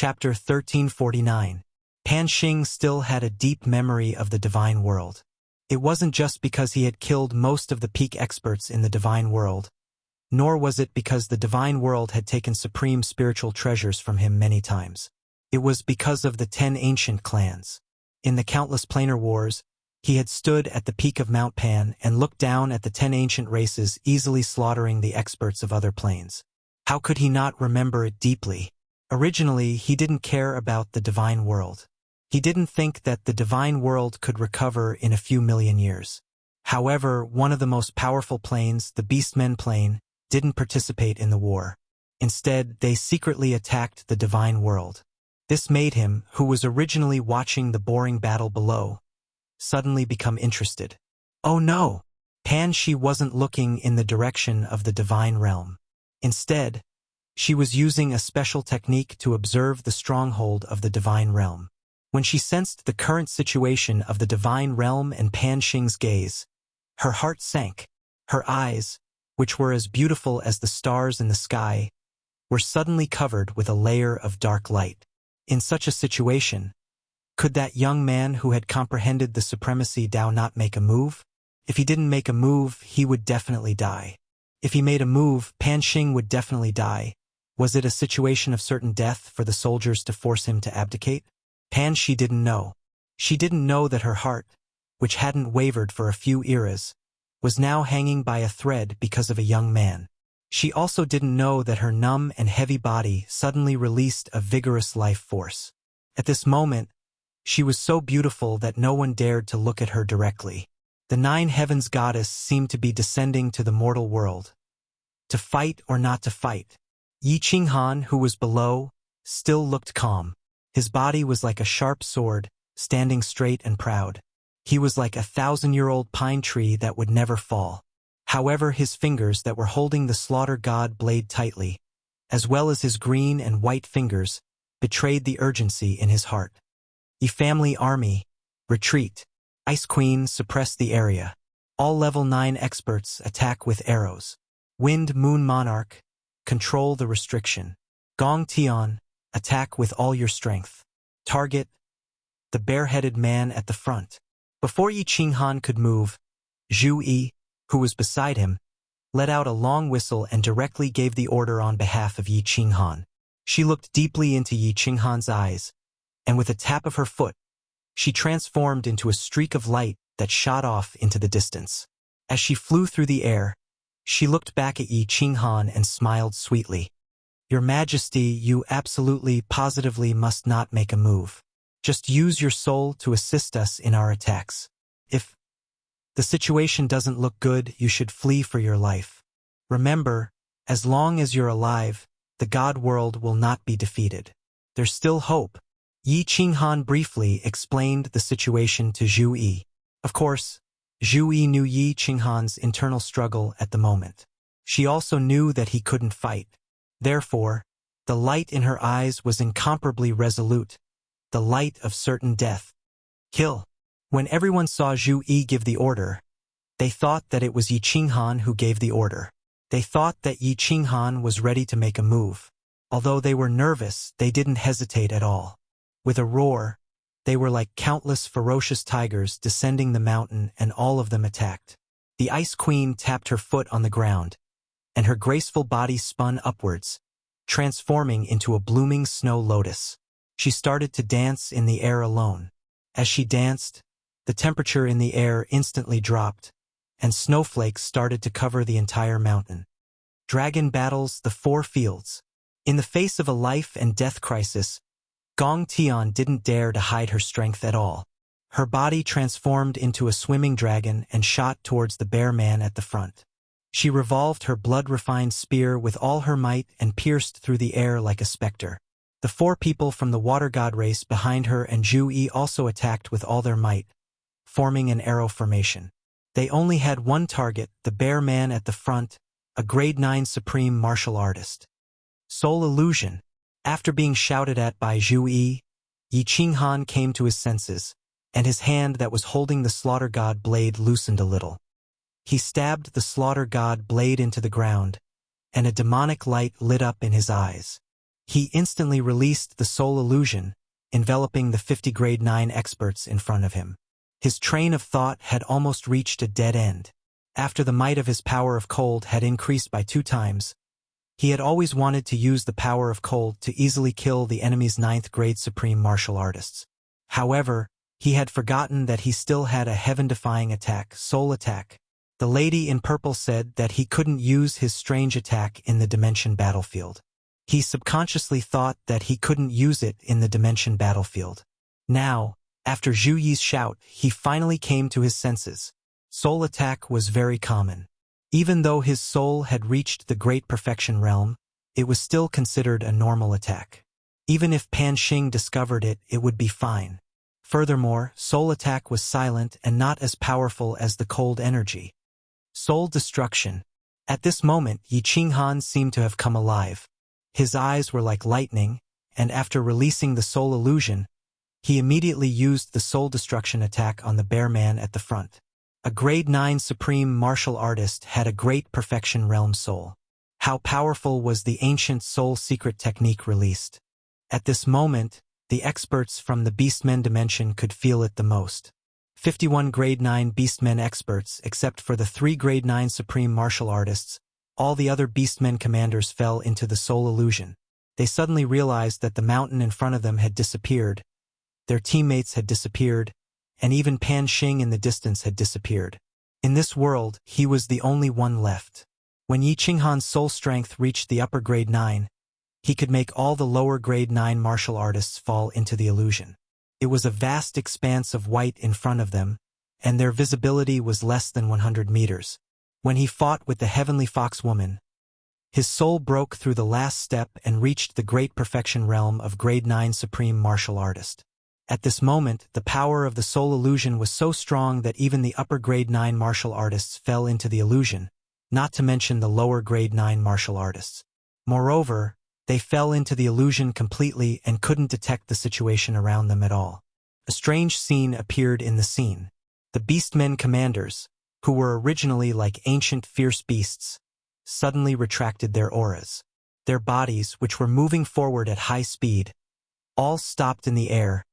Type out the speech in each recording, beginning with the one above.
Chapter 1349. Pan Xing still had a deep memory of the divine world. It wasn't just because he had killed most of the peak experts in the divine world, nor was it because the divine world had taken supreme spiritual treasures from him many times. It was because of the 10 ancient clans. In the countless planar wars, he had stood at the peak of Mount Pan and looked down at the 10 ancient races easily slaughtering the experts of other planes. How could he not remember it deeply? Originally, he didn't care about the divine world. He didn't think that the divine world could recover in a few million years. However, one of the most powerful planes, the Beastmen plane, didn't participate in the war. Instead, they secretly attacked the divine world. This made him, who was originally watching the boring battle below, suddenly become interested. Oh no! Pan Xi wasn't looking in the direction of the divine realm. Instead, she was using a special technique to observe the stronghold of the divine realm. When she sensed the current situation of the divine realm and Pan Xing's gaze, her heart sank. Her eyes, which were as beautiful as the stars in the sky, were suddenly covered with a layer of dark light. In such a situation, could that young man who had comprehended the supremacy Tao not make a move? If he didn't make a move, he would definitely die. If he made a move, Pan Xing would definitely die. Was it a situation of certain death for the soldiers to force him to abdicate? Pan Xi didn't know. She didn't know that her heart, which hadn't wavered for a few eras, was now hanging by a thread because of a young man. She also didn't know that her numb and heavy body suddenly released a vigorous life force. At this moment, she was so beautiful that no one dared to look at her directly. The 9 heavens goddess seemed to be descending to the mortal world. To fight or not to fight. Yi Qinghan, who was below, still looked calm. His body was like a sharp sword, standing straight and proud. He was like a 1,000-year-old pine tree that would never fall. However, his fingers that were holding the slaughter god blade tightly, as well as his green and white fingers, betrayed the urgency in his heart. Yi family army, retreat. Ice Queen, suppress the area. All level 9 experts attack with arrows. Wind Moon Monarch, control the restriction. Gong Tian, attack with all your strength. Target, the bare-headed man at the front. Before Yi Qinghan could move, Zhu Yi, who was beside him, let out a long whistle and directly gave the order on behalf of Yi Qinghan. She looked deeply into Yi Qinghan's eyes, and with a tap of her foot, she transformed into a streak of light that shot off into the distance. As she flew through the air, she looked back at Yi Qinghan and smiled sweetly. Your Majesty, you absolutely, positively must not make a move. Just use your soul to assist us in our attacks. If the situation doesn't look good, you should flee for your life. Remember, as long as you're alive, the God world will not be defeated. There's still hope. Yi Qinghan briefly explained the situation to Zhu Yi. Of course, Zhu Yi knew Yi Qinghan's internal struggle at the moment. She also knew that he couldn't fight. Therefore, the light in her eyes was incomparably resolute, the light of certain death. Kill. When everyone saw Zhu Yi give the order, they thought that it was Yi Qinghan who gave the order. They thought that Yi Qinghan was ready to make a move. Although they were nervous, they didn't hesitate at all. With a roar, they were like countless ferocious tigers descending the mountain, and all of them attacked. The Ice Queen tapped her foot on the ground, and her graceful body spun upwards, transforming into a blooming snow lotus. She started to dance in the air alone. As she danced, the temperature in the air instantly dropped, and snowflakes started to cover the entire mountain. Dragon battles the 4 fields. In the face of a life and death crisis, Gong Tian didn't dare to hide her strength at all. Her body transformed into a swimming dragon and shot towards the bear man at the front. She revolved her blood-refined spear with all her might and pierced through the air like a specter. The 4 people from the water god race behind her and Zhu Yi also attacked with all their might, forming an arrow formation. They only had one target, the bear man at the front, a grade 9 supreme martial artist. Soul illusion. After being shouted at by Zhu Yi, Yi Qinghan came to his senses, and his hand that was holding the slaughter god blade loosened a little. He stabbed the slaughter god blade into the ground, and a demonic light lit up in his eyes. He instantly released the soul illusion, enveloping the 50 grade 9 experts in front of him. His train of thought had almost reached a dead end. After the might of his power of cold had increased by 2 times, he had always wanted to use the power of cold to easily kill the enemy's 9th grade supreme martial artists. However, he had forgotten that he still had a heaven-defying attack, soul attack. The lady in purple said that he couldn't use his strange attack in the dimension battlefield. He subconsciously thought that he couldn't use it in the dimension battlefield. Now, after Zhu Yi's shout, he finally came to his senses. Soul attack was very common. Even though his soul had reached the Great Perfection realm, it was still considered a normal attack. Even if Pan Xing discovered it, it would be fine. Furthermore, soul attack was silent and not as powerful as the cold energy. Soul destruction. At this moment, Yi Qinghan seemed to have come alive. His eyes were like lightning, and after releasing the soul illusion, he immediately used the soul destruction attack on the bear man at the front. A grade 9 supreme martial artist had a Great Perfection realm soul. How powerful was the ancient soul secret technique released? At this moment, the experts from the Beastmen dimension could feel it the most. 51 grade 9 Beastmen experts, except for the 3 grade 9 supreme martial artists, all the other Beastmen commanders fell into the soul illusion. They suddenly realized that the mountain in front of them had disappeared, their teammates had disappeared, and even Pan Xing in the distance had disappeared. In this world, he was the only one left. When Yi Qinghan's soul strength reached the upper grade 9, he could make all the lower grade 9 martial artists fall into the illusion. It was a vast expanse of white in front of them, and their visibility was less than 100 meters. When he fought with the Heavenly Fox Woman, his soul broke through the last step and reached the Great Perfection realm of grade 9 supreme martial artist. At this moment, the power of the soul illusion was so strong that even the upper grade 9 martial artists fell into the illusion, not to mention the lower grade 9 martial artists. Moreover, they fell into the illusion completely and couldn't detect the situation around them at all. A strange scene appeared in the scene. The Beastmen commanders, who were originally like ancient fierce beasts, suddenly retracted their auras. Their bodies, which were moving forward at high speed, all stopped in the air,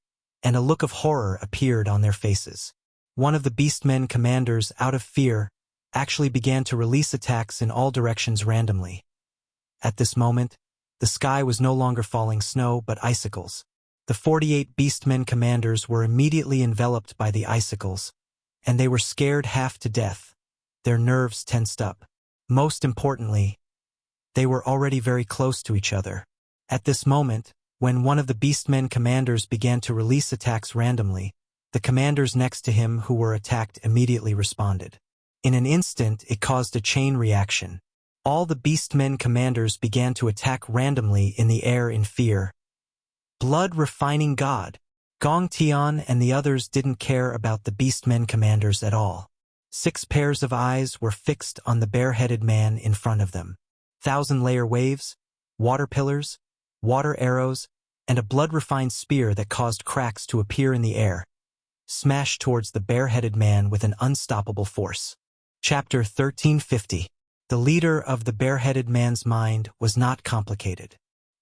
and a look of horror appeared on their faces. One of the Beastmen commanders, out of fear, actually began to release attacks in all directions randomly. At this moment, the sky was no longer falling snow but icicles. The 48 Beastmen commanders were immediately enveloped by the icicles, and they were scared half to death. Their nerves tensed up. Most importantly, they were already very close to each other. At this moment, when one of the Beastmen commanders began to release attacks randomly, the commanders next to him who were attacked immediately responded. In an instant, it caused a chain reaction. All the Beastmen commanders began to attack randomly in the air in fear. Blood-refining God! Gong Tian and the others didn't care about the Beastmen commanders at all. 6 pairs of eyes were fixed on the bare-headed man in front of them. 1,000-layer waves, water pillars, water arrows, and a blood-refined spear that caused cracks to appear in the air, smashed towards the bare-headed man with an unstoppable force. Chapter 1350. The leader of the bare-headed man's mind was not complicated.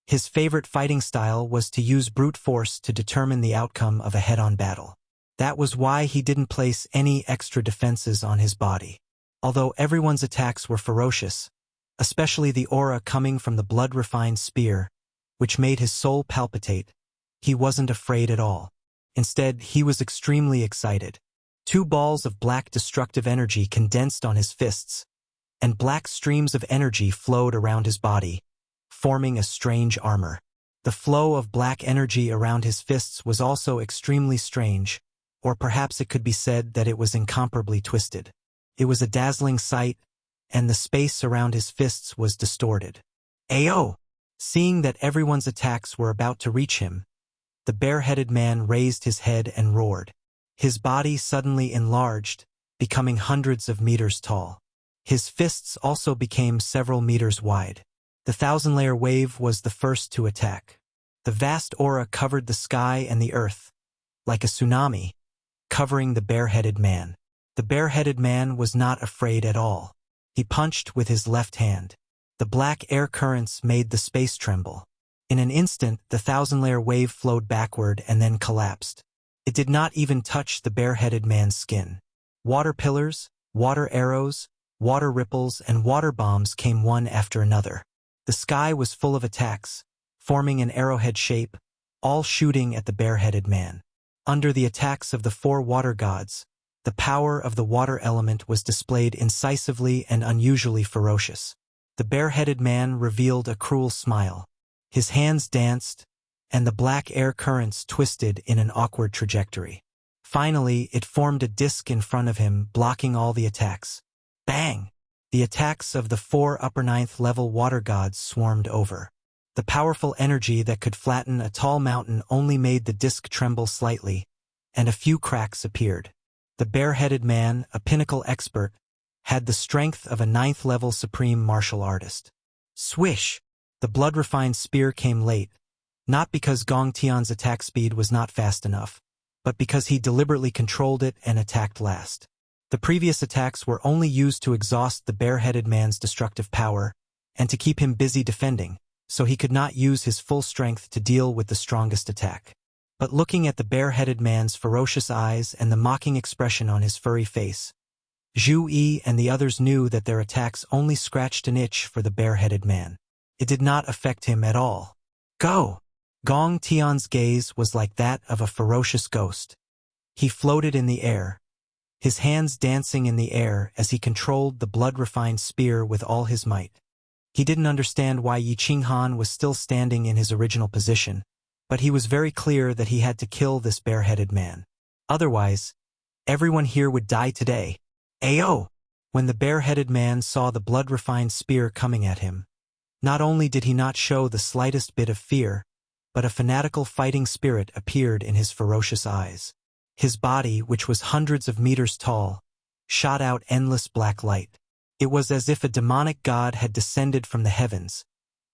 His favorite fighting style was to use brute force to determine the outcome of a head-on battle. That was why he didn't place any extra defenses on his body. Although everyone's attacks were ferocious, especially the aura coming from the blood-refined spear, which made his soul palpitate, he wasn't afraid at all. Instead, he was extremely excited. 2 balls of black destructive energy condensed on his fists, and black streams of energy flowed around his body, forming a strange armor. The flow of black energy around his fists was also extremely strange, or perhaps it could be said that it was incomparably twisted. It was a dazzling sight, and the space around his fists was distorted. Ayo! Seeing that everyone's attacks were about to reach him, the bare-headed man raised his head and roared. His body suddenly enlarged, becoming hundreds of meters tall. His fists also became several meters wide. The 1,000-layer wave was the first to attack. The vast aura covered the sky and the earth, like a tsunami, covering the bare-headed man. The bare-headed man was not afraid at all. He punched with his left hand. The black air currents made the space tremble. In an instant, the thousand-layer wave flowed backward and then collapsed. It did not even touch the bareheaded man's skin. Water pillars, water arrows, water ripples, and water bombs came one after another. The sky was full of attacks, forming an arrowhead shape, all shooting at the bareheaded man. Under the attacks of the four water gods, the power of the water element was displayed incisively and unusually ferocious. The bareheaded man revealed a cruel smile. His hands danced, and the black air currents twisted in an awkward trajectory. Finally, it formed a disc in front of him, blocking all the attacks. Bang! The attacks of the four upper ninth-level water gods swarmed over. The powerful energy that could flatten a tall mountain only made the disc tremble slightly, and a few cracks appeared. The bareheaded man, a pinnacle expert, had the strength of a ninth-level supreme martial artist. Swish! The blood-refined spear came late, not because Gong Tian's attack speed was not fast enough, but because he deliberately controlled it and attacked last. The previous attacks were only used to exhaust the bareheaded man's destructive power and to keep him busy defending, so he could not use his full strength to deal with the strongest attack. But looking at the bareheaded man's ferocious eyes and the mocking expression on his furry face, Zhu Yi and the others knew that their attacks only scratched an itch for the bareheaded man. It did not affect him at all. Go! Gong Tian's gaze was like that of a ferocious ghost. He floated in the air, his hands dancing in the air as he controlled the blood-refined spear with all his might. He didn't understand why Yi Qinghan was still standing in his original position, but he was very clear that he had to kill this bareheaded man. Otherwise, everyone here would die today. Ayo! When the bareheaded man saw the blood-refined spear coming at him, not only did he not show the slightest bit of fear, but a fanatical fighting spirit appeared in his ferocious eyes. His body, which was hundreds of meters tall, shot out endless black light. It was as if a demonic god had descended from the heavens,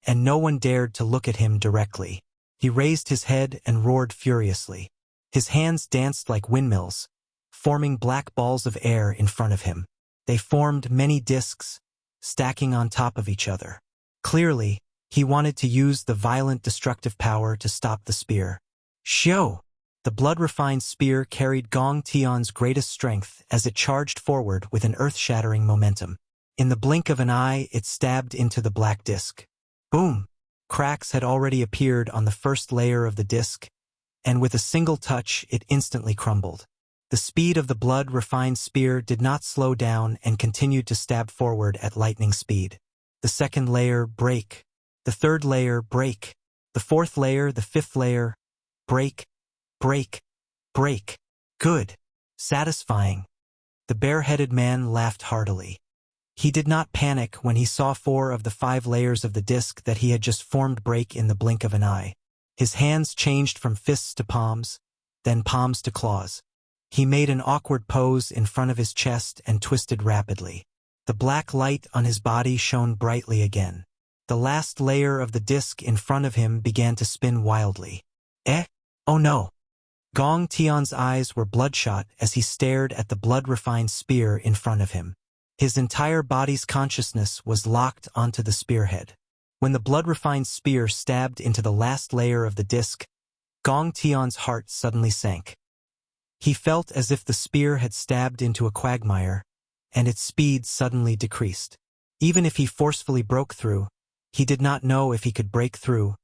and no one dared to look at him directly. He raised his head and roared furiously. His hands danced like windmills, forming black balls of air in front of him. They formed many discs, stacking on top of each other. Clearly, he wanted to use the violent destructive power to stop the spear. Xiu! The blood-refined spear carried Gong Tian's greatest strength as it charged forward with an earth-shattering momentum. In the blink of an eye, it stabbed into the black disc. Boom! Cracks had already appeared on the first layer of the disc, and with a single touch, it instantly crumbled. The speed of the blood-refined spear did not slow down and continued to stab forward at lightning speed. The second layer, break. The third layer, break. The fourth layer, the fifth layer, break, break, break. Good. Satisfying. The bareheaded man laughed heartily. He did not panic when he saw 4 of the 5 layers of the disc that he had just formed break in the blink of an eye. His hands changed from fists to palms, then palms to claws. He made an awkward pose in front of his chest and twisted rapidly. The black light on his body shone brightly again. The last layer of the disc in front of him began to spin wildly. Oh no! Gong Tian's eyes were bloodshot as he stared at the blood-refined spear in front of him. His entire body's consciousness was locked onto the spearhead. When the blood-refined spear stabbed into the last layer of the disc, Gong Tian's heart suddenly sank. He felt as if the spear had stabbed into a quagmire, and its speed suddenly decreased. Even if he forcefully broke through, he did not know if he could break through,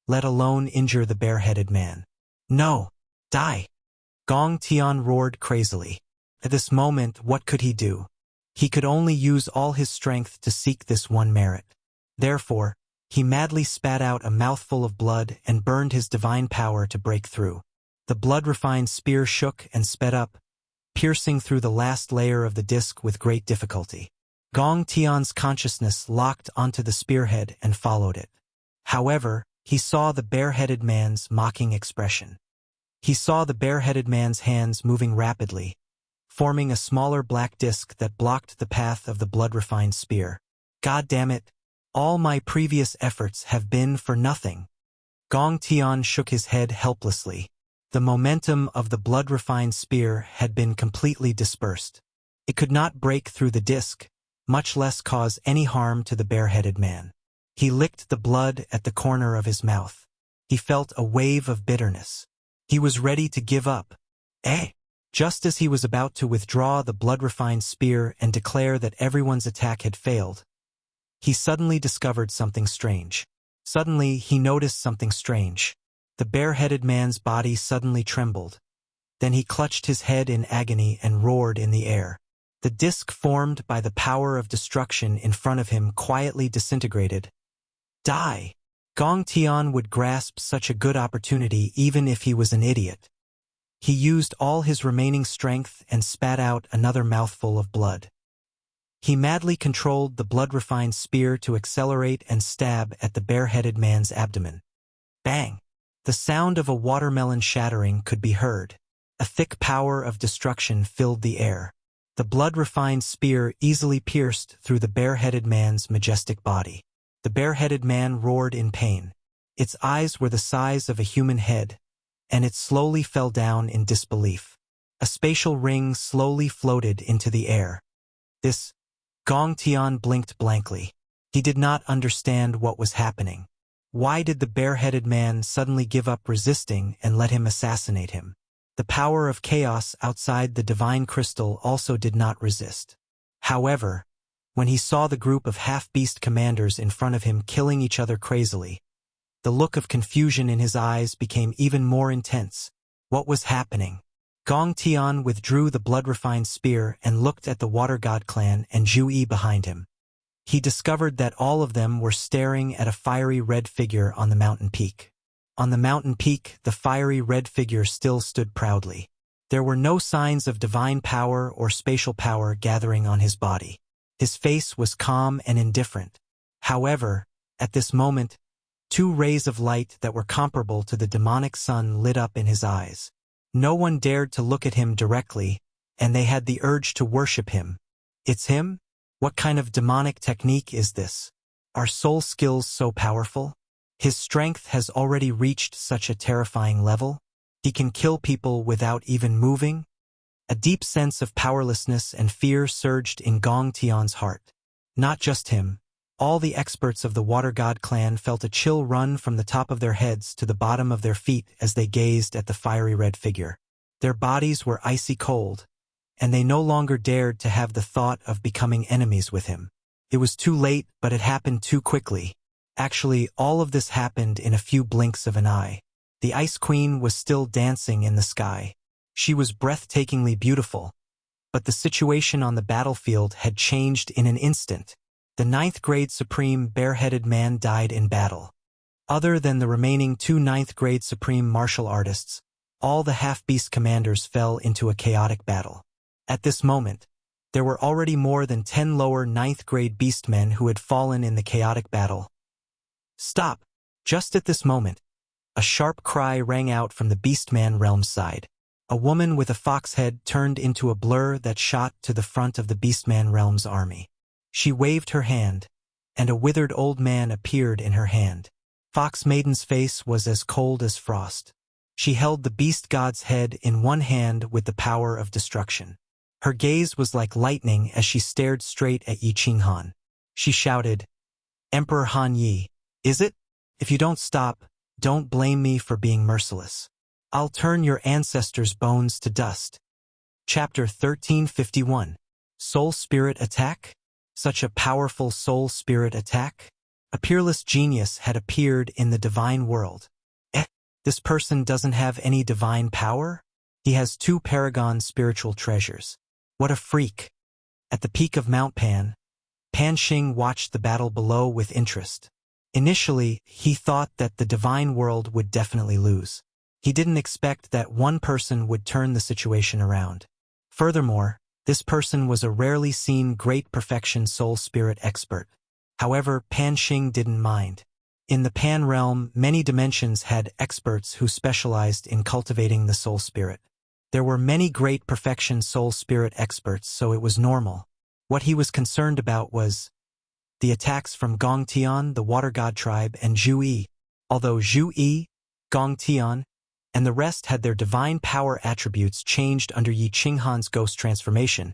let alone injure the bareheaded man. No! Die! Gong Tian roared crazily. At this moment, what could he do? He could only use all his strength to seek this one merit. Therefore, he madly spat out a mouthful of blood and burned his divine power to break through. The blood-refined spear shook and sped up, piercing through the last layer of the disc with great difficulty. Gong Tian's consciousness locked onto the spearhead and followed it. However, he saw the bareheaded man's mocking expression. He saw the bareheaded man's hands moving rapidly, forming a smaller black disc that blocked the path of the blood-refined spear. God damn it! All my previous efforts have been for nothing. Gong Tian shook his head helplessly. The momentum of the blood-refined spear had been completely dispersed. It could not break through the disc, much less cause any harm to the bareheaded man. He licked the blood at the corner of his mouth. He felt a wave of bitterness. He was ready to give up. Just as he was about to withdraw the blood-refined spear and declare that everyone's attack had failed, he suddenly discovered something strange. Suddenly, he noticed something strange. The bare-headed man's body suddenly trembled. Then he clutched his head in agony and roared in the air. The disc formed by the power of destruction in front of him quietly disintegrated. Die! Gong Tian would grasp such a good opportunity even if he was an idiot. He used all his remaining strength and spat out another mouthful of blood. He madly controlled the blood-refined spear to accelerate and stab at the bare-headed man's abdomen. Bang! The sound of a watermelon shattering could be heard. A thick power of destruction filled the air. The blood-refined spear easily pierced through the bare-headed man's majestic body. The bare-headed man roared in pain. Its eyes were the size of a human head, and it slowly fell down in disbelief. A spatial ring slowly floated into the air. Gong Tian blinked blankly. He did not understand what was happening. Why did the bare-headed man suddenly give up resisting and let him assassinate him? The power of chaos outside the divine crystal also did not resist. However, when he saw the group of half-beast commanders in front of him killing each other crazily, the look of confusion in his eyes became even more intense. What was happening? Gong Tian withdrew the blood-refined spear and looked at the Water God clan and Zhu Yi behind him. He discovered that all of them were staring at a fiery red figure on the mountain peak. On the mountain peak, the fiery red figure still stood proudly. There were no signs of divine power or spatial power gathering on his body. His face was calm and indifferent. However, at this moment, two rays of light that were comparable to the demonic sun lit up in his eyes. No one dared to look at him directly, and they had the urge to worship him. It's him? What kind of demonic technique is this? Are soul skills so powerful? His strength has already reached such a terrifying level? He can kill people without even moving? A deep sense of powerlessness and fear surged in Gong Tian's heart. Not just him. All the experts of the Water God clan felt a chill run from the top of their heads to the bottom of their feet as they gazed at the fiery red figure. Their bodies were icy cold, and they no longer dared to have the thought of becoming enemies with him. It was too late, but it happened too quickly. Actually, all of this happened in a few blinks of an eye. The Ice Queen was still dancing in the sky. She was breathtakingly beautiful, but the situation on the battlefield had changed in an instant. The 9th grade Supreme Bareheaded Man died in battle. Other than the remaining two 9th grade Supreme Martial Artists, all the half-beast commanders fell into a chaotic battle. At this moment, there were already more than 10 lower 9th grade beastmen who had fallen in the chaotic battle. Stop! Just at this moment, a sharp cry rang out from the Beastman realm's side. A woman with a fox head turned into a blur that shot to the front of the Beastman realm's army. She waved her hand, and a withered old man appeared in her hand. Fox Maiden's face was as cold as frost. She held the beast god's head in one hand with the power of destruction. Her gaze was like lightning as she stared straight at Yi Qinghan. She shouted, "Emperor Han Yi, is it? If you don't stop, don't blame me for being merciless. I'll turn your ancestors' bones to dust." Chapter 1351. Soul Spirit Attack? Such a powerful soul spirit attack? A peerless genius had appeared in the divine world. This person doesn't have any divine power? He has 2 paragon spiritual treasures. What a freak. At the peak of Mount Pan, Pan Xing watched the battle below with interest. Initially, he thought that the divine world would definitely lose. He didn't expect that one person would turn the situation around. Furthermore, this person was a rarely seen great perfection soul spirit expert. However, Pan Xing didn't mind. In the Pan realm, many dimensions had experts who specialized in cultivating the soul spirit. There were many great perfection soul spirit experts, so it was normal. What he was concerned about was the attacks from Gong Tian, the Water God tribe, and Zhu Yi. Although Zhu Yi, Gong Tian, and the rest had their divine power attributes changed under Yi Qinghan's ghost transformation,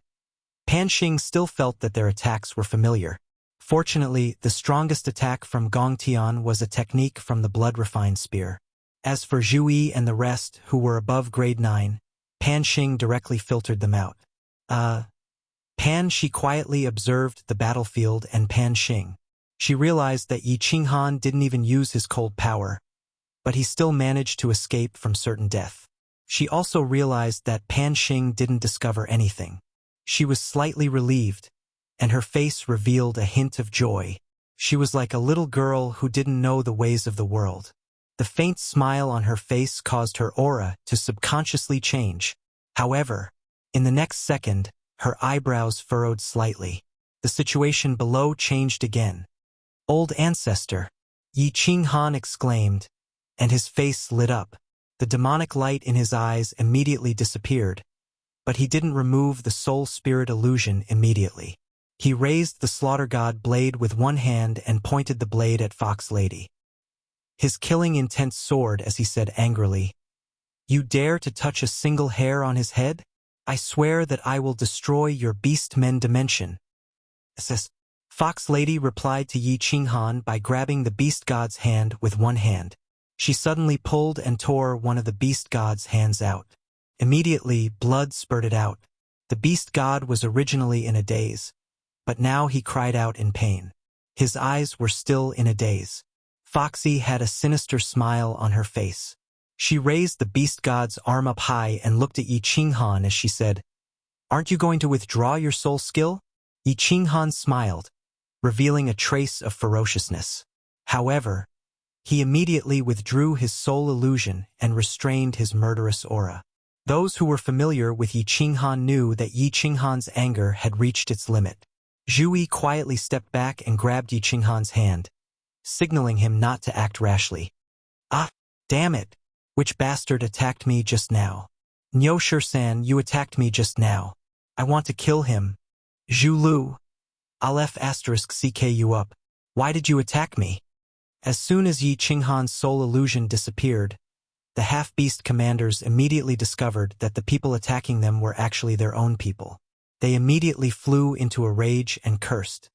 Pan Xing still felt that their attacks were familiar. Fortunately, the strongest attack from Gong Tian was a technique from the blood-refined spear. As for Zhu Yi and the rest, who were above grade 9, Pan Xing directly filtered them out. Pan Shi quietly observed the battlefield and Pan Xing. She realized that Yi Qinghan didn't even use his cold power, but he still managed to escape from certain death. She also realized that Pan Xing didn't discover anything. She was slightly relieved, and her face revealed a hint of joy. She was like a little girl who didn't know the ways of the world. The faint smile on her face caused her aura to subconsciously change. However, in the next second, her eyebrows furrowed slightly. The situation below changed again. "Old ancestor," Yi Qinghan exclaimed, and his face lit up. The demonic light in his eyes immediately disappeared, but he didn't remove the soul spirit illusion immediately. He raised the slaughter god blade with one hand and pointed the blade at Fox Lady. His killing intent soared as he said angrily, "You dare to touch a single hair on his head? I swear that I will destroy your beast-men dimension." Fox Lady replied to Yi Qinghan by grabbing the beast god's hand with one hand. She suddenly pulled and tore one of the beast god's hands out. Immediately, blood spurted out. The beast god was originally in a daze, but now he cried out in pain. His eyes were still in a daze. Foxy had a sinister smile on her face. She raised the beast god's arm up high and looked at Yi Qinghan as she said, "Aren't you going to withdraw your soul skill?" Yi Qinghan smiled, revealing a trace of ferociousness. However, he immediately withdrew his soul illusion and restrained his murderous aura. Those who were familiar with Yi Qinghan knew that Yi Qinghan's anger had reached its limit. Zhu Yi quietly stepped back and grabbed Yi Qinghan's hand, signaling him not to act rashly. "Ah, damn it! Which bastard attacked me just now?" "Niu Shisan, you attacked me just now. I want to kill him." "Zhu Lu, I'll *CK you up. Why did you attack me?" As soon as Yi Qinghan's soul illusion disappeared, the half-beast commanders immediately discovered that the people attacking them were actually their own people. They immediately flew into a rage and cursed.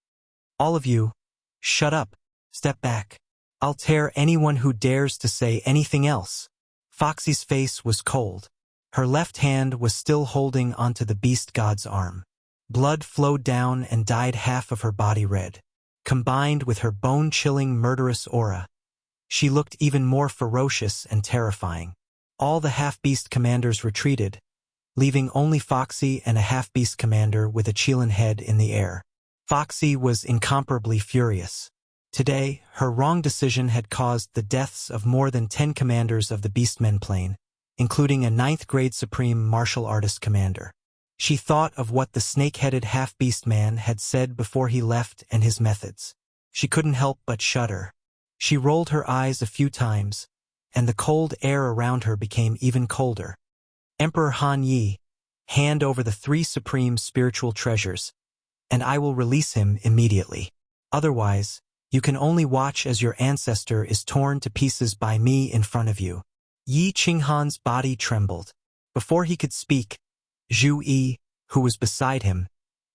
"All of you, shut up. Step back. I'll tear anyone who dares to say anything else." Foxy's face was cold. Her left hand was still holding onto the beast god's arm. Blood flowed down and dyed half of her body red. Combined with her bone-chilling murderous aura, she looked even more ferocious and terrifying. All the half-beast commanders retreated, leaving only Foxy and a half-beast commander with a Qilin head in the air. Foxy was incomparably furious. Today, her wrong decision had caused the deaths of more than 10 commanders of the Beastmen plane, including a 9th-grade supreme martial artist commander. She thought of what the snake-headed half-beast man had said before he left and his methods. She couldn't help but shudder. She rolled her eyes a few times, and the cold air around her became even colder. "Emperor Han Yi, hand over the 3 supreme spiritual treasures, and I will release him immediately. Otherwise, you can only watch as your ancestor is torn to pieces by me in front of you." Yi Qinghan's body trembled. Before he could speak, Zhu Yi, who was beside him,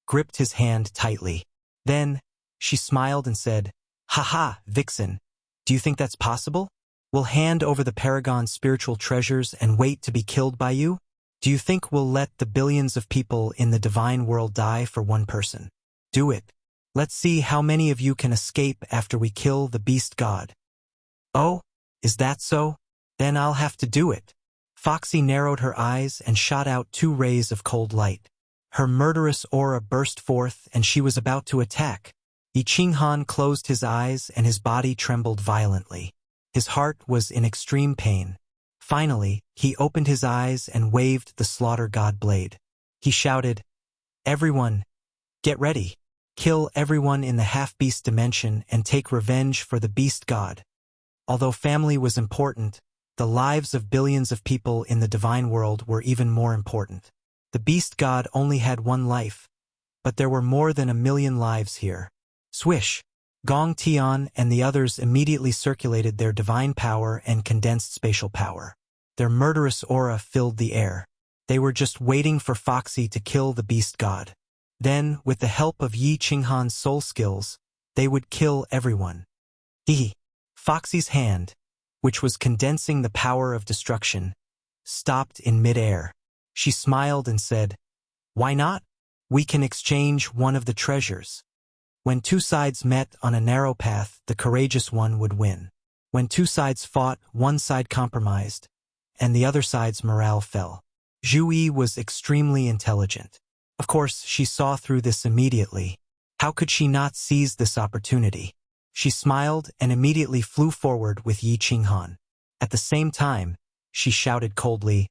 gripped his hand tightly. Then, she smiled and said, "Ha-ha, Vixen, do you think that's possible? We'll hand over the Paragon's spiritual treasures and wait to be killed by you? Do you think we'll let the billions of people in the divine world die for one person? Do it. Let's see how many of you can escape after we kill the beast god." "Oh, is that so? Then I'll have to do it." Foxy narrowed her eyes and shot out 2 rays of cold light. Her murderous aura burst forth and she was about to attack. Yi Qinghan closed his eyes and his body trembled violently. His heart was in extreme pain. Finally, he opened his eyes and waved the slaughter god blade. He shouted, "Everyone, get ready. Kill everyone in the half-beast dimension and take revenge for the beast god." Although family was important, the lives of billions of people in the divine world were even more important. The beast god only had 1 life, but there were more than 1,000,000 lives here. Swish! Gong Tian and the others immediately circulated their divine power and condensed spatial power. Their murderous aura filled the air. They were just waiting for Foxy to kill the beast god. Then, with the help of Yi Qinghan's soul skills, They would kill everyone. Foxy's hand, which was condensing the power of destruction, stopped in mid-air. She smiled and said, "Why not? We can exchange one of the treasures." When two sides met on a narrow path, the courageous one would win. When two sides fought, one side compromised, and the other side's morale fell. Zhu Yi was extremely intelligent. Of course, she saw through this immediately. How could she not seize this opportunity? She smiled and immediately flew forward with Yi Qinghan. At the same time, she shouted coldly,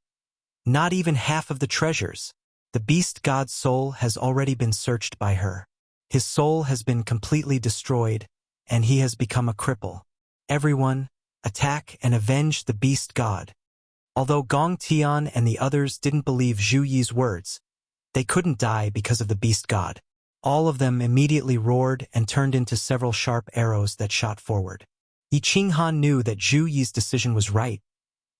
"Not even half of the treasures. The beast god's soul has already been searched by her. His soul has been completely destroyed, and he has become a cripple. Everyone, attack and avenge the beast god." Although Gong Tian and the others didn't believe Zhu Yi's words, they couldn't die because of the beast god. All of them immediately roared and turned into several sharp arrows that shot forward. Yi Qinghan knew that Zhu Yi's decision was right,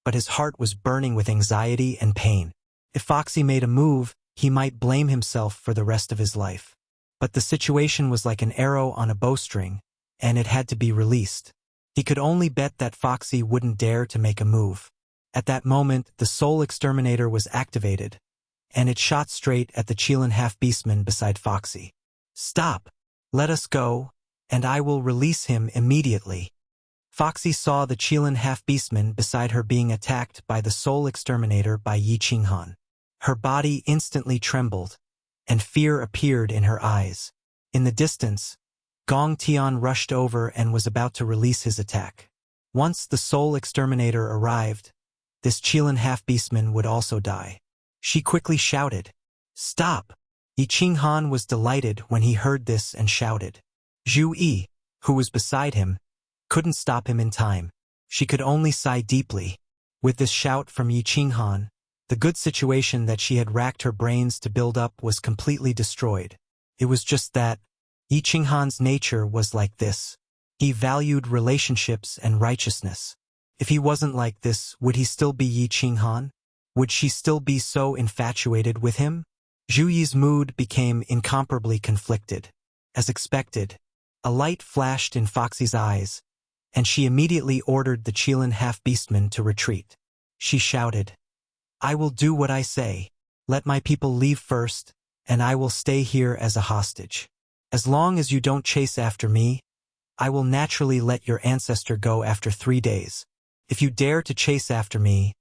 but his heart was burning with anxiety and pain. If Foxy made a move, he might blame himself for the rest of his life. But the situation was like an arrow on a bowstring, and it had to be released. He could only bet that Foxy wouldn't dare to make a move. At that moment, the Soul Exterminator was activated, and it shot straight at the Qilin half-beastman beside Foxy. "Stop! Let us go, and I will release him immediately." Foxy saw the Qilin half-beastman beside her being attacked by the Soul Exterminator by Yi Qinghan. Her body instantly trembled, and fear appeared in her eyes. In the distance, Gong Tian rushed over and was about to release his attack. Once the Soul Exterminator arrived, this Qilin half-beastman would also die. She quickly shouted, "Stop!" Yi Qinghan was delighted when he heard this and shouted. Zhu Yi, who was beside him, couldn't stop him in time. She could only sigh deeply. With this shout from Yi Qinghan, the good situation that she had racked her brains to build up was completely destroyed. It was just that Yi Qinghan's nature was like this. He valued relationships and righteousness. If he wasn't like this, would he still be Yi Qinghan? Would she still be so infatuated with him? Zhu Yi's mood became incomparably conflicted. As expected, a light flashed in Foxy's eyes, and she immediately ordered the Qilin half-beastman to retreat. She shouted, "I will do what I say. Let my people leave first, and I will stay here as a hostage. As long as you don't chase after me, I will naturally let your ancestor go after 3 days. If you dare to chase after me,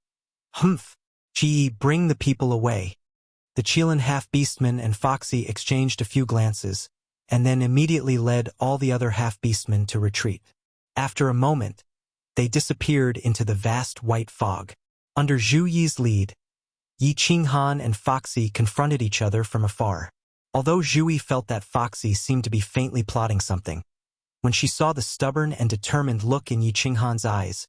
bring the people away." The Qilin half-beastman and Foxy exchanged a few glances, and then immediately led all the other half-beastmen to retreat. After a moment, they disappeared into the vast white fog. Under Zhu Yi's lead, Yi Qinghan and Foxy confronted each other from afar. Although Zhu Yi felt that Foxy seemed to be faintly plotting something, when she saw the stubborn and determined look in Yi Qinghan's eyes,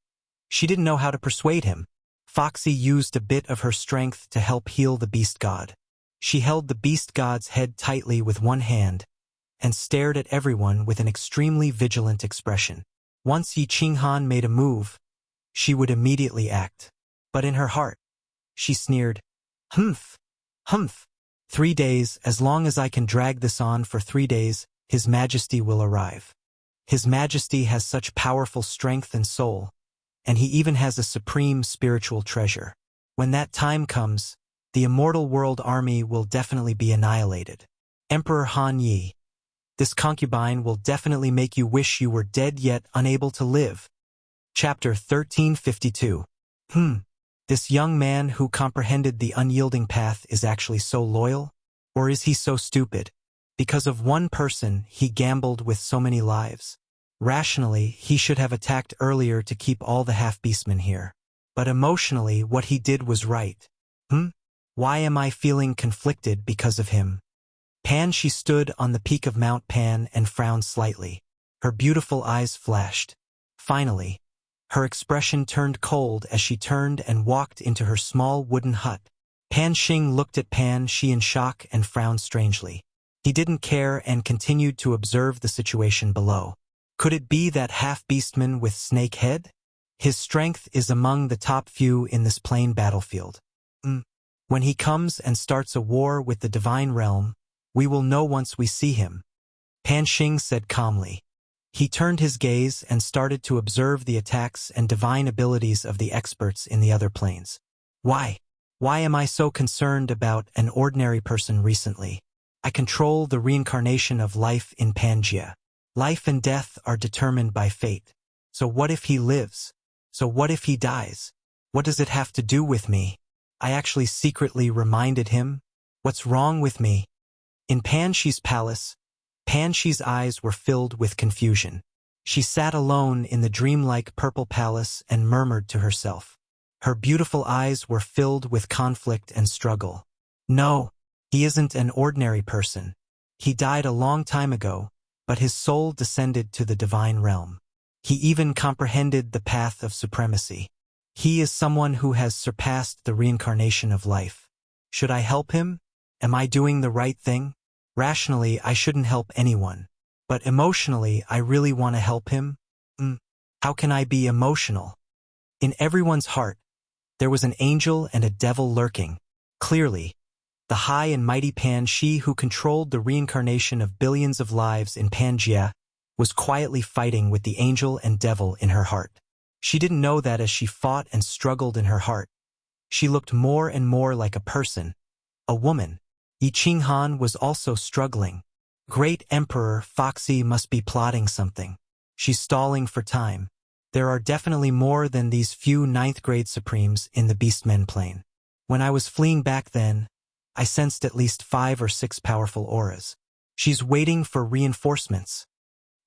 she didn't know how to persuade him. Foxy used a bit of her strength to help heal the beast god. She held the beast god's head tightly with one hand and stared at everyone with an extremely vigilant expression. Once Yi Qinghan made a move, she would immediately act. But in her heart, she sneered, "Humph, humph. 3 days, as long as I can drag this on for 3 days, His Majesty will arrive. His Majesty has such powerful strength and soul, and he even has a supreme spiritual treasure. When that time comes, the immortal world army will definitely be annihilated. Emperor Han Yi, this concubine will definitely make you wish you were dead yet unable to live." Chapter 1352. This young man who comprehended the unyielding path is actually so loyal? Or is he so stupid? Because of one person, he gambled with so many lives. Rationally, he should have attacked earlier to keep all the half-beastmen here. But emotionally, what he did was right. Why am I feeling conflicted because of him? Pan. She stood on the peak of Mount Pan and frowned slightly. Her beautiful eyes flashed. Finally, her expression turned cold as she turned and walked into her small wooden hut. Pan Xing looked at Pan Shi in shock and frowned strangely. He didn't care and continued to observe the situation below. Could it be that half-beastman with snake head? His strength is among the top few in this plain battlefield. When he comes and starts a war with the divine realm, we will know once we see him. Pan Xing said calmly. He turned his gaze and started to observe the attacks and divine abilities of the experts in the other planes. Why? Why am I so concerned about an ordinary person recently? I control the reincarnation of life in Pangaea. Life and death are determined by fate. So what if he lives? So what if he dies? What does it have to do with me? I actually secretly reminded him. What's wrong with me? In Pangaea's palace, Pangaea's eyes were filled with confusion. She sat alone in the dreamlike purple palace and murmured to herself. Her beautiful eyes were filled with conflict and struggle. No, he isn't an ordinary person. He died a long time ago, but his soul descended to the divine realm. He even comprehended the path of supremacy. He is someone who has surpassed the reincarnation of life. Should I help him? Am I doing the right thing? Rationally, I shouldn't help anyone. But emotionally, I really want to help him? How can I be emotional? In everyone's heart, there was an angel and a devil lurking. Clearly, the high and mighty Pangaea who controlled the reincarnation of billions of lives in Pangaea was quietly fighting with the angel and devil in her heart. She didn't know that as she fought and struggled in her heart, she looked more and more like a person, a woman. Yi Qinghan was also struggling. Great Emperor Foxy must be plotting something. She's stalling for time. There are definitely more than these few 9th grade Supremes in the Beastmen plane. When I was fleeing back then, I sensed at least 5 or 6 powerful auras. She's waiting for reinforcements.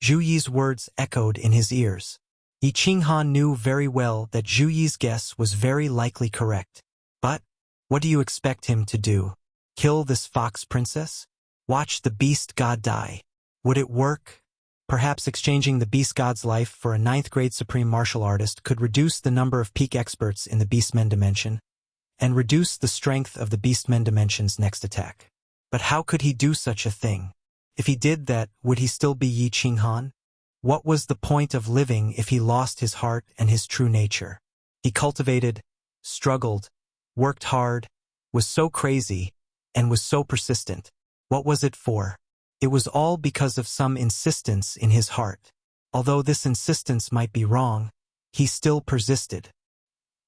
Zhu Yi's words echoed in his ears. Yi Qinghan knew very well that Zhu Yi's guess was very likely correct. But, what do you expect him to do? Kill this fox princess? Watch the beast god die? Would it work? Perhaps exchanging the beast god's life for a 9th grade supreme martial artist could reduce the number of peak experts in the Beastmen dimension, and reduce the strength of the Beastmen dimension's next attack. But how could he do such a thing? If he did that, would he still be Yi Qinghan? What was the point of living if he lost his heart and his true nature? He cultivated, struggled, worked hard, was so crazy, and was so persistent. What was it for? It was all because of some insistence in his heart. Although this insistence might be wrong, he still persisted.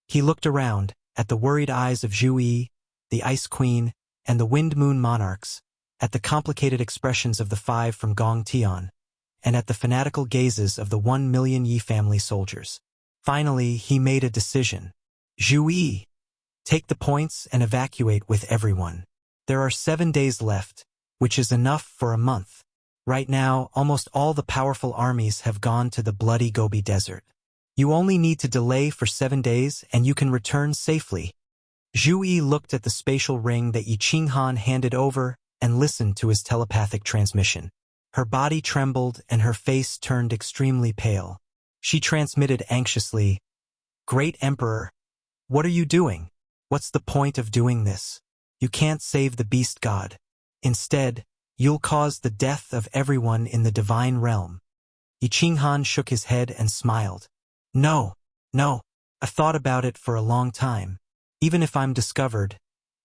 He looked around, at the worried eyes of Zhu Yi, the Ice Queen, and the Wind Moon monarchs, at the complicated expressions of the 5 from Gong Tian, and at the fanatical gazes of the 1 million Yi family soldiers. Finally, he made a decision. Zhu Yi, take the points and evacuate with everyone. There are 7 days left, which is enough for a month. Right now, almost all the powerful armies have gone to the bloody Gobi Desert. You only need to delay for 7 days and you can return safely. Zhu Yi looked at the spatial ring that Yi Qinghan handed over and listened to his telepathic transmission. Her body trembled and her face turned extremely pale. She transmitted anxiously, "Great Emperor, what are you doing? What's the point of doing this? You can't save the beast god. Instead, you'll cause the death of everyone in the divine realm." Yi Qinghan shook his head and smiled. No, I've thought about it for a long time. Even if I'm discovered,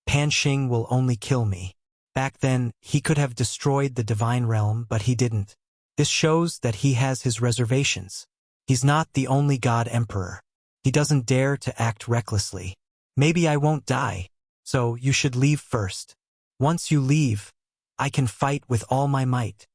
Pan Xing will only kill me. Back then, he could have destroyed the divine realm, but he didn't. This shows that he has his reservations. He's not the only god emperor. He doesn't dare to act recklessly. Maybe I won't die, so you should leave first. Once you leave, I can fight with all my might.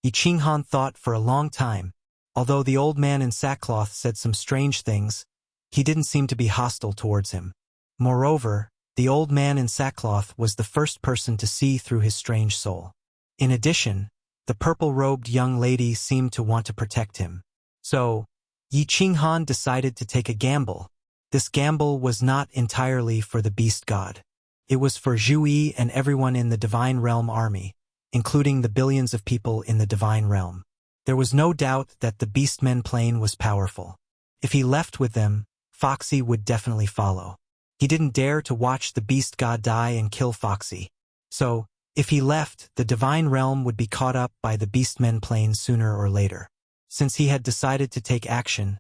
Yi Qinghan thought for a long time. Although the old man in sackcloth said some strange things, he didn't seem to be hostile towards him. Moreover, the old man in sackcloth was the first person to see through his strange soul. In addition, the purple-robed young lady seemed to want to protect him. So, Yi Qinghan decided to take a gamble. This gamble was not entirely for the beast god. It was for Zhu Yi and everyone in the Divine Realm army, including the billions of people in the Divine Realm. There was no doubt that the Beastmen plane was powerful. If he left with them, Foxy would definitely follow. He didn't dare to watch the beast god die and kill Foxy. So, if he left, the Divine Realm would be caught up by the Beastmen plane sooner or later. Since he had decided to take action,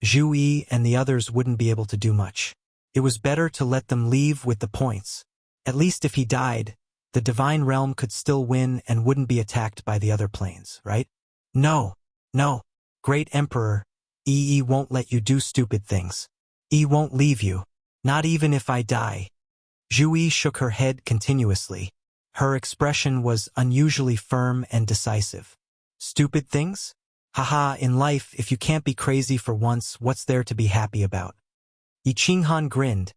Zhu Yi and the others wouldn't be able to do much. It was better to let them leave with the points. At least if he died, the Divine Realm could still win and wouldn't be attacked by the other planes, right? No, Great Emperor, Yi won't let you do stupid things. Yi won't leave you. Not even if I die. Zhu Yi shook her head continuously. Her expression was unusually firm and decisive. Stupid things? Haha, in life, if you can't be crazy for once, what's there to be happy about? Yi Qinghan grinned,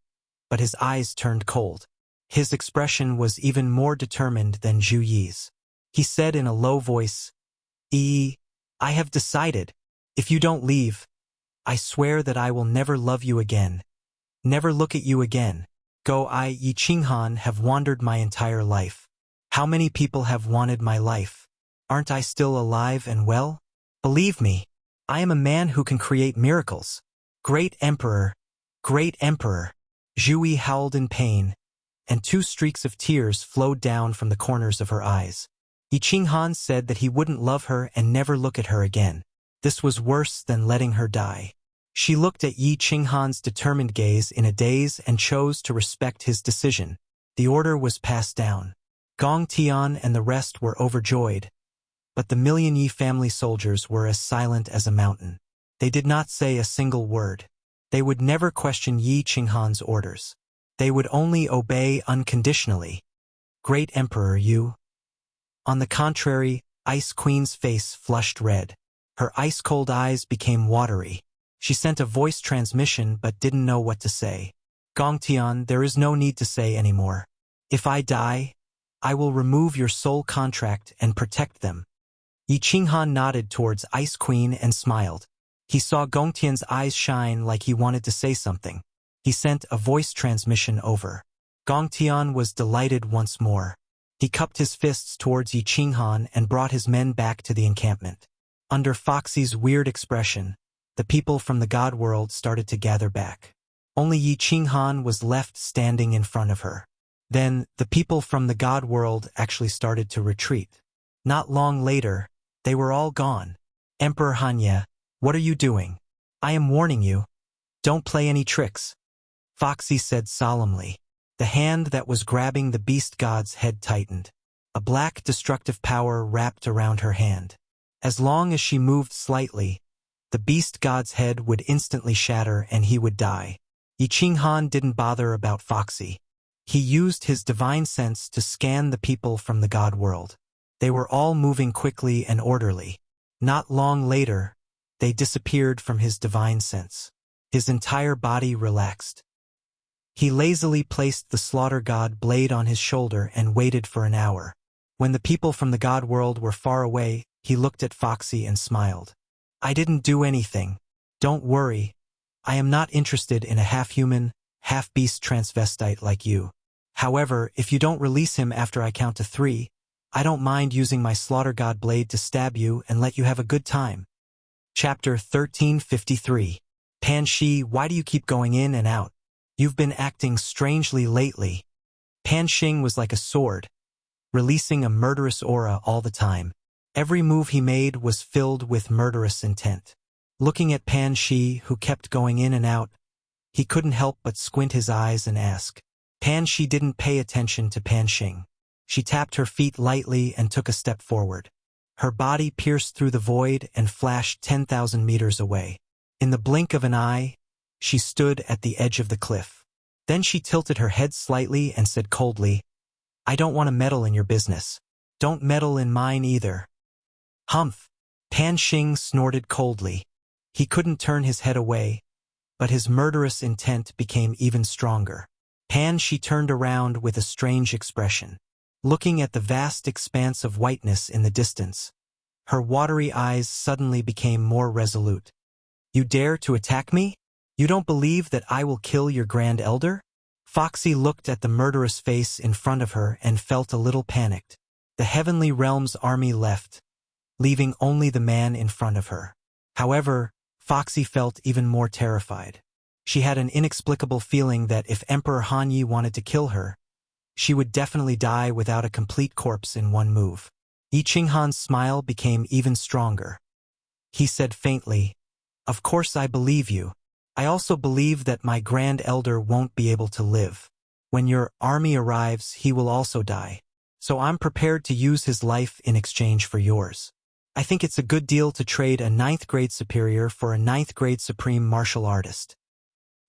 but his eyes turned cold. His expression was even more determined than Zhu Yi's. He said in a low voice, Yi, I have decided. If you don't leave, I swear that I will never love you again. Never look at you again. Yi Qinghan have wandered my entire life. How many people have wanted my life? Aren't I still alive and well? Believe me, I am a man who can create miracles. Great Emperor, Great Emperor. Zhu Yi howled in pain, and 2 streaks of tears flowed down from the corners of her eyes. Yi Qinghan said that he wouldn't love her and never look at her again. This was worse than letting her die. She looked at Yi Qinghan's determined gaze in a daze and chose to respect his decision. The order was passed down. Gong Tian and the rest were overjoyed, but the Million Yi family soldiers were as silent as a mountain. They did not say a single word. They would never question Yi Qinghan's orders. They would only obey unconditionally. Great Emperor Yu. On the contrary, Ice Queen's face flushed red. Her ice-cold eyes became watery. She sent a voice transmission but didn't know what to say. Gong Tian, there is no need to say anymore. If I die, I will remove your soul contract and protect them. Yi Qinghan nodded towards Ice Queen and smiled. He saw Gong Tian's eyes shine like he wanted to say something. He sent a voice transmission over. Gong Tian was delighted once more. He cupped his fists towards Yi Qinghan and brought his men back to the encampment. Under Foxy's weird expression, the people from the God world started to gather back. Only Yi Qinghan was left standing in front of her. Then, the people from the God world actually started to retreat. Not long later, they were all gone. Emperor Hanya, what are you doing? I am warning you. Don't play any tricks. Foxy said solemnly. The hand that was grabbing the beast god's head tightened. A black destructive power wrapped around her hand. As long as she moved slightly, the beast god's head would instantly shatter and he would die. Yi Qinghan didn't bother about Foxy. He used his divine sense to scan the people from the God world. They were all moving quickly and orderly. Not long later, they disappeared from his divine sense. His entire body relaxed. He lazily placed the slaughter god blade on his shoulder and waited for an hour. When the people from the God world were far away, he looked at Foxy and smiled. I didn't do anything. Don't worry. I am not interested in a half-human, half-beast transvestite like you. However, if you don't release him after I count to 3, I don't mind using my slaughter god blade to stab you and let you have a good time. Chapter 1353. Pan Shi, why do you keep going in and out? You've been acting strangely lately. Pan Xing was like a sword, releasing a murderous aura all the time. Every move he made was filled with murderous intent. Looking at Pan Shi, who kept going in and out, he couldn't help but squint his eyes and ask. Pan Shi didn't pay attention to Pan Xing. She tapped her feet lightly and took a step forward. Her body pierced through the void and flashed 10,000 meters away. In the blink of an eye, she stood at the edge of the cliff. Then she tilted her head slightly and said coldly, I don't want to meddle in your business. Don't meddle in mine either. Humph! Pan Xing snorted coldly. He couldn't turn his head away, but his murderous intent became even stronger. Pan Shi turned around with a strange expression, looking at the vast expanse of whiteness in the distance. Her watery eyes suddenly became more resolute. You dare to attack me? You don't believe that I will kill your Grand Elder? Foxy looked at the murderous face in front of her and felt a little panicked. The Heavenly Realm's army left, leaving only the man in front of her. However, Foxy felt even more terrified. She had an inexplicable feeling that if Emperor Hanyi wanted to kill her, she would definitely die without a complete corpse in one move. Yi Qinghan's smile became even stronger. He said faintly, Of course I believe you. I also believe that my Grand Elder won't be able to live. When your army arrives, he will also die. So I'm prepared to use his life in exchange for yours. I think it's a good deal to trade a ninth-grade superior for a ninth-grade supreme martial artist.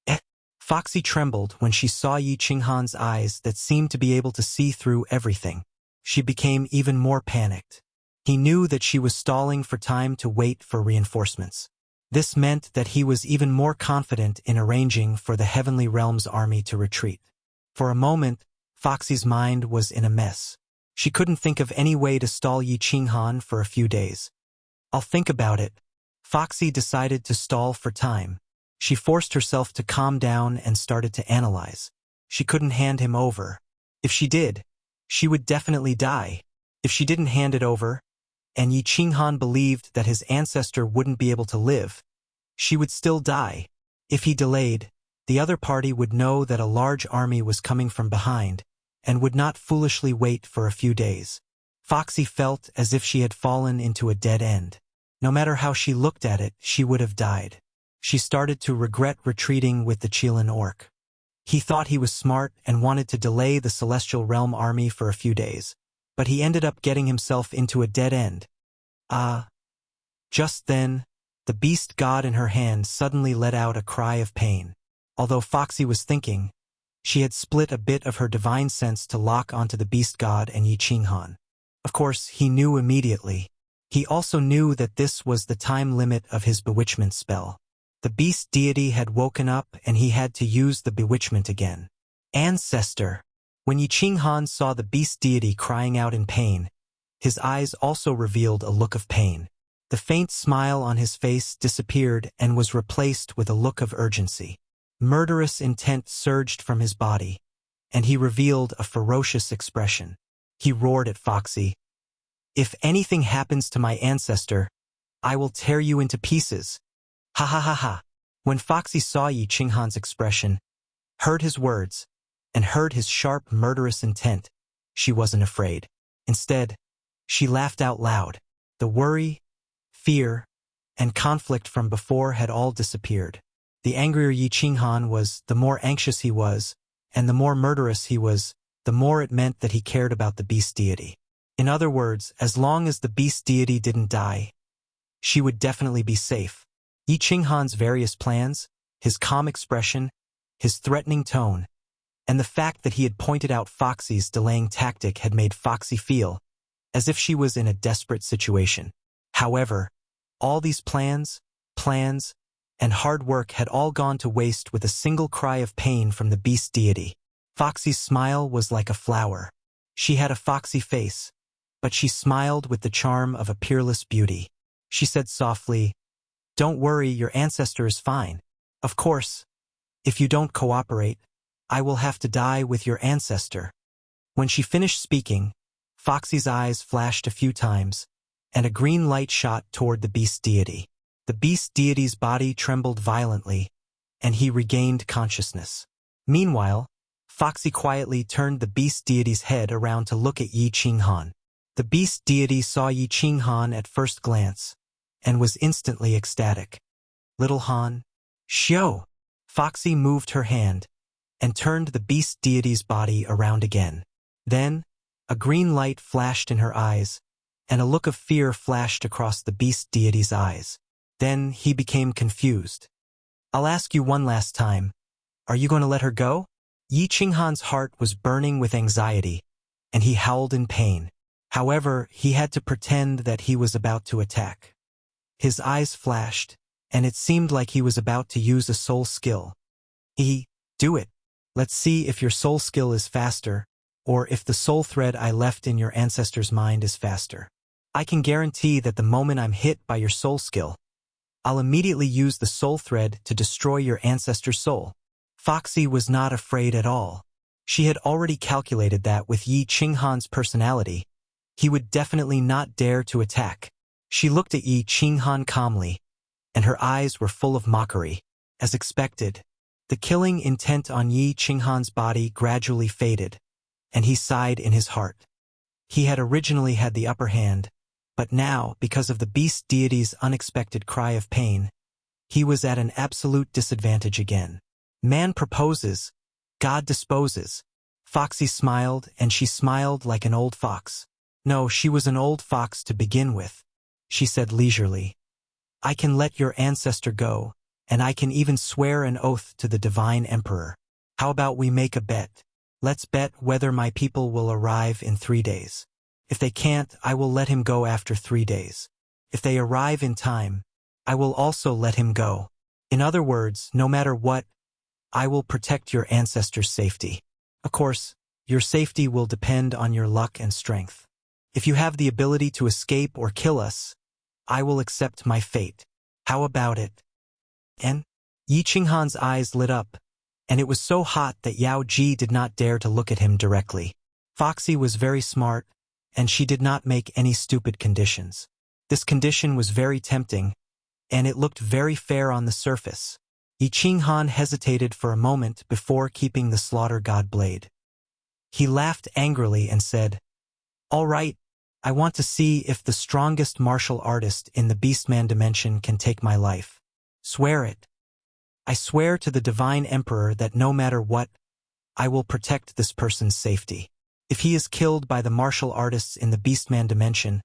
Eh. Foxy trembled when she saw Yi Qinghan's eyes that seemed to be able to see through everything. She became even more panicked. He knew that she was stalling for time to wait for reinforcements. This meant that he was even more confident in arranging for the Heavenly Realm's army to retreat. For a moment, Foxy's mind was in a mess. She couldn't think of any way to stall Yi Qinghan for a few days. I'll think about it. Foxy decided to stall for time. She forced herself to calm down and started to analyze. She couldn't hand him over. If she did, she would definitely die. If she didn't hand it over, and Yi Qinghan believed that his ancestor wouldn't be able to live, she would still die. If he delayed, the other party would know that a large army was coming from behind, and would not foolishly wait for a few days. Foxy felt as if she had fallen into a dead end. No matter how she looked at it, she would have died. She started to regret retreating with the Qilin orc. He thought he was smart and wanted to delay the Celestial Realm army for a few days, but he ended up getting himself into a dead end. Just then, the beast god in her hand suddenly let out a cry of pain. Although Foxy was thinking, she had split a bit of her divine sense to lock onto the beast god and Yi Qinghan. Of course, he knew immediately. He also knew that this was the time limit of his bewitchment spell. The beast deity had woken up and he had to use the bewitchment again. Ancestor! When Yi Qinghan saw the beast deity crying out in pain, his eyes also revealed a look of pain. The faint smile on his face disappeared and was replaced with a look of urgency. Murderous intent surged from his body, and he revealed a ferocious expression. He roared at Foxy, "If anything happens to my ancestor, I will tear you into pieces." Ha ha ha ha. When Foxy saw Yi Qinghan's expression, heard his words, and heard his sharp, murderous intent, she wasn't afraid. Instead, she laughed out loud. The worry, fear, and conflict from before had all disappeared. The angrier Yi Qinghan was, the more anxious he was, and the more murderous he was, the more it meant that he cared about the beast deity. In other words, as long as the beast deity didn't die, she would definitely be safe. Yi Qinghan's various plans, his calm expression, his threatening tone, and the fact that he had pointed out Foxy's delaying tactic had made Foxy feel as if she was in a desperate situation. However, all these plans, and hard work had all gone to waste with a single cry of pain from the beast deity. Foxy's smile was like a flower. She had a foxy face, but she smiled with the charm of a peerless beauty. She said softly, "Don't worry, your ancestor is fine. Of course, if you don't cooperate, I will have to die with your ancestor." When she finished speaking, Foxy's eyes flashed a few times, and a green light shot toward the beast deity. The beast deity's body trembled violently, and he regained consciousness. Meanwhile, Foxy quietly turned the beast deity's head around to look at Yi Qinghan. The beast deity saw Yi Qinghan at first glance, and was instantly ecstatic. "Little Han." "Shio!" Foxy moved her hand, and turned the beast deity's body around again. Then, a green light flashed in her eyes, and a look of fear flashed across the beast deity's eyes. Then he became confused. "I'll ask you one last time. Are you going to let her go?" Yi Qinghan's heart was burning with anxiety, and he howled in pain. However, he had to pretend that he was about to attack. His eyes flashed, and it seemed like he was about to use a soul skill. "Do it. Let's see if your soul skill is faster, or if the soul thread I left in your ancestor's mind is faster. I can guarantee that the moment I'm hit by your soul skill, I'll immediately use the soul thread to destroy your ancestor's soul." Foxy was not afraid at all. She had already calculated that with Yi Qinghan's personality, he would definitely not dare to attack. She looked at Yi Qinghan calmly, and her eyes were full of mockery. As expected, the killing intent on Yi Qinghan's body gradually faded, and he sighed in his heart. He had originally had the upper hand, but now, because of the beast deity's unexpected cry of pain, he was at an absolute disadvantage again. Man proposes, God disposes. Foxy smiled, and she smiled like an old fox. No, she was an old fox to begin with. she said leisurely. I can let your ancestor go, and I can even swear an oath to the divine emperor. How about we make a bet? Let's bet whether my people will arrive in 3 days. If they can't, I will let him go after 3 days. If they arrive in time, I will also let him go. In other words, no matter what, I will protect your ancestors' safety. Of course, your safety will depend on your luck and strength. If you have the ability to escape or kill us, I will accept my fate. How about it? And Yi Qinghan's eyes lit up, and it was so hot that Yao Ji did not dare to look at him directly. Foxy was very smart, and she did not make any stupid conditions. This condition was very tempting, and it looked very fair on the surface. Yi Qinghan hesitated for a moment before keeping the slaughter god blade. He laughed angrily and said, All right, I want to see if the strongest martial artist in the Beastman dimension can take my life. Swear it. I swear to the divine emperor that no matter what, I will protect this person's safety. If he is killed by the martial artists in the Beastman dimension,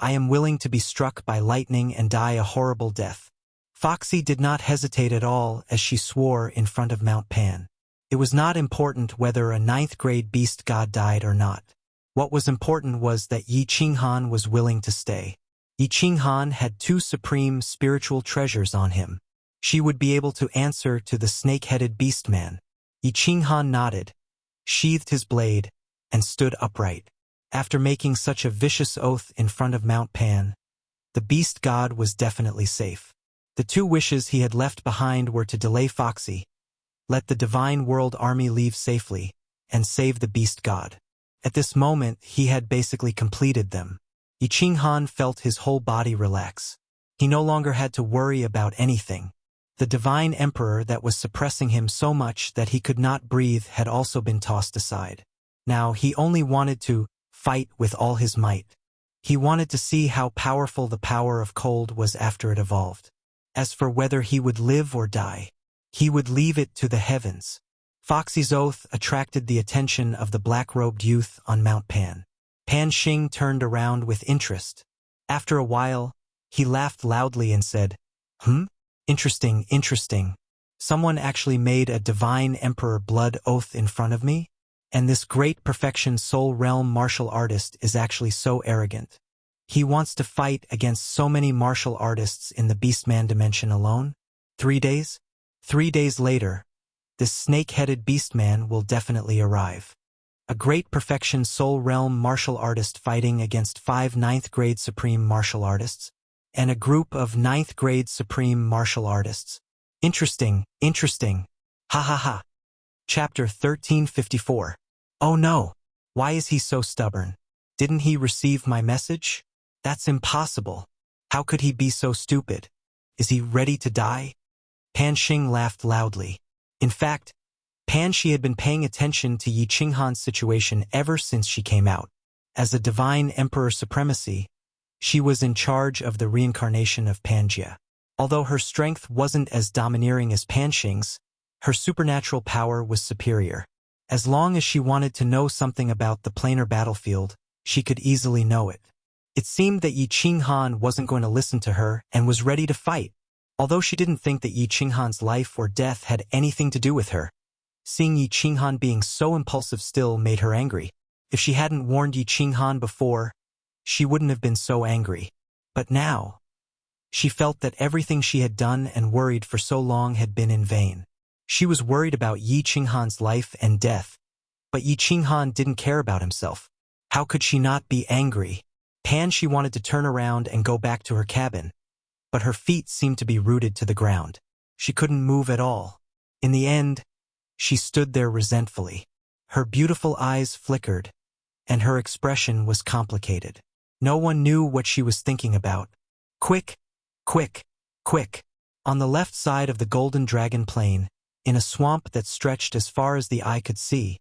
I am willing to be struck by lightning and die a horrible death. Foxy did not hesitate at all as she swore in front of Mount Pan. It was not important whether a 9th-grade beast god died or not. What was important was that Yi Qinghan was willing to stay. Yi Qinghan had 2 supreme spiritual treasures on him. She would be able to answer to the snake-headed beastman. Yi Qinghan nodded, sheathed his blade, and stood upright. After making such a vicious oath in front of Mount Pan, the beast god was definitely safe. The 2 wishes he had left behind were to delay Foxy, let the divine world army leave safely, and save the beast god. At this moment, he had basically completed them. Yi Qinghan felt his whole body relax. He no longer had to worry about anything. The divine emperor that was suppressing him so much that he could not breathe had also been tossed aside. Now he only wanted to fight with all his might. He wanted to see how powerful the power of cold was after it evolved. As for whether he would live or die, he would leave it to the heavens. Foxy's oath attracted the attention of the black-robed youth on Mount Pan. Pan Xing turned around with interest. After a while, he laughed loudly and said, Interesting, interesting. Someone actually made a divine emperor blood oath in front of me? And this great perfection soul realm martial artist is actually so arrogant. He wants to fight against so many martial artists in the Beastman dimension alone? 3 days? 3 days later, this snake-headed beastman will definitely arrive. A great perfection soul realm martial artist fighting against 5 9th-grade supreme martial artists, and a group of 9th-grade supreme martial artists. Interesting, interesting. Ha ha ha. Chapter 1354. Oh no! Why is he so stubborn? Didn't he receive my message? That's impossible. How could he be so stupid? Is he ready to die? Pan Xing laughed loudly. In fact, Pan Xi had been paying attention to Yi Qinghan's situation ever since she came out. As a divine emperor supremacy, she was in charge of the reincarnation of Pangaea. Although her strength wasn't as domineering as Pan Xing's, her supernatural power was superior. As long as she wanted to know something about the planar battlefield, she could easily know it. It seemed that Yi Qinghan wasn't going to listen to her and was ready to fight, although she didn't think that Yi Qinghan's life or death had anything to do with her. Seeing Yi Qinghan being so impulsive still made her angry. If she hadn't warned Yi Qinghan before, she wouldn't have been so angry. But now, she felt that everything she had done and worried for so long had been in vain. She was worried about Yi Qinghan's life and death, but Yi Qinghan didn't care about himself. How could she not be angry? She wanted to turn around and go back to her cabin, but her feet seemed to be rooted to the ground. She couldn't move at all. In the end, she stood there resentfully. Her beautiful eyes flickered, and her expression was complicated. No one knew what she was thinking about. Quick, quick, quick. On the left side of the Golden Dragon Plain, in a swamp that stretched as far as the eye could see,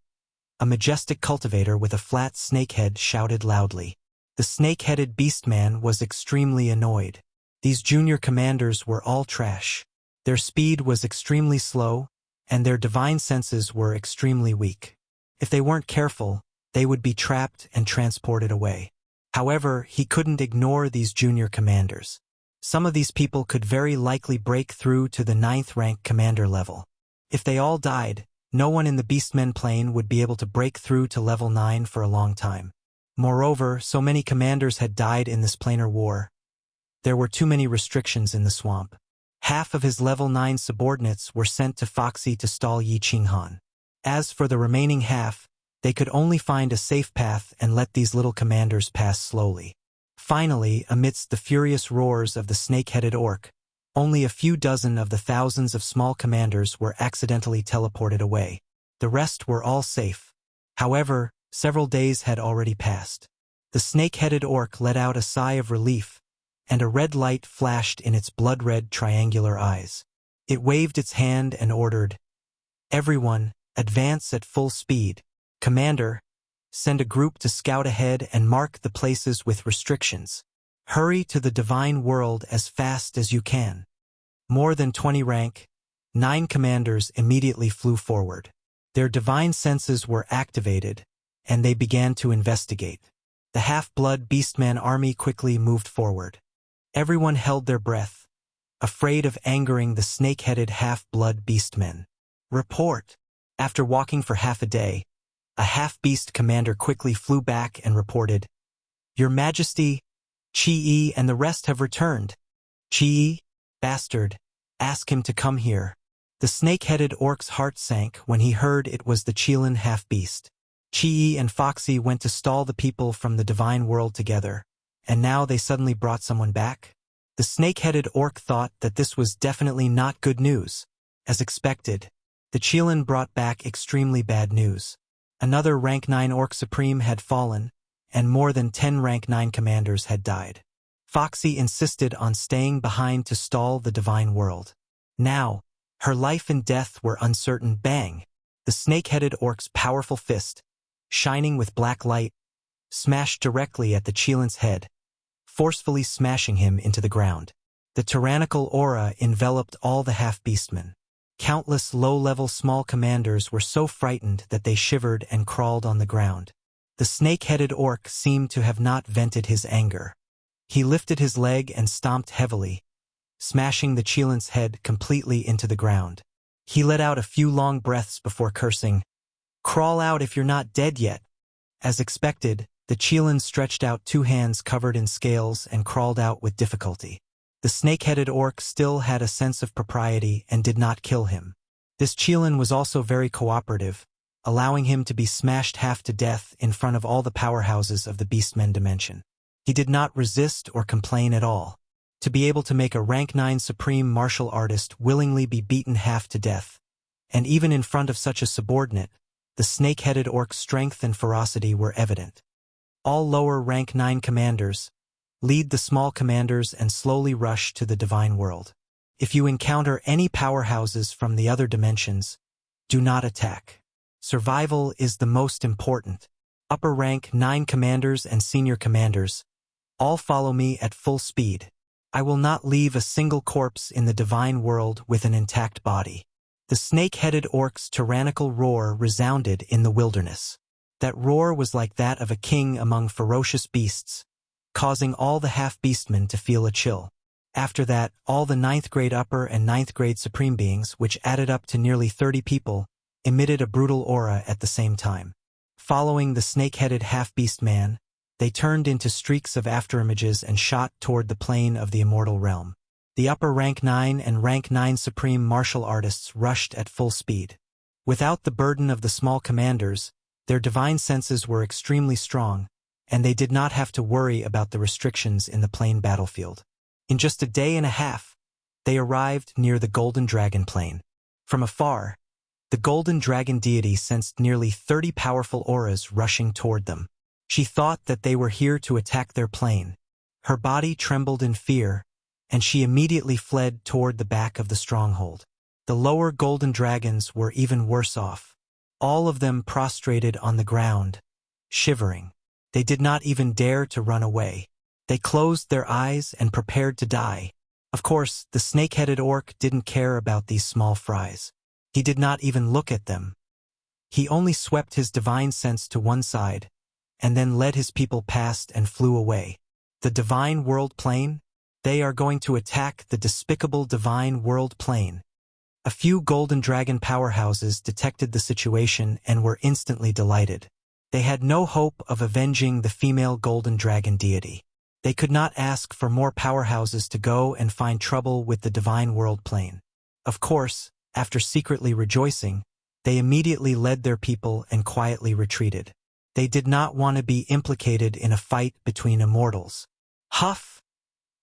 a majestic cultivator with a flat snake head shouted loudly. The snake-headed beastman was extremely annoyed. These junior commanders were all trash. Their speed was extremely slow, and their divine senses were extremely weak. If they weren't careful, they would be trapped and transported away. However, he couldn't ignore these junior commanders. Some of these people could very likely break through to the 9th rank commander level. If they all died, no one in the Beastmen plane would be able to break through to level 9 for a long time. Moreover, so many commanders had died in this planar war. There were too many restrictions in the swamp. Half of his level 9 subordinates were sent to Foxy to stall Yi Qinghan. As for the remaining half, they could only find a safe path and let these little commanders pass slowly. Finally, amidst the furious roars of the snake-headed orc, only a few dozen of the thousands of small commanders were accidentally teleported away. The rest were all safe. However, several days had already passed. The snake-headed orc let out a sigh of relief, and a red light flashed in its blood-red triangular eyes. It waved its hand and ordered, "Everyone, advance at full speed. Commander, send a group to scout ahead and mark the places with restrictions. Hurry to the divine world as fast as you can." More than 20 rank, 9 commanders immediately flew forward. Their divine senses were activated, and they began to investigate. The half-blood Beastman army quickly moved forward. Everyone held their breath, afraid of angering the snake-headed half-blood Beastmen. Report. After walking for half a day, a half-beast commander quickly flew back and reported, "Your Majesty, Qi and the rest have returned." "Qi, bastard, ask him to come here." The snake-headed orc's heart sank when he heard it was the Qilin half-beast. Qi and Foxy went to stall the people from the divine world together, and now they suddenly brought someone back? The snake-headed orc thought that this was definitely not good news. As expected, the Qilin brought back extremely bad news. Another rank 9 orc supreme had fallen, and more than 10 rank 9 commanders had died. Foxy insisted on staying behind to stall the divine world. Now, her life and death were uncertain. Bang! The snake-headed orc's powerful fist, shining with black light, smashed directly at the Qilin's head, forcefully smashing him into the ground. The tyrannical aura enveloped all the half-beastmen. Countless low-level small commanders were so frightened that they shivered and crawled on the ground. The snake-headed orc seemed to have not vented his anger. He lifted his leg and stomped heavily, smashing the Qilin's head completely into the ground. He let out a few long breaths before cursing, "Crawl out if you're not dead yet." As expected, the Qilin stretched out 2 hands covered in scales and crawled out with difficulty. The snake-headed orc still had a sense of propriety and did not kill him. This Qilin was also very cooperative, allowing him to be smashed half to death in front of all the powerhouses of the Beastmen dimension. He did not resist or complain at all. To be able to make a rank 9 supreme martial artist willingly be beaten half to death, and even in front of such a subordinate, the snake-headed orc's strength and ferocity were evident. All lower rank 9 commanders, lead the small commanders and slowly rush to the divine world. If you encounter any powerhouses from the other dimensions, do not attack. Survival is the most important. Upper rank 9 commanders and senior commanders, all follow me at full speed. I will not leave a single corpse in the divine world with an intact body. The snake-headed orc's tyrannical roar resounded in the wilderness. That roar was like that of a king among ferocious beasts, causing all the half-beastmen to feel a chill. After that, all the 9th grade upper and 9th grade supreme beings, which added up to nearly 30 people, emitted a brutal aura at the same time. Following the snake-headed half-beast man, they turned into streaks of afterimages and shot toward the plane of the immortal realm. The upper rank 9 and rank 9 supreme martial artists rushed at full speed. Without the burden of the small commanders, their divine senses were extremely strong, and they did not have to worry about the restrictions in the plain battlefield. In just a day and a half, they arrived near the Golden Dragon Plain. From afar, the Golden Dragon deity sensed nearly 30 powerful auras rushing toward them. She thought that they were here to attack their plane. Her body trembled in fear, and she immediately fled toward the back of the stronghold. The lower golden dragons were even worse off. All of them prostrated on the ground, shivering. They did not even dare to run away. They closed their eyes and prepared to die. Of course, the snake-headed orc didn't care about these small fries. He did not even look at them. He only swept his divine sense to one side, and then led his people past and flew away. The divine world plane? They are going to attack the despicable divine world plane. A few golden dragon powerhouses detected the situation and were instantly delighted. They had no hope of avenging the female golden dragon deity. They could not ask for more powerhouses to go and find trouble with the divine world plane. Of course, after secretly rejoicing, they immediately led their people and quietly retreated. They did not want to be implicated in a fight between immortals. Huff!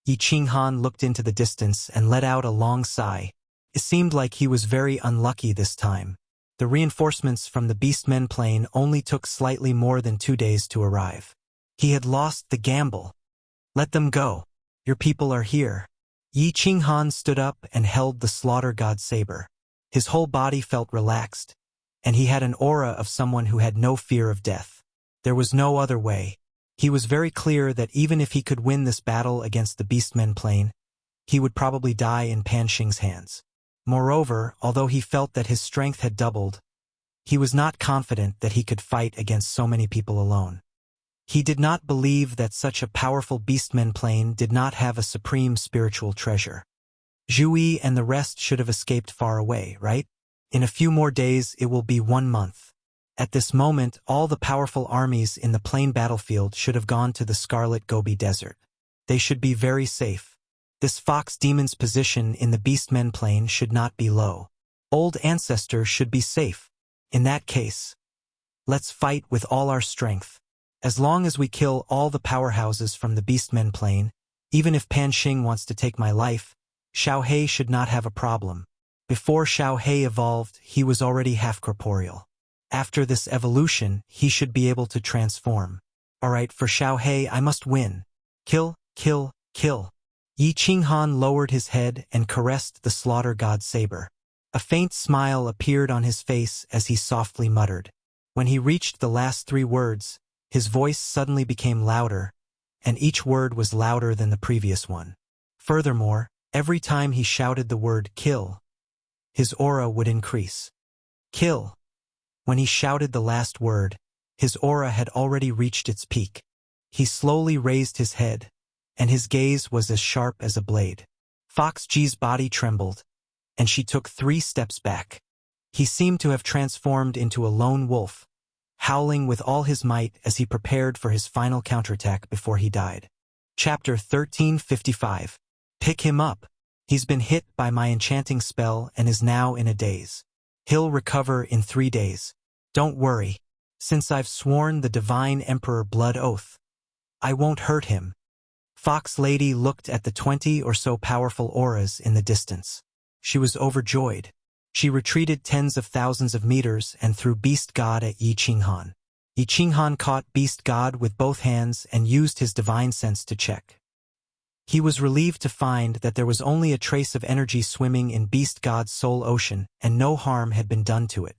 Yi Qinghan looked into the distance and let out a long sigh. It seemed like he was very unlucky this time. The reinforcements from the Beastmen plane only took slightly more than 2 days to arrive. He had lost the gamble. Let them go. Your people are here. Yi Qinghan stood up and held the slaughter god saber. His whole body felt relaxed, and he had an aura of someone who had no fear of death. There was no other way. He was very clear that even if he could win this battle against the Beastmen plane, he would probably die in Pan Xing's hands. Moreover, although he felt that his strength had doubled, he was not confident that he could fight against so many people alone. He did not believe that such a powerful Beastmen plane did not have a supreme spiritual treasure. Zhu Yi and the rest should have escaped far away, right? In a few more days it will be 1 month. At this moment, all the powerful armies in the plain battlefield should have gone to the Scarlet Gobi Desert. They should be very safe. This fox demon's position in the Beastmen plane should not be low. Old ancestor should be safe. In that case, let's fight with all our strength. As long as we kill all the powerhouses from the Beastmen plane, even if Pan Xing wants to take my life, Xiao He should not have a problem. Before Xiao He evolved, he was already half-corporeal. After this evolution, he should be able to transform. Alright, for Xiao He, I must win. Kill, kill, kill. Yi Qinghan lowered his head and caressed the slaughter god's saber. A faint smile appeared on his face as he softly muttered. When he reached the last 3 words, his voice suddenly became louder, and each word was louder than the previous one. Furthermore, every time he shouted the word kill, his aura would increase. Kill. When he shouted the last word, his aura had already reached its peak. He slowly raised his head, and his gaze was as sharp as a blade. Fox Ji's body trembled, and she took 3 steps back. He seemed to have transformed into a lone wolf, howling with all his might as he prepared for his final counterattack before he died. Chapter 1355. Pick him up. He's been hit by my enchanting spell and is now in a daze. He'll recover in 3 days. Don't worry. Since I've sworn the Divine Emperor blood oath, I won't hurt him. Fox Lady looked at the 20 or so powerful auras in the distance. She was overjoyed. She retreated tens of thousands of meters and threw Beast God at Yi Qinghan. Yi Qinghan caught Beast God with both hands and used his divine sense to check. He was relieved to find that there was only a trace of energy swimming in Beast God's soul ocean and no harm had been done to it.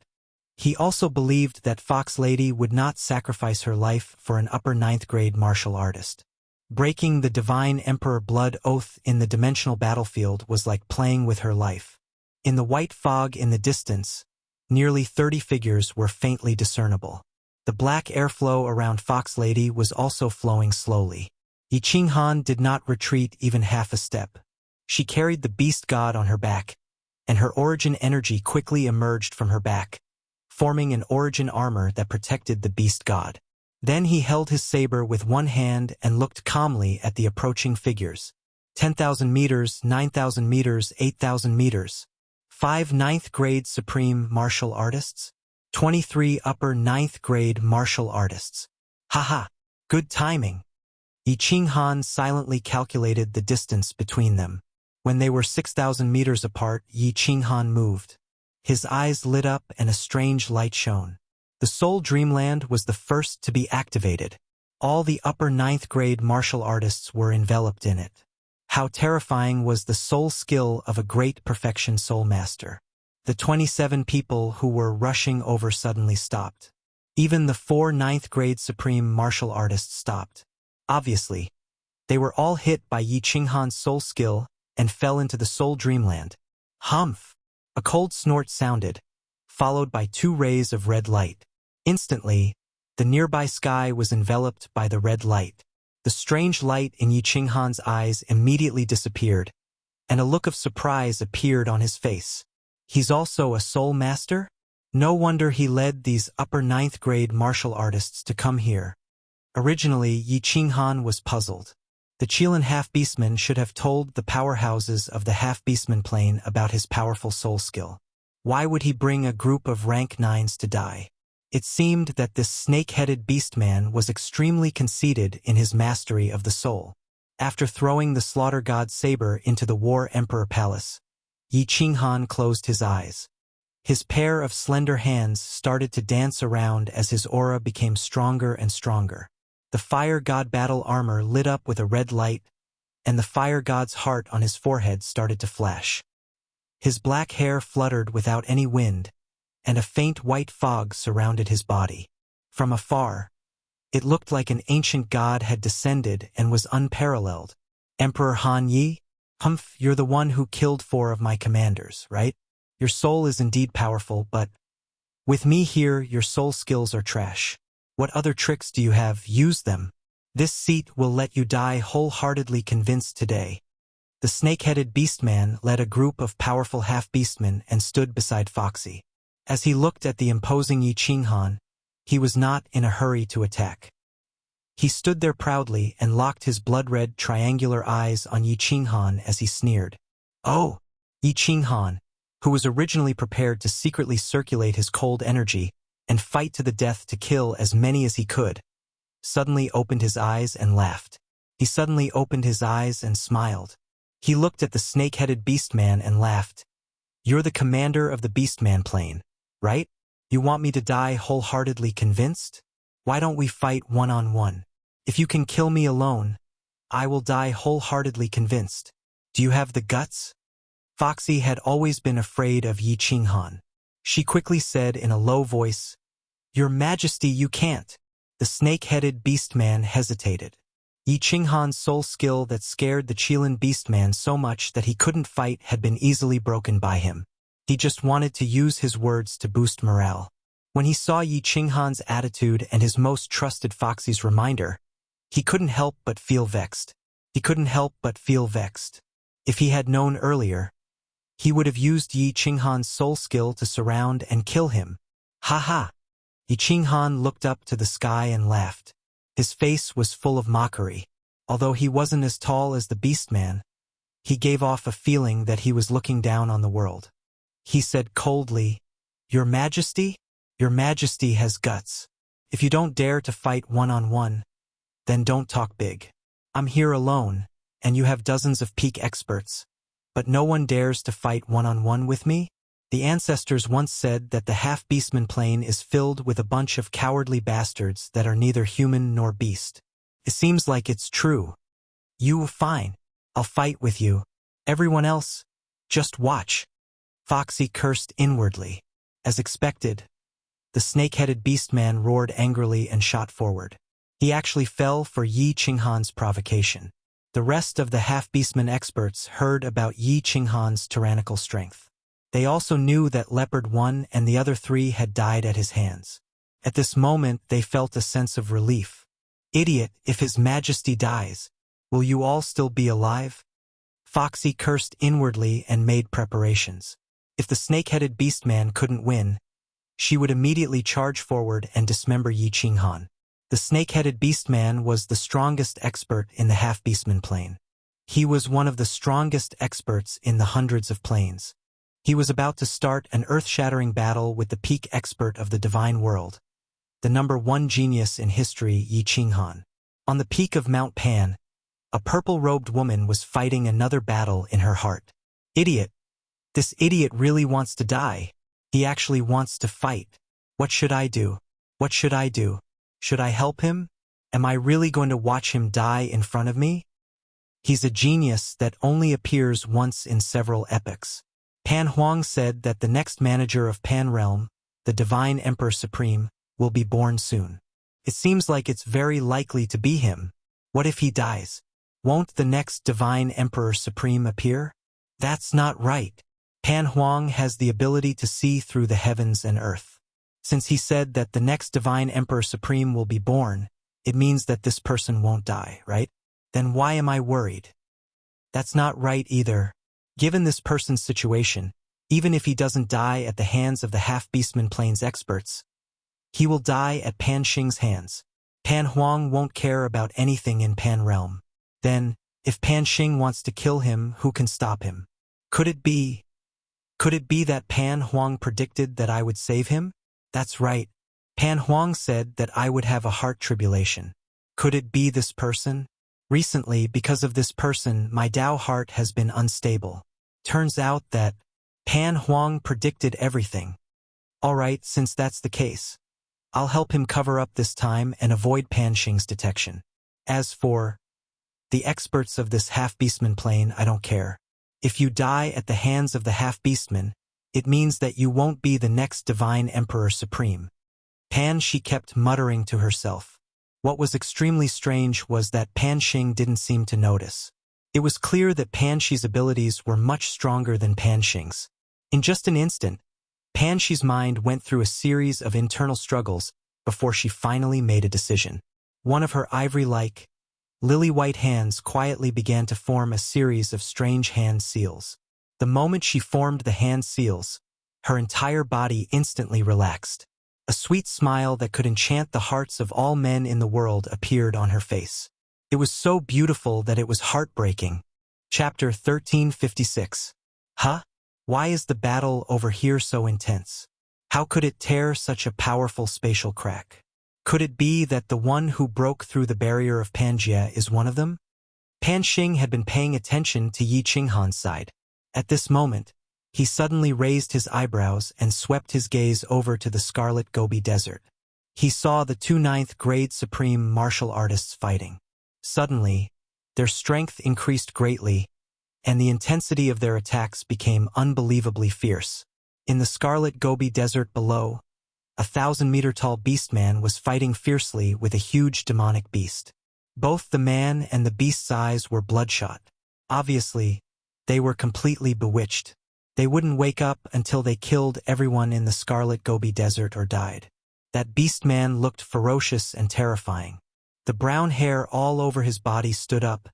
He also believed that Fox Lady would not sacrifice her life for an upper 9th grade martial artist. Breaking the Divine Emperor blood oath in the dimensional battlefield was like playing with her life. In the white fog in the distance, nearly 30 figures were faintly discernible. The black airflow around Fox Lady was also flowing slowly. Yi Qinghan did not retreat even half a step. She carried the beast god on her back, and her origin energy quickly emerged from her back, forming an origin armor that protected the beast god. Then he held his saber with one hand and looked calmly at the approaching figures. 10,000 meters, 9,000 meters, 8,000 meters. 5 9th grade supreme martial artists. 23 upper 9th grade martial artists. Haha, good timing. Yi Qinghan silently calculated the distance between them. When they were 6,000 meters apart, Yi Qinghan moved. His eyes lit up and a strange light shone. The Soul Dreamland was the first to be activated. All the upper 9th grade martial artists were enveloped in it. How terrifying was the soul skill of a great perfection soul master. The 27 people who were rushing over suddenly stopped. Even the 4 9th grade supreme martial artists stopped. Obviously, they were all hit by Yi Qinghan's soul skill and fell into the Soul Dreamland. Humph! A cold snort sounded, followed by 2 rays of red light. Instantly, The nearby sky was enveloped by the red light. The strange light in Yi Qinghan's eyes immediately disappeared, and a look of surprise appeared on his face. He's also a soul master? No wonder he led these upper 9th grade martial artists to come here. Originally, Yi Qinghan was puzzled. The Qilin half-beastman should have told the powerhouses of the half-beastman plane about his powerful soul skill. Why would he bring a group of rank 9s to die? It seemed that this snake-headed beastman was extremely conceited in his mastery of the soul. After throwing the slaughter god saber into the War Emperor Palace, Yi Qinghan closed his eyes. His pair of slender hands started to dance around as his aura became stronger and stronger. The fire god battle armor lit up with a red light, and the fire god's heart on his forehead started to flash. His black hair fluttered without any wind, and a faint white fog surrounded his body. From afar, it looked like an ancient god had descended and was unparalleled. Emperor Han Yi? Humph, you're the one who killed 4 of my commanders, right? Your soul is indeed powerful, but with me here, your soul skills are trash. What other tricks do you have? Use them. This seat will let you die wholeheartedly convinced today. The snake-headed beastman led a group of powerful half-beastmen and stood beside Foxy. As he looked at the imposing Yi Qinghan, he was not in a hurry to attack. He stood there proudly and locked his blood-red triangular eyes on Yi Qinghan as he sneered. Oh! Yi Qinghan, who was originally prepared to secretly circulate his cold energy and fight to the death to kill as many as he could, suddenly opened his eyes and laughed. He suddenly opened his eyes and smiled. He looked at the snake-headed beastman and laughed. You're the commander of the beastman plane, right? You want me to die wholeheartedly convinced? Why don't we fight one-on-one? If you can kill me alone, I will die wholeheartedly convinced. Do you have the guts? Foxy had always been afraid of Yi Qinghan. She quickly said in a low voice, Your Majesty, you can't. The snake-headed beastman hesitated. Yi Qinghan's soul skill that scared the Qilin beastman so much that he couldn't fight had been easily broken by him. He just wanted to use his words to boost morale. When he saw Yi Qinghan's attitude and his most trusted Foxy's reminder, he couldn't help but feel vexed. If he had known earlier, he would have used Yi Qinghan's soul skill to surround and kill him. Ha ha! Yi Qinghan looked up to the sky and laughed. His face was full of mockery. Although he wasn't as tall as the beastman, he gave off a feeling that he was looking down on the world. He said coldly, Your Majesty? Your Majesty has guts. If you don't dare to fight one-on-one, then don't talk big. I'm here alone, and you have dozens of peak experts, but no one dares to fight one-on-one with me? The ancestors once said that the half-beastman plane is filled with a bunch of cowardly bastards that are neither human nor beast. It seems like it's true. Fine. I'll fight with you. Everyone else, just watch. Foxy cursed inwardly. As expected, the snake-headed beastman roared angrily and shot forward. He actually fell for Yi Qinghan's provocation. The rest of the half-beastman experts heard about Yi Qinghan's tyrannical strength. They also knew that Leopard 1 and the other 3 had died at his hands. At this moment, they felt a sense of relief. Idiot, if His Majesty dies, will you all still be alive? Foxy cursed inwardly and made preparations. If the snake-headed beastman couldn't win, she would immediately charge forward and dismember Yi Qinghan. The snake-headed beastman was the strongest expert in the half-beastman plane. He was one of the strongest experts in the hundreds of planes. He was about to start an earth-shattering battle with the peak expert of the divine world, the number 1 genius in history, Yi Qinghan. On the peak of Mount Pan, a purple-robed woman was fighting another battle in her heart. Idiot! This idiot really wants to die. He actually wants to fight. What should I do? What should I do? Should I help him? Am I really going to watch him die in front of me? He's a genius that only appears once in several epochs. Pan Huang said that the next manager of Pan Realm, the Divine Emperor Supreme, will be born soon. It seems like it's very likely to be him. What if he dies? Won't the next Divine Emperor Supreme appear? That's not right. Pan Huang has the ability to see through the heavens and earth. Since he said that the next divine Emperor Supreme will be born, it means that this person won't die, right? Then why am I worried? That's not right either. Given this person's situation, even if he doesn't die at the hands of the half-beastman plains experts, he will die at Pan Xing's hands. Pan Huang won't care about anything in Pan Realm. Then, if Pan Xing wants to kill him, who can stop him? Could it be that Pan Huang predicted that I would save him? That's right. Pan Huang said that I would have a heart tribulation. Could it be this person? Recently, because of this person, my Dao heart has been unstable. Turns out that Pan Huang predicted everything. Alright, since that's the case, I'll help him cover up this time and avoid Pan Xing's detection. As for the experts of this half-beastman plane, I don't care. If you die at the hands of the half-beastman, it means that you won't be the next divine Emperor Supreme. She kept muttering to herself. What was extremely strange was that Pan Xing didn't seem to notice. It was clear that Pan Shi's abilities were much stronger than Pan Xing's. In just an instant, Pan Shi's mind went through a series of internal struggles before she finally made a decision. One of her ivory-like, lily-white hands quietly began to form a series of strange hand seals. The moment she formed the hand seals, her entire body instantly relaxed. A sweet smile that could enchant the hearts of all men in the world appeared on her face. It was so beautiful that it was heartbreaking. Chapter 1356. Huh? Why is the battle over here so intense? How could it tear such a powerful spatial crack? Could it be that the one who broke through the barrier of Pangaea is one of them? Pan Xing had been paying attention to Yi Qinghan's side. At this moment, he suddenly raised his eyebrows and swept his gaze over to the Scarlet Gobi Desert. He saw the two ninth-grade supreme martial artists fighting. Suddenly, their strength increased greatly, and the intensity of their attacks became unbelievably fierce. In the Scarlet Gobi Desert below, a 1,000-meter-tall beastman was fighting fiercely with a huge demonic beast. Both the man and the beast's eyes were bloodshot. Obviously, they were completely bewitched. They wouldn't wake up until they killed everyone in the Scarlet Gobi Desert or died. That beastman looked ferocious and terrifying. The brown hair all over his body stood up,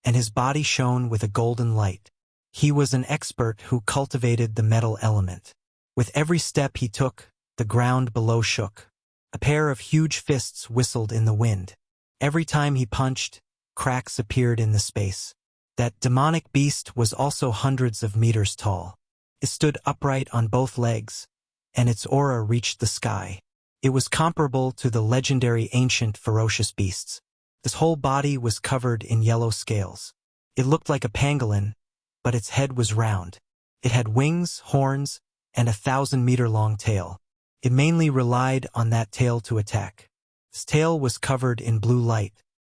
and his body shone with a golden light. He was an expert who cultivated the metal element. With every step he took, the ground below shook. A pair of huge fists whistled in the wind. Every time he punched, cracks appeared in the space. That demonic beast was also hundreds of meters tall. It stood upright on both legs, and its aura reached the sky. It was comparable to the legendary ancient ferocious beasts. Its whole body was covered in yellow scales. It looked like a pangolin, but its head was round. It had wings, horns, and a 1,000-meter-long tail. It mainly relied on that tail to attack. Its tail was covered in blue light.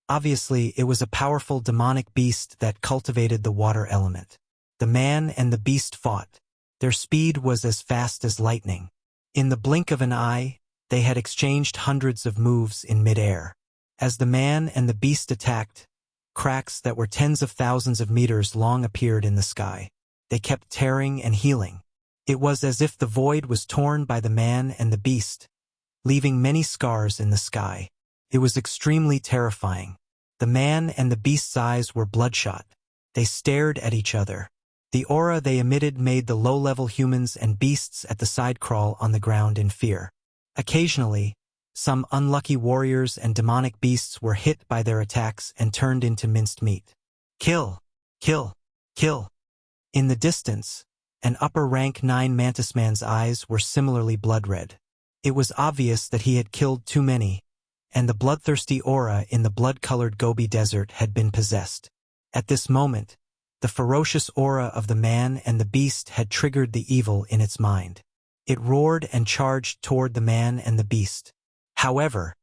Obviously, it was a powerful demonic beast that cultivated the water element. The man and the beast fought. Their speed was as fast as lightning. In the blink of an eye, they had exchanged hundreds of moves in mid-air. As the man and the beast attacked, cracks that were tens of thousands of meters long appeared in the sky. They kept tearing and healing. It was as if the void was torn by the man and the beast, leaving many scars in the sky. It was extremely terrifying. The man and the beast's eyes were bloodshot. They stared at each other. The aura they emitted made the low-level humans and beasts at the side crawl on the ground in fear. Occasionally, some unlucky warriors and demonic beasts were hit by their attacks and turned into minced meat. Kill! Kill! Kill! In the distance, an upper-rank 9 mantisman's eyes were similarly blood-red. It was obvious that he had killed too many, and the bloodthirsty aura in the blood-colored Gobi Desert had been possessed. At this moment, the ferocious aura of the man and the beast had triggered the evil in its mind. It roared and charged toward the man and the beast. However,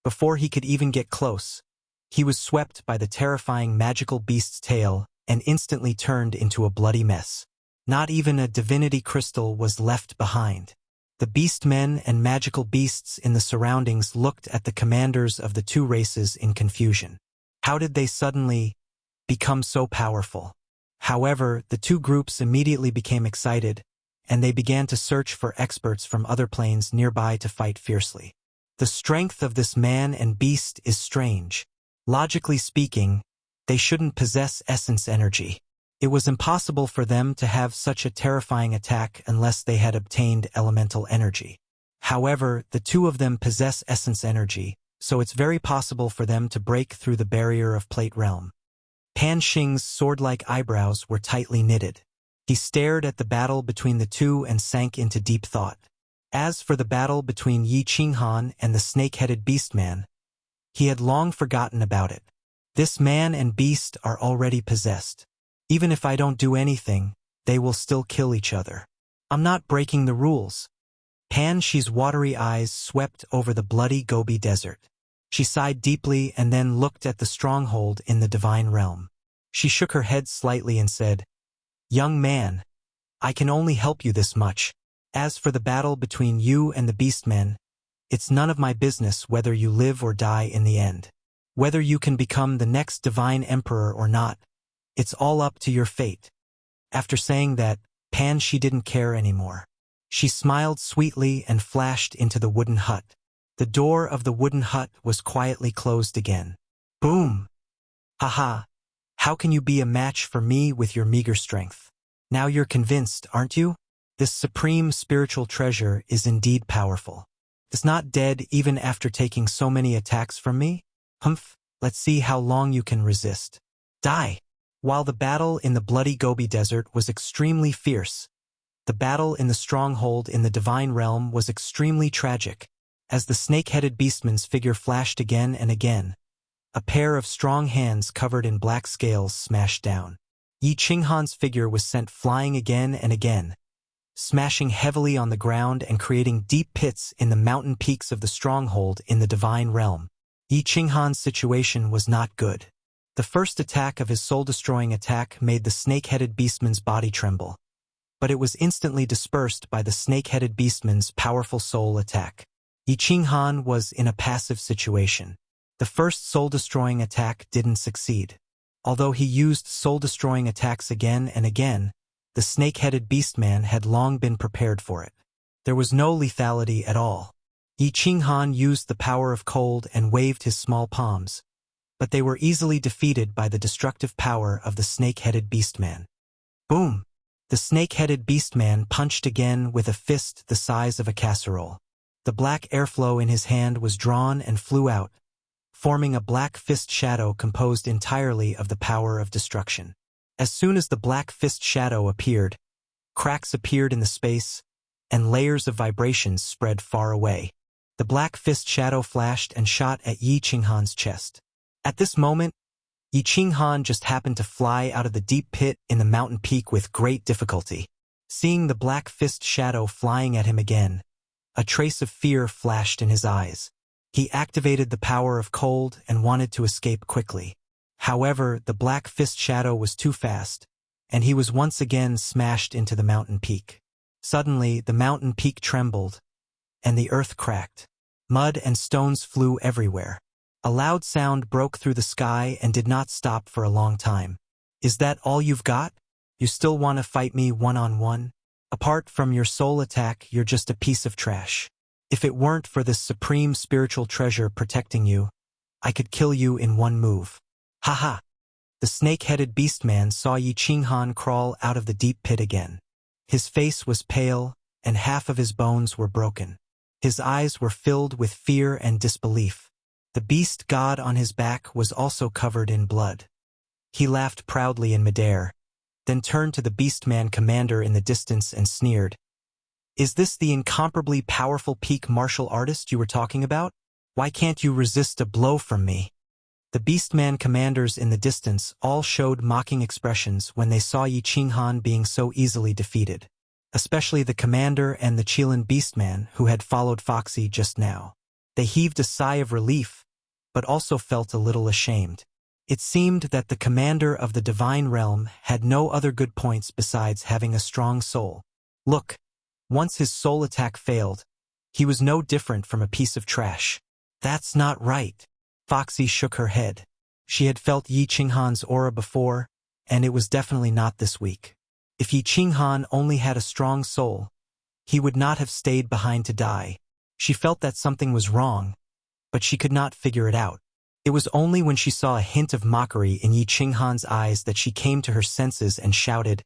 before he could even get close, he was swept by the terrifying magical beast's tail and instantly turned into a bloody mess. Not even a divinity crystal was left behind. The beastmen and magical beasts in the surroundings looked at the commanders of the two races in confusion. How did they suddenly become so powerful? However, the two groups immediately became excited, and they began to search for experts from other planes nearby to fight fiercely. The strength of this man and beast is strange. Logically speaking, they shouldn't possess essence energy. It was impossible for them to have such a terrifying attack unless they had obtained elemental energy. However, the two of them possess essence energy, so it's very possible for them to break through the barrier of Plate Realm. Pan Xing's sword-like eyebrows were tightly knitted. He stared at the battle between the two and sank into deep thought. As for the battle between Yi Qinghan and the snake-headed beastman, he had long forgotten about it. This man and beast are already possessed. Even if I don't do anything, they will still kill each other. I'm not breaking the rules. Pan Shi's watery eyes swept over the bloody Gobi Desert. She sighed deeply and then looked at the stronghold in the divine realm. She shook her head slightly and said, "Young man, I can only help you this much. As for the battle between you and the beastmen, it's none of my business whether you live or die in the end. Whether you can become the next divine emperor or not, it's all up to your fate." After saying that, Pan Shi didn't care anymore. She smiled sweetly and flashed into the wooden hut. The door of the wooden hut was quietly closed again. Boom! Haha! How can you be a match for me with your meager strength? Now you're convinced, aren't you? This supreme spiritual treasure is indeed powerful. It's not dead even after taking so many attacks from me? Humph! Let's see how long you can resist. Die! While the battle in the bloody Gobi Desert was extremely fierce, the battle in the stronghold in the divine realm was extremely tragic. As the snake-headed beastman's figure flashed again and again, a pair of strong hands covered in black scales smashed down. Yi Qinghan's figure was sent flying again and again, smashing heavily on the ground and creating deep pits in the mountain peaks of the stronghold in the divine realm. Yi Qinghan's situation was not good. The first attack of his soul-destroying attack made the snake-headed beastman's body tremble, but it was instantly dispersed by the snake-headed beastman's powerful soul attack. Yi Qinghan was in a passive situation. The first soul-destroying attack didn't succeed. Although he used soul-destroying attacks again and again, the snake-headed beastman had long been prepared for it. There was no lethality at all. Yi Qinghan used the power of cold and waved his small palms, but they were easily defeated by the destructive power of the snake-headed beastman. Boom! The snake-headed beastman punched again with a fist the size of a casserole. The black airflow in his hand was drawn and flew out, forming a black fist shadow composed entirely of the power of destruction. As soon as the black fist shadow appeared, cracks appeared in the space, and layers of vibrations spread far away. The black fist shadow flashed and shot at Yi Qinghan's chest. At this moment, Yi Qinghan just happened to fly out of the deep pit in the mountain peak with great difficulty. Seeing the black fist shadow flying at him again, a trace of fear flashed in his eyes. He activated the power of cold and wanted to escape quickly. However, the black fist shadow was too fast, and he was once again smashed into the mountain peak. Suddenly, the mountain peak trembled, and the earth cracked. Mud and stones flew everywhere. A loud sound broke through the sky and did not stop for a long time. Is that all you've got? You still want to fight me one-on-one? Apart from your soul attack, you're just a piece of trash. If it weren't for this supreme spiritual treasure protecting you, I could kill you in one move. Haha! The snake-headed beastman saw Yi Qinghan crawl out of the deep pit again. His face was pale, and half of his bones were broken. His eyes were filled with fear and disbelief. The beast god on his back was also covered in blood. He laughed proudly in midair, then turned to the beastman commander in the distance and sneered. Is this the incomparably powerful peak martial artist you were talking about? Why can't you resist a blow from me? The beastman commanders in the distance all showed mocking expressions when they saw Yi Qinghan being so easily defeated, especially the commander and the Qilin beastman who had followed Foxy just now. They heaved a sigh of relief, but also felt a little ashamed. It seemed that the commander of the divine realm had no other good points besides having a strong soul. Look, once his soul attack failed, he was no different from a piece of trash. That's not right. Foxy shook her head. She had felt Yi Qinghan's aura before, and it was definitely not this weak. If Yi Qinghan only had a strong soul, he would not have stayed behind to die. She felt that something was wrong, but she could not figure it out. It was only when she saw a hint of mockery in Yi Qinghan's eyes that she came to her senses and shouted,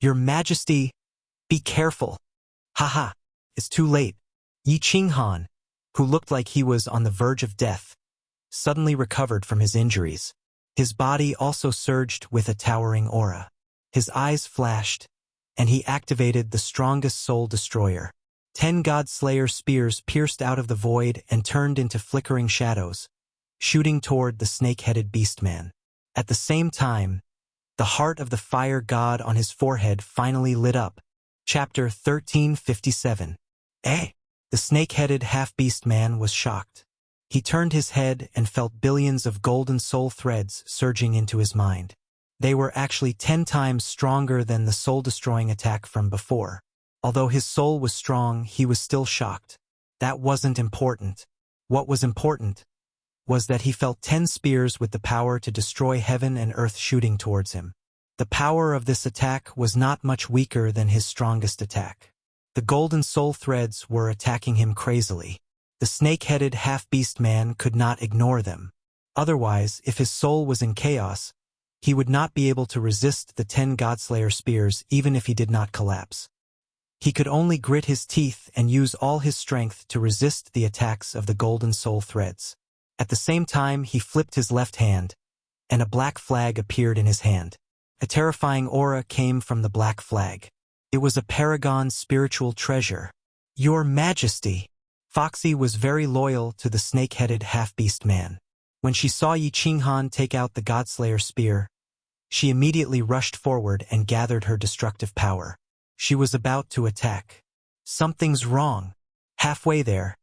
"Your Majesty, be careful. Haha, it's too late." Yi Qinghan, who looked like he was on the verge of death, suddenly recovered from his injuries. His body also surged with a towering aura. His eyes flashed, and he activated the strongest soul destroyer. 10 God-Slayer spears pierced out of the void and turned into flickering shadows, shooting toward the snake-headed beastman. At the same time, the heart of the fire god on his forehead finally lit up. Chapter 1357. The snake-headed half-beast man was shocked. He turned his head and felt billions of golden soul threads surging into his mind. They were actually 10 times stronger than the soul-destroying attack from before. Although his soul was strong, he was still shocked. That wasn't important. What was important was that he felt 10 spears with the power to destroy heaven and earth shooting towards him. The power of this attack was not much weaker than his strongest attack. The golden soul threads were attacking him crazily. The snake-headed half-beast man could not ignore them. Otherwise, if his soul was in chaos, he would not be able to resist the 10 Godslayer spears even if he did not collapse. He could only grit his teeth and use all his strength to resist the attacks of the golden soul threads. At the same time, he flipped his left hand, and a black flag appeared in his hand. A terrifying aura came from the black flag. It was a paragon spiritual treasure. Your Majesty! Foxy was very loyal to the snake-headed half-beast man. When she saw Yi Qinghan take out the Godslayer spear, she immediately rushed forward and gathered her destructive power. She was about to attack. Something's wrong. Halfway there,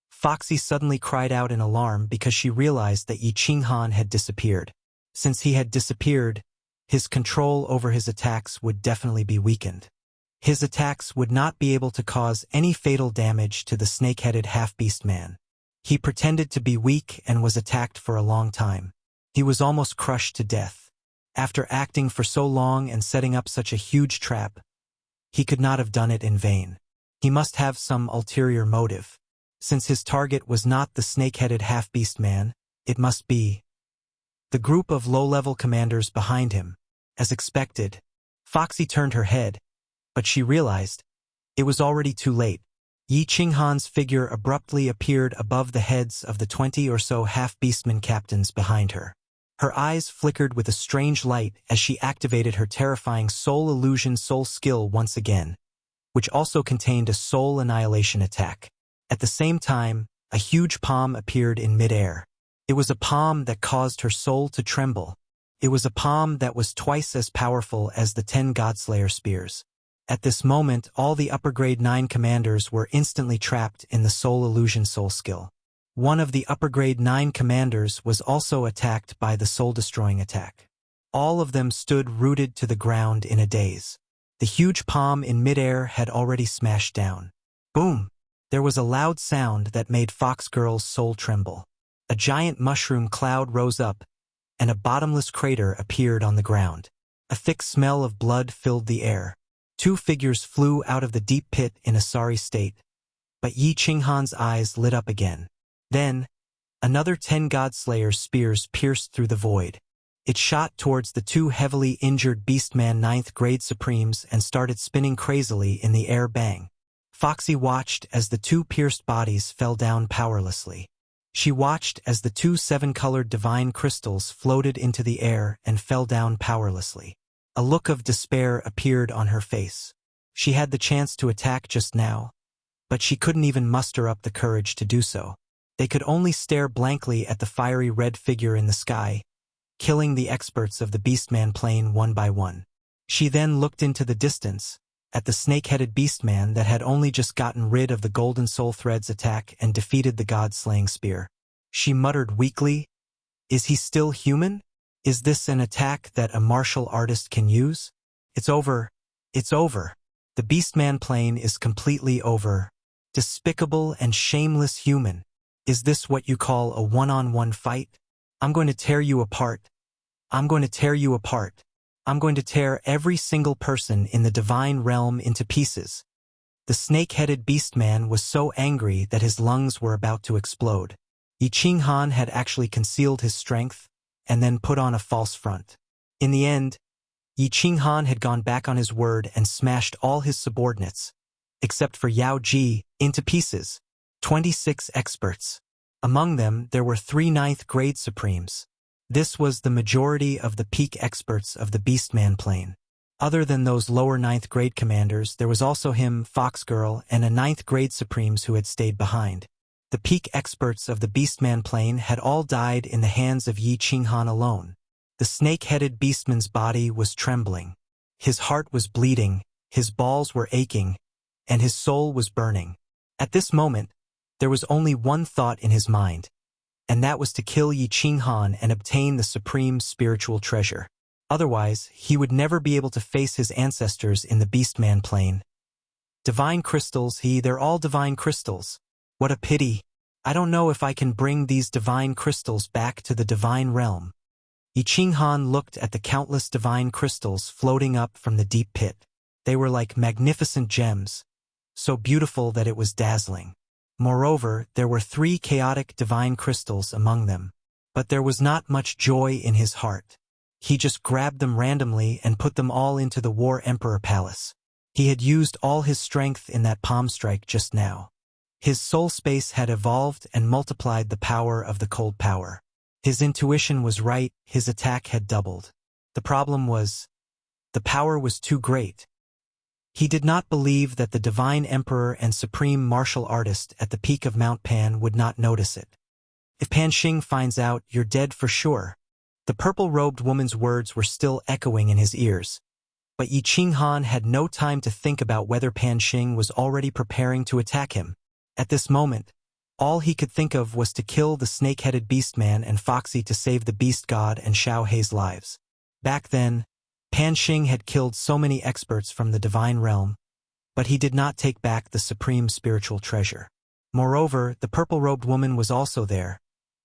Foxy suddenly cried out in alarm because she realized that Yi Qinghan had disappeared. Since he had disappeared, his control over his attacks would definitely be weakened. His attacks would not be able to cause any fatal damage to the snake-headed half-beast man. He pretended to be weak and was attacked for a long time. He was almost crushed to death. After acting for so long and setting up such a huge trap, he could not have done it in vain. He must have some ulterior motive. Since his target was not the snake-headed half-beast man, it must be the group of low-level commanders behind him. As expected, Foxy turned her head, but she realized it was already too late. Yi Qinghan's figure abruptly appeared above the heads of the 20 or so half-beastmen captains behind her. Her eyes flickered with a strange light as she activated her terrifying soul illusion soul skill once again, which also contained a soul annihilation attack. At the same time, a huge palm appeared in midair. It was a palm that caused her soul to tremble. It was a palm that was twice as powerful as the 10 Godslayer spears. At this moment, all the upper grade 9 commanders were instantly trapped in the soul illusion soul skill. One of the upper grade 9 commanders was also attacked by the soul-destroying attack. All of them stood rooted to the ground in a daze. The huge palm in midair had already smashed down. Boom! There was a loud sound that made Fox Girl's soul tremble. A giant mushroom cloud rose up, and a bottomless crater appeared on the ground. A thick smell of blood filled the air. 2 figures flew out of the deep pit in a sorry state, but Yi Qinghan's eyes lit up again. Then, another 10 Godslayer's spears pierced through the void. It shot towards the 2 heavily injured Beastman 9th grade Supremes and started spinning crazily in the air. Bang! Foxy watched as the 2 pierced bodies fell down powerlessly. She watched as the 2 7-colored divine crystals floated into the air and fell down powerlessly. A look of despair appeared on her face. She had the chance to attack just now, but she couldn't even muster up the courage to do so. They could only stare blankly at the fiery red figure in the sky, killing the experts of the Beastman plane one by one. She then looked into the distance, at the snake-headed Beastman that had only just gotten rid of the Golden Soul Thread's attack and defeated the God-slaying spear. She muttered weakly, "Is he still human? Is this an attack that a martial artist can use? It's over. It's over. The Beastman plane is completely over. Despicable and shameless human. Is this what you call a one-on-one fight? I'm going to tear you apart. I'm going to tear you apart." I'm going to tear every single person in the divine realm into pieces." The snake-headed beast-man was so angry that his lungs were about to explode. Yi Qinghan had actually concealed his strength and then put on a false front. In the end, Yi Qinghan had gone back on his word and smashed all his subordinates, except for Yao Ji, into pieces. 26 experts. Among them, there were 3 ninth-grade supremes. This was the majority of the peak experts of the Beastman plane. Other than those lower 9th grade commanders, there was also him, Foxgirl, and a 9th grade supremes who had stayed behind. The peak experts of the Beastman plane had all died in the hands of Yi Qinghan alone. The snake-headed beastman's body was trembling. His heart was bleeding, his balls were aching, and his soul was burning. At this moment, there was only one thought in his mind, and that was to kill Yi Qinghan and obtain the supreme spiritual treasure. Otherwise, he would never be able to face his ancestors in the Beastman plane. Divine crystals, they're all divine crystals. What a pity. I don't know if I can bring these divine crystals back to the divine realm. Yi Qinghan looked at the countless divine crystals floating up from the deep pit. They were like magnificent gems, so beautiful that it was dazzling. Moreover, there were 3 chaotic divine crystals among them. But there was not much joy in his heart. He just grabbed them randomly and put them all into the War Emperor Palace. He had used all his strength in that palm strike just now. His soul space had evolved and multiplied the power of the cold power. His intuition was right, his attack had doubled. The problem was, the power was too great. He did not believe that the Divine Emperor and Supreme Martial Artist at the peak of Mount Pan would not notice it. If Pan Xing finds out, you're dead for sure. The purple-robed woman's words were still echoing in his ears. But Yi Qinghan had no time to think about whether Pan Xing was already preparing to attack him. At this moment, all he could think of was to kill the snake-headed beastman and Foxy to save the beast god and Xiao Hei's lives. Back then, Pan Xing had killed so many experts from the divine realm, but he did not take back the supreme spiritual treasure. Moreover, the purple-robed woman was also there,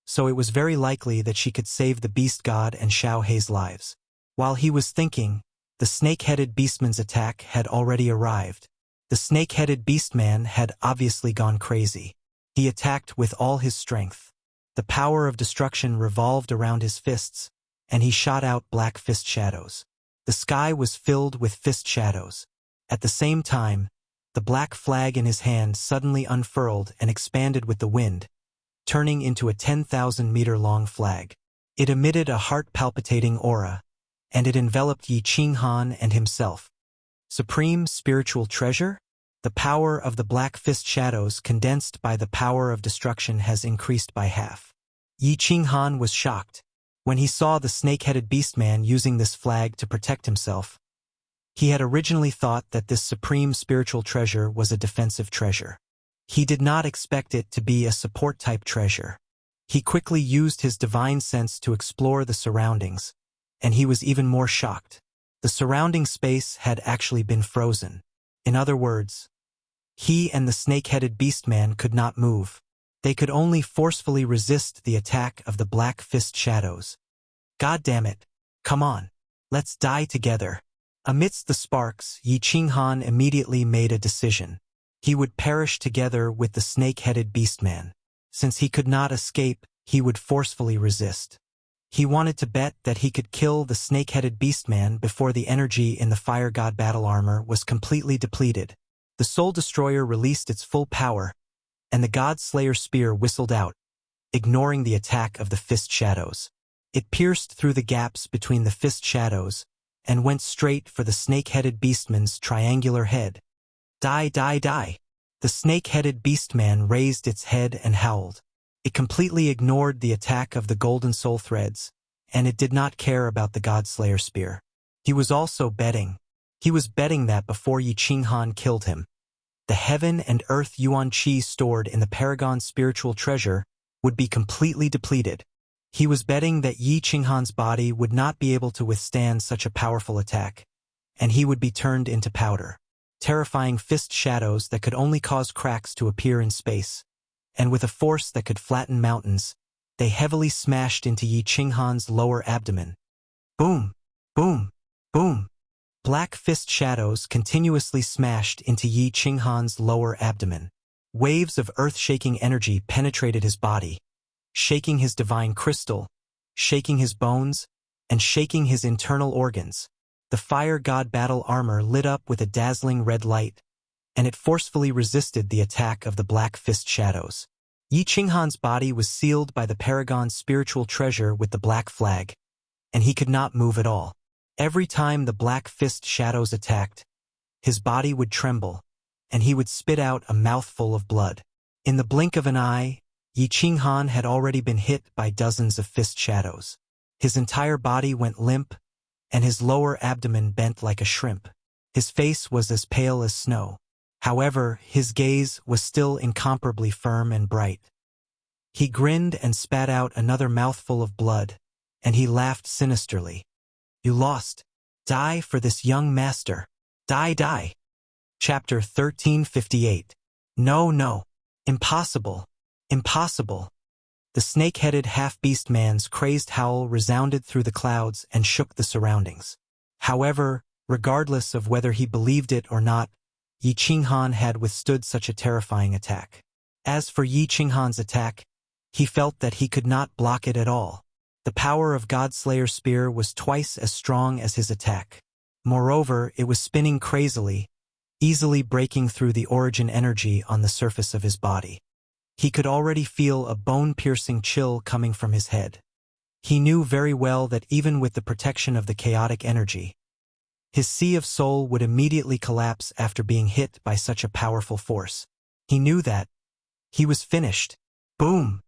so it was very likely that she could save the beast god and Xiao Hei's lives. While he was thinking, the snake-headed beastman's attack had already arrived. The snake-headed beastman had obviously gone crazy. He attacked with all his strength. The power of destruction revolved around his fists, and he shot out black fist shadows. The sky was filled with fist shadows. At the same time, the black flag in his hand suddenly unfurled and expanded with the wind, turning into a 10,000-meter-long flag. It emitted a heart-palpitating aura, and it enveloped Yi Qinghan and himself. Supreme spiritual treasure? The power of the black fist shadows condensed by the power of destruction has increased by half. Yi Qinghan was shocked. When he saw the snake-headed beastman using this flag to protect himself, he had originally thought that this supreme spiritual treasure was a defensive treasure. He did not expect it to be a support-type treasure. He quickly used his divine sense to explore the surroundings, and he was even more shocked. The surrounding space had actually been frozen. In other words, he and the snake-headed beastman could not move. They could only forcefully resist the attack of the black fist shadows. God damn it! Come on! Let's die together! Amidst the sparks, Yi Qinghan immediately made a decision. He would perish together with the snake-headed beastman. Since he could not escape, he would forcefully resist. He wanted to bet that he could kill the snake-headed beastman before the energy in the Fire God battle armor was completely depleted. The Soul Destroyer released its full power, and the God Slayer spear whistled out, ignoring the attack of the fist shadows. It pierced through the gaps between the fist shadows and went straight for the snake-headed beastman's triangular head. Die, die, die! The snake-headed beastman raised its head and howled. It completely ignored the attack of the golden soul threads, and it did not care about the God Slayer spear. He was also betting. He was betting that before Yi Qinghan killed him, the heaven and earth Yuan Qi stored in the Paragon spiritual treasure would be completely depleted. He was betting that Yi Qinghan's body would not be able to withstand such a powerful attack, and he would be turned into powder. Terrifying fist shadows that could only cause cracks to appear in space, and with a force that could flatten mountains, they heavily smashed into Yi Qinghan's lower abdomen. Boom! Boom! Boom! Black fist shadows continuously smashed into Yi Qinghan's lower abdomen. Waves of earth-shaking energy penetrated his body, shaking his divine crystal, shaking his bones, and shaking his internal organs. The fire god battle armor lit up with a dazzling red light, and it forcefully resisted the attack of the black fist shadows. Yi Qinghan's body was sealed by the Paragon's spiritual treasure with the black flag, and he could not move at all. Every time the black fist shadows attacked, his body would tremble, and he would spit out a mouthful of blood. In the blink of an eye, Yi Qinghan had already been hit by dozens of fist shadows. His entire body went limp, and his lower abdomen bent like a shrimp. His face was as pale as snow. However, his gaze was still incomparably firm and bright. He grinned and spat out another mouthful of blood, and he laughed sinisterly. "You lost. Die for this young master. Die, die." Chapter 1358. No, no. Impossible. Impossible. The snake-headed half-beast man's crazed howl resounded through the clouds and shook the surroundings. However, regardless of whether he believed it or not, Yi Qinghan had withstood such a terrifying attack. As for Yi Qinghan's attack, he felt that he could not block it at all. The power of Godslayer's spear was twice as strong as his attack. Moreover, it was spinning crazily, easily breaking through the origin energy on the surface of his body. He could already feel a bone-piercing chill coming from his head. He knew very well that even with the protection of the chaotic energy, his sea of soul would immediately collapse after being hit by such a powerful force. He knew that. He was finished. Boom!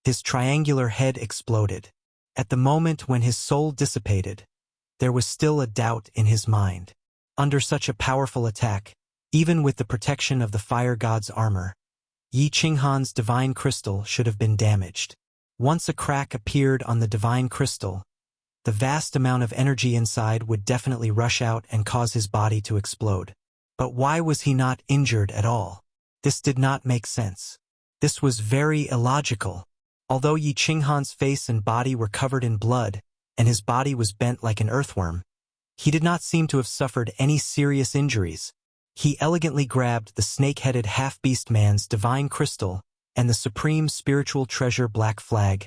His triangular head exploded. At the moment when his soul dissipated, there was still a doubt in his mind. Under such a powerful attack, even with the protection of the fire god's armor, Yi Qinghan's divine crystal should have been damaged. Once a crack appeared on the divine crystal, the vast amount of energy inside would definitely rush out and cause his body to explode. But why was he not injured at all? This did not make sense. This was very illogical. Although Yi Qinghan's face and body were covered in blood, and his body was bent like an earthworm, he did not seem to have suffered any serious injuries. He elegantly grabbed the snake-headed half-beast man's divine crystal and the supreme spiritual treasure black flag,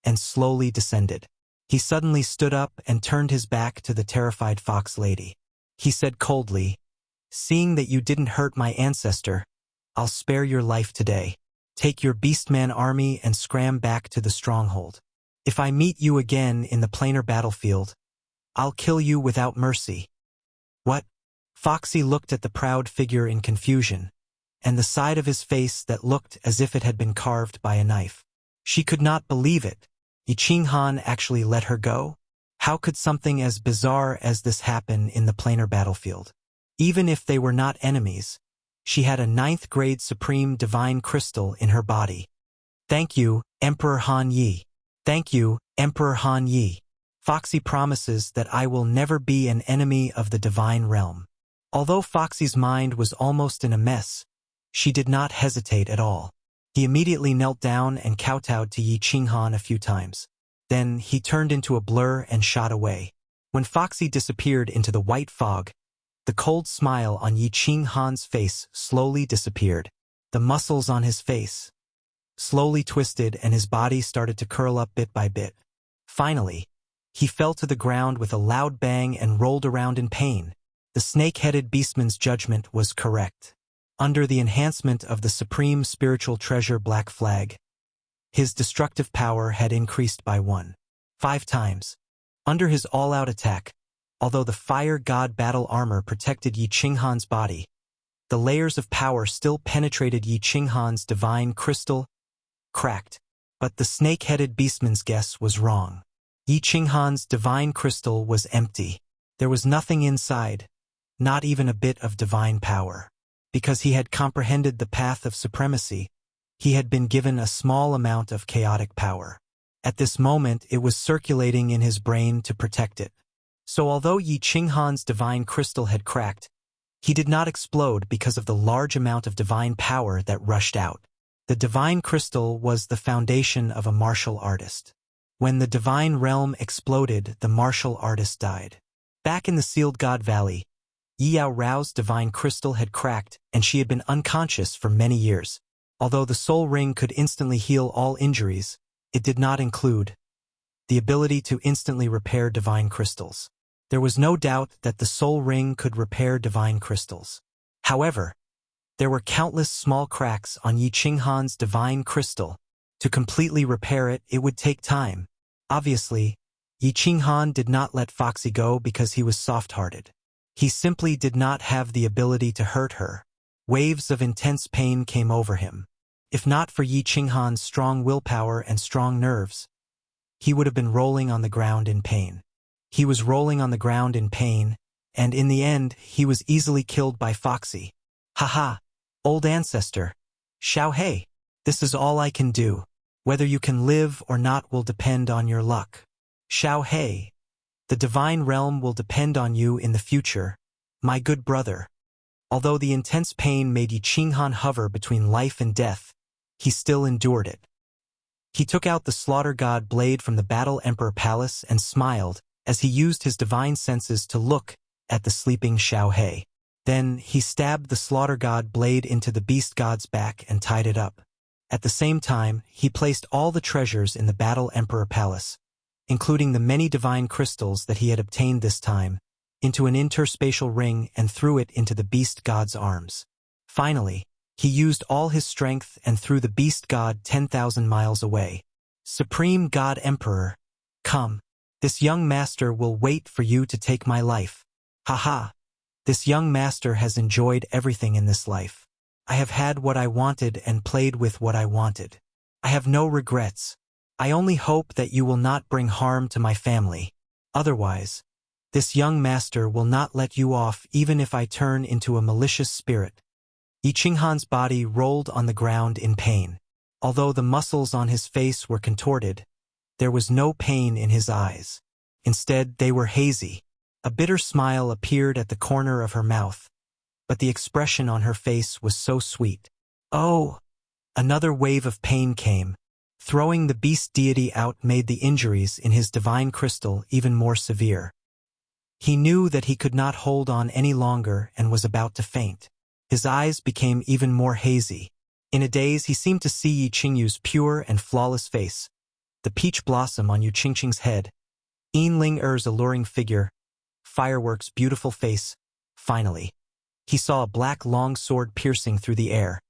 and slowly descended. He suddenly stood up and turned his back to the terrified fox lady. He said coldly, "Seeing that you didn't hurt my ancestor, I'll spare your life today. Take your beastman army and scram back to the stronghold. If I meet you again in the planar battlefield, I'll kill you without mercy." What? Foxy looked at the proud figure in confusion, and the side of his face that looked as if it had been carved by a knife. She could not believe it. Yi Qinghan actually let her go? How could something as bizarre as this happen in the planar battlefield? Even if they were not enemies, she had a 9th-grade supreme divine crystal in her body. "Thank you, Emperor Han Yi. Thank you, Emperor Han Yi. Foxy promises that I will never be an enemy of the divine realm." Although Foxy's mind was almost in a mess, she did not hesitate at all. He immediately knelt down and kowtowed to Yi Qinghan a few times. Then he turned into a blur and shot away. When Foxy disappeared into the white fog, the cold smile on Yi Qinghan's face slowly disappeared. The muscles on his face slowly twisted and his body started to curl up bit by bit. Finally, he fell to the ground with a loud bang and rolled around in pain. The snake-headed beastman's judgment was correct. Under the enhancement of the supreme spiritual treasure black flag, his destructive power had increased by 1.5 times. Under his all-out attack, although the fire god battle armor protected Yi Qinghan's body, the layers of power still penetrated Yi Qinghan's divine crystal, cracked. But the snake-headed beastman's guess was wrong. Yi Qinghan's divine crystal was empty. There was nothing inside, not even a bit of divine power. Because he had comprehended the path of supremacy, he had been given a small amount of chaotic power. At this moment, it was circulating in his brain to protect it. So although Yi Qinghan's divine crystal had cracked, he did not explode because of the large amount of divine power that rushed out. The divine crystal was the foundation of a martial artist. When the divine realm exploded, the martial artist died. Back in the Sealed God Valley, Yi Yao's divine crystal had cracked and she had been unconscious for many years. Although the soul ring could instantly heal all injuries, it did not include the ability to instantly repair divine crystals. There was no doubt that the soul ring could repair divine crystals. However, there were countless small cracks on Yi Qinghan's divine crystal. To completely repair it, it would take time. Obviously, Yi Qinghan did not let Foxy go because he was soft-hearted. He simply did not have the ability to hurt her. Waves of intense pain came over him. If not for Yi Qinghan's strong willpower and strong nerves, he would have been rolling on the ground in pain. He was rolling on the ground in pain, and in the end, he was easily killed by Foxy. Haha, old ancestor. Xiao Hei, this is all I can do. Whether you can live or not will depend on your luck. Xiao Hei, the divine realm will depend on you in the future, my good brother. Although the intense pain made Yi Qinghan hover between life and death, he still endured it. He took out the Slaughter God blade from the Battle Emperor Palace and smiled as he used his divine senses to look at the sleeping Xiao Hei. Then he stabbed the Slaughter God blade into the Beast God's back and tied it up. At the same time, he placed all the treasures in the Battle Emperor Palace, including the many divine crystals that he had obtained this time, into an interspatial ring and threw it into the Beast God's arms. Finally, he used all his strength and threw the Beast God 10,000 miles away. Supreme God Emperor, come. This young master will wait for you to take my life. Haha. This young master has enjoyed everything in this life. I have had what I wanted and played with what I wanted. I have no regrets. I only hope that you will not bring harm to my family. Otherwise, this young master will not let you off even if I turn into a malicious spirit. Yi Qinghan's body rolled on the ground in pain. Although the muscles on his face were contorted, there was no pain in his eyes. Instead, they were hazy. A bitter smile appeared at the corner of her mouth, but the expression on her face was so sweet. Oh! Another wave of pain came. Throwing the beast deity out made the injuries in his divine crystal even more severe. He knew that he could not hold on any longer and was about to faint. His eyes became even more hazy. In a daze, he seemed to see Yi Qingyu's pure and flawless face, the peach blossom on Yu Qingqing's head, Yin Ling Er's alluring figure, Fireworks' beautiful face. Finally, he saw a black long sword piercing through the air,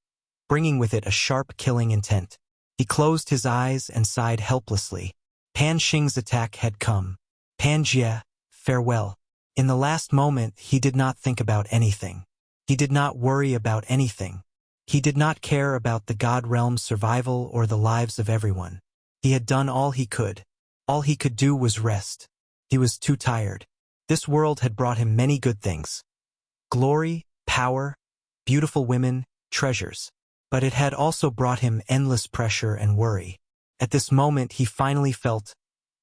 bringing with it a sharp killing intent. He closed his eyes and sighed helplessly. Pan Xing's attack had come. Pan Jie, farewell. In the last moment, he did not think about anything. He did not worry about anything. He did not care about the God realm's survival or the lives of everyone. He had done all he could. All he could do was rest. He was too tired. This world had brought him many good things. Glory, power, beautiful women, treasures. But it had also brought him endless pressure and worry. At this moment he finally felt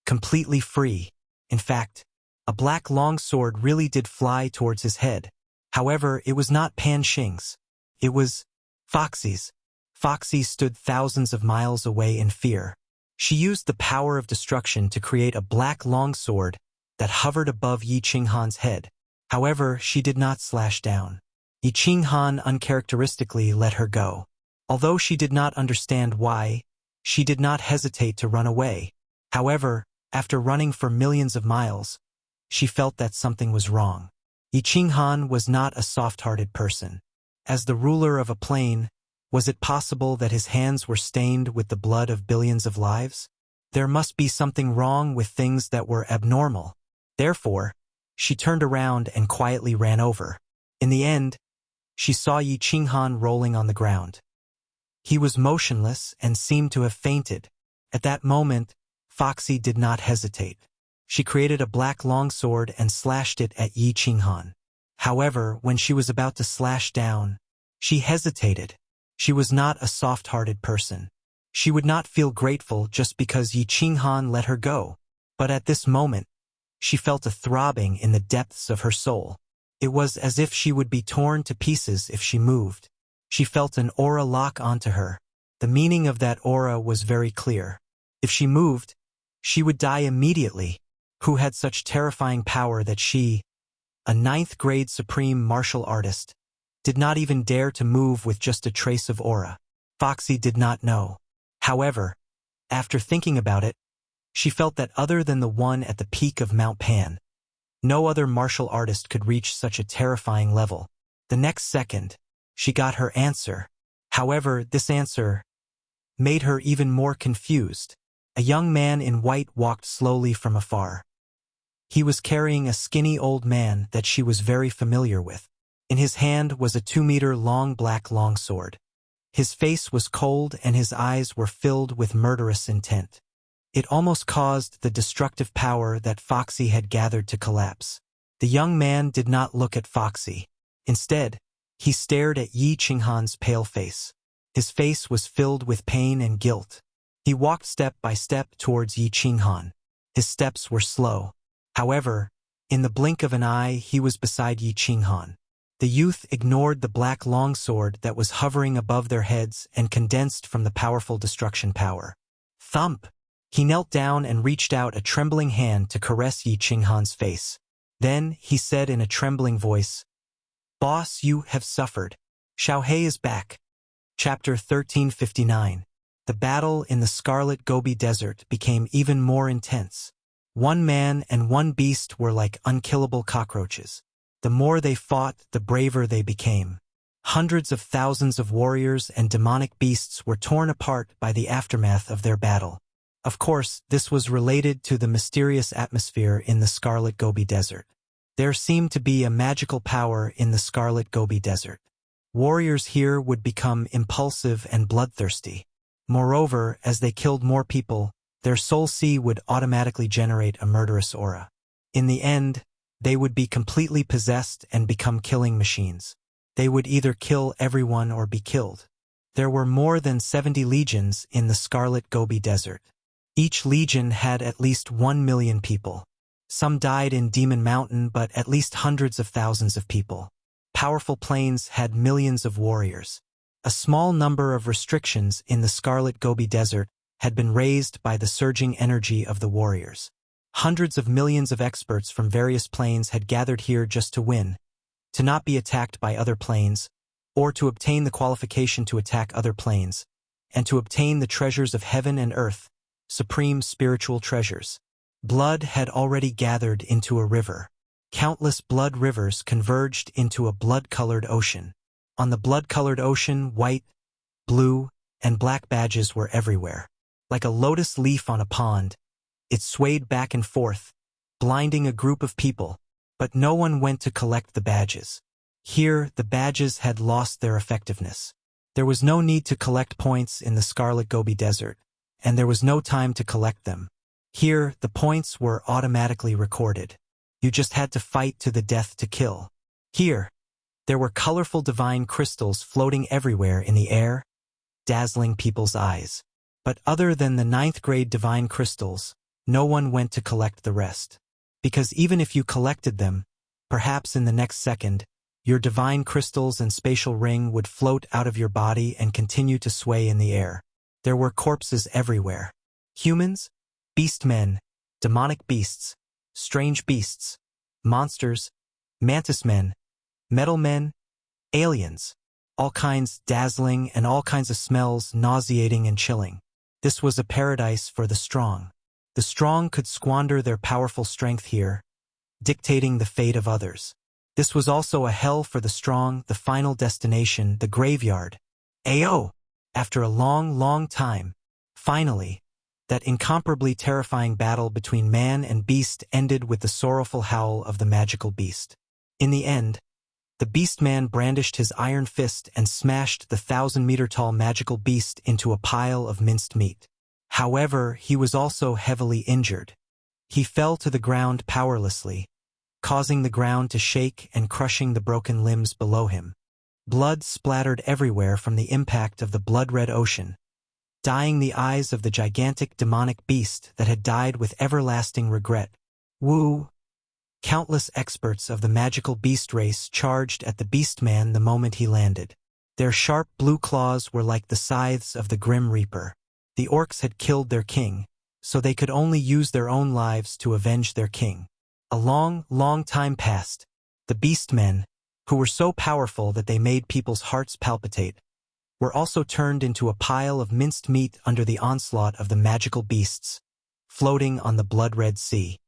completely free. In fact, a black long sword really did fly towards his head. However, it was not Pan Xing's. It was Foxy's. Foxy stood thousands of miles away in fear. She used the power of destruction to create a black long sword that hovered above Yi Qinghan's head. However, she did not slash down. Yi Qinghan uncharacteristically let her go. Although she did not understand why, she did not hesitate to run away. However, after running for millions of miles, she felt that something was wrong. Yi Qinghan was not a soft-hearted person. As the ruler of a plane, was it possible that his hands were stained with the blood of billions of lives? There must be something wrong with things that were abnormal. Therefore, she turned around and quietly ran over. In the end, she saw Yi Qinghan rolling on the ground. He was motionless and seemed to have fainted. At that moment, Foxy did not hesitate. She created a black longsword and slashed it at Yi Qinghan. However, when she was about to slash down, she hesitated. She was not a soft-hearted person. She would not feel grateful just because Yi Qinghan let her go. But at this moment, she felt a throbbing in the depths of her soul. It was as if she would be torn to pieces if she moved. She felt an aura lock onto her. The meaning of that aura was very clear. If she moved, she would die immediately. who had such terrifying power that she, a ninth-grade supreme martial artist, did not even dare to move with just a trace of aura. Foxy did not know. However, after thinking about it, she felt that other than the one at the peak of Mount Pan, no other martial artist could reach such a terrifying level. The next second, she got her answer. However, this answer made her even more confused. A young man in white walked slowly from afar. He was carrying a skinny old man that she was very familiar with. In his hand was a 2-meter-long black longsword. His face was cold and his eyes were filled with murderous intent. It almost caused the destructive power that Foxy had gathered to collapse. The young man did not look at Foxy. Instead, he stared at Yi Qinghan's pale face. His face was filled with pain and guilt. He walked step by step towards Yi Qinghan. His steps were slow. However, in the blink of an eye he was beside Yi Qinghan. The youth ignored the black longsword that was hovering above their heads and condensed from the powerful destruction power. Thump! He knelt down and reached out a trembling hand to caress Yi Qinghan's face. Then he said in a trembling voice, "Boss, you have suffered. Xiaohei is back." Chapter 1359. The battle in the Scarlet Gobi Desert became even more intense. One man and one beast were like unkillable cockroaches. The more they fought, the braver they became. Hundreds of thousands of warriors and demonic beasts were torn apart by the aftermath of their battle. Of course, this was related to the mysterious atmosphere in the Scarlet Gobi Desert. There seemed to be a magical power in the Scarlet Gobi Desert. Warriors here would become impulsive and bloodthirsty. Moreover, as they killed more people, their soul sea would automatically generate a murderous aura. In the end, they would be completely possessed and become killing machines. They would either kill everyone or be killed. There were more than 70 legions in the Scarlet Gobi Desert. Each legion had at least 1 million people. Some died in Demon Mountain, but at least hundreds of thousands of people. Powerful plains had millions of warriors. A small number of restrictions in the Scarlet Gobi Desert had been raised by the surging energy of the warriors. Hundreds of millions of experts from various planes had gathered here just to win, to not be attacked by other planes, or to obtain the qualification to attack other planes, and to obtain the treasures of heaven and earth, supreme spiritual treasures. Blood had already gathered into a river. Countless blood rivers converged into a blood-colored ocean. On the blood-colored ocean, white, blue, and black badges were everywhere. Like a lotus leaf on a pond, it swayed back and forth, blinding a group of people, but no one went to collect the badges. Here, the badges had lost their effectiveness. There was no need to collect points in the Scarlet Gobi Desert, and there was no time to collect them. Here, the points were automatically recorded. You just had to fight to the death to kill. Here, there were colorful divine crystals floating everywhere in the air, dazzling people's eyes. But other than the 9th-grade divine crystals, no one went to collect the rest. Because even if you collected them, perhaps in the next second, your divine crystals and spatial ring would float out of your body and continue to sway in the air. There were corpses everywhere. Humans, beastmen, demonic beasts, strange beasts, monsters, mantis men, metal men, aliens, all kinds dazzling and all kinds of smells nauseating and chilling. This was a paradise for the strong. The strong could squander their powerful strength here, dictating the fate of others. This was also a hell for the strong, the final destination, the graveyard. Ayo! After a long, long time, finally, that incomparably terrifying battle between man and beast ended with the sorrowful howl of the magical beast. In the end, the beast-man brandished his iron fist and smashed the 1,000-meter-tall magical beast into a pile of minced meat. However, he was also heavily injured. He fell to the ground powerlessly, causing the ground to shake and crushing the broken limbs below him. Blood splattered everywhere from the impact of the blood-red ocean, dyeing the eyes of the gigantic demonic beast that had died with everlasting regret. Woo! Countless experts of the magical beast race charged at the beast-man the moment he landed. Their sharp blue claws were like the scythes of the Grim Reaper. The orcs had killed their king, so they could only use their own lives to avenge their king. A long, long time passed. The beastmen, who were so powerful that they made people's hearts palpitate, were also turned into a pile of minced meat under the onslaught of the magical beasts, floating on the blood-red sea.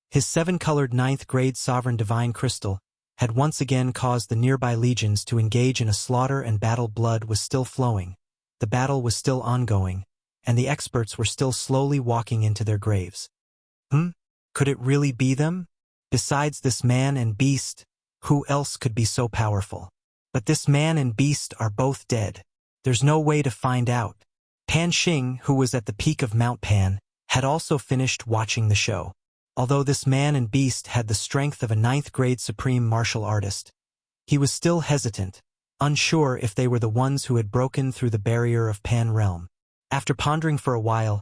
His seven-colored ninth-grade sovereign divine crystal had once again caused the nearby legions to engage in a slaughter, and battle blood was still flowing. The battle was still ongoing, and the experts were still slowly walking into their graves. Could it really be them? Besides this man and beast, who else could be so powerful? But this man and beast are both dead. There's no way to find out. Pan Xing, who was at the peak of Mount Pan, had also finished watching the show. Although this man and beast had the strength of a ninth-grade supreme martial artist, he was still hesitant, unsure if they were the ones who had broken through the barrier of Pan Realm. After pondering for a while,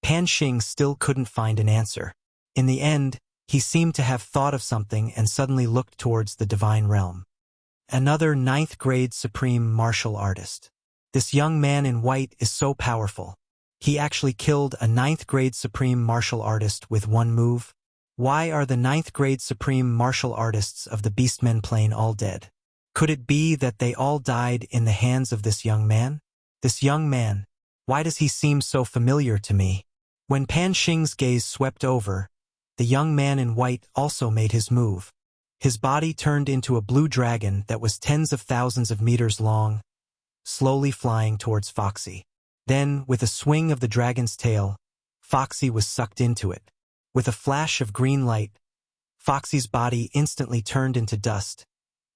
Pan Xing still couldn't find an answer. In the end, he seemed to have thought of something and suddenly looked towards the divine realm. Another ninth-grade supreme martial artist. This young man in white is so powerful. He actually killed a ninth-grade supreme martial artist with one move. Why are the ninth-grade supreme martial artists of the Beastmen plane all dead? Could it be that they all died in the hands of this young man? This young man, why does he seem so familiar to me? When Pan Xing's gaze swept over, the young man in white also made his move. His body turned into a blue dragon that was tens of thousands of meters long, slowly flying towards Foxy. Then, with a swing of the dragon's tail, Foxy was sucked into it. With a flash of green light, Foxy's body instantly turned into dust,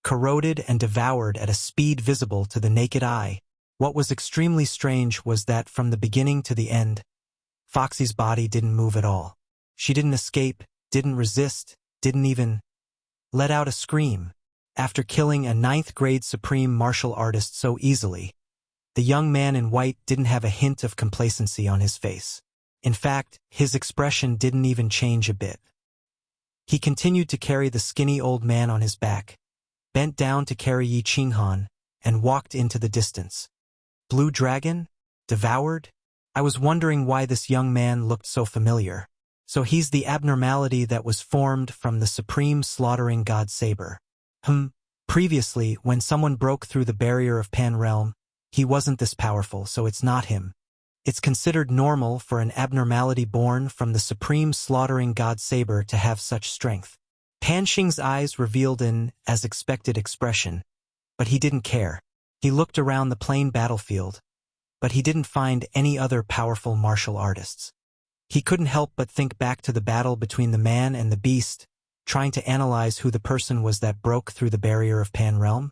corroded and devoured at a speed visible to the naked eye. What was extremely strange was that from the beginning to the end, Foxy's body didn't move at all. She didn't escape, didn't resist, didn't even let out a scream. After killing a ninth-grade supreme martial artist so easily, the young man in white didn't have a hint of complacency on his face. In fact, his expression didn't even change a bit. He continued to carry the skinny old man on his back, bent down to carry Yi Qinghan, and walked into the distance. Blue dragon? Devoured? I was wondering why this young man looked so familiar. So he's the abnormality that was formed from the supreme slaughtering god Saber. Previously, when someone broke through the barrier of Pan Realm, he wasn't this powerful, so it's not him. It's considered normal for an abnormality born from the supreme slaughtering god Saber to have such strength. Pan Xing's eyes revealed an as-expected expression, but he didn't care. He looked around the plain battlefield, but he didn't find any other powerful martial artists. He couldn't help but think back to the battle between the man and the beast, trying to analyze who the person was that broke through the barrier of Pan Realm.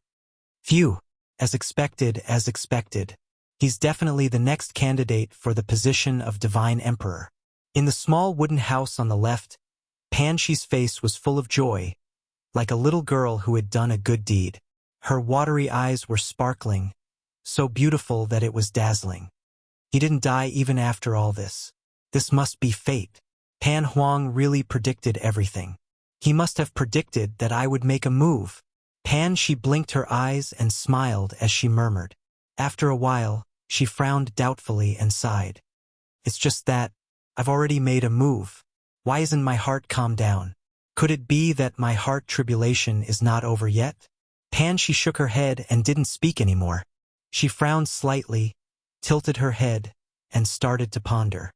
Phew, as expected. He's definitely the next candidate for the position of Divine Emperor. In the small wooden house on the left, Pan Xi's face was full of joy, like a little girl who had done a good deed. Her watery eyes were sparkling, so beautiful that it was dazzling. He didn't die even after all this. This must be fate. Pan Huang really predicted everything. He must have predicted that I would make a move. Pan Xi blinked her eyes and smiled as she murmured. After a while, she frowned doubtfully and sighed. It's just that, I've already made a move. Why isn't my heart calmed down? Could it be that my heart tribulation is not over yet? Pan Xi shook her head and didn't speak anymore. She frowned slightly, tilted her head, and started to ponder.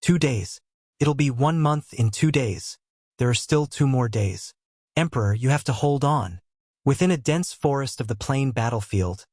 2 days. It'll be 1 month in 2 days. There are still 2 more days. Emperor, you have to hold on. Within a dense forest of the plain battlefield,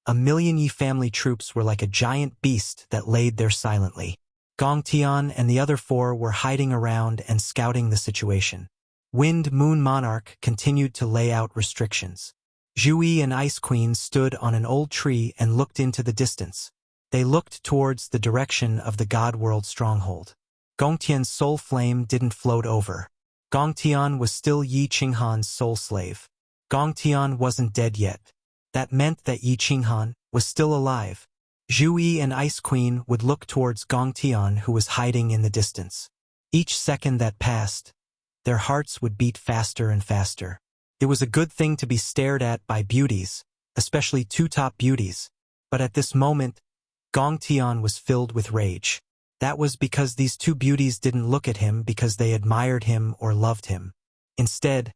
1,000,000 Yi family troops were like a giant beast that laid there silently. Gong Tian and the other 4 were hiding around and scouting the situation. Wind Moon Monarch continued to lay out restrictions. Zhuyi and Ice Queen stood on an old tree and looked into the distance. They looked towards the direction of the God World stronghold. Gongtian's soul flame didn't float over. Gongtian was still Yi Qinghan's soul slave. Gongtian wasn't dead yet. That meant that Yi Qinghan was still alive. Zhuyi and Ice Queen would look towards Gongtian, who was hiding in the distance. Each second that passed, their hearts would beat faster and faster. It was a good thing to be stared at by beauties, especially 2 top beauties, but at this moment, Gongtian was filled with rage. That was because these two beauties didn't look at him because they admired him or loved him. Instead,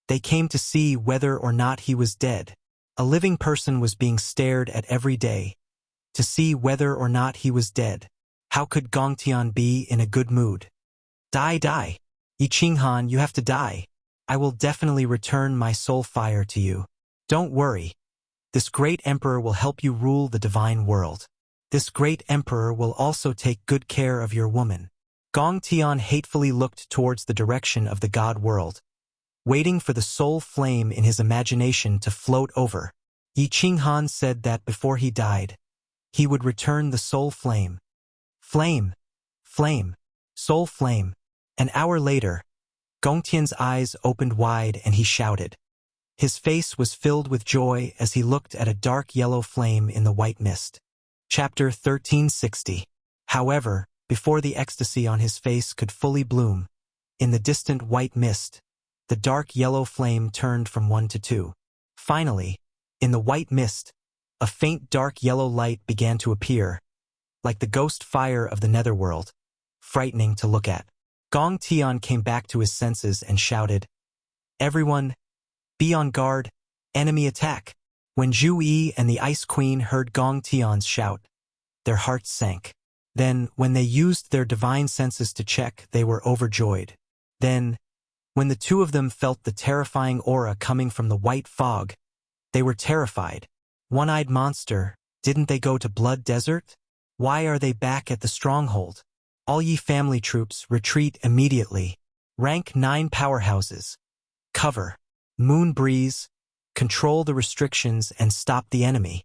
they came to see whether or not he was dead. A living person was being stared at every day, to see whether or not he was dead. How could Gongtian be in a good mood? Die, die. Yi Qinghan, you have to die. I will definitely return my soul fire to you. Don't worry. This great emperor will help you rule the divine world. This great emperor will also take good care of your woman. Gongtian hatefully looked towards the direction of the god world, waiting for the soul flame in his imagination to float over. Yi Qinghan said that before he died, he would return the soul flame. Flame, flame, soul flame. An hour later, Gongtian's eyes opened wide and he shouted. His face was filled with joy as he looked at a dark yellow flame in the white mist. Chapter 1360. However, before the ecstasy on his face could fully bloom, in the distant white mist, the dark yellow flame turned from 1 to 2. Finally, in the white mist, a faint dark yellow light began to appear, like the ghost fire of the netherworld, frightening to look at. Gongtian came back to his senses and shouted, "Everyone, be on guard, enemy attack." When Zhu Yi and the Ice Queen heard Gongtian's shout, their hearts sank. Then, when they used their divine senses to check, they were overjoyed. Then, when the two of them felt the terrifying aura coming from the white fog, they were terrified. One-eyed monster, didn't they go to Blood Desert? Why are they back at the stronghold? All ye family troops, retreat immediately. Rank 9 powerhouses. Cover. Moon breeze. Control the restrictions and stop the enemy.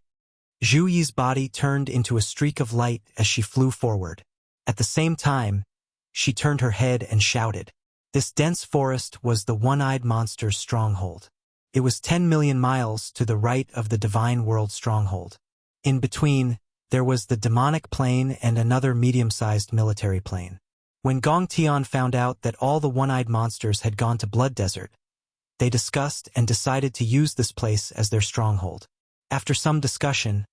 Zhu Yi's body turned into a streak of light as she flew forward. At the same time, she turned her head and shouted. This dense forest was the one-eyed monster's stronghold. It was 10 million miles to the right of the divine world stronghold. In between, there was the demonic plane and another medium-sized military plane. When Gongtian found out that all the one-eyed monsters had gone to Blood Desert, they discussed and decided to use this place as their stronghold. After some discussion,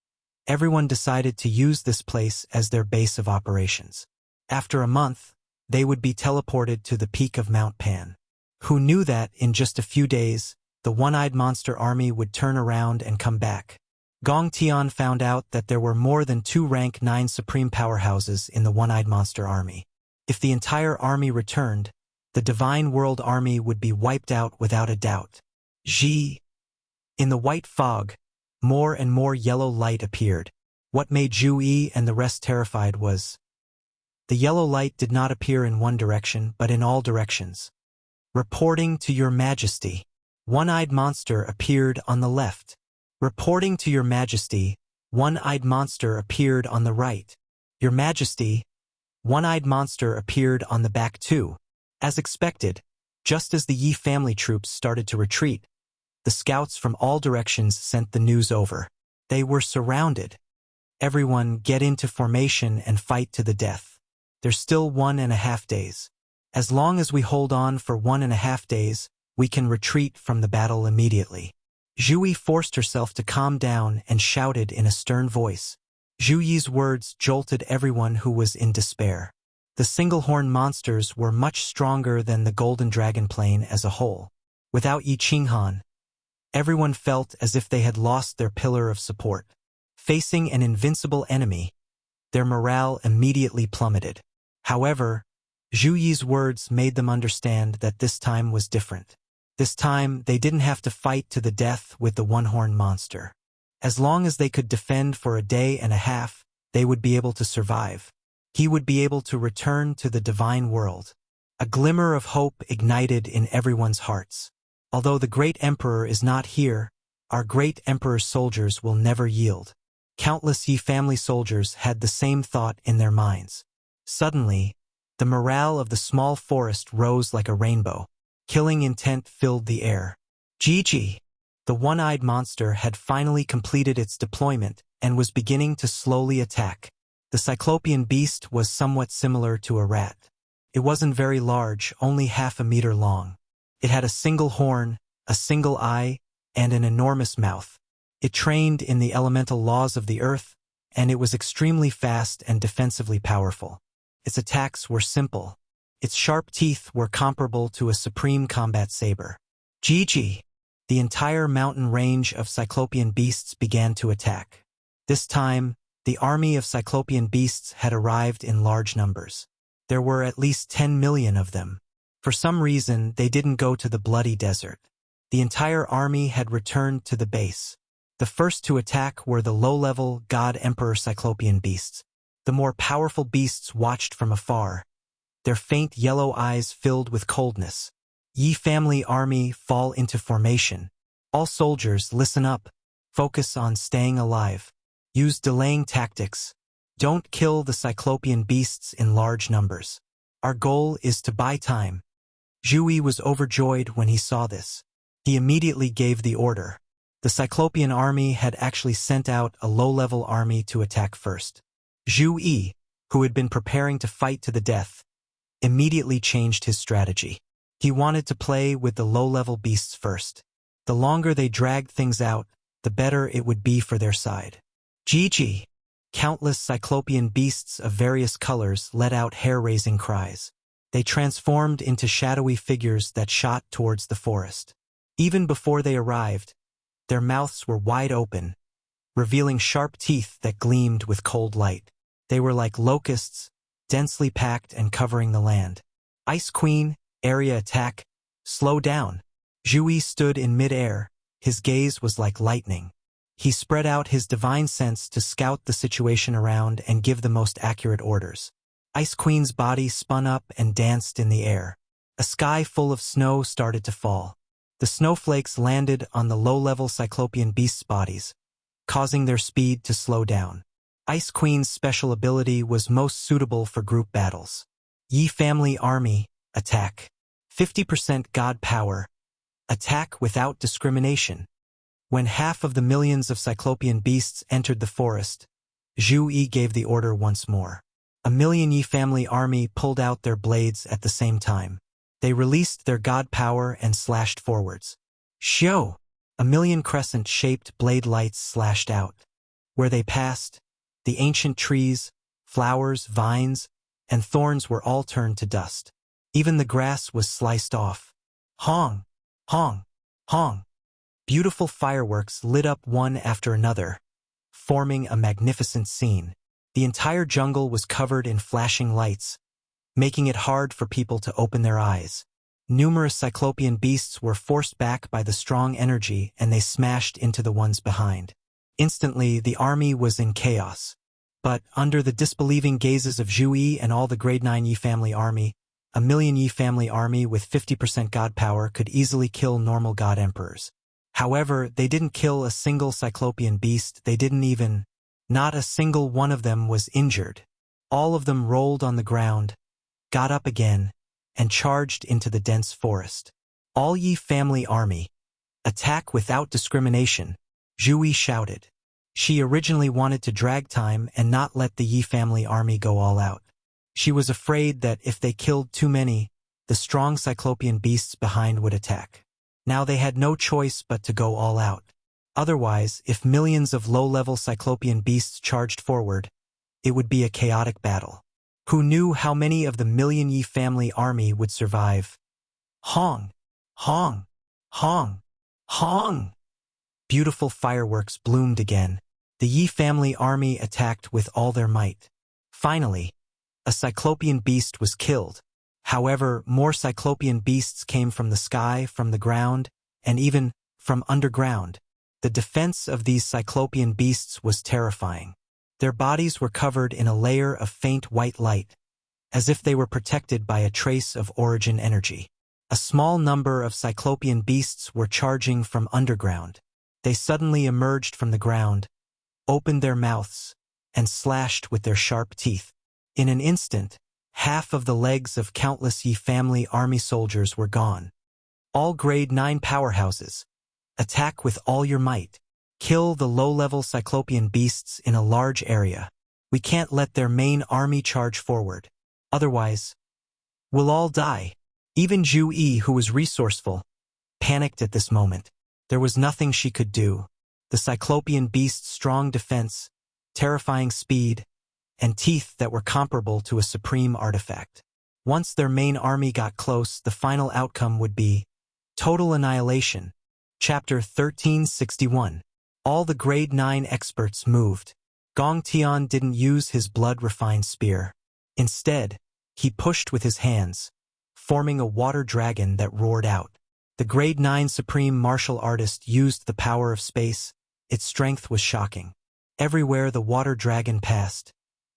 everyone decided to use this place as their base of operations. After a month, they would be teleported to the peak of Mount Pan. Who knew that in just a few days, the one-eyed monster army would turn around and come back? Gongtian found out that there were more than 2 rank 9 supreme powerhouses in the one-eyed monster army. If the entire army returned, the divine world army would be wiped out without a doubt. In the white fog, more and more yellow light appeared. What made Zhu Yi and the rest terrified was the yellow light did not appear in one direction but in all directions. Reporting to your majesty. One-eyed monster appeared on the left. Reporting to your majesty. One-eyed monster appeared on the right. Your majesty. One-eyed monster appeared on the back too. As expected, just as the Yi family troops started to retreat, the scouts from all directions sent the news over. They were surrounded. Everyone get into formation and fight to the death. There's still 1.5 days. As long as we hold on for 1.5 days, we can retreat from the battle immediately. Zhu Yi forced herself to calm down and shouted in a stern voice. Zhu Yi's words jolted everyone who was in despair. The single-horn monsters were much stronger than the golden dragon plane as a whole. Without Yi Qinghan, everyone felt as if they had lost their pillar of support. Facing an invincible enemy, their morale immediately plummeted. However, Zhu Yi's words made them understand that this time was different. This time, they didn't have to fight to the death with the one-horn monster. As long as they could defend for a day and a half, they would be able to survive. He would be able to return to the divine world. A glimmer of hope ignited in everyone's hearts. Although the great emperor is not here, our great emperor's soldiers will never yield. Countless Yi family soldiers had the same thought in their minds. Suddenly, the morale of the small forest rose like a rainbow. Killing intent filled the air. Gigi! The one-eyed monster had finally completed its deployment and was beginning to slowly attack. The cyclopean beast was somewhat similar to a rat. It wasn't very large, only 0.5 meter long. It had a single horn, a single eye, and an enormous mouth. It trained in the elemental laws of the earth, and it was extremely fast and defensively powerful. Its attacks were simple. Its sharp teeth were comparable to a supreme combat saber. Gigi! The entire mountain range of cyclopean beasts began to attack. This time, the army of cyclopean beasts had arrived in large numbers. There were at least 10 million of them. For some reason, they didn't go to the bloody desert. The entire army had returned to the base. The first to attack were the low-level God Emperor cyclopean beasts. The more powerful beasts watched from afar, their faint yellow eyes filled with coldness. Yi family army, fall into formation. All soldiers, listen up. Focus on staying alive. Use delaying tactics. Don't kill the cyclopean beasts in large numbers. Our goal is to buy time. Zhu Yi was overjoyed when he saw this. He immediately gave the order. The cyclopean army had actually sent out a low-level army to attack first. Zhu Yi, who had been preparing to fight to the death, immediately changed his strategy. He wanted to play with the low-level beasts first. The longer they dragged things out, the better it would be for their side. Gigi! Countless cyclopean beasts of various colors let out hair-raising cries. They transformed into shadowy figures that shot towards the forest. Even before they arrived, their mouths were wide open, revealing sharp teeth that gleamed with cold light. They were like locusts, densely packed and covering the land. Ice Queen, area attack, slow down. Zhu Yi stood in mid-air. His gaze was like lightning. He spread out his divine sense to scout the situation around and give the most accurate orders. Ice Queen's body spun up and danced in the air. A sky full of snow started to fall. The snowflakes landed on the low-level cyclopean beasts' bodies, causing their speed to slow down. Ice Queen's special ability was most suitable for group battles. Yi family army, attack. 50% God power. Attack without discrimination. When half of the millions of cyclopean beasts entered the forest, Zhu Yi gave the order once more. A million Yi family army pulled out their blades at the same time. They released their god power and slashed forwards. Xiao! A million crescent-shaped blade lights slashed out. Where they passed, the ancient trees, flowers, vines, and thorns were all turned to dust. Even the grass was sliced off. Hong! Hong! Hong! Beautiful fireworks lit up one after another, forming a magnificent scene. The entire jungle was covered in flashing lights, making it hard for people to open their eyes. Numerous cyclopean beasts were forced back by the strong energy and they smashed into the ones behind. Instantly, the army was in chaos. But, under the disbelieving gazes of Zhu Yi and all the grade 9 Yi family army, a million Yi family army with 50% god power could easily kill normal god emperors. However, they didn't kill a single cyclopean beast, not a single one of them was injured. All of them rolled on the ground, got up again, and charged into the dense forest. All Yi family army, attack without discrimination, Zhu Yi shouted. She originally wanted to drag time and not let the Yi family army go all out. She was afraid that if they killed too many, the strong cyclopean beasts behind would attack. Now they had no choice but to go all out. Otherwise, if millions of low-level cyclopean beasts charged forward, it would be a chaotic battle. Who knew how many of the million Yi family army would survive? Hong! Hong! Hong! Hong! Beautiful fireworks bloomed again. The Yi family army attacked with all their might. Finally, a cyclopean beast was killed. However, more cyclopean beasts came from the sky, from the ground, and even from underground. The defense of these cyclopean beasts was terrifying. Their bodies were covered in a layer of faint white light, as if they were protected by a trace of origin energy. A small number of cyclopean beasts were charging from underground. They suddenly emerged from the ground, opened their mouths, and slashed with their sharp teeth. In an instant, half of the legs of countless Yi family army soldiers were gone. All grade 9 powerhouses, attack with all your might. Kill the low-level cyclopean beasts in a large area. We can't let their main army charge forward. Otherwise, we'll all die. Even Zhu Yi, who was resourceful, panicked at this moment. There was nothing she could do. The cyclopean beast's strong defense, terrifying speed, and teeth that were comparable to a supreme artifact. Once their main army got close, the final outcome would be total annihilation. Chapter 1361. All the Grade 9 experts moved. Gong Tian didn't use his blood-refined spear. Instead, he pushed with his hands, forming a water dragon that roared out. The Grade 9 supreme martial artist used the power of space. Its strength was shocking. Everywhere the water dragon passed,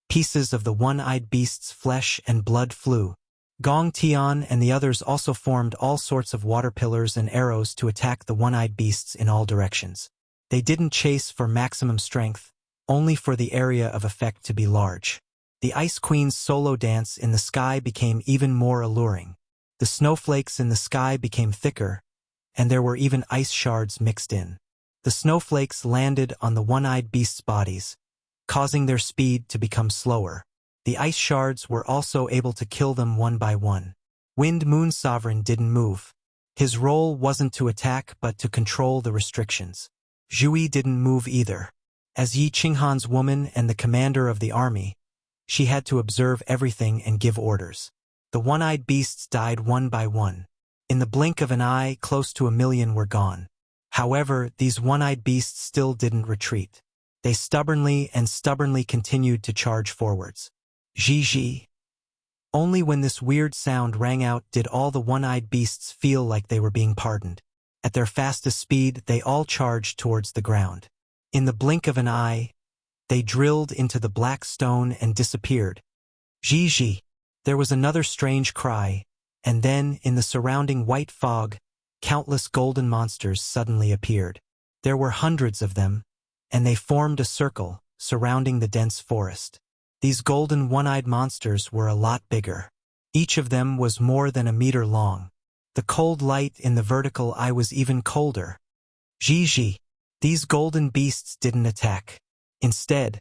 pieces of the one-eyed beast's flesh and blood flew. Gong Tian and the others also formed all sorts of water pillars and arrows to attack the one-eyed beasts in all directions. They didn't chase for maximum strength, only for the area of effect to be large. The Ice Queen's solo dance in the sky became even more alluring. The snowflakes in the sky became thicker, and there were even ice shards mixed in. The snowflakes landed on the one-eyed beasts' bodies, causing their speed to become slower. The ice shards were also able to kill them one by one. Wind Moon Sovereign didn't move. His role wasn't to attack but to control the restrictions. Zhui didn't move either. As Yi Qinghan's woman and the commander of the army, she had to observe everything and give orders. The one-eyed beasts died one by one. In the blink of an eye, close to 1 million were gone. However, these one-eyed beasts still didn't retreat. They stubbornly continued to charge forwards. Zhi. Only when this weird sound rang out did all the one-eyed beasts feel like they were being pardoned. At their fastest speed, they all charged towards the ground. In the blink of an eye, they drilled into the black stone and disappeared. Zhi. There was another strange cry, and then, in the surrounding white fog, countless golden monsters suddenly appeared. There were hundreds of them, and they formed a circle, surrounding the dense forest. These golden one-eyed monsters were a lot bigger. Each of them was more than 1 meter long. The cold light in the vertical eye was even colder. Zhi. These golden beasts didn't attack. Instead,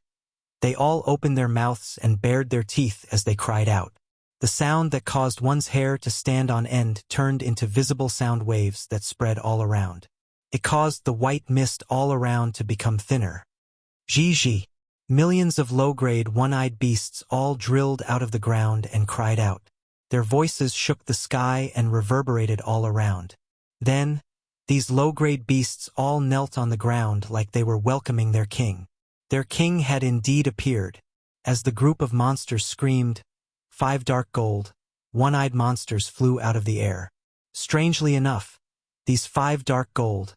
they all opened their mouths and bared their teeth as they cried out. The sound that caused one's hair to stand on end turned into visible sound waves that spread all around. It caused the white mist all around to become thinner. Zhi. Millions of low-grade one-eyed beasts all drilled out of the ground and cried out. Their voices shook the sky and reverberated all around. Then, these low-grade beasts all knelt on the ground like they were welcoming their king. Their king had indeed appeared. As the group of monsters screamed, 5 dark gold, one-eyed monsters flew out of the air. Strangely enough, these 5 dark gold,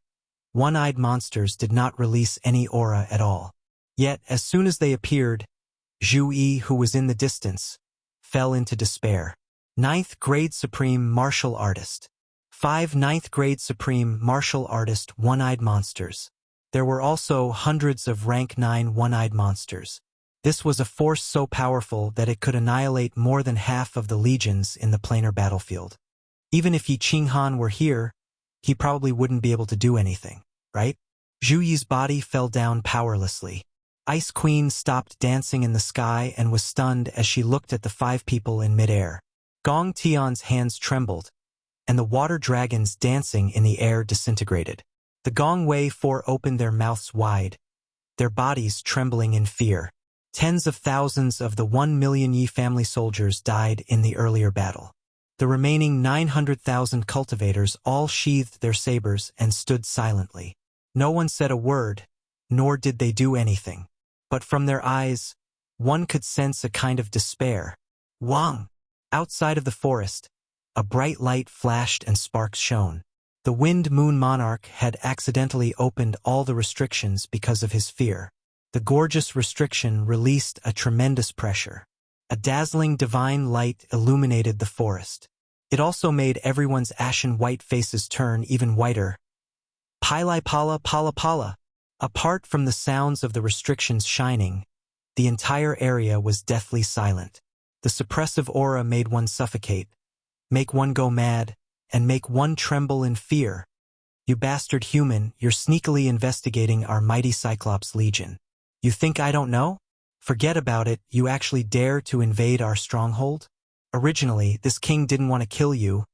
one-eyed monsters did not release any aura at all. Yet, as soon as they appeared, Zhui, who was in the distance, fell into despair. 9th Grade Supreme Martial Artist. 5 9th Grade Supreme Martial Artist one-eyed monsters. There were also hundreds of rank 9 one-eyed monsters. This was a force so powerful that it could annihilate more than half of the legions in the planar battlefield. Even if Yi Qinghan were here, he probably wouldn't be able to do anything, right? Zhuyi's body fell down powerlessly. Ice Queen stopped dancing in the sky and was stunned as she looked at the 5 people in midair. Gong Tian's hands trembled, and the water dragons dancing in the air disintegrated. The Gong Wei 4 opened their mouths wide, their bodies trembling in fear. Tens of thousands of the 1 million Yi family soldiers died in the earlier battle. The remaining 900,000 cultivators all sheathed their sabers and stood silently. No one said a word, nor did they do anything. But from their eyes, one could sense a kind of despair. Wang! Outside of the forest, a bright light flashed and sparks shone. The Wind Moon Monarch had accidentally opened all the restrictions because of his fear. The gorgeous restriction released a tremendous pressure. A dazzling divine light illuminated the forest. It also made everyone's ashen white faces turn even whiter. Pili pala pala pala. Apart from the sounds of the restrictions shining, the entire area was deathly silent. The suppressive aura made one suffocate, make one go mad, and make one tremble in fear. You bastard human, you're sneakily investigating our mighty Cyclops Legion. You think I don't know? Forget about it, you actually dare to invade our stronghold? Originally, this king didn't want to kill you,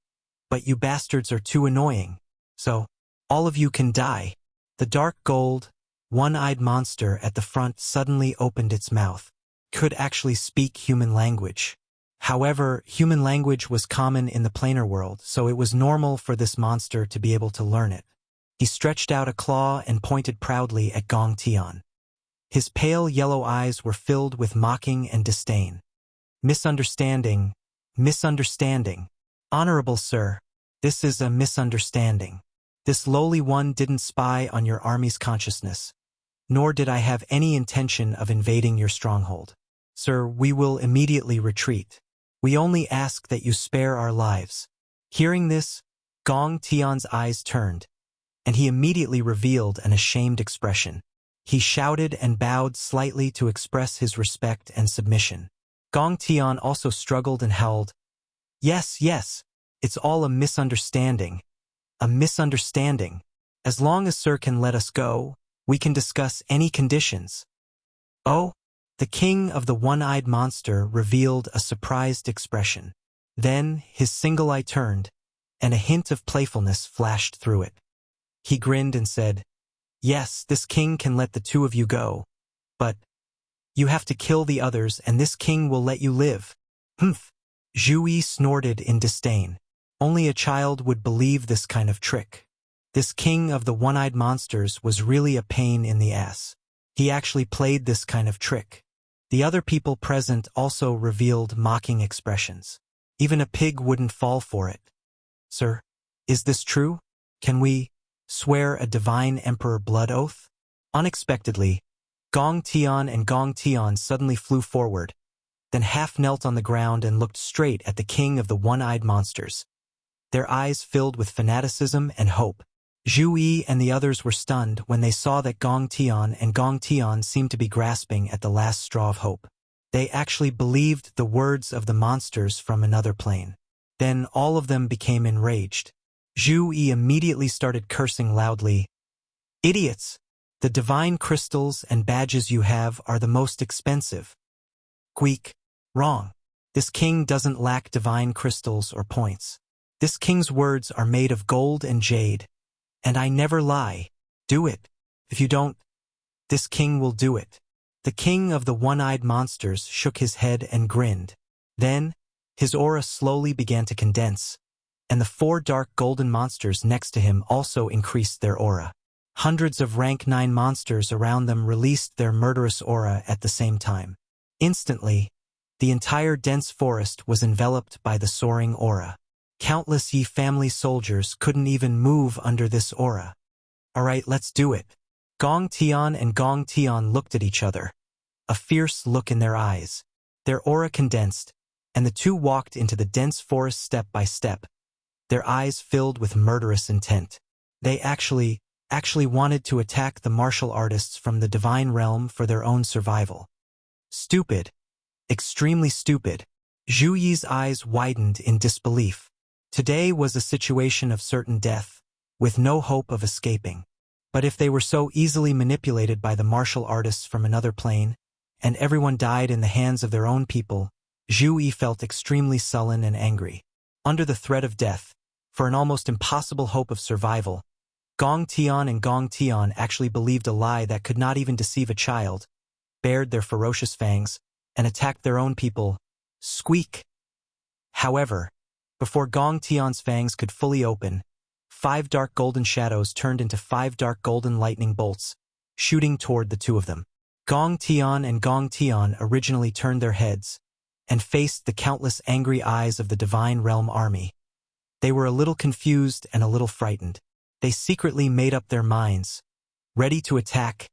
but you bastards are too annoying. So, all of you can die. The dark gold, one-eyed monster at the front suddenly opened its mouth. could actually speak human language. However, human language was common in the planar world, so it was normal for this monster to be able to learn it. He stretched out a claw and pointed proudly at Gong Tian. His pale yellow eyes were filled with mocking and disdain. Misunderstanding. Misunderstanding. Honorable sir, this is a misunderstanding. This lowly one didn't spy on your army's consciousness, nor did I have any intention of invading your stronghold. Sir, we will immediately retreat. We only ask that you spare our lives. Hearing this, Gong Tian's eyes turned, and he immediately revealed an ashamed expression. He shouted and bowed slightly to express his respect and submission. Gong Tian also struggled and howled, "Yes, yes, it's all a misunderstanding. A misunderstanding. As long as sir can let us go, we can discuss any conditions." Oh, the king of the one-eyed monster revealed a surprised expression. Then his single eye turned, and a hint of playfulness flashed through it. He grinned and said, "Yes, this king can let the two of you go, but you have to kill the others and this king will let you live." Humph! Zhu Yi snorted in disdain. Only a child would believe this kind of trick. This king of the one-eyed monsters was really a pain in the ass. He actually played this kind of trick. The other people present also revealed mocking expressions. Even a pig wouldn't fall for it. "Sir, is this true? Can we swear a divine emperor blood oath?" Unexpectedly, Gong Tian and Gong Tian suddenly flew forward, then half knelt on the ground and looked straight at the king of the one-eyed monsters. Their eyes filled with fanaticism and hope. Zhu Yi and the others were stunned when they saw that Gong Tian seemed to be grasping at the last straw of hope. They actually believed the words of the monsters from another plane. Then all of them became enraged. Zhu Yi immediately started cursing loudly. "Idiots! The divine crystals and badges you have are the most expensive." Squeak. Wrong. This king doesn't lack divine crystals or points. This king's words are made of gold and jade. And I never lie. Do it. If you don't, this king will do it. The king of the one-eyed monsters shook his head and grinned. Then, his aura slowly began to condense, and the 4 dark golden monsters next to him also increased their aura. Hundreds of rank 9 monsters around them released their murderous aura at the same time. Instantly, the entire dense forest was enveloped by the soaring aura. Countless Yi family soldiers couldn't even move under this aura. "Alright, let's do it." Gong Tian and Gong Tian looked at each other, a fierce look in their eyes. Their aura condensed, and the two walked into the dense forest step by step, their eyes filled with murderous intent. They actually wanted to attack the martial artists from the divine realm for their own survival. Stupid. Extremely stupid. Zhu Yi's eyes widened in disbelief. Today was a situation of certain death, with no hope of escaping. But if they were so easily manipulated by the martial artists from another plane, and everyone died in the hands of their own people, Zhu Yi felt extremely sullen and angry. Under the threat of death, for an almost impossible hope of survival, Gong Tian and Gong Tian actually believed a lie that could not even deceive a child, bared their ferocious fangs, and attacked their own people. Squeak! However, before Gong Tian's fangs could fully open, 5 dark golden shadows turned into 5 dark golden lightning bolts, shooting toward the two of them. Gong Tian and Gong Tian originally turned their heads and faced the countless angry eyes of the Divine Realm army. They were a little confused and a little frightened. They secretly made up their minds, ready to attack,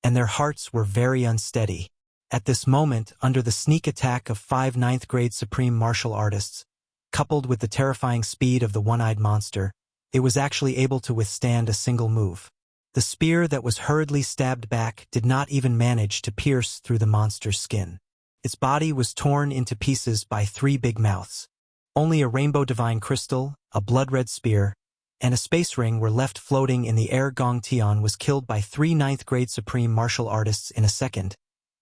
and their hearts were very unsteady. At this moment, under the sneak attack of 5 ninth-grade supreme martial artists, coupled with the terrifying speed of the one-eyed monster, it was actually able to withstand a single move. The spear that was hurriedly stabbed back did not even manage to pierce through the monster's skin. Its body was torn into pieces by 3 big mouths. Only a rainbow divine crystal, a blood-red spear, and a space ring were left floating in the air. Gong Tian was killed by 3 ninth-grade supreme martial artists in a second,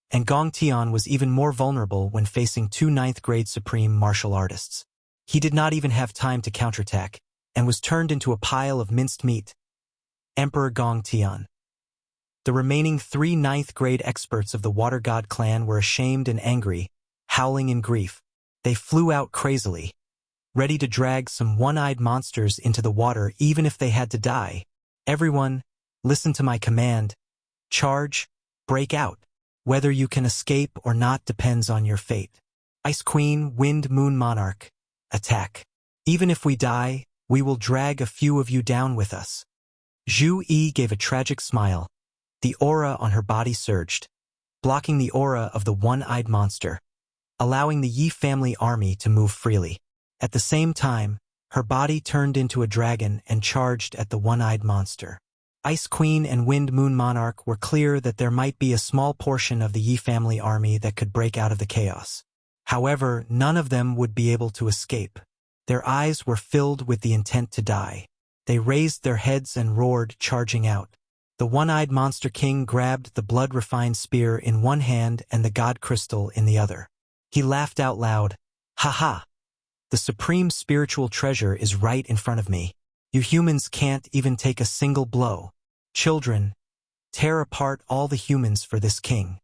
and Gong Tian was even more vulnerable when facing 2 ninth-grade supreme martial artists. He did not even have time to counterattack, and was turned into a pile of minced meat. Emperor Gong Tian. The remaining 3 ninth-grade experts of the Water God clan were ashamed and angry, howling in grief. They flew out crazily, ready to drag some one-eyed monsters into the water even if they had to die. Everyone, listen to my command. Charge, break out. Whether you can escape or not depends on your fate. Ice Queen, Wind Moon Monarch, attack. Even if we die, we will drag a few of you down with us. Zhu Yi gave a tragic smile. The aura on her body surged, blocking the aura of the one-eyed monster, allowing the Yi family army to move freely. At the same time, her body turned into a dragon and charged at the one-eyed monster. Ice Queen and Wind Moon Monarch were clear that there might be a small portion of the Yi family army that could break out of the chaos. However, none of them would be able to escape. Their eyes were filled with the intent to die. They raised their heads and roared, charging out. The one-eyed monster king grabbed the blood-refined spear in one hand and the god crystal in the other. He laughed out loud. Ha ha! The supreme spiritual treasure is right in front of me. You humans can't even take a single blow. Children, tear apart all the humans for this king.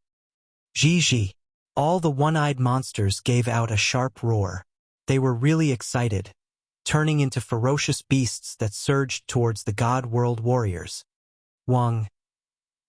Ji. All the one-eyed monsters gave out a sharp roar. They were really excited, turning into ferocious beasts that surged towards the God World warriors. Wang.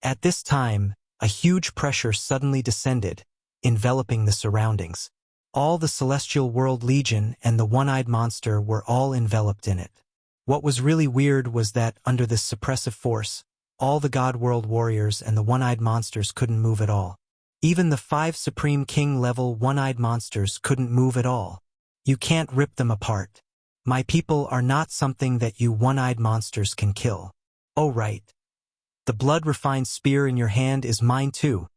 At this time, a huge pressure suddenly descended, enveloping the surroundings. All the Celestial World Legion and the one-eyed monster were all enveloped in it. What was really weird was that, under this suppressive force, all the God World warriors and the one-eyed monsters couldn't move at all. Even the 5 Supreme King-level one-eyed monsters couldn't move at all. You can't rip them apart. My people are not something that you one-eyed monsters can kill. Oh right. The blood-refined spear in your hand is mine too.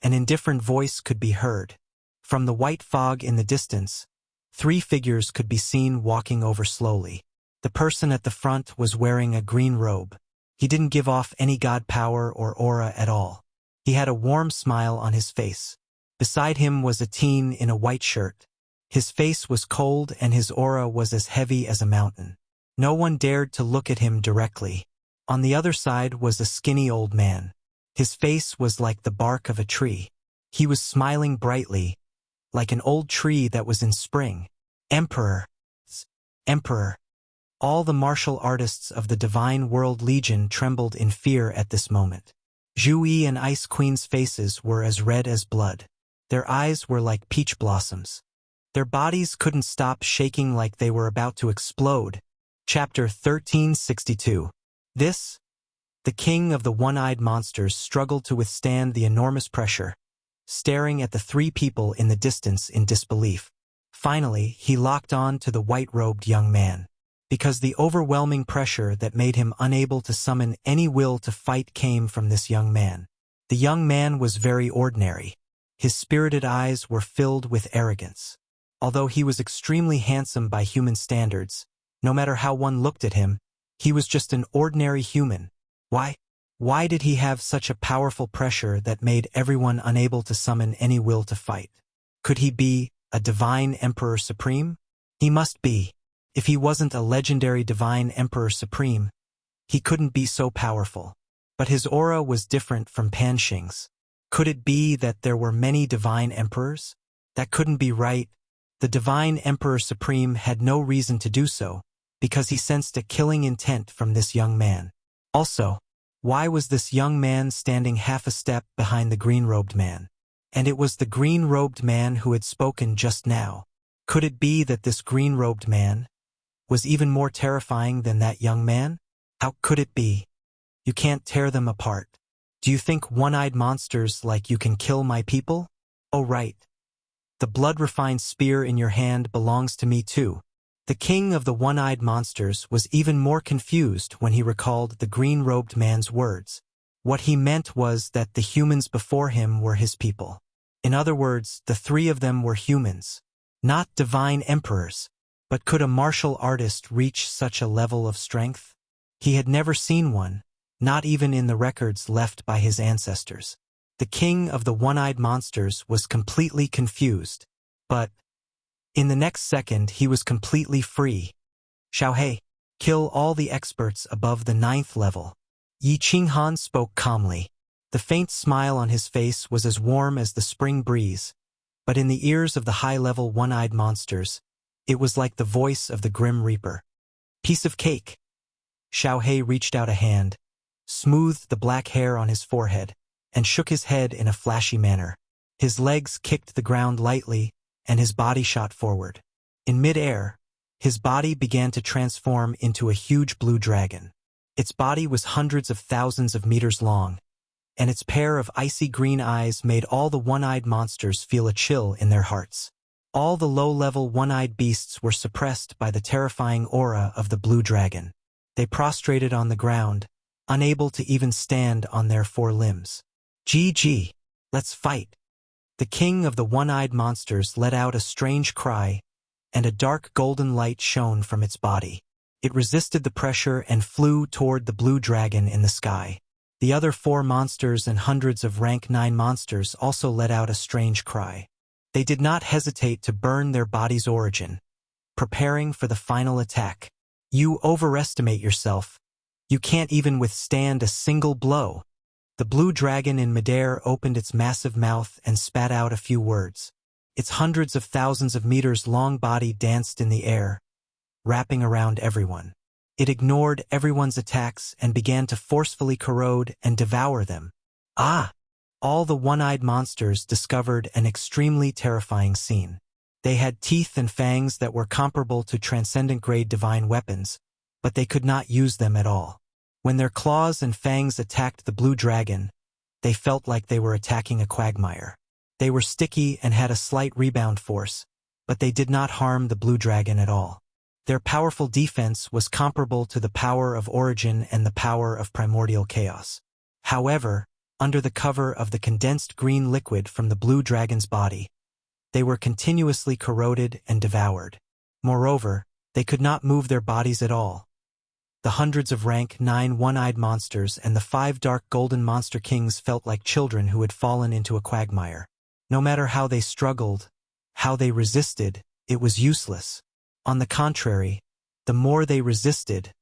An indifferent voice could be heard. From the white fog in the distance, 3 figures could be seen walking over slowly. The person at the front was wearing a green robe. He didn't give off any god power or aura at all. He had a warm smile on his face. Beside him was a teen in a white shirt. His face was cold and his aura was as heavy as a mountain. No one dared to look at him directly. On the other side was a skinny old man. His face was like the bark of a tree. He was smiling brightly, like an old tree that was in spring. Emperor. Emperor. All the martial artists of the Divine World Legion trembled in fear at this moment. Zhu Yi and Ice Queen's faces were as red as blood. Their eyes were like peach blossoms. Their bodies couldn't stop shaking like they were about to explode. Chapter 1362. This, the king of the one-eyed monsters, struggled to withstand the enormous pressure, staring at the 3 people in the distance in disbelief. Finally, he locked on to the white-robed young man. Because the overwhelming pressure that made him unable to summon any will to fight came from this young man. The young man was very ordinary. His spirited eyes were filled with arrogance. Although he was extremely handsome by human standards, no matter how one looked at him, he was just an ordinary human. Why did he have such a powerful pressure that made everyone unable to summon any will to fight? Could he be a divine Emperor Supreme? He must be. If he wasn't a legendary divine Emperor Supreme, he couldn't be so powerful. But his aura was different from Panxing's. Could it be that there were many divine emperors? That couldn't be right. The divine Emperor Supreme had no reason to do so, because he sensed a killing intent from this young man. Also, why was this young man standing half a step behind the green-robed man? And it was the green-robed man who had spoken just now. Could it be that this green-robed man was even more terrifying than that young man? How could it be? You can't tear them apart. Do you think one-eyed monsters like you can kill my people? Oh right. The blood-refined spear in your hand belongs to me too. The king of the one-eyed monsters was even more confused when he recalled the green-robed man's words. What he meant was that the humans before him were his people. In other words, the 3 of them were humans, not divine emperors. But could a martial artist reach such a level of strength? He had never seen one, not even in the records left by his ancestors. The king of the one-eyed monsters was completely confused, but in the next second he was completely free. Xiaohei, kill all the experts above the 9th level. Yi Qinghan spoke calmly. The faint smile on his face was as warm as the spring breeze, but in the ears of the high-level one-eyed monsters, it was like the voice of the Grim Reaper. "Piece of cake." Xiao He reached out a hand, smoothed the black hair on his forehead, and shook his head in a flashy manner. His legs kicked the ground lightly, and his body shot forward. In mid-air, his body began to transform into a huge blue dragon. Its body was hundreds of thousands of meters long, and its pair of icy green eyes made all the one-eyed monsters feel a chill in their hearts. All the low-level one-eyed beasts were suppressed by the terrifying aura of the blue dragon. They prostrated on the ground, unable to even stand on their four limbs. "GG, let's fight." The king of the one-eyed monsters let out a strange cry, and a dark golden light shone from its body. It resisted the pressure and flew toward the blue dragon in the sky. The other four monsters and hundreds of rank 9 monsters also let out a strange cry. They did not hesitate to burn their body's origin, preparing for the final attack. "You overestimate yourself. You can't even withstand a single blow." The blue dragon in midair opened its massive mouth and spat out a few words. Its hundreds of thousands of meters long body danced in the air, wrapping around everyone. It ignored everyone's attacks and began to forcefully corrode and devour them. Ah! All the one-eyed monsters discovered an extremely terrifying scene. They had teeth and fangs that were comparable to transcendent-grade divine weapons, but they could not use them at all. When their claws and fangs attacked the blue dragon, they felt like they were attacking a quagmire. They were sticky and had a slight rebound force, but they did not harm the blue dragon at all. Their powerful defense was comparable to the power of origin and the power of primordial chaos. However, under the cover of the condensed green liquid from the blue dragon's body, they were continuously corroded and devoured. Moreover, they could not move their bodies at all. The hundreds of rank 9 one-eyed monsters and the 5 dark golden monster kings felt like children who had fallen into a quagmire. No matter how they struggled, how they resisted, it was useless. On the contrary, the more they resisted,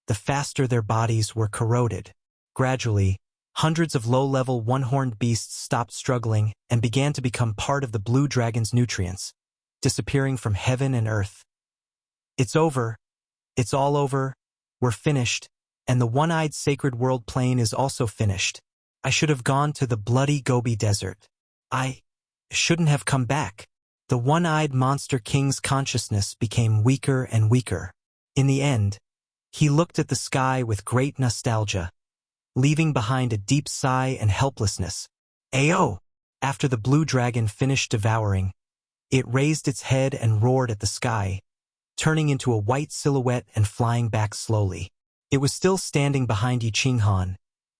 the faster their bodies were corroded. Gradually, hundreds of low-level one-horned beasts stopped struggling and began to become part of the blue dragon's nutrients, disappearing from heaven and earth. "It's over. It's all over. We're finished, and the one-eyed sacred world plane is also finished. I should have gone to the bloody Gobi Desert. I shouldn't have come back." The one-eyed monster king's consciousness became weaker and weaker. In the end, he looked at the sky with great nostalgia, leaving behind a deep sigh and helplessness. "Ayo!" After the blue dragon finished devouring, it raised its head and roared at the sky, turning into a white silhouette and flying back slowly. It was still standing behind Yi Qinghan,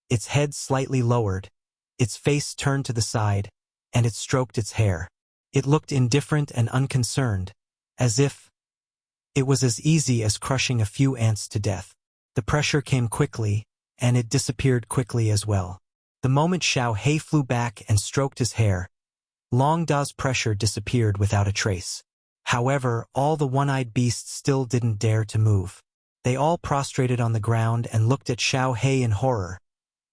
its head slightly lowered, its face turned to the side, and it stroked its hair. It looked indifferent and unconcerned, as if it was as easy as crushing a few ants to death. The pressure came quickly, and it disappeared quickly as well. The moment Xiao He flew back and stroked his hair, Long Da's pressure disappeared without a trace. However, all the one-eyed beasts still didn't dare to move. They all prostrated on the ground and looked at Xiao He in horror,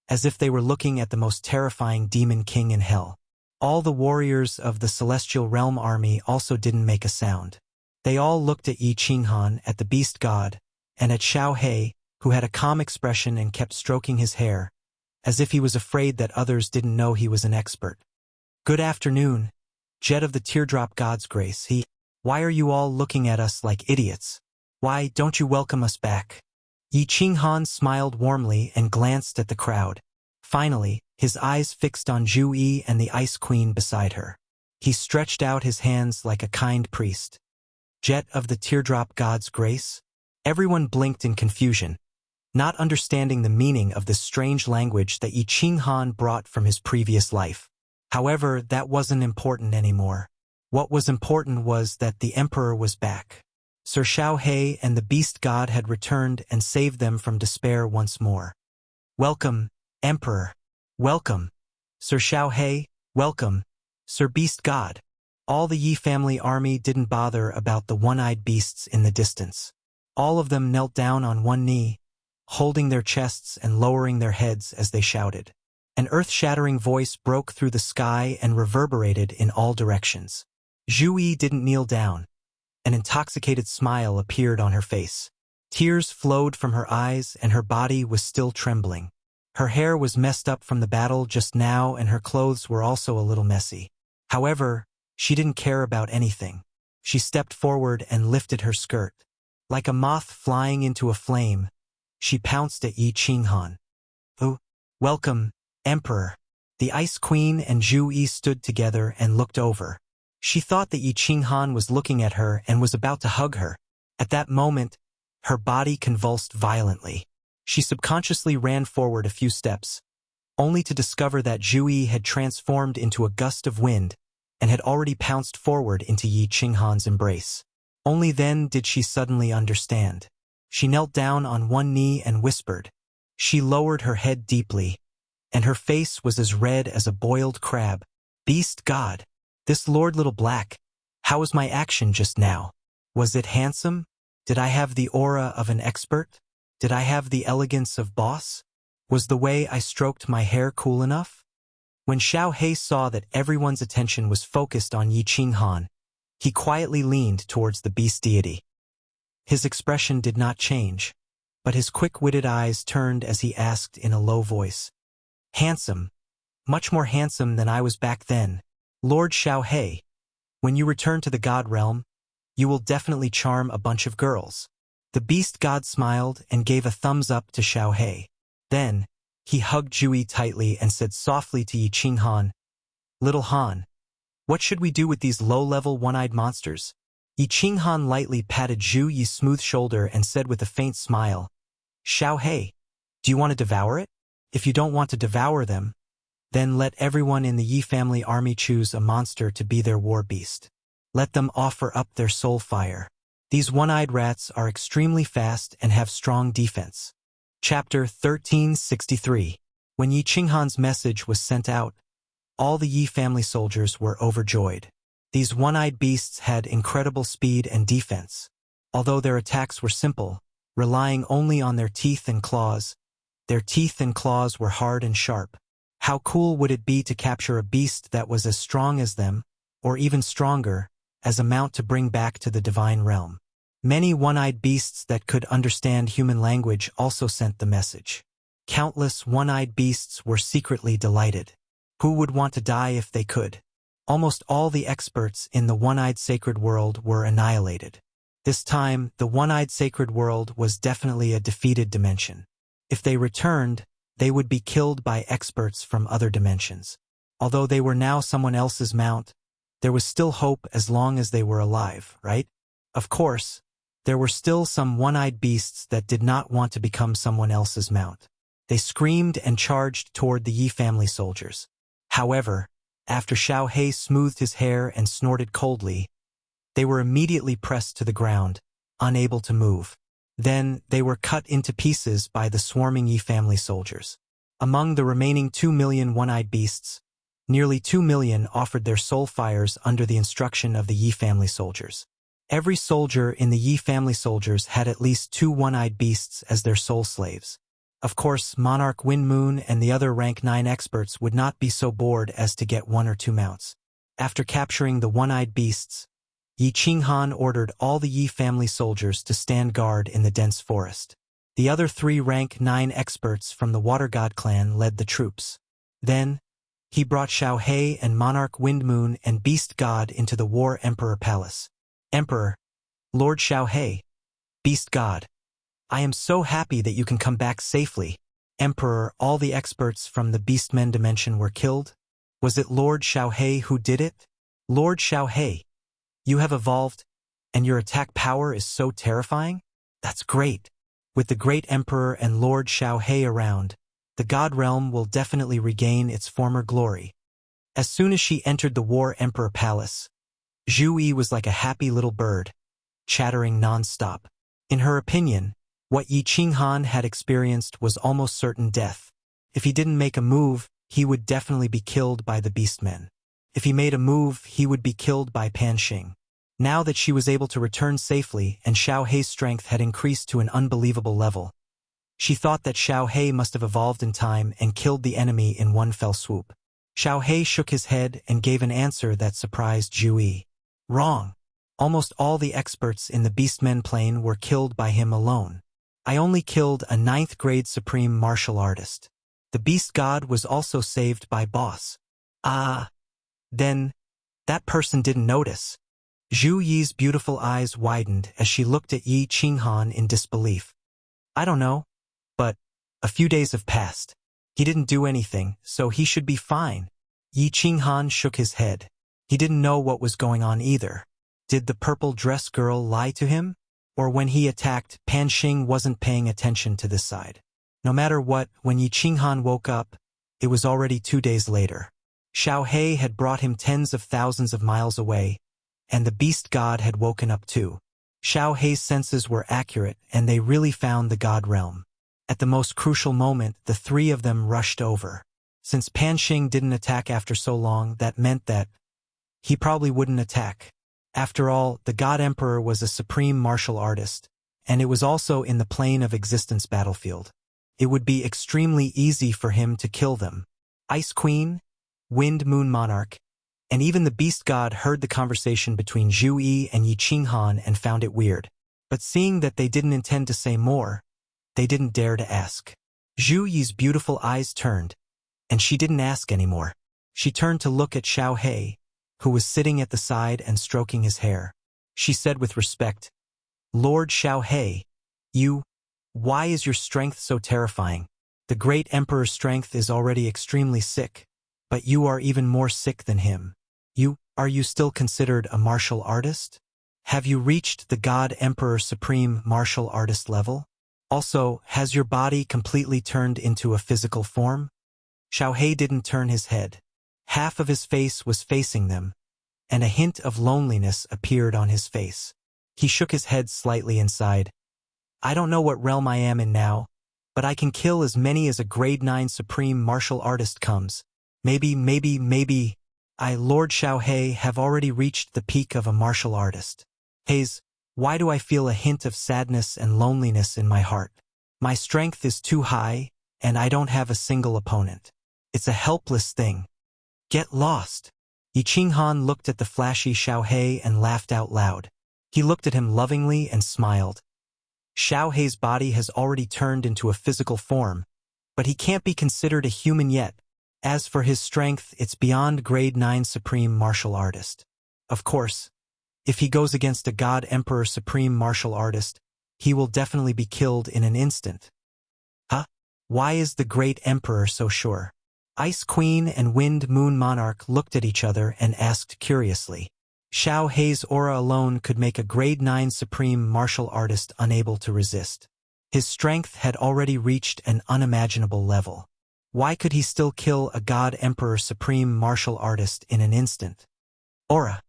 as if they were looking at the most terrifying demon king in hell. All the warriors of the Celestial Realm army also didn't make a sound. They all looked at Yi Qinghan, at the beast god, and at Xiao He, who had a calm expression and kept stroking his hair, as if he was afraid that others didn't know he was an expert. "Good afternoon, Jet of the Teardrop God's Grace. Why are you all looking at us like idiots? Why don't you welcome us back?" Yi Qinghan smiled warmly and glanced at the crowd. Finally, his eyes fixed on Zhu Yi and the Ice Queen beside her. He stretched out his hands like a kind priest. "Jet of the Teardrop God's Grace?" Everyone blinked in confusion, not understanding the meaning of the strange language that Yi Qinghan brought from his previous life. However, that wasn't important anymore. What was important was that the Emperor was back. Sir Xiao He and the Beast God had returned and saved them from despair once more. "Welcome, Emperor. Welcome, Sir Xiao He. Welcome, Sir Beast God." All the Yi family army didn't bother about the one-eyed beasts in the distance. All of them knelt down on one knee, holding their chests and lowering their heads as they shouted. An earth-shattering voice broke through the sky and reverberated in all directions. Zhu Yi didn't kneel down. An intoxicated smile appeared on her face. Tears flowed from her eyes and her body was still trembling. Her hair was messed up from the battle just now and her clothes were also a little messy. However, she didn't care about anything. She stepped forward and lifted her skirt. Like a moth flying into a flame, she pounced at Yi Qinghan. "Oh, welcome, Emperor." The Ice Queen and Zhu Yi stood together and looked over. She thought that Yi Qinghan was looking at her and was about to hug her. At that moment, her body convulsed violently. She subconsciously ran forward a few steps, only to discover that Zhu Yi had transformed into a gust of wind and had already pounced forward into Yi Qinghan's embrace. Only then did she suddenly understand. She knelt down on one knee and whispered. She lowered her head deeply, and her face was as red as a boiled crab. "Beast God, this Lord Little Black, how was my action just now? Was it handsome? Did I have the aura of an expert? Did I have the elegance of boss? Was the way I stroked my hair cool enough?" When Xiao He saw that everyone's attention was focused on Yi Qinghan, he quietly leaned towards the beast deity. His expression did not change, but his quick-witted eyes turned as he asked in a low voice, "Handsome, much more handsome than I was back then. Lord Xiao He, when you return to the God realm, you will definitely charm a bunch of girls." The beast god smiled and gave a thumbs up to Xiao He. Then, he hugged Zhu Yi tightly and said softly to Yi Qinghan, "Little Han, what should we do with these low-level one-eyed monsters?" Yi Qinghan lightly patted Zhu Yi's smooth shoulder and said with a faint smile, "Xiao He, do you want to devour it? If you don't want to devour them, then let everyone in the Yi family army choose a monster to be their war beast. Let them offer up their soul fire. These one-eyed rats are extremely fast and have strong defense." Chapter 1363. When Yi Qinghan's message was sent out, all the Yi family soldiers were overjoyed. These one-eyed beasts had incredible speed and defense. Although their attacks were simple, relying only on their teeth and claws, their teeth and claws were hard and sharp. How cool would it be to capture a beast that was as strong as them, or even stronger, as a mount to bring back to the divine realm? Many one-eyed beasts that could understand human language also sent the message. Countless one-eyed beasts were secretly delighted. Who would want to die if they could? Almost all the experts in the one-eyed sacred world were annihilated. This time, the one-eyed sacred world was definitely a defeated dimension. If they returned, they would be killed by experts from other dimensions. Although they were now someone else's mount, there was still hope as long as they were alive, right? Of course, there were still some one-eyed beasts that did not want to become someone else's mount. They screamed and charged toward the Yi family soldiers. However, after Xiao He smoothed his hair and snorted coldly, they were immediately pressed to the ground, unable to move. Then, they were cut into pieces by the swarming Yi family soldiers. Among the remaining 2 million one-eyed beasts, nearly 2 million offered their soul fires under the instruction of the Yi family soldiers. Every soldier in the Yi family soldiers had at least 2 one-eyed beasts as their soul slaves. Of course, Monarch Windmoon and the other rank 9 experts would not be so bored as to get 1 or 2 mounts. After capturing the one-eyed beasts, Yi Qinghan ordered all the Yi family soldiers to stand guard in the dense forest. The other 3 rank 9 experts from the Water God clan led the troops. Then, he brought Xiao He and Monarch Windmoon and Beast God into the War Emperor Palace. "Emperor, Lord Xiao He, Beast God, I am so happy that you can come back safely. Emperor, all the experts from the Beastmen dimension were killed? Was it Lord Xiao He who did it? Lord Xiao He, you have evolved, and your attack power is so terrifying? That's great. With the great Emperor and Lord Xiao He around, the God realm will definitely regain its former glory." As soon as she entered the War Emperor Palace, Zhu Yi was like a happy little bird, chattering non-stop. In her opinion, what Yi Qinghan had experienced was almost certain death. If he didn't make a move, he would definitely be killed by the Beastmen. If he made a move, he would be killed by Pan Xing. Now that she was able to return safely and Xiao He's strength had increased to an unbelievable level, She thought that Xiao He must have evolved in time and killed the enemy in one fell swoop. Xiao He shook his head and gave an answer that surprised Zhu Yi. Wrong. Almost all the experts in the Beastmen plane were killed by him alone. I only killed a 9th grade supreme martial artist. The beast god was also saved by boss. Then, that person didn't notice. Zhu Yi's beautiful eyes widened as she looked at Yi Qinghan in disbelief. I don't know, but a few days have passed. He didn't do anything, so he should be fine. Yi Qinghan shook his head. He didn't know what was going on either. Did the purple dress girl lie to him? Or when he attacked, Pan Xing wasn't paying attention to this side. No matter what, when Yi Qinghan woke up, it was already 2 days later. Xiao He had brought him tens of thousands of miles away, and the beast god had woken up too. Xiao He's senses were accurate, and they really found the god realm. At the most crucial moment, the three of them rushed over. Since Pan Xing didn't attack after so long, that meant that he probably wouldn't attack. After all, the God Emperor was a supreme martial artist, and it was also in the plane of existence battlefield. It would be extremely easy for him to kill them. Ice Queen, Wind Moon Monarch, and even the Beast God heard the conversation between Zhu Yi and Yi Qinghan and found it weird. But seeing that they didn't intend to say more, they didn't dare to ask. Zhu Yi's beautiful eyes turned, and she didn't ask anymore. She turned to look at Xiao He, who was sitting at the side and stroking his hair. She said with respect, Lord Xiao He, why is your strength so terrifying? The great emperor's strength is already extremely sick, but you are even more sick than him. Are you still considered a martial artist? Have you reached the God Emperor Supreme martial artist level? Also, has your body completely turned into a physical form? Xiao He didn't turn his head. Half of his face was facing them, and a hint of loneliness appeared on his face. He shook his head slightly and sighed. I don't know what realm I am in now, but I can kill as many as a grade 9 supreme martial artist comes. Maybe, Lord Xiao He, have already reached the peak of a martial artist. Haze, why do I feel a hint of sadness and loneliness in my heart? My strength is too high, and I don't have a single opponent. It's a helpless thing. Get lost. Yi Qinghan looked at the flashy Xiao He and laughed out loud. He looked at him lovingly and smiled. Xiao He's body has already turned into a physical form, but he can't be considered a human yet. As for his strength, it's beyond grade 9 supreme martial artist. Of course, if he goes against a God Emperor Supreme martial artist, he will definitely be killed in an instant. Huh? Why is the great emperor so sure? Ice Queen and Wind Moon Monarch looked at each other and asked curiously. Xiao He's aura alone could make a grade 9 supreme martial artist unable to resist. His strength had already reached an unimaginable level. Why could he still kill a God Emperor Supreme martial artist in an instant? Aura.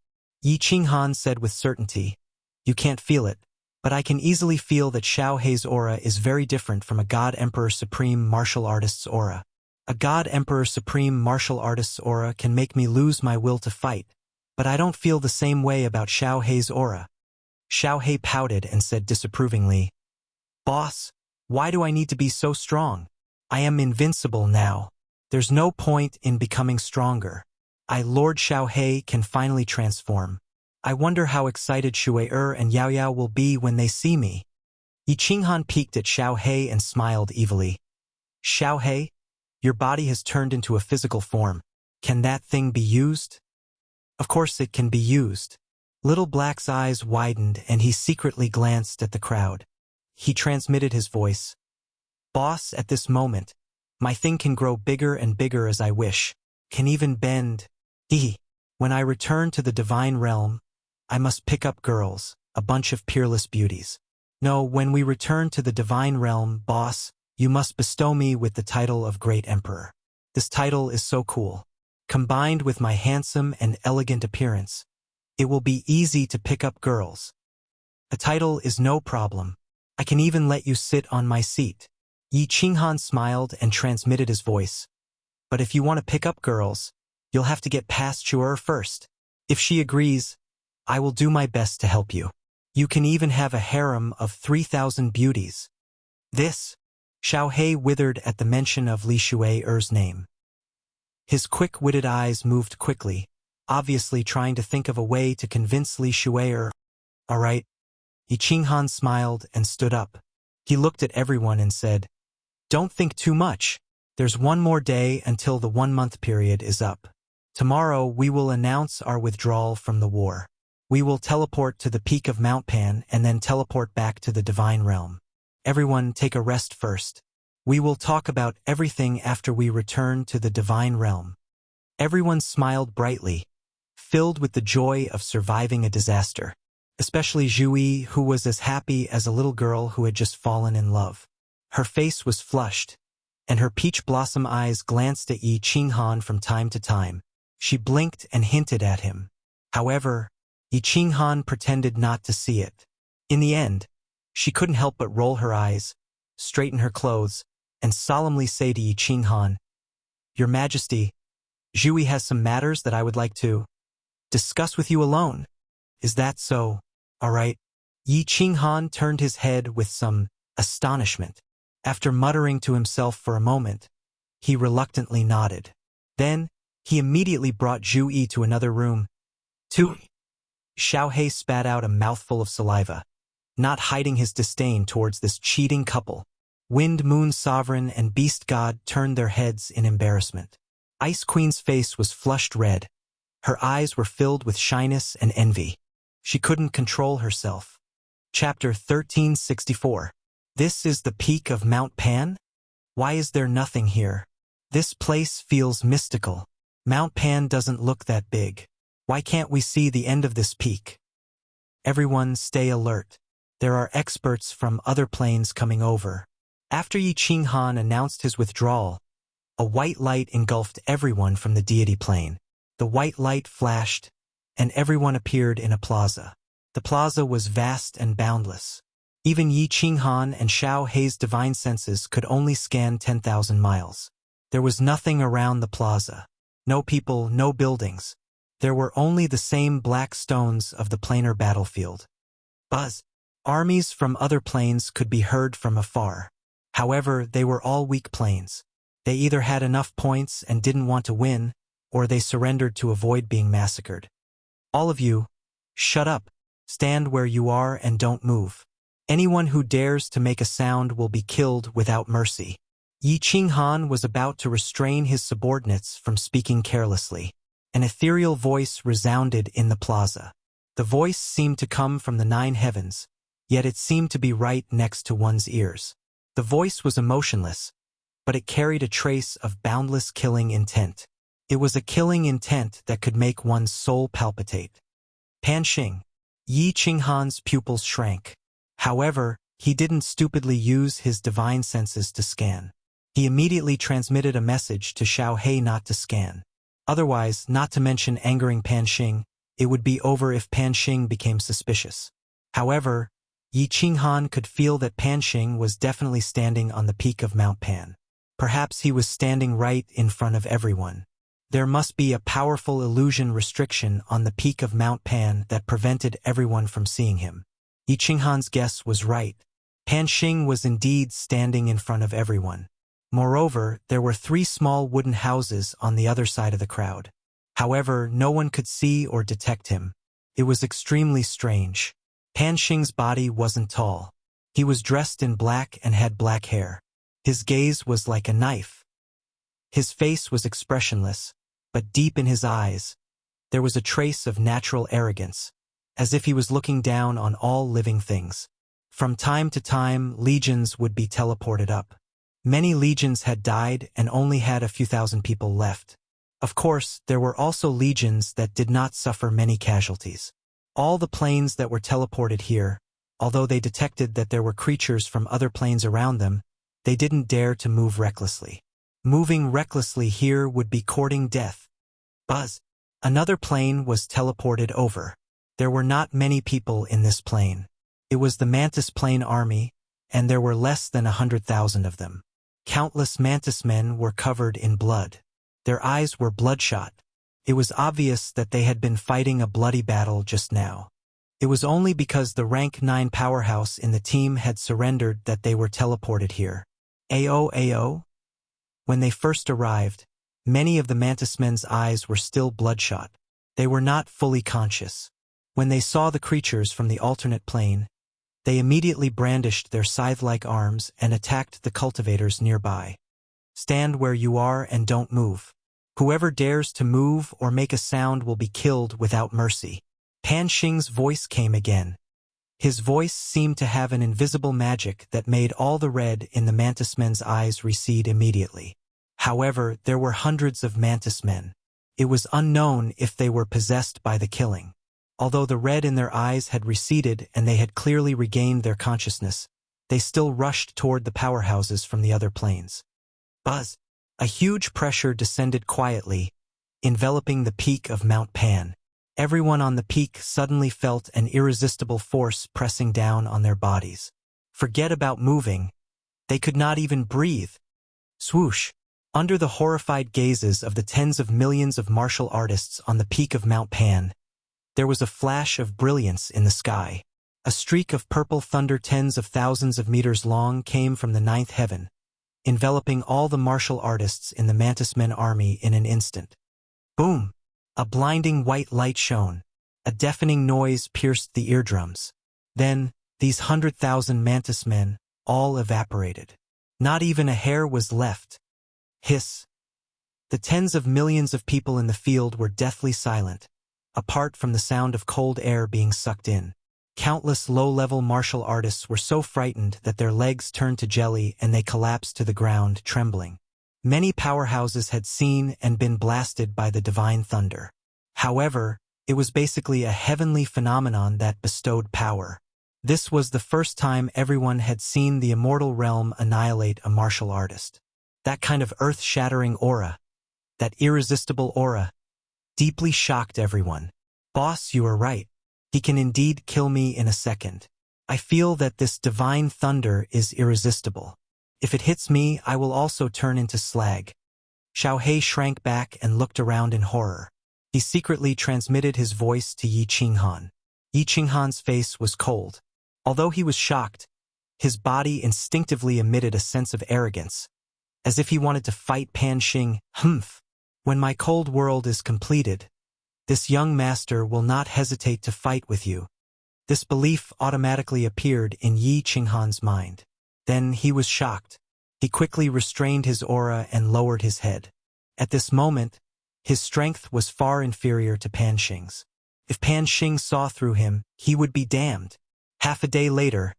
Yi Qinghan said with certainty. You can't feel it, but I can easily feel that Xiao He's aura is very different from a God Emperor Supreme martial artist's aura. A God Emperor Supreme martial artist's aura can make me lose my will to fight, but I don't feel the same way about Xiao He's aura. Xiao He pouted and said disapprovingly, Boss, why do I need to be so strong? I am invincible now. There's no point in becoming stronger. Lord Xiao He, can finally transform. I wonder how excited Shui and Yao Yao will be when they see me. Yi Qinghan peeked at Xiao He and smiled evilly. Xiao He? Your body has turned into a physical form. Can that thing be used? Of course it can be used. Little Black's eyes widened and he secretly glanced at the crowd. He transmitted his voice. Boss, at this moment, my thing can grow bigger and bigger as I wish, can even bend. When I return to the divine realm, I must pick up girls, a bunch of peerless beauties. No, when we return to the divine realm, boss, you must bestow me with the title of Great Emperor. This title is so cool. Combined with my handsome and elegant appearance, it will be easy to pick up girls. A title is no problem. I can even let you sit on my seat. Yi Qinghan smiled and transmitted his voice. But if you want to pick up girls, you'll have to get past Shu'er first. If she agrees, I will do my best to help you. You can even have a harem of 3,000 beauties. This? Xiao He withered at the mention of Li Shuai-er's name. His quick-witted eyes moved quickly, obviously trying to think of a way to convince Li Shuai-er. All right. Yi Qinghan smiled and stood up. He looked at everyone and said, "Don't think too much. There's one more day until the 1-month period is up. Tomorrow we will announce our withdrawal from the war. We will teleport to the peak of Mount Pan and then teleport back to the divine realm. Everyone take a rest first. We will talk about everything after we return to the divine realm." Everyone smiled brightly, filled with the joy of surviving a disaster. Especially Zhuyi, who was as happy as a little girl who had just fallen in love. Her face was flushed, and her peach blossom eyes glanced at Yi Qinghan from time to time. She blinked and hinted at him. However, Yi Qinghan pretended not to see it. In the end, she couldn't help but roll her eyes, straighten her clothes, and solemnly say to Yi Qinghan, "Your Majesty, Zhuyi has some matters that I would like to discuss with you alone. Is that so? All right." Yi Qinghan turned his head with some astonishment. After muttering to himself for a moment, he reluctantly nodded. Then, he immediately brought Zhuyi to another room. Xiao He spat out a mouthful of saliva, not hiding his disdain towards this cheating couple. Wind Moon Sovereign and Beast God turned their heads in embarrassment. Ice Queen's face was flushed red. Her eyes were filled with shyness and envy. She couldn't control herself. Chapter 1364. This is the peak of Mount Pan? Why is there nothing here? This place feels mystical. Mount Pan doesn't look that big. Why can't we see the end of this peak? Everyone stay alert. There are experts from other planes coming over. After Yi Qinghan announced his withdrawal, a white light engulfed everyone from the deity plane. The white light flashed, and everyone appeared in a plaza. The plaza was vast and boundless. Even Yi Qinghan and Xiao He's divine senses could only scan 10,000 miles. There was nothing around the plaza. No people, no buildings. There were only the same black stones of the planar battlefield. Buzz. Armies from other planes could be heard from afar. However, they were all weak planes. They either had enough points and didn't want to win, or they surrendered to avoid being massacred. All of you, shut up, stand where you are and don't move. Anyone who dares to make a sound will be killed without mercy. Yi Qinghan was about to restrain his subordinates from speaking carelessly. An ethereal voice resounded in the plaza. The voice seemed to come from the 9 heavens, yet it seemed to be right next to one's ears. The voice was emotionless, but it carried a trace of boundless killing intent. It was a killing intent that could make one's soul palpitate. Pan Xing. Yi Qinghan's pupils shrank. However, he didn't stupidly use his divine senses to scan. He immediately transmitted a message to Xiao He not to scan. Otherwise, not to mention angering Pan Xing, it would be over if Pan Xing became suspicious. However, Yi Qinghan could feel that Pan Xing was definitely standing on the peak of Mount Pan. Perhaps he was standing right in front of everyone. There must be a powerful illusion restriction on the peak of Mount Pan that prevented everyone from seeing him. Yi Qinghan's guess was right. Pan Xing was indeed standing in front of everyone. Moreover, there were 3 small wooden houses on the other side of the crowd. However, no one could see or detect him. It was extremely strange. Pan Xing's body wasn't tall. He was dressed in black and had black hair. His gaze was like a knife. His face was expressionless, but deep in his eyes, there was a trace of natural arrogance, as if he was looking down on all living things. From time to time, legions would be teleported up. Many legions had died and only had a few thousand people left. Of course, there were also legions that did not suffer many casualties. All the planes that were teleported here, although they detected that there were creatures from other planes around them, they didn't dare to move recklessly. Moving recklessly here would be courting death. Buzz. Another plane was teleported over. There were not many people in this plane. It was the Mantis Plane army, and there were less than 100,000 of them. Countless Mantis men were covered in blood. Their eyes were bloodshot. It was obvious that they had been fighting a bloody battle just now. It was only because the rank 9 powerhouse in the team had surrendered that they were teleported here. Ao. When they first arrived, many of the mantismen's eyes were still bloodshot. They were not fully conscious. When they saw the creatures from the alternate plane, they immediately brandished their scythe-like arms and attacked the cultivators nearby. Stand where you are and don't move. Whoever dares to move or make a sound will be killed without mercy. Pan Xing's voice came again. His voice seemed to have an invisible magic that made all the red in the mantismen's eyes recede immediately. However, there were hundreds of mantismen. It was unknown if they were possessed by the killing. Although the red in their eyes had receded and they had clearly regained their consciousness, they still rushed toward the powerhouses from the other planes. Buzz! A huge pressure descended quietly, enveloping the peak of Mount Pan. Everyone on the peak suddenly felt an irresistible force pressing down on their bodies. Forget about moving. They could not even breathe. Swoosh! Under the horrified gazes of the tens of millions of martial artists on the peak of Mount Pan, there was a flash of brilliance in the sky. A streak of purple thunder tens of thousands of meters long came from the ninth heaven, enveloping all the martial artists in the mantismen army in an instant. Boom! A blinding white light shone. A deafening noise pierced the eardrums. Then, these 100,000 mantismen all evaporated. Not even a hair was left. Hiss! The tens of millions of people in the field were deathly silent, apart from the sound of cold air being sucked in. Countless low-level martial artists were so frightened that their legs turned to jelly and they collapsed to the ground, trembling. Many powerhouses had seen and been blasted by the divine thunder. However, it was basically a heavenly phenomenon that bestowed power. This was the first time everyone had seen the immortal realm annihilate a martial artist. That kind of earth-shattering aura, that irresistible aura, deeply shocked everyone. Boss, you are right. He can indeed kill me in a second. I feel that this divine thunder is irresistible. If it hits me, I will also turn into slag. Xiao He shrank back and looked around in horror. He secretly transmitted his voice to Yi Qinghan. Yi Qinghan's face was cold. Although he was shocked, his body instinctively emitted a sense of arrogance, as if he wanted to fight Pan Xing. Humph! When my cold world is completed, this young master will not hesitate to fight with you. This belief automatically appeared in Yi Qinghan's mind. Then he was shocked. He quickly restrained his aura and lowered his head. At this moment, his strength was far inferior to Pan Xing's. If Pan Xing saw through him, he would be damned. Half a day later,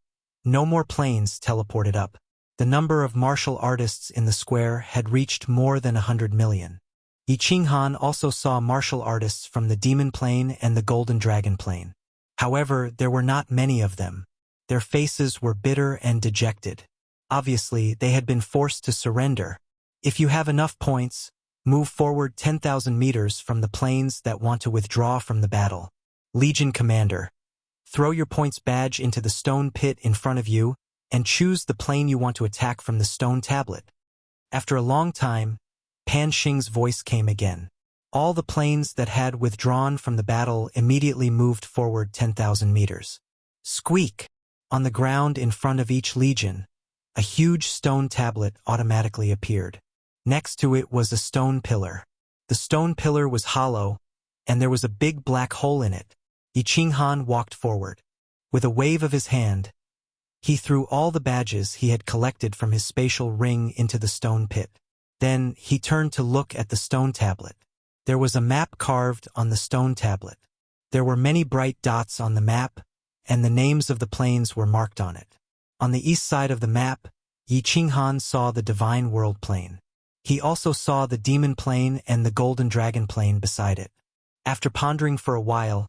no more planes teleported up. The number of martial artists in the square had reached more than 100 million. Yi Qinghan also saw martial artists from the Demon Plane and the Golden Dragon Plane. However, there were not many of them. Their faces were bitter and dejected. Obviously, they had been forced to surrender. If you have enough points, move forward 10,000 meters from the planes that want to withdraw from the battle. Legion Commander. Throw your points badge into the stone pit in front of you and choose the plane you want to attack from the stone tablet. After a long time, Pan Xing's voice came again. All the planes that had withdrawn from the battle immediately moved forward 10,000 meters. Squeak! On the ground in front of each legion, a huge stone tablet automatically appeared. Next to it was a stone pillar. The stone pillar was hollow, and there was a big black hole in it. Yi Qinghan walked forward. With a wave of his hand, he threw all the badges he had collected from his spatial ring into the stone pit. Then he turned to look at the stone tablet. There was a map carved on the stone tablet. There were many bright dots on the map, and the names of the planes were marked on it. On the east side of the map, Yi Qinghan saw the Divine World Plane. He also saw the Demon Plane and the Golden Dragon Plane beside it. After pondering for a while,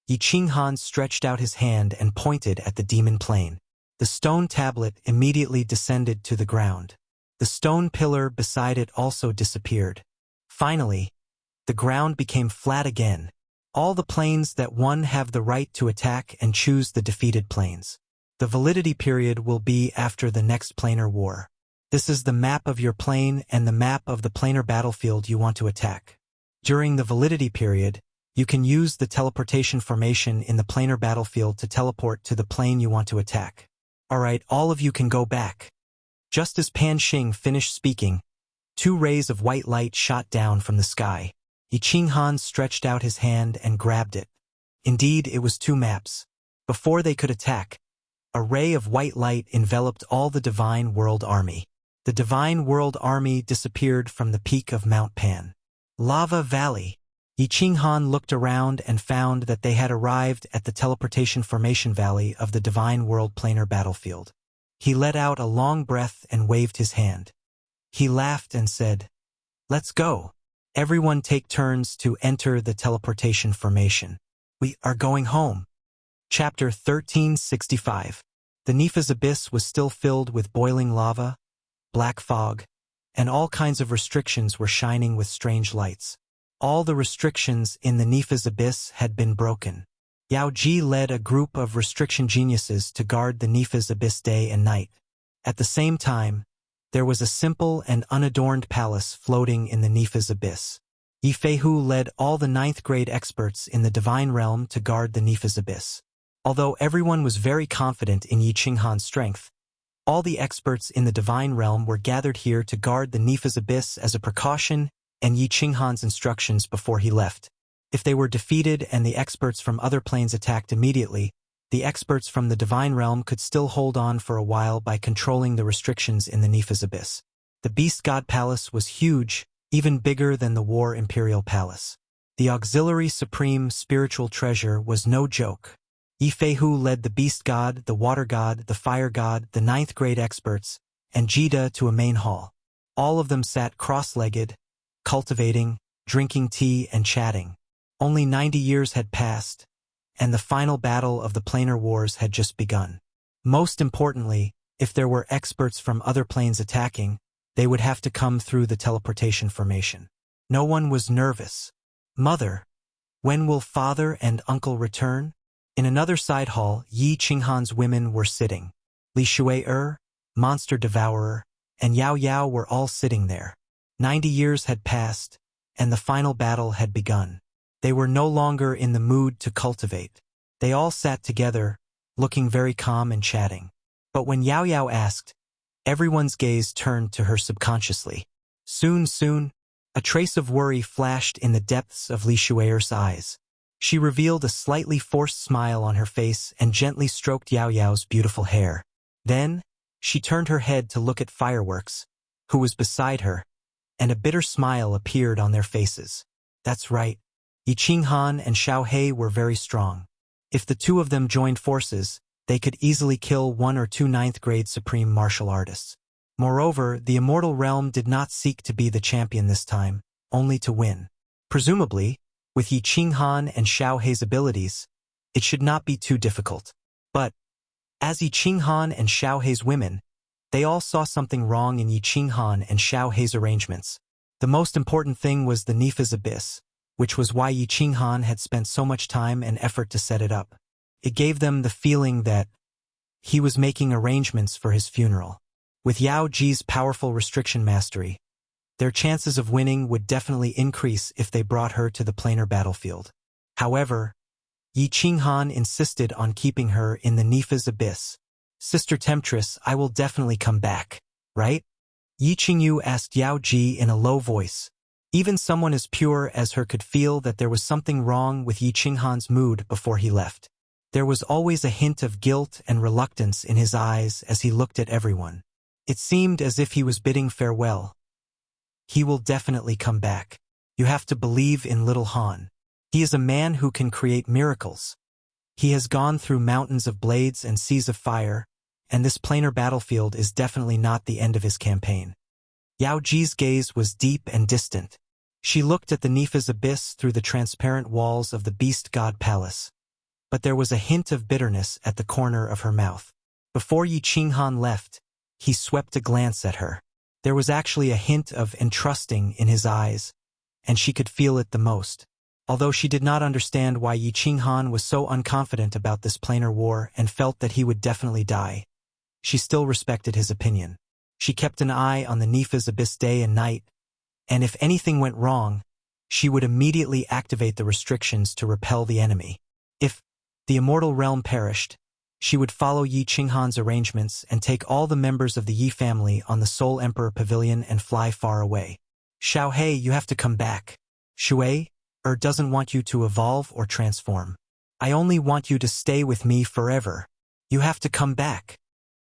Yi Qinghan stretched out his hand and pointed at the Demon Plane. The stone tablet immediately descended to the ground. The stone pillar beside it also disappeared. Finally, the ground became flat again. All the planes that won have the right to attack and choose the defeated planes. The validity period will be after the next planar war. This is the map of your plane and the map of the planar battlefield you want to attack. During the validity period, you can use the teleportation formation in the planar battlefield to teleport to the plane you want to attack. Alright, all of you can go back. Just as Pan Xing finished speaking, two rays of white light shot down from the sky. Yi Qinghan stretched out his hand and grabbed it. Indeed, it was two maps. Before they could attack, a ray of white light enveloped all the Divine World Army. The Divine World Army disappeared from the peak of Mount Pan. Lava Valley. Yi Qinghan looked around and found that they had arrived at the teleportation formation valley of the Divine World Planar battlefield. He let out a long breath and waved his hand. He laughed and said, "Let's go. Everyone take turns to enter the teleportation formation. We are going home." Chapter 1365. The Nepha's abyss was still filled with boiling lava, black fog, and all kinds of restrictions were shining with strange lights. All the restrictions in the Nepha's abyss had been broken. Yao Ji led a group of restriction geniuses to guard the Nepha's abyss day and night. At the same time, there was a simple and unadorned palace floating in the Nepha's abyss. Yi Feihu led all the 9th grade experts in the divine realm to guard the Nepha's abyss. Although everyone was very confident in Yi Qinghan's strength, all the experts in the divine realm were gathered here to guard the Nepha's abyss as a precaution and Yi Qinghan's instructions before he left. If they were defeated and the experts from other planes attacked immediately, the experts from the divine realm could still hold on for a while by controlling the restrictions in the Nepha's abyss. The Beast God Palace was huge, even bigger than the War Imperial Palace. The Auxiliary Supreme Spiritual Treasure was no joke. Yi Feihu led the Beast God, the Water God, the Fire God, the 9th grade experts, and Jida to a main hall. All of them sat cross-legged, cultivating, drinking tea and chatting. Only 90 years had passed, and the final battle of the planar wars had just begun. Most importantly, if there were experts from other planes attacking, they would have to come through the teleportation formation. No one was nervous. "Mother, when will father and uncle return?" In another side hall, Yi Qinghan's women were sitting. Li Shui, Monster Devourer, and Yao Yao were all sitting there. 90 years had passed, and the final battle had begun. They were no longer in the mood to cultivate. They all sat together, looking very calm and chatting. But when Yao Yao asked, everyone's gaze turned to her subconsciously. Soon, a trace of worry flashed in the depths of Li Shui's eyes. She revealed a slightly forced smile on her face and gently stroked Yao Yao's beautiful hair. Then, she turned her head to look at Fireworks, who was beside her, and a bitter smile appeared on their faces. That's right. Yi Qinghan and Xiao He were very strong. If the two of them joined forces, they could easily kill 1 or 2 9th grade supreme martial artists. Moreover, the immortal realm did not seek to be the champion this time, only to win. Presumably, with Yi Qinghan and Xiao He's abilities, it should not be too difficult. But, as Yi Qinghan and Xiao He's women, they all saw something wrong in Yi Qinghan and Xiao He's arrangements. The most important thing was the Nepha's abyss, which was why Yi Qinghan had spent so much time and effort to set it up. It gave them the feeling that he was making arrangements for his funeral. With Yao Ji's powerful restriction mastery, their chances of winning would definitely increase if they brought her to the planar battlefield. However, Yi Qinghan insisted on keeping her in the Nepha's abyss. "Sister Temptress, I will definitely come back, right?" Yi Qingyu asked Yao Ji in a low voice. Even someone as pure as her could feel that there was something wrong with Yi Qinghan's mood before he left. There was always a hint of guilt and reluctance in his eyes as he looked at everyone. It seemed as if he was bidding farewell. "He will definitely come back. You have to believe in little Han. He is a man who can create miracles. He has gone through mountains of blades and seas of fire, and this planar battlefield is definitely not the end of his campaign." Yao Ji's gaze was deep and distant. She looked at the Nepha's abyss through the transparent walls of the Beast God Palace. But there was a hint of bitterness at the corner of her mouth. Before Yi Qinghan left, he swept a glance at her. There was actually a hint of entrusting in his eyes, and she could feel it the most. Although she did not understand why Yi Qinghan was so unconfident about this planar war and felt that he would definitely die, she still respected his opinion. She kept an eye on the Nepha's abyss day and night, and if anything went wrong, she would immediately activate the restrictions to repel the enemy. If the immortal realm perished, She would follow Yi Qinghan's arrangements and take all the members of the Yi family on the Soul Emperor Pavilion and fly far away. Xiao He, you have to come back. Shui, doesn't want you to evolve or transform. I only want you to stay with me forever. You have to come back.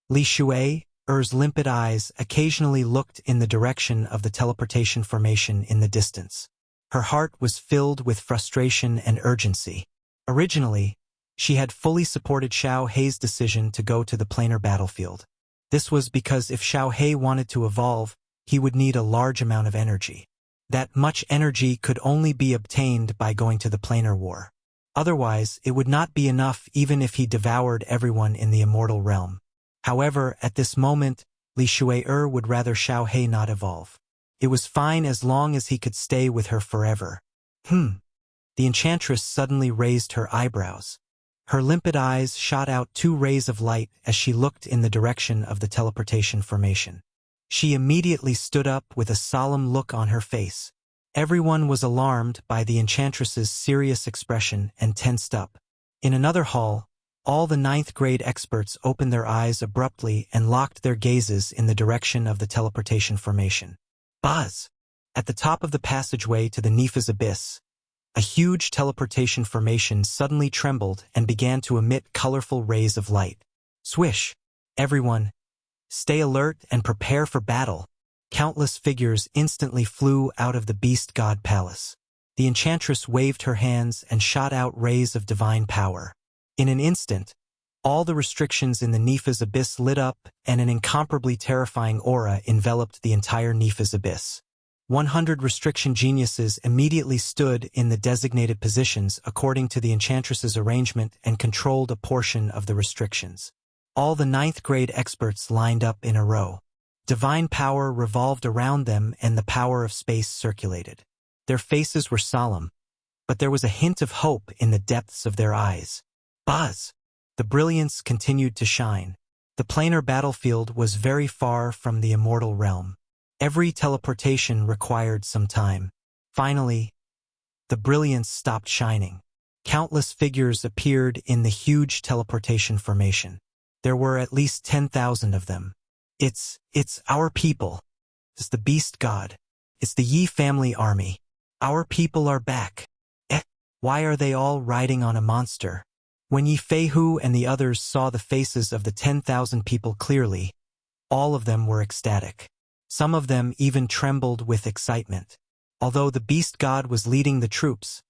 Li Shui, limpid eyes occasionally looked in the direction of the teleportation formation in the distance. Her heart was filled with frustration and urgency. Originally, she had fully supported Xiao Hei's decision to go to the planar battlefield. This was because if Xiao He wanted to evolve, he would need a large amount of energy. That much energy could only be obtained by going to the planar war. Otherwise, it would not be enough even if he devoured everyone in the immortal realm. However, at this moment, Li Shui would rather Xiao He not evolve. It was fine as long as he could stay with her forever. The enchantress suddenly raised her eyebrows. Her limpid eyes shot out 2 rays of light as she looked in the direction of the teleportation formation. She immediately stood up with a solemn look on her face. Everyone was alarmed by the enchantress's serious expression and tensed up. In another hall, all the 9th grade experts opened their eyes abruptly and locked their gazes in the direction of the teleportation formation. Buzz! At the top of the passageway to the Nepha's abyss, a huge teleportation formation suddenly trembled and began to emit colorful rays of light. Swish! Everyone, stay alert and prepare for battle. Countless figures instantly flew out of the Beast God Palace. The enchantress waved her hands and shot out rays of divine power. In an instant, all the restrictions in the Nepha's abyss lit up and an incomparably terrifying aura enveloped the entire Nepha's abyss. 100 restriction geniuses immediately stood in the designated positions according to the enchantress's arrangement and controlled a portion of the restrictions. All the 9th grade experts lined up in a row. Divine power revolved around them and the power of space circulated. Their faces were solemn, but there was a hint of hope in the depths of their eyes. Buzz! The brilliance continued to shine. The planar battlefield was very far from the immortal realm. Every teleportation required some time. Finally, the brilliance stopped shining. Countless figures appeared in the huge teleportation formation. There were at least 10,000 of them. It's our people. It's the Beast God. It's the Yi family army. Our people are back. Why are they all riding on a monster? When Yi Feihu and the others saw the faces of the 10,000 people clearly, all of them were ecstatic. Some of them even trembled with excitement. Although the Beast God was leading the troops,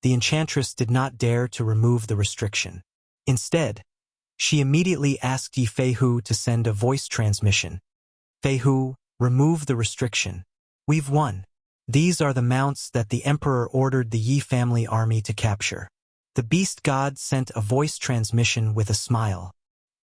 the enchantress did not dare to remove the restriction. Instead, she immediately asked Yi Feihu to send a voice transmission. Feihu, remove the restriction. We've won. These are the mounts that the emperor ordered the Yi family army to capture. The Beast God sent a voice transmission with a smile.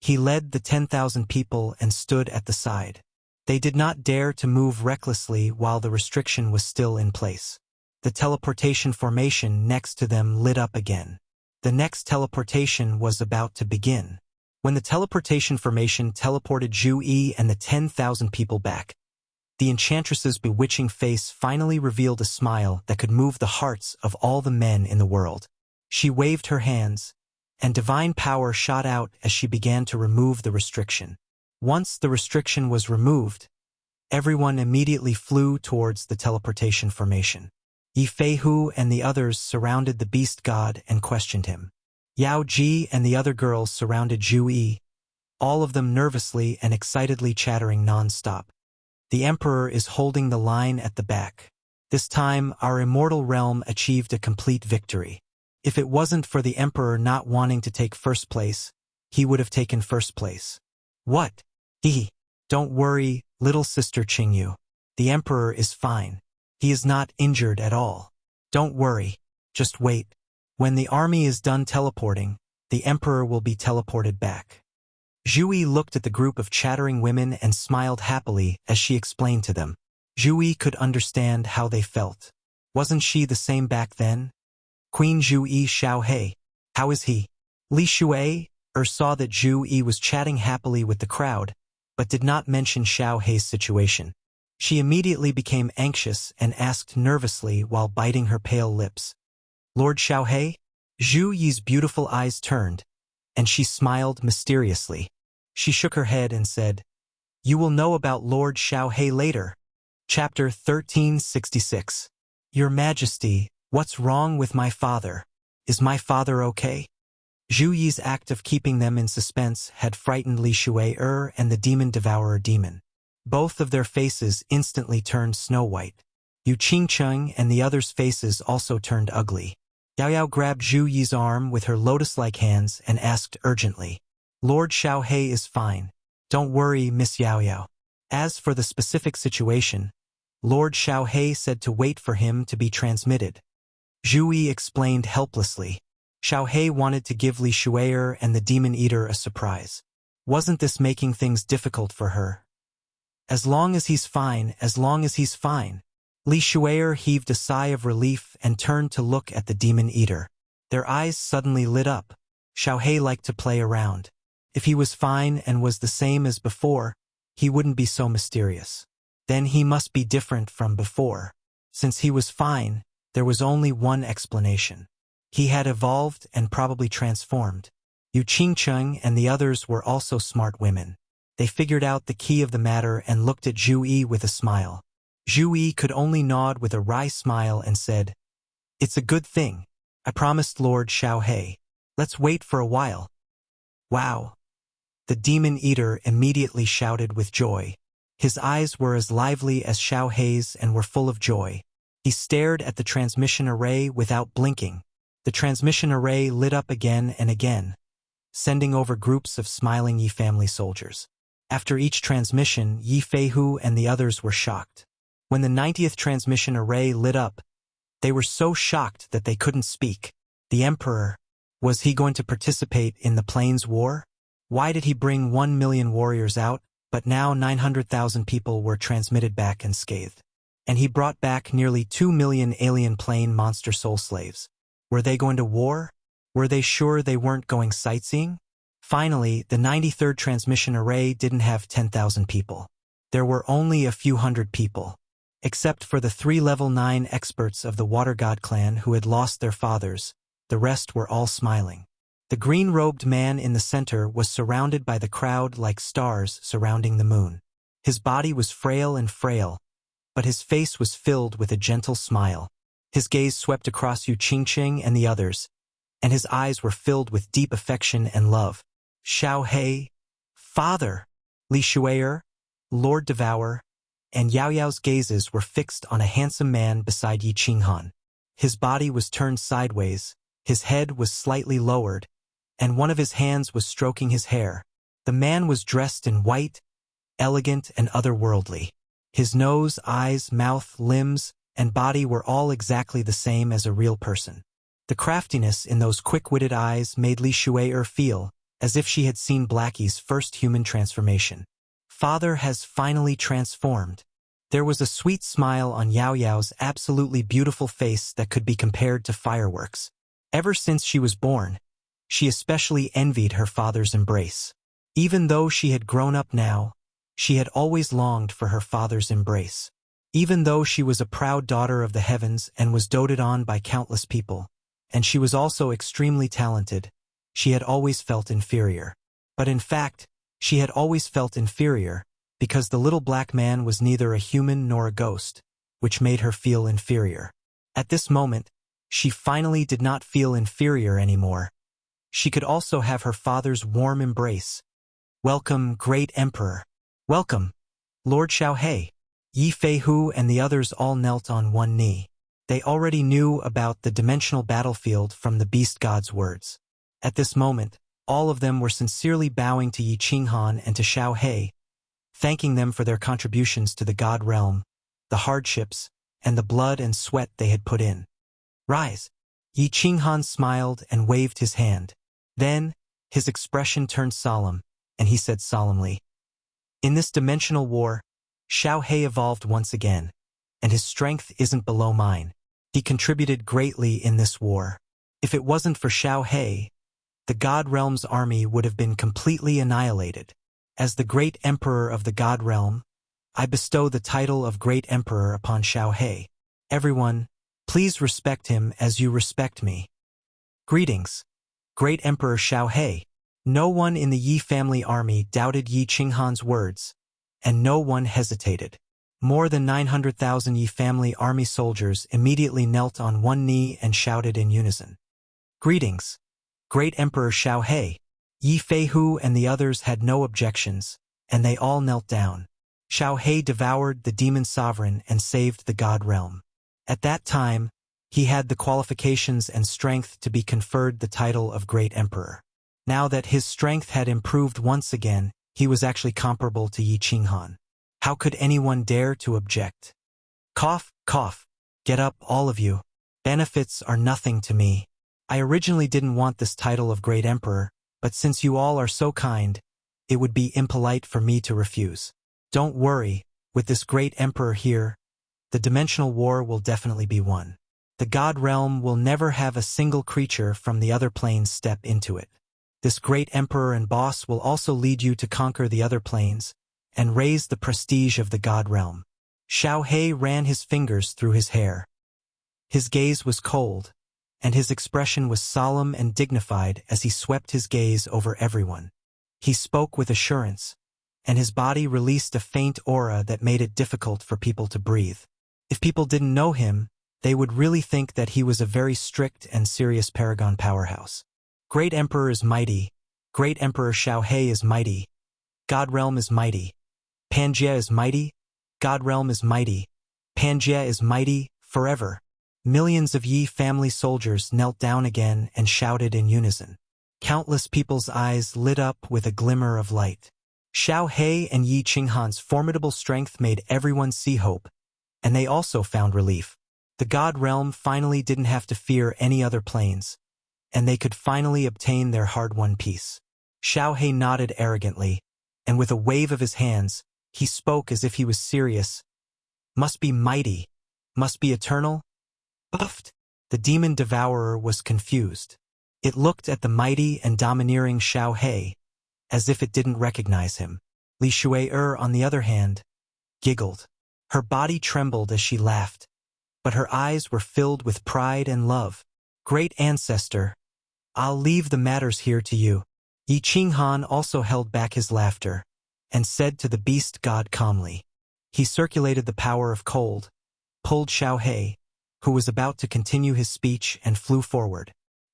He led the 10,000 people and stood at the side. They did not dare to move recklessly while the restriction was still in place. The teleportation formation next to them lit up again. The next teleportation was about to begin. When the teleportation formation teleported Zhu Yi and the 10,000 people back, the enchantress's bewitching face finally revealed a smile that could move the hearts of all the men in the world. She waved her hands, and divine power shot out as she began to remove the restriction. Once the restriction was removed, everyone immediately flew towards the teleportation formation. Yi Feihu and the others surrounded the Beast God and questioned him. Yao Ji and the other girls surrounded Zhu Yi, all of them nervously and excitedly chattering non-stop. The Emperor is holding the line at the back. This time, our immortal realm achieved a complete victory. If it wasn't for the Emperor not wanting to take first place, he would have taken first place. What? Don't worry, little sister Qingyu. The Emperor is fine. He is not injured at all. Don't worry. Just wait. When the army is done teleporting, the Emperor will be teleported back. Zhu Yi looked at the group of chattering women and smiled happily as she explained to them. Zhu Yi could understand how they felt. Wasn't she the same back then? Queen Zhu Yi Xiao He. How is he? Li Shui saw that Zhu Yi was chatting happily with the crowd, but did not mention Xiao Hei's situation. She immediately became anxious and asked nervously while biting her pale lips. Lord Xiao He? Zhu Yi's beautiful eyes turned, and she smiled mysteriously. She shook her head and said, "You will know about Lord Xiaohe later." Chapter 1366. Your Majesty, what's wrong with my father? Is my father okay? Zhu Yi's act of keeping them in suspense had frightened Li Shuai and the demon devourer demon. Both of their faces instantly turned snow-white. Yu Qingcheng and the others' faces also turned ugly. Yao Yao grabbed Zhu Yi's arm with her lotus-like hands and asked urgently, "Lord Xiaohe is fine. Don't worry, Miss Yao Yao." As for the specific situation, Lord Xiaohe said to wait for him to be transmitted. Zhu Yi explained helplessly. Xiaohe wanted to give Li Shuai and the Demon Eater a surprise. Wasn't this making things difficult for her? As long as he's fine, as long as he's fine. Li Shuai heaved a sigh of relief and turned to look at the Demon Eater. Their eyes suddenly lit up. Xiaohe liked to play around. If he was fine and was the same as before, he wouldn't be so mysterious. Then he must be different from before. Since he was fine, there was only one explanation. He had evolved and probably transformed. Yu Qingcheng and the others were also smart women. They figured out the key of the matter and looked at Zhu Yi with a smile. Zhu Yi could only nod with a wry smile and said, "It's a good thing. I promised Lord Xiaohe. Let's wait for a while." Wow! The Demon Eater immediately shouted with joy. His eyes were as lively as Xiaohe's and were full of joy. He stared at the transmission array without blinking. The transmission array lit up again and again, sending over groups of smiling Yi family soldiers. After each transmission, Yi Feihu and the others were shocked. When the 90th transmission array lit up, they were so shocked that they couldn't speak. The Emperor, was he going to participate in the Plains War? Why did he bring 1 million warriors out, but now 900,000 people were transmitted back unscathed? And he brought back nearly 2 million alien plane monster soul slaves. Were they going to war? Were they sure they weren't going sightseeing? Finally, the 93rd transmission array didn't have 10,000 people. There were only a few hundred people. Except for the 3 level 9 experts of the Water God clan who had lost their fathers, the rest were all smiling. The green-robed man in the center was surrounded by the crowd like stars surrounding the moon. His body was frail and frail, but his face was filled with a gentle smile. His gaze swept across Yu Qingcheng and the others, and his eyes were filled with deep affection and love. Xiaohe, Father, Li Shuai, Lord Devourer, and Yao Yao's gazes were fixed on a handsome man beside Yi Qinghan. His body was turned sideways, his head was slightly lowered, and one of his hands was stroking his hair. The man was dressed in white, elegant and otherworldly. His nose, eyes, mouth, limbs, and body were all exactly the same as a real person. The craftiness in those quick-witted eyes made Li Shuai feel as if she had seen Blackie's first human transformation. Father has finally transformed. There was a sweet smile on Yao Yao's absolutely beautiful face that could be compared to fireworks. Ever since she was born, she especially envied her father's embrace. Even though she had grown up now, she had always longed for her father's embrace. Even though she was a proud daughter of the heavens and was doted on by countless people, and she was also extremely talented, she had always felt inferior. But in fact, she had always felt inferior because the little black man was neither a human nor a ghost, which made her feel inferior. At this moment, she finally did not feel inferior anymore. She could also have her father's warm embrace. "Welcome, great Emperor. Welcome, Lord Xiaohe." Yi Feihu and the others all knelt on one knee. They already knew about the dimensional battlefield from the beast god's words. At this moment, all of them were sincerely bowing to Yi Qinghan and to Xiaohe, thanking them for their contributions to the god realm, the hardships, and the blood and sweat they had put in. "Rise." Yi Qinghan smiled and waved his hand. Then, his expression turned solemn, and he said solemnly, "In this dimensional war, Xiaohe evolved once again, and his strength isn't below mine. He contributed greatly in this war. If it wasn't for Xiaohe, the God Realm's army would have been completely annihilated. As the great emperor of the God Realm, I bestow the title of Great Emperor upon Xiaohe. Everyone, please respect him as you respect me. Greetings, Great Emperor Xiaohe." No one in the Yi family army doubted Yi Qinghan's words, and no one hesitated. More than 900,000 Yi family army soldiers immediately knelt on one knee and shouted in unison. Greetings, Great Emperor Xiaohe. Yi Feihu and the others had no objections, and they all knelt down. Xiaohe devoured the demon sovereign and saved the god realm. At that time, he had the qualifications and strength to be conferred the title of Great Emperor. Now that his strength had improved once again, he was actually comparable to Yi Qinghan. How could anyone dare to object? Cough, cough. Get up, all of you. Benefits are nothing to me. I originally didn't want this title of Great Emperor, but since you all are so kind, it would be impolite for me to refuse. Don't worry, with this Great Emperor here, the dimensional war will definitely be won. The God Realm will never have a single creature from the other planes step into it. This Great Emperor and boss will also lead you to conquer the other planes and raise the prestige of the God Realm. Xiaohe ran his fingers through his hair. His gaze was cold, and his expression was solemn and dignified as he swept his gaze over everyone. He spoke with assurance, and his body released a faint aura that made it difficult for people to breathe. If people didn't know him, they would really think that he was a very strict and serious paragon powerhouse. Great Emperor is mighty. Great Emperor Xiaohe is mighty. God Realm is mighty. Pangaea is mighty. God Realm is mighty. Pangaea is mighty, forever. Millions of Yi family soldiers knelt down again and shouted in unison. Countless people's eyes lit up with a glimmer of light. Xiaohe and Yi Qinghan's formidable strength made everyone see hope, and they also found relief. The God Realm finally didn't have to fear any other planes, and they could finally obtain their hard-won peace. Xiaohe nodded arrogantly, and with a wave of his hands, he spoke as if he was serious. Must be mighty, must be eternal? Buffed. The demon devourer was confused. It looked at the mighty and domineering Xiaohe, as if it didn't recognize him. Li Shuai-er, on the other hand, giggled. Her body trembled as she laughed, but her eyes were filled with pride and love. Great ancestor, I'll leave the matters here to you. Yi Qinghan also held back his laughter, and said to the beast god calmly. He circulated the power of cold, pulled Xiaohe, who was about to continue his speech, and flew forward.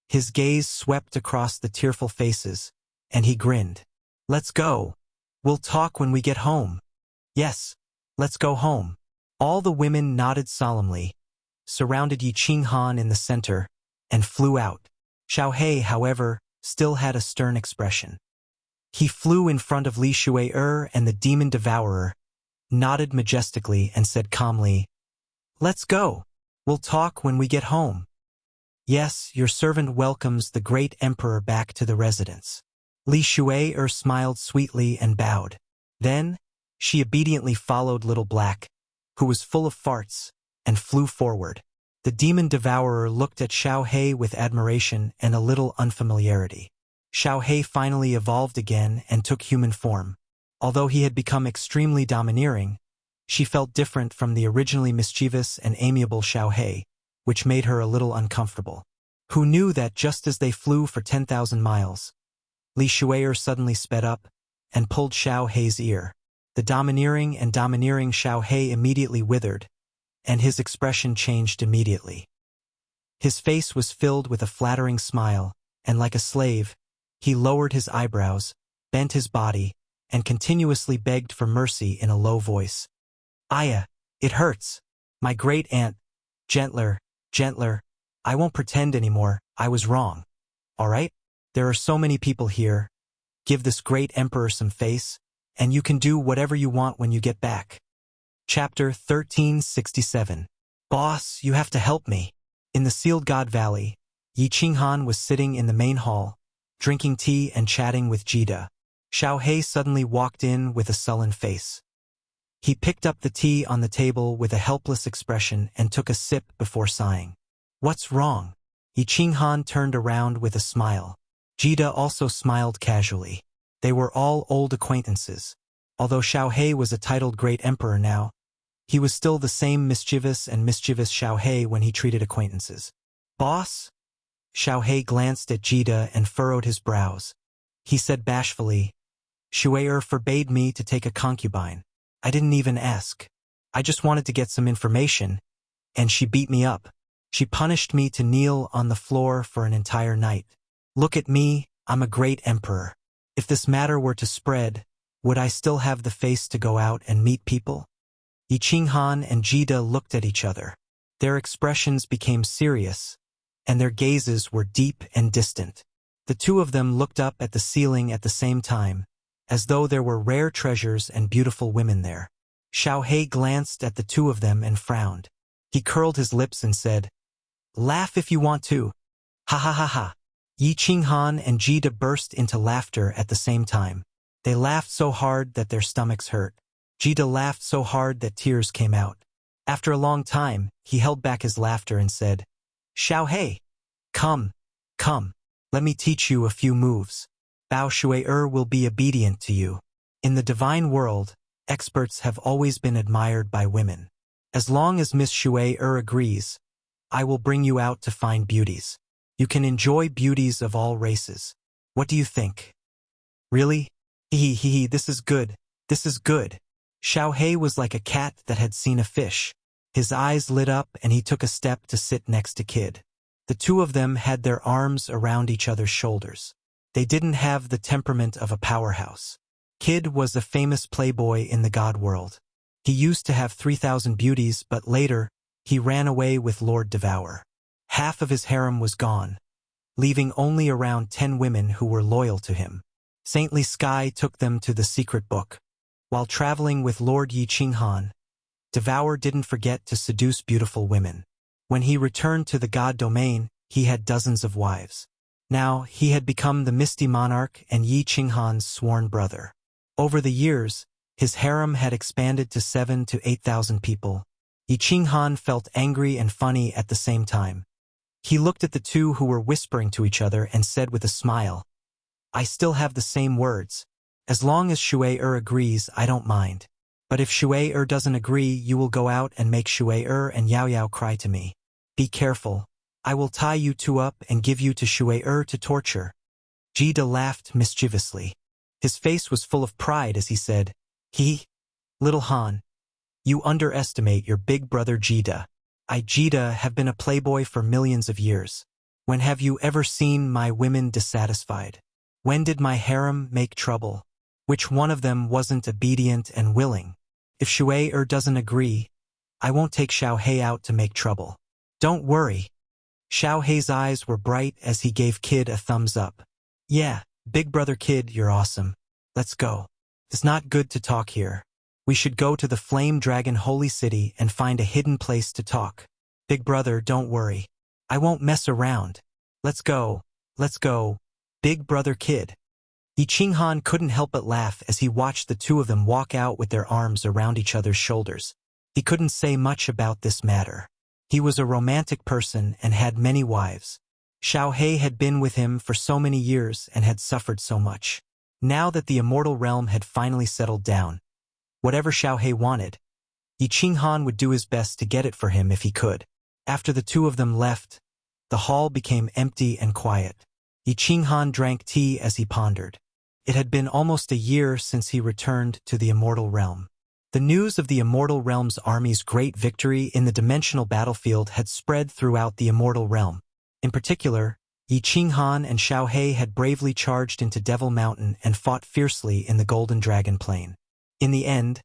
His gaze swept across the tearful faces, and he grinned. Let's go. We'll talk when we get home. Yes, let's go home. All the women nodded solemnly, surrounded Yi Qinghan in the center, and flew out. Xiaohe, however, still had a stern expression. He flew in front of Li Shuai-er and the demon devourer, nodded majestically and said calmly, Let's go. We'll talk when we get home. Yes, your servant welcomes the great emperor back to the residence. Li Shuai-er smiled sweetly and bowed. Then, she obediently followed Little Black, who was full of farts, and flew forward. The demon devourer looked at Xiaohe with admiration and a little unfamiliarity. Xiaohe finally evolved again and took human form. Although he had become extremely domineering, she felt different from the originally mischievous and amiable Xiaohe, which made her a little uncomfortable. Who knew that just as they flew for 10,000 miles, Li Shuai-er suddenly sped up and pulled Xiaohe's ear. The domineering Xiaohe immediately withered, and his expression changed immediately. His face was filled with a flattering smile, and like a slave, he lowered his eyebrows, bent his body, and continuously begged for mercy in a low voice. Aya, it hurts. My great aunt. Gentler, gentler. I won't pretend anymore. I was wrong. All right? There are so many people here. Give this great emperor some face, and you can do whatever you want when you get back. Chapter 1367. Boss, you have to help me. In the Sealed God Valley, Yi Qinghan was sitting in the main hall, drinking tea and chatting with Jida. Xiaohe suddenly walked in with a sullen face. He picked up the tea on the table with a helpless expression and took a sip before sighing. What's wrong? Yi Qinghan turned around with a smile. Jida also smiled casually. They were all old acquaintances. Although Xiaohe was a titled great emperor now, he was still the same mischievous Xiaohe when he treated acquaintances. Boss? Xiaohe glanced at Jida and furrowed his brows. He said bashfully, "Shui forbade me to take a concubine. I didn't even ask. I just wanted to get some information, and she beat me up. She punished me to kneel on the floor for an entire night. Look at me, I'm a great emperor. If this matter were to spread, would I still have the face to go out and meet people?" Yi Qinghan and Jida looked at each other. Their expressions became serious, and their gazes were deep and distant. The two of them looked up at the ceiling at the same time, as though there were rare treasures and beautiful women there. Xiaohei glanced at the two of them and frowned. He curled his lips and said, "Laugh if you want to. Ha ha ha ha." Yi Qinghan and Jida burst into laughter at the same time. They laughed so hard that their stomachs hurt. Jida laughed so hard that tears came out. After a long time, he held back his laughter and said, "Xiaohei, come, let me teach you a few moves. Bao Shui will be obedient to you." In the divine world, experts have always been admired by women. As long as Miss Shui agrees, I will bring you out to find beauties. You can enjoy beauties of all races. What do you think? Really? Hee, this is good. This is good. Xiaohei was like a cat that had seen a fish. His eyes lit up and he took a step to sit next to Kid. The two of them had their arms around each other's shoulders. They didn't have the temperament of a powerhouse. Kid was a famous playboy in the god world. He used to have 3,000 beauties, but later, he ran away with Lord Devour. Half of his harem was gone, leaving only around 10 women who were loyal to him. Saintly Sky took them to the secret book. While traveling with Lord Yi Qinghan, Devour didn't forget to seduce beautiful women. When he returned to the god domain, he had dozens of wives. Now, he had become the Misty Monarch and Yi Qinghan's sworn brother. Over the years, his harem had expanded to 7,000 to 8,000 people. Yi Qinghan felt angry and funny at the same time. He looked at the two who were whispering to each other and said with a smile, "I still have the same words. As long as Shui agrees, I don't mind. But if Shui doesn't agree, you will go out and make Shui and Yao Yao cry to me. Be careful. I will tie you two up and give you to Shui to torture." Jida laughed mischievously. His face was full of pride as he said, Little Han, you underestimate your big brother Jida. I, Jida, have been a playboy for millions of years. When have you ever seen my women dissatisfied? When did my harem make trouble? Which one of them wasn't obedient and willing? If Shui doesn't agree, I won't take Xiaohei out to make trouble. Don't worry." Xiaohei's eyes were bright as he gave Kid a thumbs up. "Yeah, big brother Kid, you're awesome. Let's go. It's not good to talk here. We should go to the Flame Dragon Holy City and find a hidden place to talk. Big brother, don't worry. I won't mess around. Let's go, big brother Kid." Yi Qinghan couldn't help but laugh as he watched the two of them walk out with their arms around each other's shoulders. He couldn't say much about this matter. He was a romantic person and had many wives. Xiaohei had been with him for so many years and had suffered so much. Now that the immortal realm had finally settled down, whatever Xiaohei wanted, Yi Qinghan would do his best to get it for him if he could. After the two of them left, the hall became empty and quiet. Yi Qinghan drank tea as he pondered. It had been almost a year since he returned to the immortal realm. The news of the immortal realm's army's great victory in the dimensional battlefield had spread throughout the immortal realm. In particular, Yi Qinghan and Xiaohei had bravely charged into Devil Mountain and fought fiercely in the Golden Dragon Plain. In the end,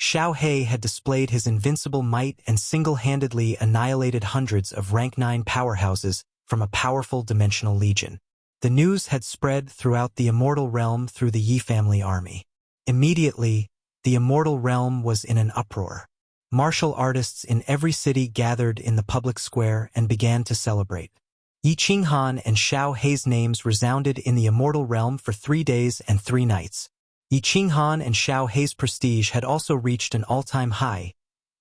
Xiaohei had displayed his invincible might and single-handedly annihilated hundreds of rank 9 powerhouses from a powerful dimensional legion. The news had spread throughout the immortal realm through the Yi family army. Immediately, the immortal realm was in an uproar. Martial artists in every city gathered in the public square and began to celebrate. Yi Qinghan and Xiaohei's names resounded in the immortal realm for 3 days and 3 nights. Yi Qinghan and Xiaohei's prestige had also reached an all-time high,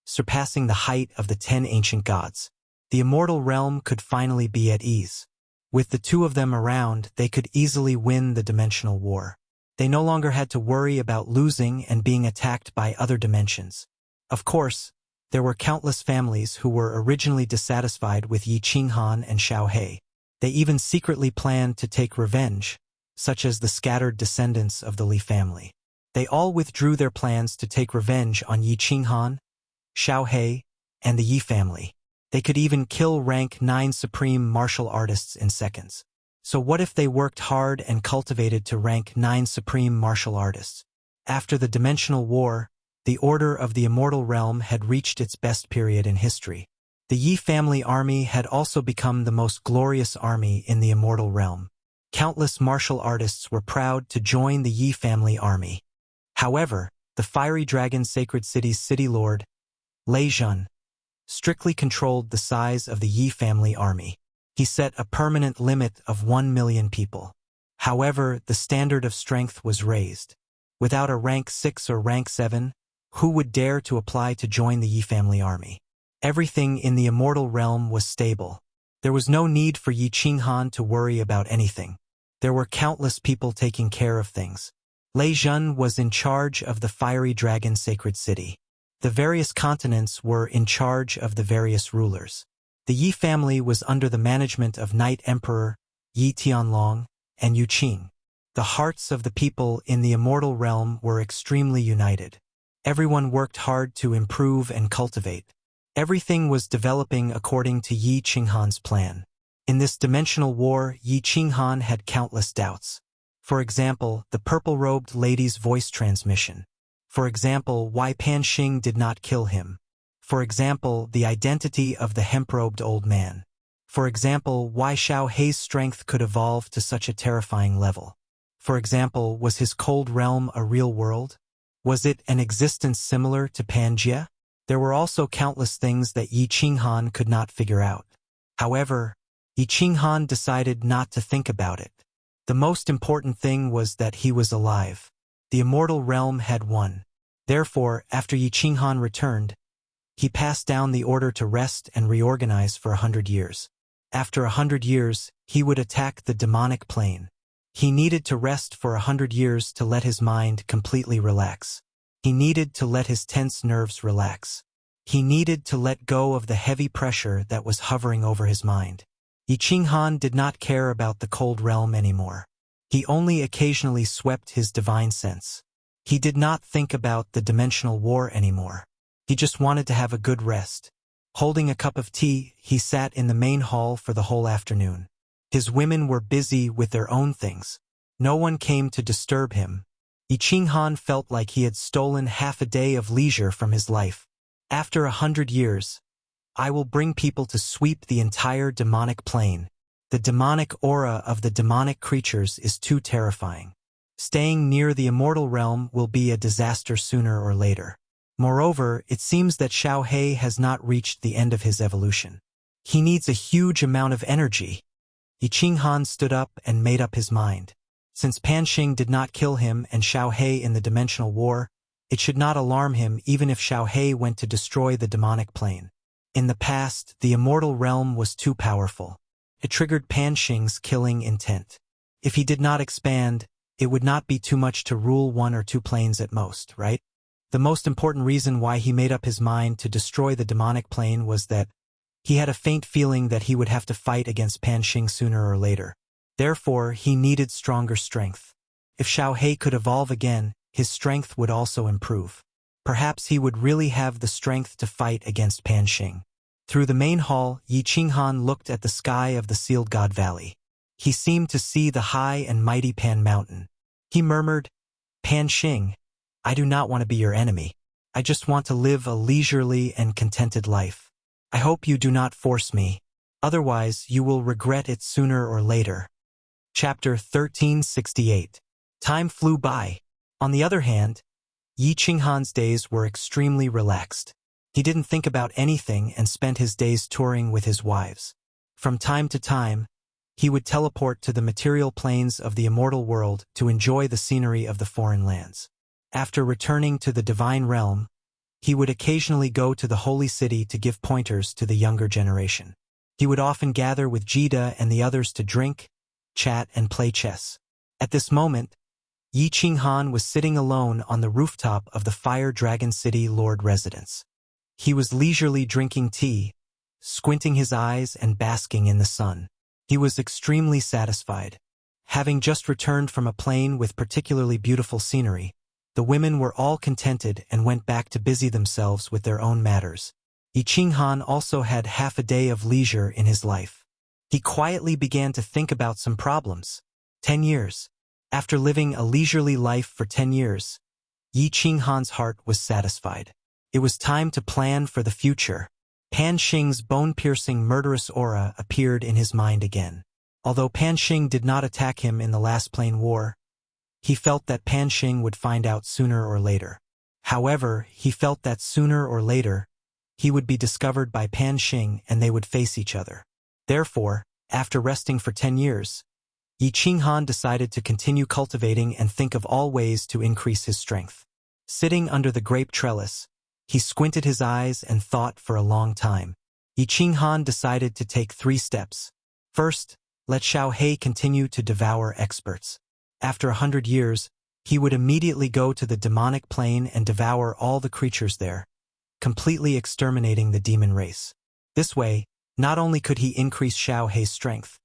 surpassing the height of the 10 ancient gods. The immortal realm could finally be at ease. With the two of them around, they could easily win the dimensional war. They no longer had to worry about losing and being attacked by other dimensions. Of course, there were countless families who were originally dissatisfied with Yi Qinghan and Xiaohei. They even secretly planned to take revenge, such as the scattered descendants of the Li family. They all withdrew their plans to take revenge on Yi Qinghan, Xiao He, and the Yi family. They could even kill rank 9 supreme martial artists in seconds. So what if they worked hard and cultivated to rank 9 supreme martial artists? After the Dimensional War, the Order of the Immortal Realm had reached its best period in history. The Yi family army had also become the most glorious army in the Immortal Realm. Countless martial artists were proud to join the Yi family army. However, the Fiery Dragon Sacred City's city lord, Lei Zhun, strictly controlled the size of the Yi family army. He set a permanent limit of 1 million people. However, the standard of strength was raised. Without a rank 6 or rank 7, who would dare to apply to join the Yi family army? Everything in the Immortal Realm was stable. There was no need for Yi Qinghan to worry about anything. There were countless people taking care of things. Lei Zhun was in charge of the Fiery Dragon Sacred City. The various continents were in charge of the various rulers. The Yi family was under the management of Knight Emperor Yi Tianlong and Yu Qing. The hearts of the people in the Immortal Realm were extremely united. Everyone worked hard to improve and cultivate. Everything was developing according to Yi Qinghan's plan. In this dimensional war, Yi Qinghan had countless doubts. For example, the purple-robed lady's voice transmission. For example, why Pan Xing did not kill him. For example, the identity of the hemp-robed old man. For example, why Xiao Hei's strength could evolve to such a terrifying level. For example, was his cold realm a real world? Was it an existence similar to Pangaea? There were also countless things that Yi Qinghan could not figure out. However, Yi Qinghan decided not to think about it. The most important thing was that he was alive. The Immortal Realm had won. Therefore, after Yi Qinghan returned, he passed down the order to rest and reorganize for 100 years. After 100 years, he would attack the demonic plane. He needed to rest for 100 years to let his mind completely relax. He needed to let his tense nerves relax. He needed to let go of the heavy pressure that was hovering over his mind. Yi Qinghan did not care about the cold realm anymore. He only occasionally swept his divine sense. He did not think about the dimensional war anymore. He just wanted to have a good rest. Holding a cup of tea, he sat in the main hall for the whole afternoon. His women were busy with their own things. No one came to disturb him. Yi Qinghan felt like he had stolen half a day of leisure from his life. After 100 years, I will bring people to sweep the entire demonic plane. The demonic aura of the demonic creatures is too terrifying. Staying near the Immortal Realm will be a disaster sooner or later. Moreover, it seems that Xiao He has not reached the end of his evolution. He needs a huge amount of energy. Yi Qinghan stood up and made up his mind. Since Pan Xing did not kill him and Xiao He in the dimensional war, it should not alarm him even if Xiao He went to destroy the demonic plane. In the past, the Immortal Realm was too powerful. It triggered Pan Xing's killing intent. If he did not expand, it would not be too much to rule 1 or 2 planes at most, right? The most important reason why he made up his mind to destroy the demonic plane was that he had a faint feeling that he would have to fight against Pan Xing sooner or later. Therefore, he needed stronger strength. If Xiao He could evolve again, his strength would also improve. Perhaps he would really have the strength to fight against Pan Xing. Through the main hall, Yi Qinghan looked at the sky of the Sealed God Valley. He seemed to see the high and mighty Pan Mountain. He murmured, "Pan Xing, I do not want to be your enemy. I just want to live a leisurely and contented life. I hope you do not force me. Otherwise, you will regret it sooner or later." Chapter 1368. Time flew by. On the other hand, Yi Qinghan's days were extremely relaxed. He didn't think about anything and spent his days touring with his wives. From time to time, he would teleport to the material planes of the immortal world to enjoy the scenery of the foreign lands. After returning to the divine realm, he would occasionally go to the holy city to give pointers to the younger generation. He would often gather with Jida and the others to drink, chat, and play chess. At this moment, Yi Qinghan was sitting alone on the rooftop of the Fire Dragon City Lord residence. He was leisurely drinking tea, squinting his eyes and basking in the sun. He was extremely satisfied. Having just returned from a plain with particularly beautiful scenery, the women were all contented and went back to busy themselves with their own matters. Yi Qinghan also had half a day of leisure in his life. He quietly began to think about some problems. 10 years. After living a leisurely life for 10 years, Yi Qinghan's heart was satisfied. It was time to plan for the future. Pan Xing's bone-piercing murderous aura appeared in his mind again. Although Pan Xing did not attack him in the last plain war, he felt that Pan Xing would find out sooner or later. However, he felt that sooner or later, he would be discovered by Pan Xing and they would face each other. Therefore, after resting for 10 years, Yi Qinghan decided to continue cultivating and think of all ways to increase his strength. Sitting under the grape trellis, he squinted his eyes and thought for a long time. Yi Qinghan decided to take 3 steps. First, let Xiao He continue to devour experts. After 100 years, he would immediately go to the demonic plane and devour all the creatures there, completely exterminating the demon race. This way, not only could he increase Xiao He's strength,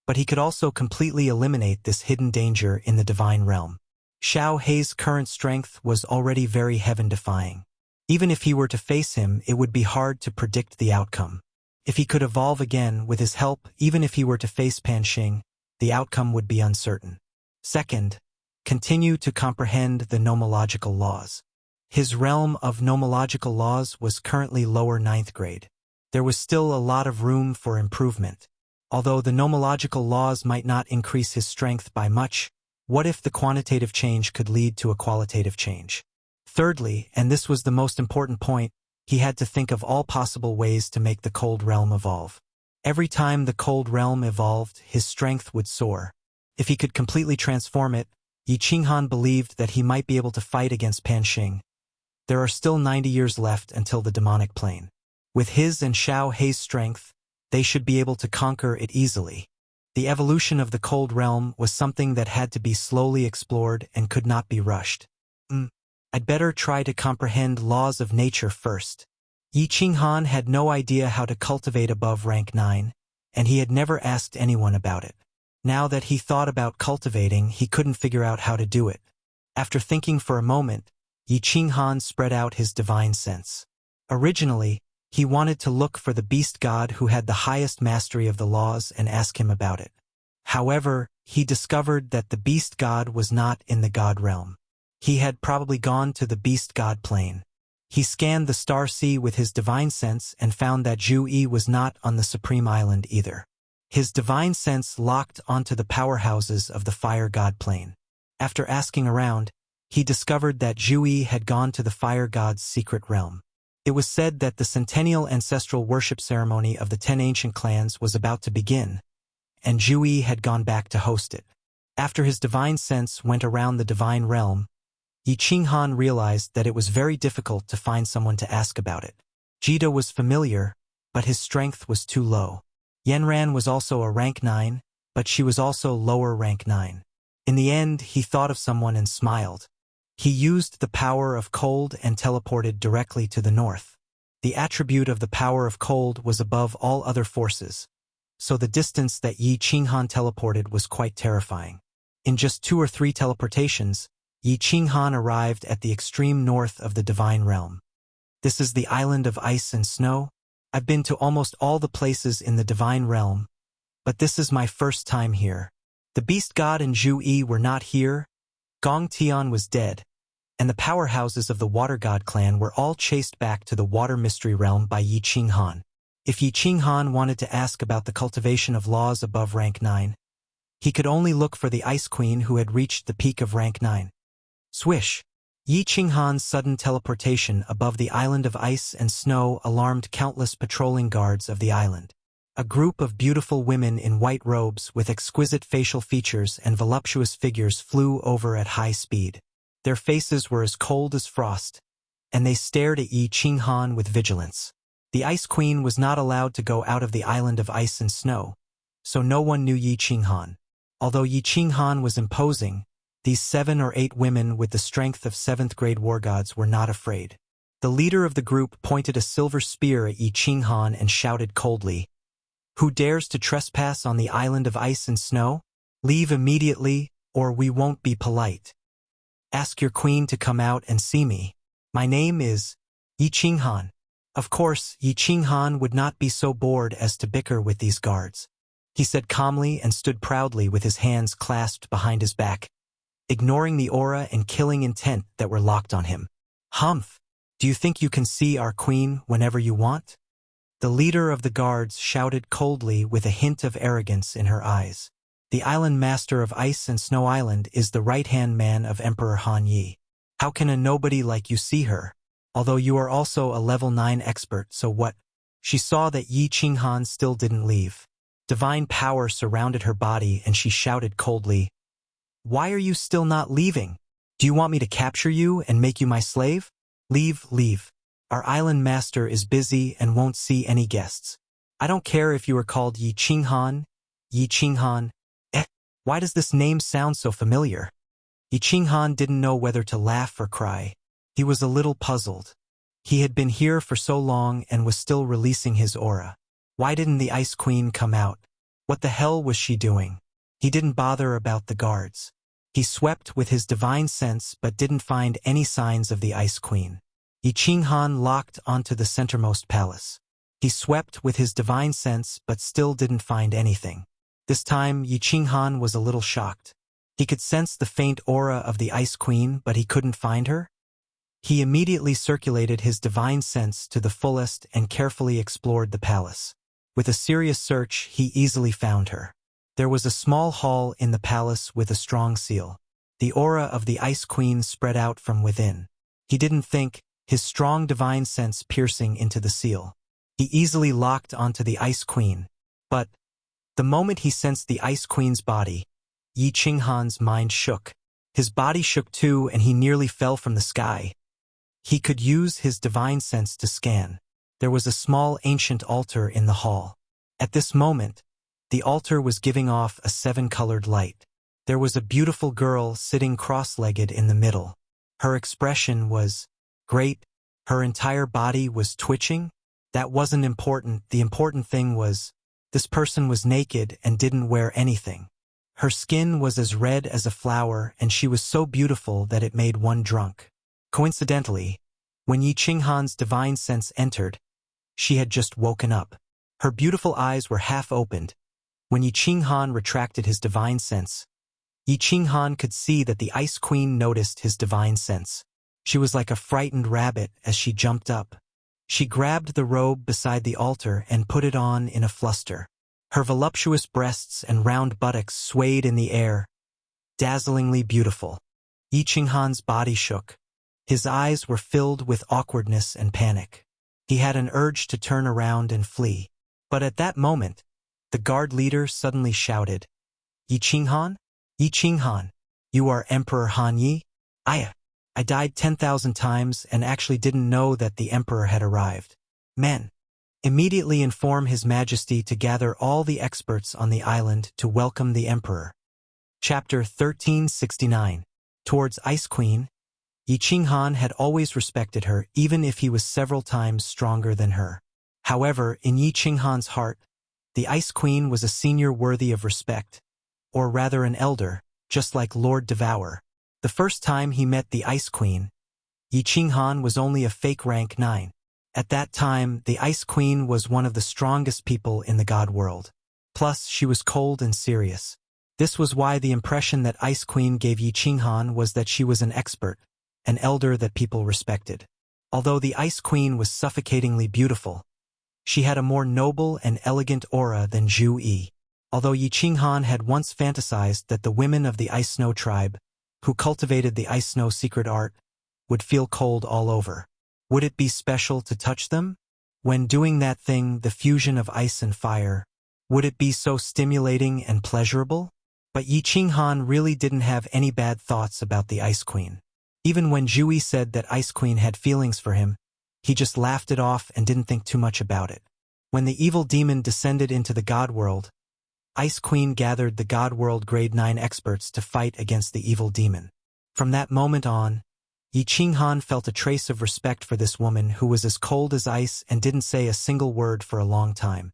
but he could also completely eliminate this hidden danger in the divine realm. Xiao He's current strength was already very heaven-defying. Even if he were to face him, it would be hard to predict the outcome. If he could evolve again with his help, even if he were to face Pan Xing, the outcome would be uncertain. Second, continue to comprehend the nomological laws. His realm of nomological laws was currently lower 9th grade. There was still a lot of room for improvement. Although the nomological laws might not increase his strength by much, what if the quantitative change could lead to a qualitative change? Thirdly, and this was the most important point, he had to think of all possible ways to make the cold realm evolve. Every time the cold realm evolved, his strength would soar. If he could completely transform it, Yi Qinghan believed that he might be able to fight against Pan Xing. There are still 90 years left until the demonic plane. With his and Xiao He's strength, they should be able to conquer it easily. The evolution of the cold realm was something that had to be slowly explored and could not be rushed. I'd better try to comprehend laws of nature first. Yi Qinghan had no idea how to cultivate above rank 9, and he had never asked anyone about it. Now that he thought about cultivating, he couldn't figure out how to do it. After thinking for a moment, Yi Qinghan spread out his divine sense. Originally, he wanted to look for the beast god who had the highest mastery of the laws and ask him about it. However, he discovered that the beast god was not in the god realm. He had probably gone to the beast god plane. He scanned the star sea with his divine sense and found that Zhu Yi was not on the supreme island either. His divine sense locked onto the powerhouses of the fire god plane. After asking around, he discovered that Zhu Yi had gone to the fire god's secret realm. It was said that the centennial ancestral worship ceremony of the 10 ancient clans was about to begin, and Zhu Yi had gone back to host it. After his divine sense went around the divine realm, Yi Qinghan realized that it was very difficult to find someone to ask about it. Jida was familiar, but his strength was too low. Yanran was also a rank 9, but she was also lower rank 9. In the end, he thought of someone and smiled. He used the power of cold and teleported directly to the north. The attribute of the power of cold was above all other forces, so the distance that Yi Qinghan teleported was quite terrifying. In just 2 or 3 teleportations, Yi Qinghan arrived at the extreme north of the divine realm. This is the island of ice and snow. I've been to almost all the places in the divine realm, but this is my first time here. The beast god and Zhu Yi were not here. Gong Tian was dead, and the powerhouses of the water god clan were all chased back to the water mystery realm by Yi Qinghan. If Yi Qinghan wanted to ask about the cultivation of laws above rank 9, he could only look for the ice queen who had reached the peak of rank 9. Swish! Yi Qinghan's sudden teleportation above the island of ice and snow alarmed countless patrolling guards of the island. A group of beautiful women in white robes with exquisite facial features and voluptuous figures flew over at high speed. Their faces were as cold as frost, and they stared at Yi Qinghan with vigilance. The Ice Queen was not allowed to go out of the island of ice and snow, so no one knew Yi Qinghan. Although Yi Qinghan was imposing, these 7 or 8 women with the strength of 7th grade war gods were not afraid. The leader of the group pointed a silver spear at Yi Qinghan and shouted coldly, "Who dares to trespass on the island of ice and snow? Leave immediately, or we won't be polite. Ask your queen to come out and see me. My name is Yi Qinghan. Of course, Yi Qinghan would not be so bored as to bicker with these guards. He said calmly and stood proudly with his hands clasped behind his back, ignoring the aura and killing intent that were locked on him. Humph! Do you think you can see our queen whenever you want? The leader of the guards shouted coldly with a hint of arrogance in her eyes. The island master of Ice and Snow Island is the right-hand man of Emperor Han Yi. How can a nobody like you see her? Although you are also a level 9 expert, so what? She saw that Yi Qinghan still didn't leave. Divine power surrounded her body and she shouted coldly, "Why are you still not leaving? Do you want me to capture you and make you my slave? Leave, leave. Our island master is busy and won't see any guests. I don't care if you are called Yi Qinghan, Yi Qinghan. Why does this name sound so familiar?" Yi Qinghan didn't know whether to laugh or cry. He was a little puzzled. He had been here for so long and was still releasing his aura. Why didn't the Ice Queen come out? What the hell was she doing? He didn't bother about the guards. He swept with his divine sense but didn't find any signs of the Ice Queen. Yi Qinghan locked onto the centermost palace. He swept with his divine sense but still didn't find anything. This time, Yi Qinghan was a little shocked. He could sense the faint aura of the Ice Queen, but he couldn't find her. He immediately circulated his divine sense to the fullest and carefully explored the palace. With a serious search, he easily found her. There was a small hall in the palace with a strong seal. The aura of the Ice Queen spread out from within. He didn't think, his strong divine sense piercing into the seal. He easily locked onto the Ice Queen. But the moment he sensed the Ice Queen's body, Yi Qinghan's mind shook. His body shook too and he nearly fell from the sky. He could use his divine sense to scan. There was a small ancient altar in the hall. At this moment, the altar was giving off a 7-colored light. There was a beautiful girl sitting cross-legged in the middle. Her expression was great. Her entire body was twitching. That wasn't important. The important thing was, this person was naked and didn't wear anything. Her skin was as red as a flower and she was so beautiful that it made one drunk. Coincidentally, when Yi Qinghan's divine sense entered, she had just woken up. Her beautiful eyes were half opened. When Yi Qinghan retracted his divine sense, Yi Qinghan could see that the Ice Queen noticed his divine sense. She was like a frightened rabbit as she jumped up. She grabbed the robe beside the altar and put it on in a fluster. Her voluptuous breasts and round buttocks swayed in the air, dazzlingly beautiful. Yi Qinghan's body shook. His eyes were filled with awkwardness and panic. He had an urge to turn around and flee. But at that moment, the guard leader suddenly shouted, "Yi Qinghan? Yi Qinghan, you are Emperor Han Yi? I died 10,000 times and actually didn't know that the Emperor had arrived. Men, immediately inform His Majesty to gather all the experts on the island to welcome the Emperor." Chapter 1369. Towards Ice Queen, Yi Qinghan had always respected her even if he was several times stronger than her. However, in Yi Qinghan's heart, the Ice Queen was a senior worthy of respect, or rather an elder, just like Lord Devour. The first time he met the Ice Queen, Yi Qinghan was only a fake rank 9. At that time, the Ice Queen was one of the strongest people in the God world. Plus, she was cold and serious. This was why the impression that Ice Queen gave Yi Qinghan was that she was an expert, an elder that people respected. Although the Ice Queen was suffocatingly beautiful, she had a more noble and elegant aura than Zhu Yi. Although Yi Qinghan had once fantasized that the women of the Ice Snow tribe, who cultivated the Ice Snow secret art, would feel cold all over. Would it be special to touch them? When doing that thing, the fusion of ice and fire, would it be so stimulating and pleasurable? But Yi Qinghan really didn't have any bad thoughts about the Ice Queen. Even when Zhu Yi said that Ice Queen had feelings for him, he just laughed it off and didn't think too much about it. When the evil demon descended into the God world, Ice Queen gathered the God world grade 9 experts to fight against the evil demon. From that moment on, Yi Qinghan felt a trace of respect for this woman who was as cold as ice and didn't say a single word for a long time.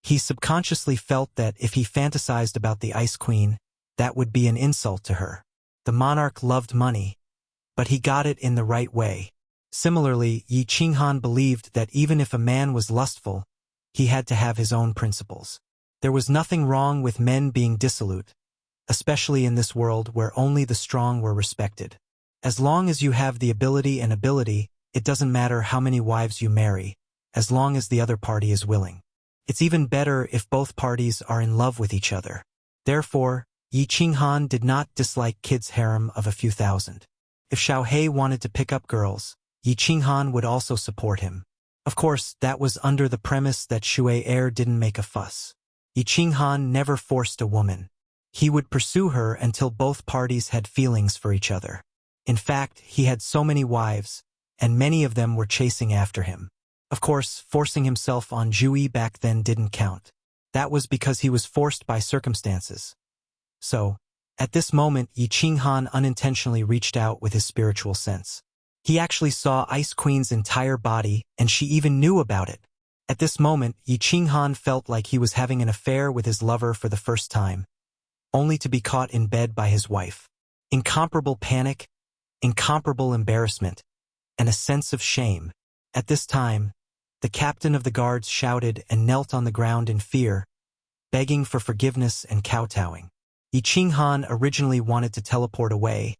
He subconsciously felt that if he fantasized about the Ice Queen, that would be an insult to her. The monarch loved money, but he got it in the right way. Similarly, Yi Qinghan believed that even if a man was lustful, he had to have his own principles. There was nothing wrong with men being dissolute, especially in this world where only the strong were respected. As long as you have the ability, it doesn't matter how many wives you marry, as long as the other party is willing. It's even better if both parties are in love with each other. Therefore, Yi Qinghan did not dislike kids' harem of a few thousand. If Xiao He wanted to pick up girls, Yi Qinghan would also support him. Of course, that was under the premise that Xue Er didn't make a fuss. Yi Qinghan never forced a woman. He would pursue her until both parties had feelings for each other. In fact, he had so many wives, and many of them were chasing after him. Of course, forcing himself on Jui back then didn't count. That was because he was forced by circumstances. So, at this moment, Yi Qinghan unintentionally reached out with his spiritual sense. He actually saw Ice Queen's entire body, and she even knew about it. At this moment, Yi Qinghan felt like he was having an affair with his lover for the first time, only to be caught in bed by his wife. Incomparable panic, incomparable embarrassment, and a sense of shame. At this time, the captain of the guards shouted and knelt on the ground in fear, begging for forgiveness and kowtowing. Yi Qinghan originally wanted to teleport away,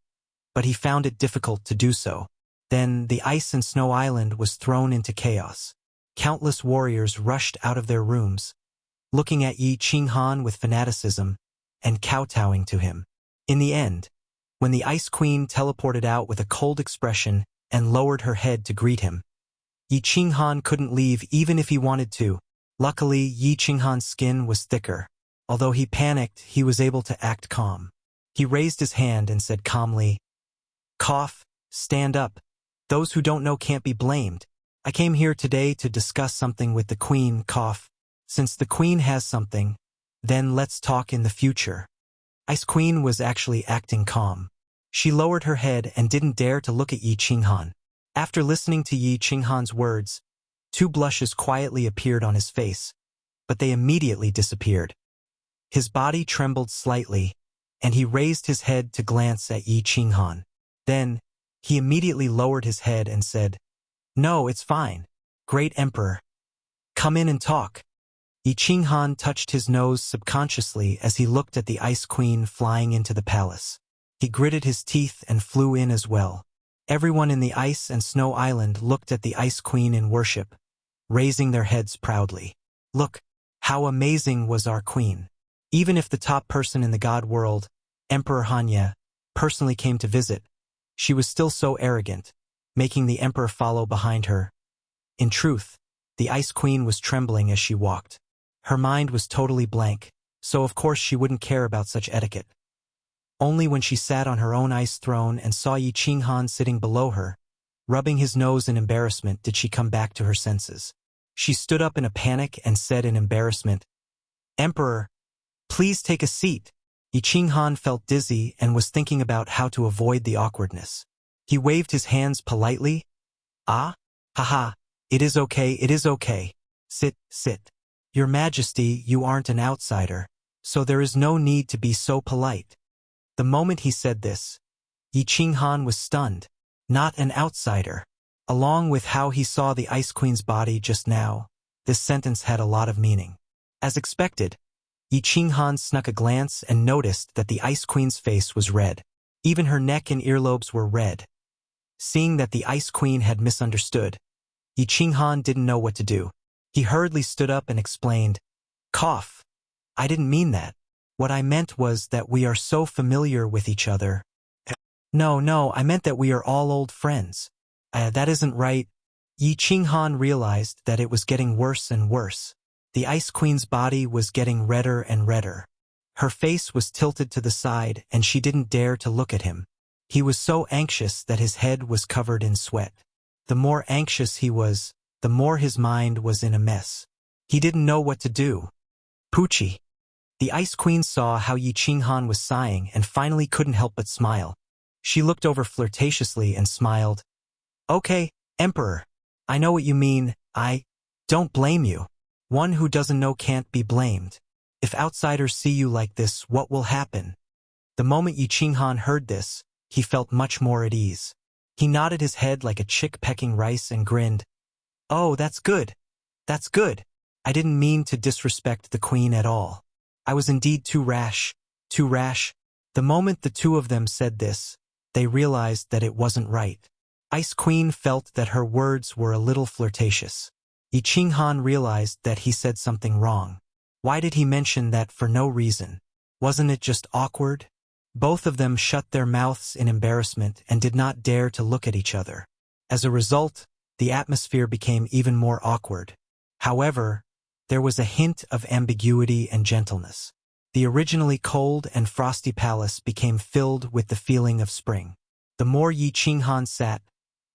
but he found it difficult to do so. Then the ice and snow island was thrown into chaos. Countless warriors rushed out of their rooms, looking at Yi Qinghan with fanaticism and kowtowing to him. In the end, when the Ice Queen teleported out with a cold expression and lowered her head to greet him, Yi Qinghan couldn't leave even if he wanted to. Luckily, Yi Qinghan's skin was thicker. Although he panicked, he was able to act calm. He raised his hand and said calmly, "Cough, stand up. Those who don't know can't be blamed. I came here today to discuss something with the Queen, cough. Since the Queen has something, then let's talk in the future." Ice Queen was actually acting calm. She lowered her head and didn't dare to look at Yi Qinghan. After listening to Yi Qinghan's words, 2 blushes quietly appeared on his face, but they immediately disappeared. His body trembled slightly, and he raised his head to glance at Yi Qinghan. Then, he immediately lowered his head and said, "No, it's fine. Great Emperor. Come in and talk." Yi Qinghan touched his nose subconsciously as he looked at the Ice Queen flying into the palace. He gritted his teeth and flew in as well. Everyone in the ice and snow island looked at the Ice Queen in worship, raising their heads proudly. Look, how amazing was our queen. Even if the top person in the god world, Emperor Hanya, personally came to visit, she was still so arrogant, making the emperor follow behind her. In truth, the Ice Queen was trembling as she walked. Her mind was totally blank, so of course she wouldn't care about such etiquette. Only when she sat on her own ice throne and saw Yi Qinghan sitting below her, rubbing his nose in embarrassment, did she come back to her senses. She stood up in a panic and said in embarrassment, "Emperor, please take a seat." Yi Qinghan felt dizzy and was thinking about how to avoid the awkwardness. He waved his hands politely. "Ah? Haha, it is okay. Sit. Your Majesty, you aren't an outsider, so there is no need to be so polite." The moment he said this, Yi Qinghan was stunned. Not an outsider. Along with how he saw the Ice Queen's body just now, this sentence had a lot of meaning. As expected, Yi Qinghan snuck a glance and noticed that the Ice Queen's face was red. Even her neck and earlobes were red. Seeing that the Ice Queen had misunderstood, Yi Qinghan didn't know what to do. He hurriedly stood up and explained, "Cough. I didn't mean that. What I meant was that we are so familiar with each other." No, I meant that we are all old friends." That isn't right." Yi Qinghan realized that it was getting worse and worse. The Ice Queen's body was getting redder and redder. Her face was tilted to the side and she didn't dare to look at him. He was so anxious that his head was covered in sweat. The more anxious he was, the more his mind was in a mess. He didn't know what to do. "Poochie." The Ice Queen saw how Yi Qinghan was sighing and finally couldn't help but smile. She looked over flirtatiously and smiled. "Okay, Emperor. I know what you mean. I don't blame you. One who doesn't know can't be blamed. If outsiders see you like this, what will happen?" The moment Yi Qinghan heard this, he felt much more at ease. He nodded his head like a chick pecking rice and grinned. "Oh, that's good. That's good. I didn't mean to disrespect the queen at all. I was indeed too rash. Too rash." The moment the two of them said this, they realized that it wasn't right. Ice Queen felt that her words were a little flirtatious. Yi Qinghan realized that he said something wrong. Why did he mention that for no reason? Wasn't it just awkward? Both of them shut their mouths in embarrassment and did not dare to look at each other. As a result, the atmosphere became even more awkward. However, there was a hint of ambiguity and gentleness. The originally cold and frosty palace became filled with the feeling of spring. The more Yi Qinghan sat,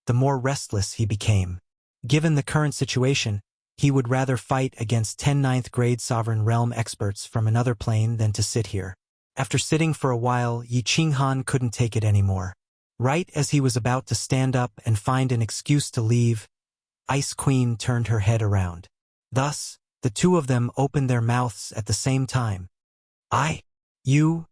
the more restless he became. Given the current situation, he would rather fight against 10 ninth-grade sovereign realm experts from another plane than to sit here. After sitting for a while, Yi Qinghan couldn't take it anymore. Right as he was about to stand up and find an excuse to leave, Ice Queen turned her head around. Thus, the two of them opened their mouths at the same time. You.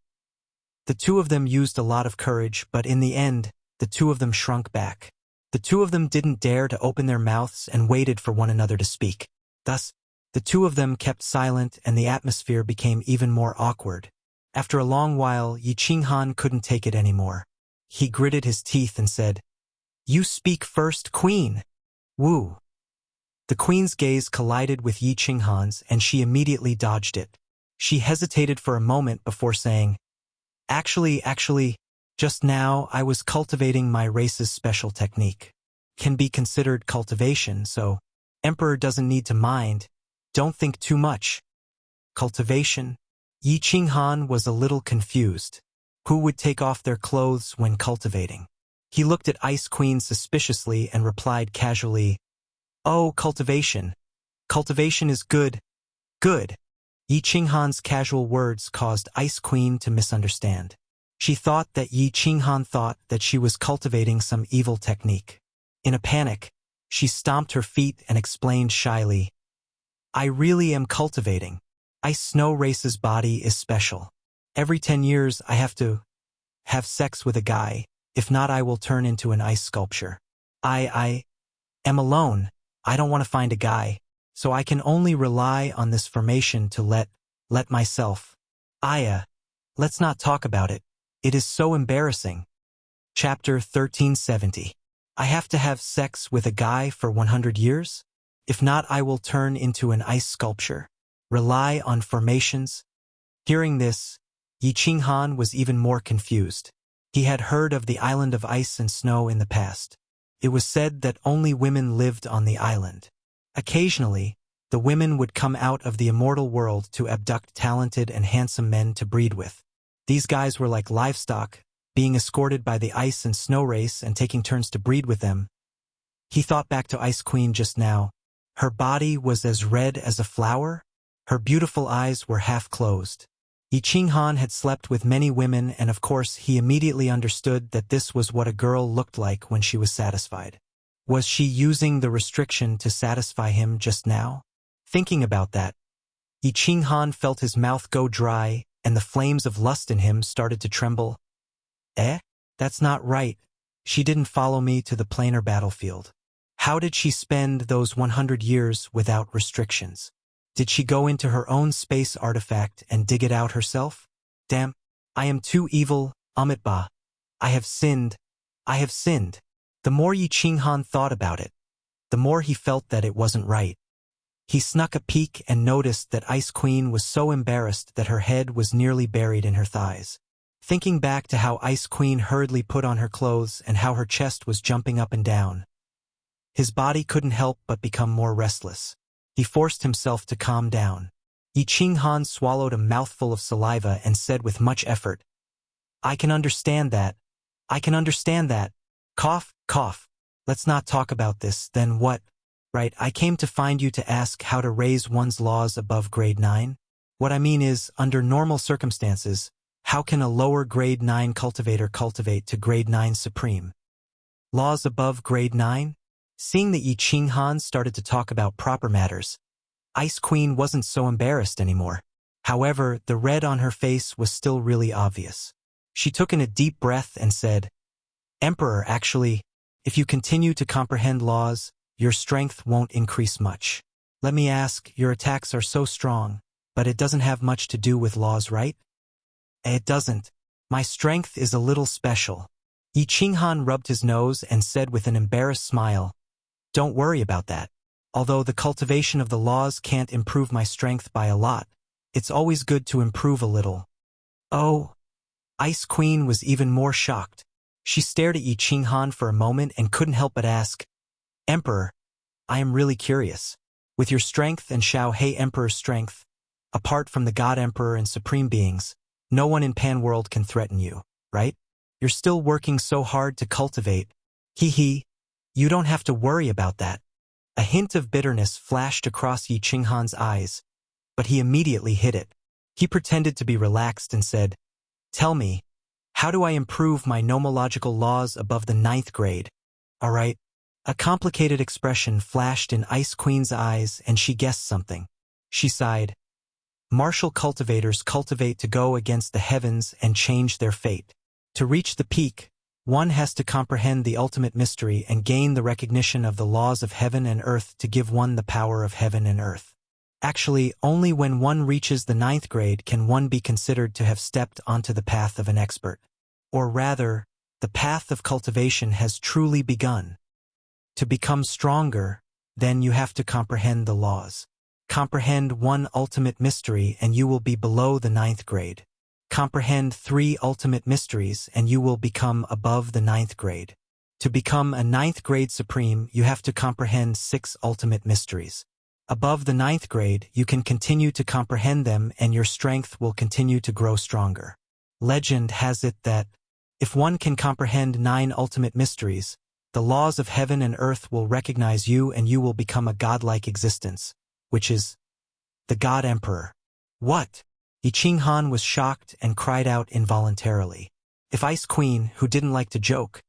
The two of them used a lot of courage, but in the end, the two of them shrunk back. The two of them didn't dare to open their mouths and waited for one another to speak. Thus, the two of them kept silent and the atmosphere became even more awkward. After a long while, Yi Qinghan couldn't take it anymore. He gritted his teeth and said, "You speak first, Queen." Woo. The Queen's gaze collided with Yi Qinghan's and she immediately dodged it. She hesitated for a moment before saying, Actually, just now I was cultivating my race's special technique. Can be considered cultivation, so Emperor doesn't need to mind. Don't think too much." Cultivation? Yi Qinghan was a little confused. Who would take off their clothes when cultivating? He looked at Ice Queen suspiciously and replied casually, "Oh, cultivation. Cultivation is good. Good." Yi Qinghan's casual words caused Ice Queen to misunderstand. She thought that Yi Qinghan thought that she was cultivating some evil technique. In a panic, she stomped her feet and explained shyly, "I really am cultivating. Ice Snow Race's body is special. Every 10 years I have to have sex with a guy, if not I will turn into an ice sculpture. I am alone. I don't want to find a guy. So I can only rely on this formation to let myself. Let's not talk about it. It is so embarrassing." Chapter 1370. I have to have sex with a guy for 100 years? If not, I will turn into an ice sculpture. Rely on formations? Hearing this, Yi Qinghan was even more confused. He had heard of the island of ice and snow in the past. It was said that only women lived on the island. Occasionally, the women would come out of the immortal world to abduct talented and handsome men to breed with. These guys were like livestock, being escorted by the ice and snow race and taking turns to breed with them. He thought back to Ice Queen just now. Her body was as red as a flower. Her beautiful eyes were half closed. Yi Qinghan had slept with many women and of course he immediately understood that this was what a girl looked like when she was satisfied. Was she using the restriction to satisfy him just now? Thinking about that, Yi Qinghan felt his mouth go dry and the flames of lust in him started to tremble. That's not right. She didn't follow me to the planar battlefield. How did she spend those 100 years without restrictions? Did she go into her own space artifact and dig it out herself? Damn, I am too evil, Amitba. I have sinned. I have sinned. The more Yi Qinghan thought about it, the more he felt that it wasn't right. He snuck a peek and noticed that Ice Queen was so embarrassed that her head was nearly buried in her thighs. Thinking back to how Ice Queen hurriedly put on her clothes and how her chest was jumping up and down, his body couldn't help but become more restless. He forced himself to calm down. Yi Qinghan swallowed a mouthful of saliva and said with much effort, I can understand that. I can understand that. Cough, cough. Let's not talk about this, then what? Right, I came to find you to ask how to raise one's laws above grade 9. What I mean is, under normal circumstances, how can a lower grade 9 cultivator cultivate to grade 9 supreme? Laws above grade 9? Seeing that Yi Qinghan started to talk about proper matters, Ice Queen wasn't so embarrassed anymore. However, the red on her face was still really obvious. She took in a deep breath and said, Emperor, actually, if you continue to comprehend laws, your strength won't increase much. Let me ask, your attacks are so strong, but it doesn't have much to do with laws, right? It doesn't. My strength is a little special. Yi Qinghan rubbed his nose and said with an embarrassed smile, Don't worry about that. Although the cultivation of the laws can't improve my strength by a lot, it's always good to improve a little. Oh, Ice Queen was even more shocked. She stared at Yi Qinghan for a moment and couldn't help but ask, Emperor, I am really curious. With your strength and Xiao He Emperor's strength, apart from the God Emperor and Supreme Beings, no one in Pan-World can threaten you, right? You're still working so hard to cultivate. Hee, you don't have to worry about that. A hint of bitterness flashed across Yi Qinghan's eyes, but he immediately hid it. He pretended to be relaxed and said, Tell me, how do I improve my nomological laws above the 9th grade? All right. A complicated expression flashed in Ice Queen's eyes and she guessed something. She sighed. Martial cultivators cultivate to go against the heavens and change their fate. To reach the peak, one has to comprehend the ultimate mystery and gain the recognition of the laws of heaven and earth to give one the power of heaven and earth. Actually, only when one reaches the 9th grade can one be considered to have stepped onto the path of an expert. Or rather, the path of cultivation has truly begun. To become stronger, then you have to comprehend the laws. Comprehend one ultimate mystery and you will be below the 9th grade. Comprehend 3 ultimate mysteries and you will become above the 9th grade. To become a 9th grade supreme, you have to comprehend 6 ultimate mysteries. Above the 9th grade, you can continue to comprehend them and your strength will continue to grow stronger. Legend has it that, if one can comprehend 9 ultimate mysteries, the laws of heaven and earth will recognize you and you will become a godlike existence, which is the God Emperor. What? Yi Qinghan was shocked and cried out involuntarily. If Ice Queen, who didn't like to joke,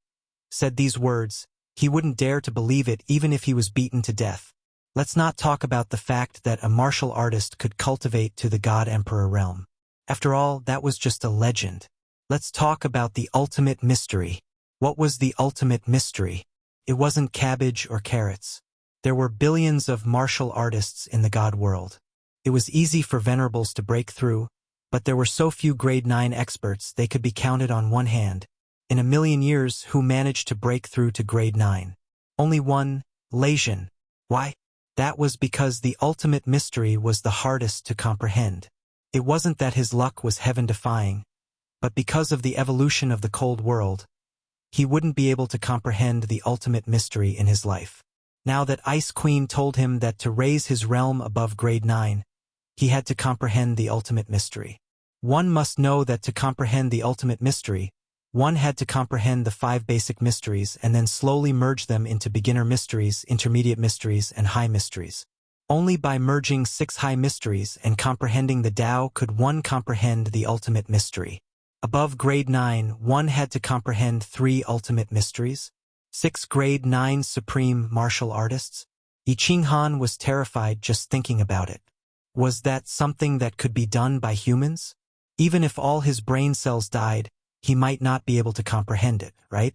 said these words, he wouldn't dare to believe it even if he was beaten to death. Let's not talk about the fact that a martial artist could cultivate to the God Emperor realm. After all, that was just a legend. Let's talk about the ultimate mystery. What was the ultimate mystery? It wasn't cabbage or carrots. There were billions of martial artists in the God world. It was easy for venerables to break through, but there were so few grade 9 experts they could be counted on one hand. In a million years, who managed to break through to grade 9? Only one, Lesion. Why? That was because the ultimate mystery was the hardest to comprehend. It wasn't that his luck was heaven-defying, but because of the evolution of the cold world, he wouldn't be able to comprehend the ultimate mystery in his life. Now that Ice Queen told him that to raise his realm above grade 9, he had to comprehend the ultimate mystery. One must know that to comprehend the ultimate mystery, one had to comprehend the 5 basic mysteries and then slowly merge them into beginner mysteries, intermediate mysteries, and high mysteries. Only by merging 6 high mysteries and comprehending the Tao could one comprehend the ultimate mystery. Above grade 9, one had to comprehend 3 ultimate mysteries, 6 grade 9 supreme martial artists. Yi Qinghan was terrified just thinking about it. Was that something that could be done by humans? Even if all his brain cells died, he might not be able to comprehend it, right?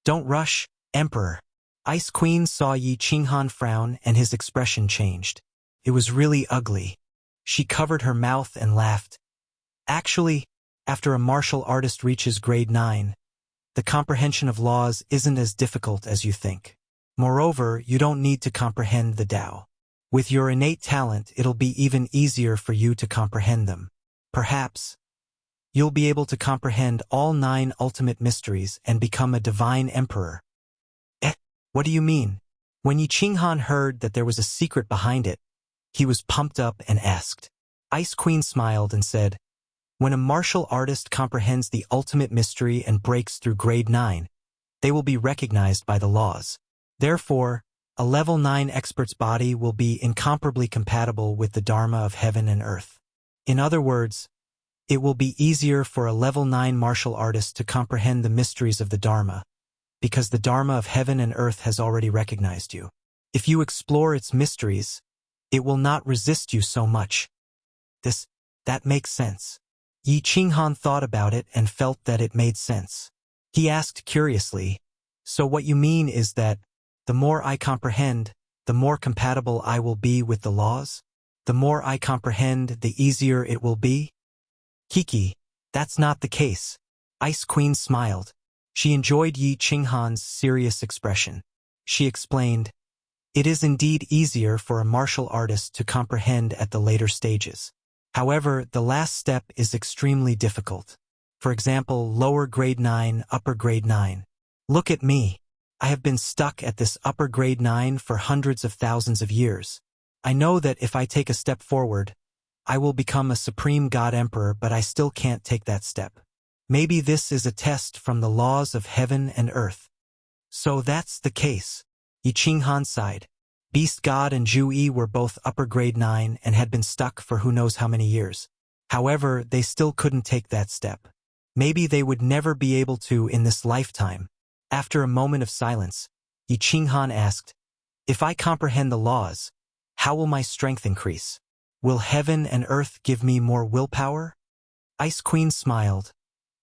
Don't rush, Emperor. Ice Queen saw Yi Qinghan frown and his expression changed. It was really ugly. She covered her mouth and laughed. Actually, after a martial artist reaches grade 9, the comprehension of laws isn't as difficult as you think. Moreover, you don't need to comprehend the Tao. With your innate talent, it'll be even easier for you to comprehend them. Perhaps, you'll be able to comprehend all 9 ultimate mysteries and become a divine emperor. What do you mean? When Yi Qinghan heard that there was a secret behind it, he was pumped up and asked. Ice Queen smiled and said, when a martial artist comprehends the ultimate mystery and breaks through grade 9, they will be recognized by the laws. Therefore, a level 9 expert's body will be incomparably compatible with the Dharma of heaven and earth. In other words, it will be easier for a level 9 martial artist to comprehend the mysteries of the Dharma, because the Dharma of heaven and earth has already recognized you. If you explore its mysteries, it will not resist you so much. That makes sense. Yi Qinghan thought about it and felt that it made sense. He asked curiously, "So what you mean is that, the more I comprehend, the more compatible I will be with the laws? The more I comprehend, the easier it will be?" "Kiki, that's not the case." Ice Queen smiled. She enjoyed Yi Qinghan's serious expression. She explained, "It is indeed easier for a martial artist to comprehend at the later stages. However, the last step is extremely difficult. For example, lower grade 9, upper grade 9. Look at me. I have been stuck at this upper grade 9 for hundreds of thousands of years. I know that if I take a step forward, I will become a supreme god emperor, but I still can't take that step. Maybe this is a test from the laws of heaven and earth." "So that's the case." Yi Qinghan sighed. Beast God and Zhu Yi were both upper grade 9 and had been stuck for who knows how many years. However, they still couldn't take that step. Maybe they would never be able to in this lifetime. After a moment of silence, Yi Qinghan asked, "If I comprehend the laws, how will my strength increase? Will heaven and earth give me more willpower?" Ice Queen smiled.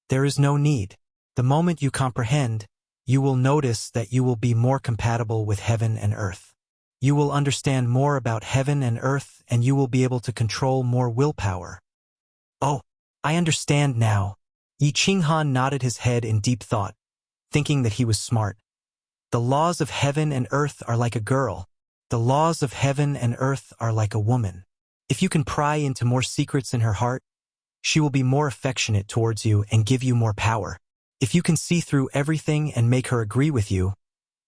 "There is no need. The moment you comprehend, you will notice that you will be more compatible with heaven and earth. You will understand more about heaven and earth, and you will be able to control more willpower." "Oh, I understand now." Yi Qinghan nodded his head in deep thought, thinking that he was smart. "The laws of heaven and earth are like a girl. The laws of heaven and earth are like a woman. If you can pry into more secrets in her heart, she will be more affectionate towards you and give you more power. If you can see through everything and make her agree with you,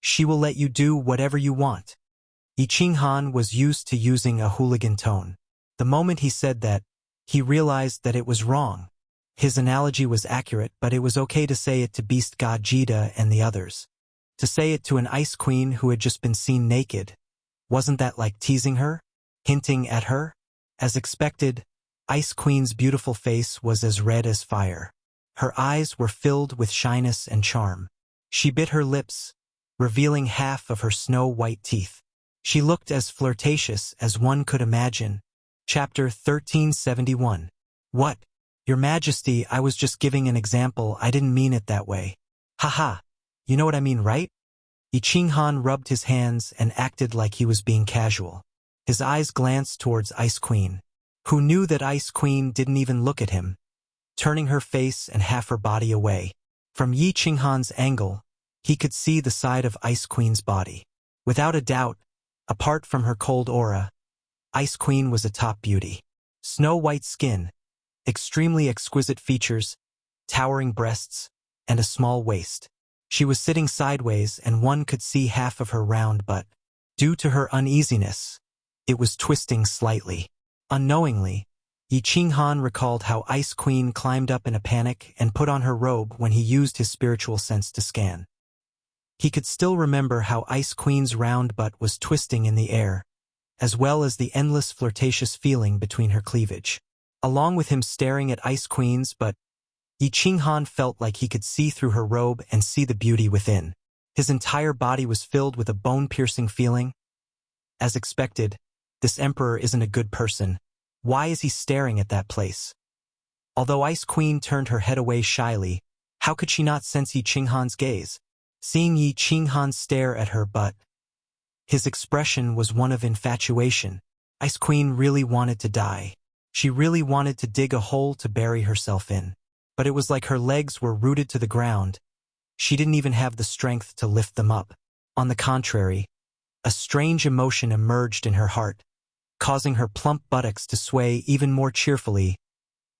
she will let you do whatever you want." Yi Qinghan was used to using a hooligan tone. The moment he said that, he realized that it was wrong. His analogy was accurate, but it was okay to say it to Beast God Jida and the others. To say it to an Ice Queen who had just been seen naked, wasn't that like teasing her? Hinting at her? As expected, Ice Queen's beautiful face was as red as fire. Her eyes were filled with shyness and charm. She bit her lips, revealing half of her snow-white teeth. She looked as flirtatious as one could imagine. Chapter 1371. "What? Your Majesty, I was just giving an example. I didn't mean it that way." "Haha, you know what I mean, right?" Yi Qinghan rubbed his hands and acted like he was being casual. His eyes glanced towards Ice Queen, who knew that Ice Queen didn't even look at him, turning her face and half her body away. From Yi Qinghan's angle, he could see the side of Ice Queen's body. Without a doubt, apart from her cold aura, Ice Queen was a top beauty. Snow-white skin, extremely exquisite features, towering breasts, and a small waist. She was sitting sideways and one could see half of her round butt. Due to her uneasiness, it was twisting slightly. Unknowingly, Yi Qinghan recalled how Ice Queen climbed up in a panic and put on her robe when he used his spiritual sense to scan. He could still remember how Ice Queen's round butt was twisting in the air, as well as the endless flirtatious feeling between her cleavage. Along with him staring at Ice Queen's butt, Yi Qinghan felt like he could see through her robe and see the beauty within. His entire body was filled with a bone-piercing feeling. As expected, this emperor isn't a good person. Why is he staring at that place? Although Ice Queen turned her head away shyly, how could she not sense Yi Qinghan's gaze? Seeing Yi Qinghan stare at her butt, his expression was one of infatuation. Ice Queen really wanted to die. She really wanted to dig a hole to bury herself in. But it was like her legs were rooted to the ground. She didn't even have the strength to lift them up. On the contrary, a strange emotion emerged in her heart, causing her plump buttocks to sway even more cheerfully.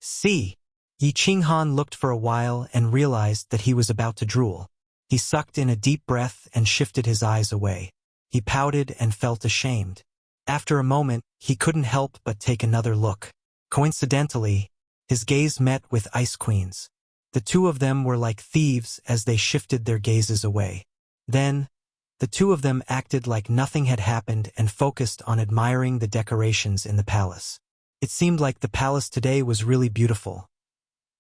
"See!" Yi Qinghan looked for a while and realized that he was about to drool. He sucked in a deep breath and shifted his eyes away. He pouted and felt ashamed. After a moment, he couldn't help but take another look. Coincidentally, his gaze met with Ice Queen's. The two of them were like thieves as they shifted their gazes away. Then, the two of them acted like nothing had happened and focused on admiring the decorations in the palace. It seemed like the palace today was really beautiful.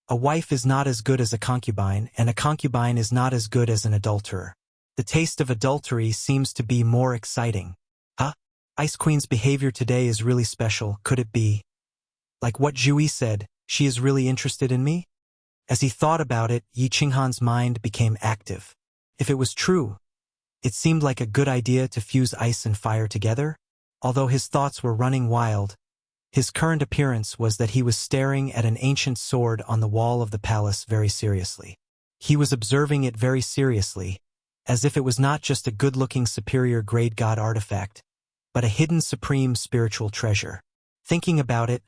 A wife is not as good as a concubine, and a concubine is not as good as an adulterer. The taste of adultery seems to be more exciting. Huh? Ice Queen's behavior today is really special, could it be? Like what Zhu Yi said, She is really interested in me? As he thought about it, Yi Qinghan's mind became active. If it was true, it seemed like a good idea to fuse ice and fire together. Although his thoughts were running wild, his current appearance was that he was staring at an ancient sword on the wall of the palace very seriously. He was observing it very seriously, as if it was not just a good-looking superior-grade god artifact, but a hidden supreme spiritual treasure. Thinking about it,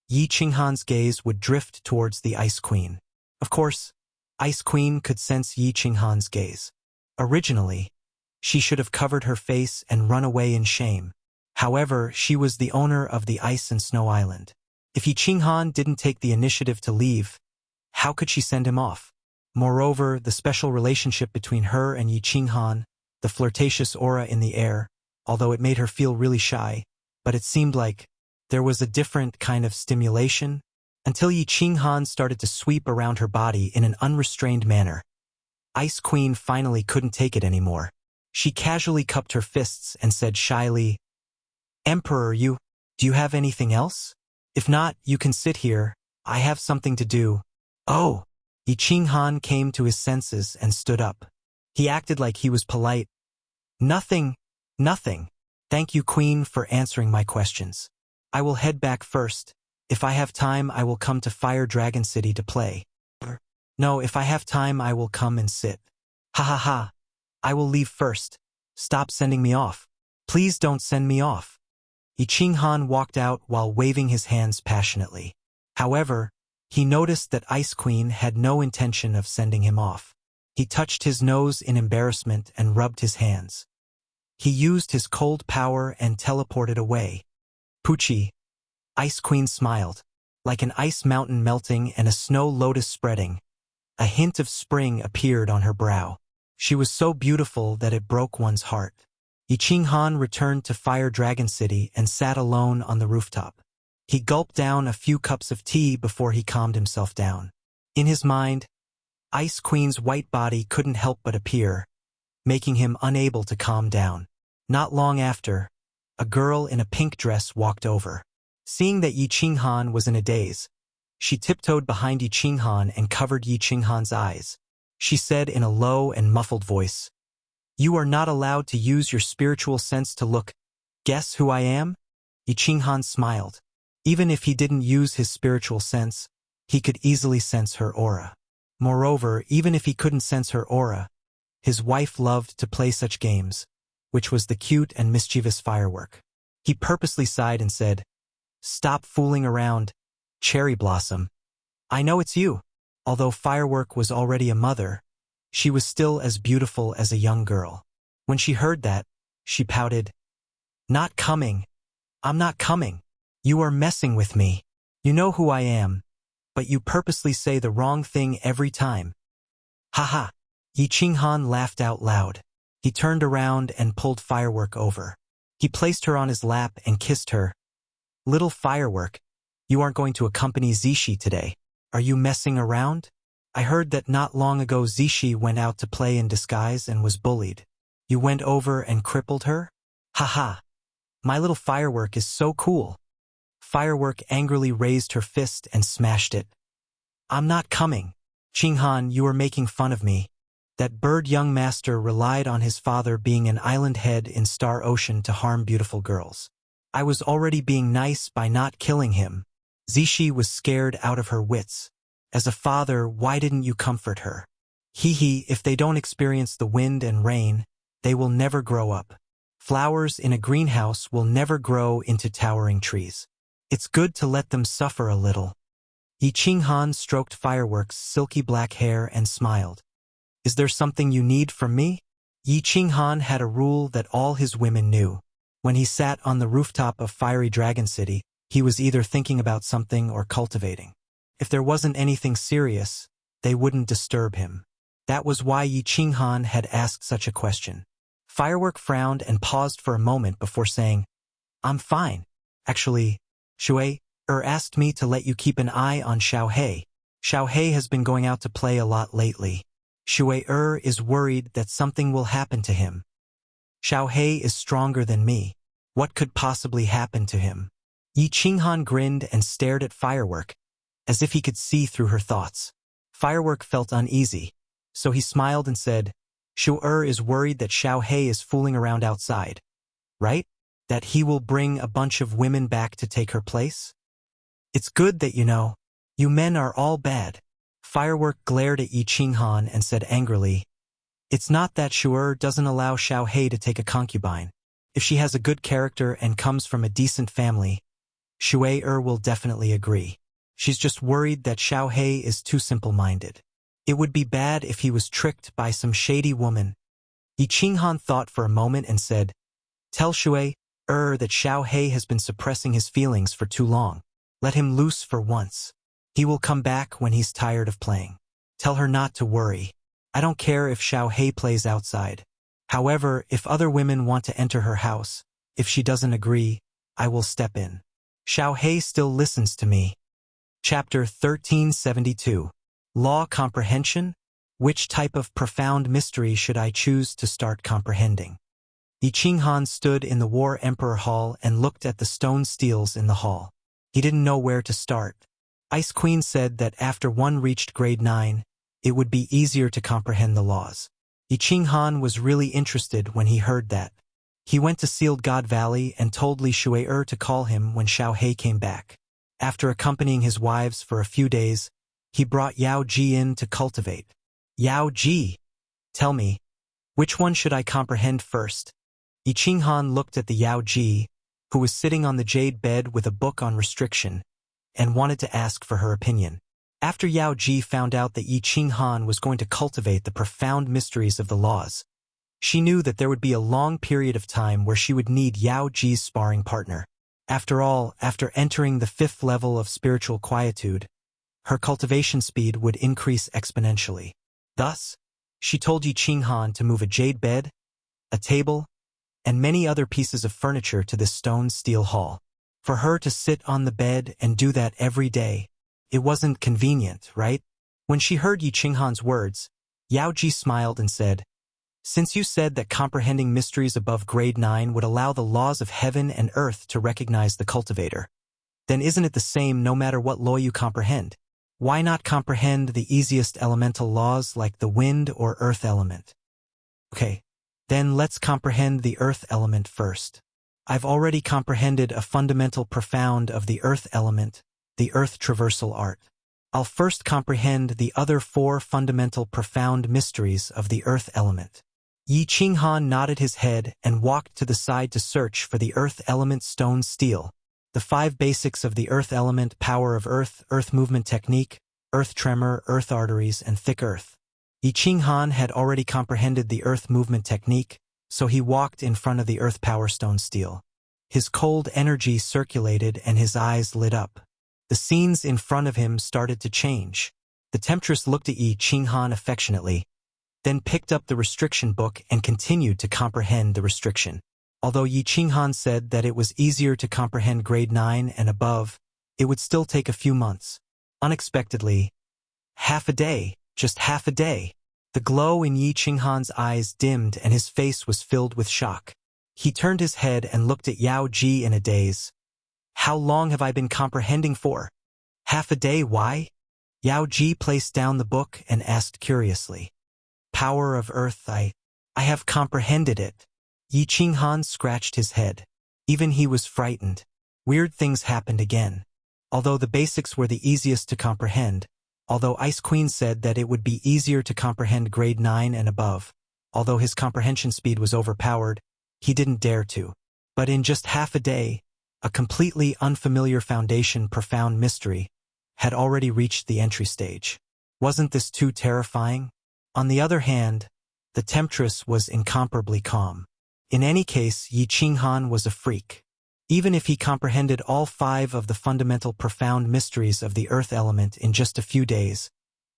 Yi Qinghan's gaze would drift towards the Ice Queen. Of course, Ice Queen could sense Yi Qinghan's gaze. Originally, she should have covered her face and run away in shame. However, she was the owner of the Ice and Snow Island. If Yi Qinghan didn't take the initiative to leave, how could she send him off? Moreover, the special relationship between her and Yi Qinghan, the flirtatious aura in the air, although it made her feel really shy, but it seemed like there was a different kind of stimulation, until Yi Qinghan started to sweep around her body in an unrestrained manner. Ice Queen finally couldn't take it anymore. She casually cupped her fists and said shyly, "Emperor, do you have anything else? If not, you can sit here. I have something to do." Oh! Yi Qinghan came to his senses and stood up. He acted like he was polite. Nothing. Thank you, Queen, for answering my questions. I will head back first. If I have time, I will come to Fire Dragon City to play. No, if I have time, I will come and sit. Ha ha ha. I will leave first. Stop sending me off. Please don't send me off. Yi Qinghan walked out while waving his hands passionately. However, he noticed that Ice Queen had no intention of sending him off. He touched his nose in embarrassment and rubbed his hands. He used his cold power and teleported away. Poochie. Ice Queen smiled. Like an ice mountain melting and a snow lotus spreading, a hint of spring appeared on her brow. She was so beautiful that it broke one's heart. Yi Qinghan returned to Fire Dragon City and sat alone on the rooftop. He gulped down a few cups of tea before he calmed himself down. In his mind, Ice Queen's white body couldn't help but appear, making him unable to calm down. Not long after, a girl in a pink dress walked over. Seeing that Yi Qinghan was in a daze, she tiptoed behind Yi Qinghan and covered Yi Qinghan's eyes. She said in a low and muffled voice, "You are not allowed to use your spiritual sense to look. Guess who I am?" Yi Qinghan smiled. Even if he didn't use his spiritual sense, he could easily sense her aura. Moreover, even if he couldn't sense her aura, his wife loved to play such games, which was the cute and mischievous Firework. He purposely sighed and said, "Stop fooling around, Cherry Blossom. I know it's you." Although Firework was already a mother, she was still as beautiful as a young girl. When she heard that, she pouted, "Not coming. I'm not coming. You are messing with me. You know who I am, but you purposely say the wrong thing every time." Ha ha. Yi Qinghan laughed out loud. He turned around and pulled Firework over. He placed her on his lap and kissed her. "Little Firework, you aren't going to accompany Zishi today. Are you messing around? I heard that not long ago Zishi went out to play in disguise and was bullied. You went over and crippled her? Ha ha. My little Firework is so cool." Firework angrily raised her fist and smashed it. "I'm not coming. Qinghan, you are making fun of me. That bird young master relied on his father being an island head in Star Ocean to harm beautiful girls. I was already being nice by not killing him." Zishi was scared out of her wits. As a father, why didn't you comfort her? Hee, if they don't experience the wind and rain, they will never grow up. Flowers in a greenhouse will never grow into towering trees. It's good to let them suffer a little. Yi Qinghan stroked Firework's silky black hair and smiled. "Is there something you need from me?" Yi Qinghan had a rule that all his women knew. When he sat on the rooftop of Fiery Dragon City, he was either thinking about something or cultivating. If there wasn't anything serious, they wouldn't disturb him. That was why Yi Qinghan had asked such a question. Firework frowned and paused for a moment before saying, "I'm fine. Actually, Shui asked me to let you keep an eye on Xiaohei. Xiaohei has been going out to play a lot lately. Shui is worried that something will happen to him. Xiaohei is stronger than me. What could possibly happen to him?" Yi Qinghan grinned and stared at Firework, as if he could see through her thoughts. Firework felt uneasy, so he smiled and said, Shu-Er is worried that Xiao Hei is fooling around outside, right? That he will bring a bunch of women back to take her place? It's good that you know. You men are all bad. Firework glared at Yi Qinghan and said angrily, It's not that Shu-Er doesn't allow Xiao Hei to take a concubine. If she has a good character and comes from a decent family, Shu-Er will definitely agree. She's just worried that Xiao Hei is too simple-minded. It would be bad if he was tricked by some shady woman. Yi Qinghan thought for a moment and said, Tell Shu-Er that Xiao Hei has been suppressing his feelings for too long. Let him loose for once. He will come back when he's tired of playing. Tell her not to worry. I don't care if Xiao Hei plays outside. However, if other women want to enter her house, if she doesn't agree, I will step in. Xiao Hei still listens to me. Chapter 1372. Law Comprehension? Which type of profound mystery should I choose to start comprehending? Yi Qinghan stood in the War Emperor Hall and looked at the stone steels in the hall. He didn't know where to start. Ice Queen said that after one reached grade 9, it would be easier to comprehend the laws. Yi Qinghan was really interested when he heard that. He went to Sealed God Valley and told Li Shuai to call him when Xiao Hei came back. After accompanying his wives for a few days, he brought Yao Ji in to cultivate. Yao Ji, tell me, which one should I comprehend first? Yi Qinghan looked at the Yao Ji, who was sitting on the jade bed with a book on restriction, and wanted to ask for her opinion. After Yao Ji found out that Yi Qinghan was going to cultivate the profound mysteries of the laws, she knew that there would be a long period of time where she would need Yao Ji's sparring partner. After all, after entering the 5th level of spiritual quietude, her cultivation speed would increase exponentially. Thus, she told Yi Qinghan to move a jade bed, a table, and many other pieces of furniture to this stone-steel hall. For her to sit on the bed and do that every day, it wasn't convenient, right? When she heard Yi Qinghan's words, Yao Ji smiled and said, Since you said that comprehending mysteries above grade 9 would allow the laws of heaven and earth to recognize the cultivator, then isn't it the same no matter what law you comprehend? Why not comprehend the easiest elemental laws like the wind or earth element? Okay, then let's comprehend the earth element first. I've already comprehended a fundamental profound of the earth element, the earth traversal art. I'll first comprehend the other 4 fundamental profound mysteries of the earth element. Yi Qinghan nodded his head and walked to the side to search for the earth element stone steel. The 5 basics of the earth element: power of earth, earth movement technique, earth tremor, earth arteries, and thick earth. Yi Qinghan had already comprehended the earth movement technique, so he walked in front of the earth power stone steel. His cold energy circulated and his eyes lit up. The scenes in front of him started to change. The temptress looked at Yi Qinghan affectionately, then picked up the restriction book and continued to comprehend the restriction. Although Yi Qinghan said that it was easier to comprehend grade 9 and above, it would still take a few months. Unexpectedly, half a day, just half a day. The glow in Yi Qinghan's eyes dimmed and his face was filled with shock. He turned his head and looked at Yao Ji in a daze. How long have I been comprehending for? Half a day, why? Yao Ji placed down the book and asked curiously. Power of earth, I have comprehended it. Yi Qinghan scratched his head. Even he was frightened. Weird things happened again. Although the basics were the easiest to comprehend, although Ice Queen said that it would be easier to comprehend grade 9 and above, although his comprehension speed was overpowered, he didn't dare to. But in just half a day, a completely unfamiliar foundation profound mystery had already reached the entry stage. Wasn't this too terrifying? On the other hand, the temptress was incomparably calm. In any case, Yi Qinghan was a freak. Even if he comprehended all 5 of the fundamental profound mysteries of the earth element in just a few days,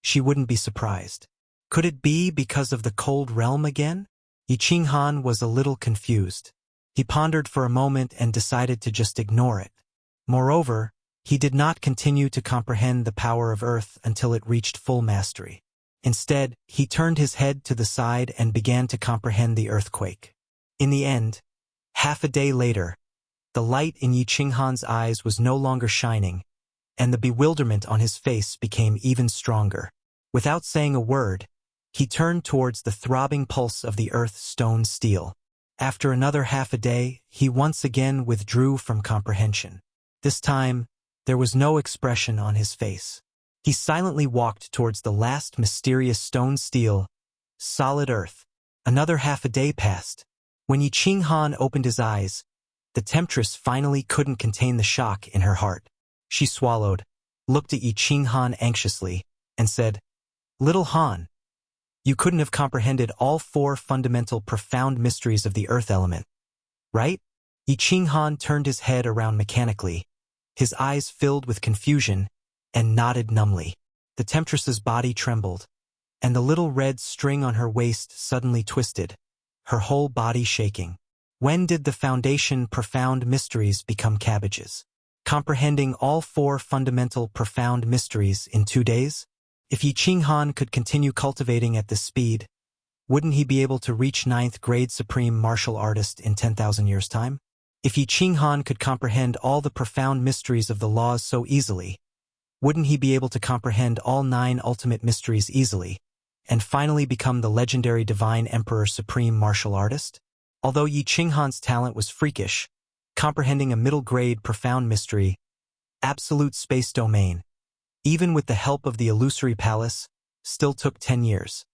she wouldn't be surprised. Could it be because of the cold realm again? Yi Qinghan was a little confused. He pondered for a moment and decided to just ignore it. Moreover, he did not continue to comprehend the power of earth until it reached full mastery. Instead, he turned his head to the side and began to comprehend the earthquake. In the end, half a day later, the light in Yi Qinghan's eyes was no longer shining, and the bewilderment on his face became even stronger. Without saying a word, he turned towards the throbbing pulse of the earth stone steel. After another half a day, he once again withdrew from comprehension. This time, there was no expression on his face. He silently walked towards the last mysterious stone steel, solid earth. Another half a day passed. When Yi Qinghan opened his eyes, the temptress finally couldn't contain the shock in her heart. She swallowed, looked at Yi Qinghan anxiously, and said, "Little Han, you couldn't have comprehended all 4 fundamental profound mysteries of the earth element, right?" Yi Qinghan turned his head around mechanically, his eyes filled with confusion, and nodded numbly. The temptress's body trembled, and the little red string on her waist suddenly twisted, her whole body shaking. When did the foundation profound mysteries become cabbages? Comprehending all 4 fundamental profound mysteries in 2 days? If Yi Qinghan could continue cultivating at this speed, wouldn't he be able to reach 9th grade supreme martial artist in 10,000 years' time? If Yi Qinghan could comprehend all the profound mysteries of the laws so easily, wouldn't he be able to comprehend all 9 ultimate mysteries easily, and finally become the legendary divine emperor supreme martial artist? Although Yi Qinghan's talent was freakish, comprehending a middle-grade profound mystery, absolute space domain, even with the help of the illusory palace, still took 10 years.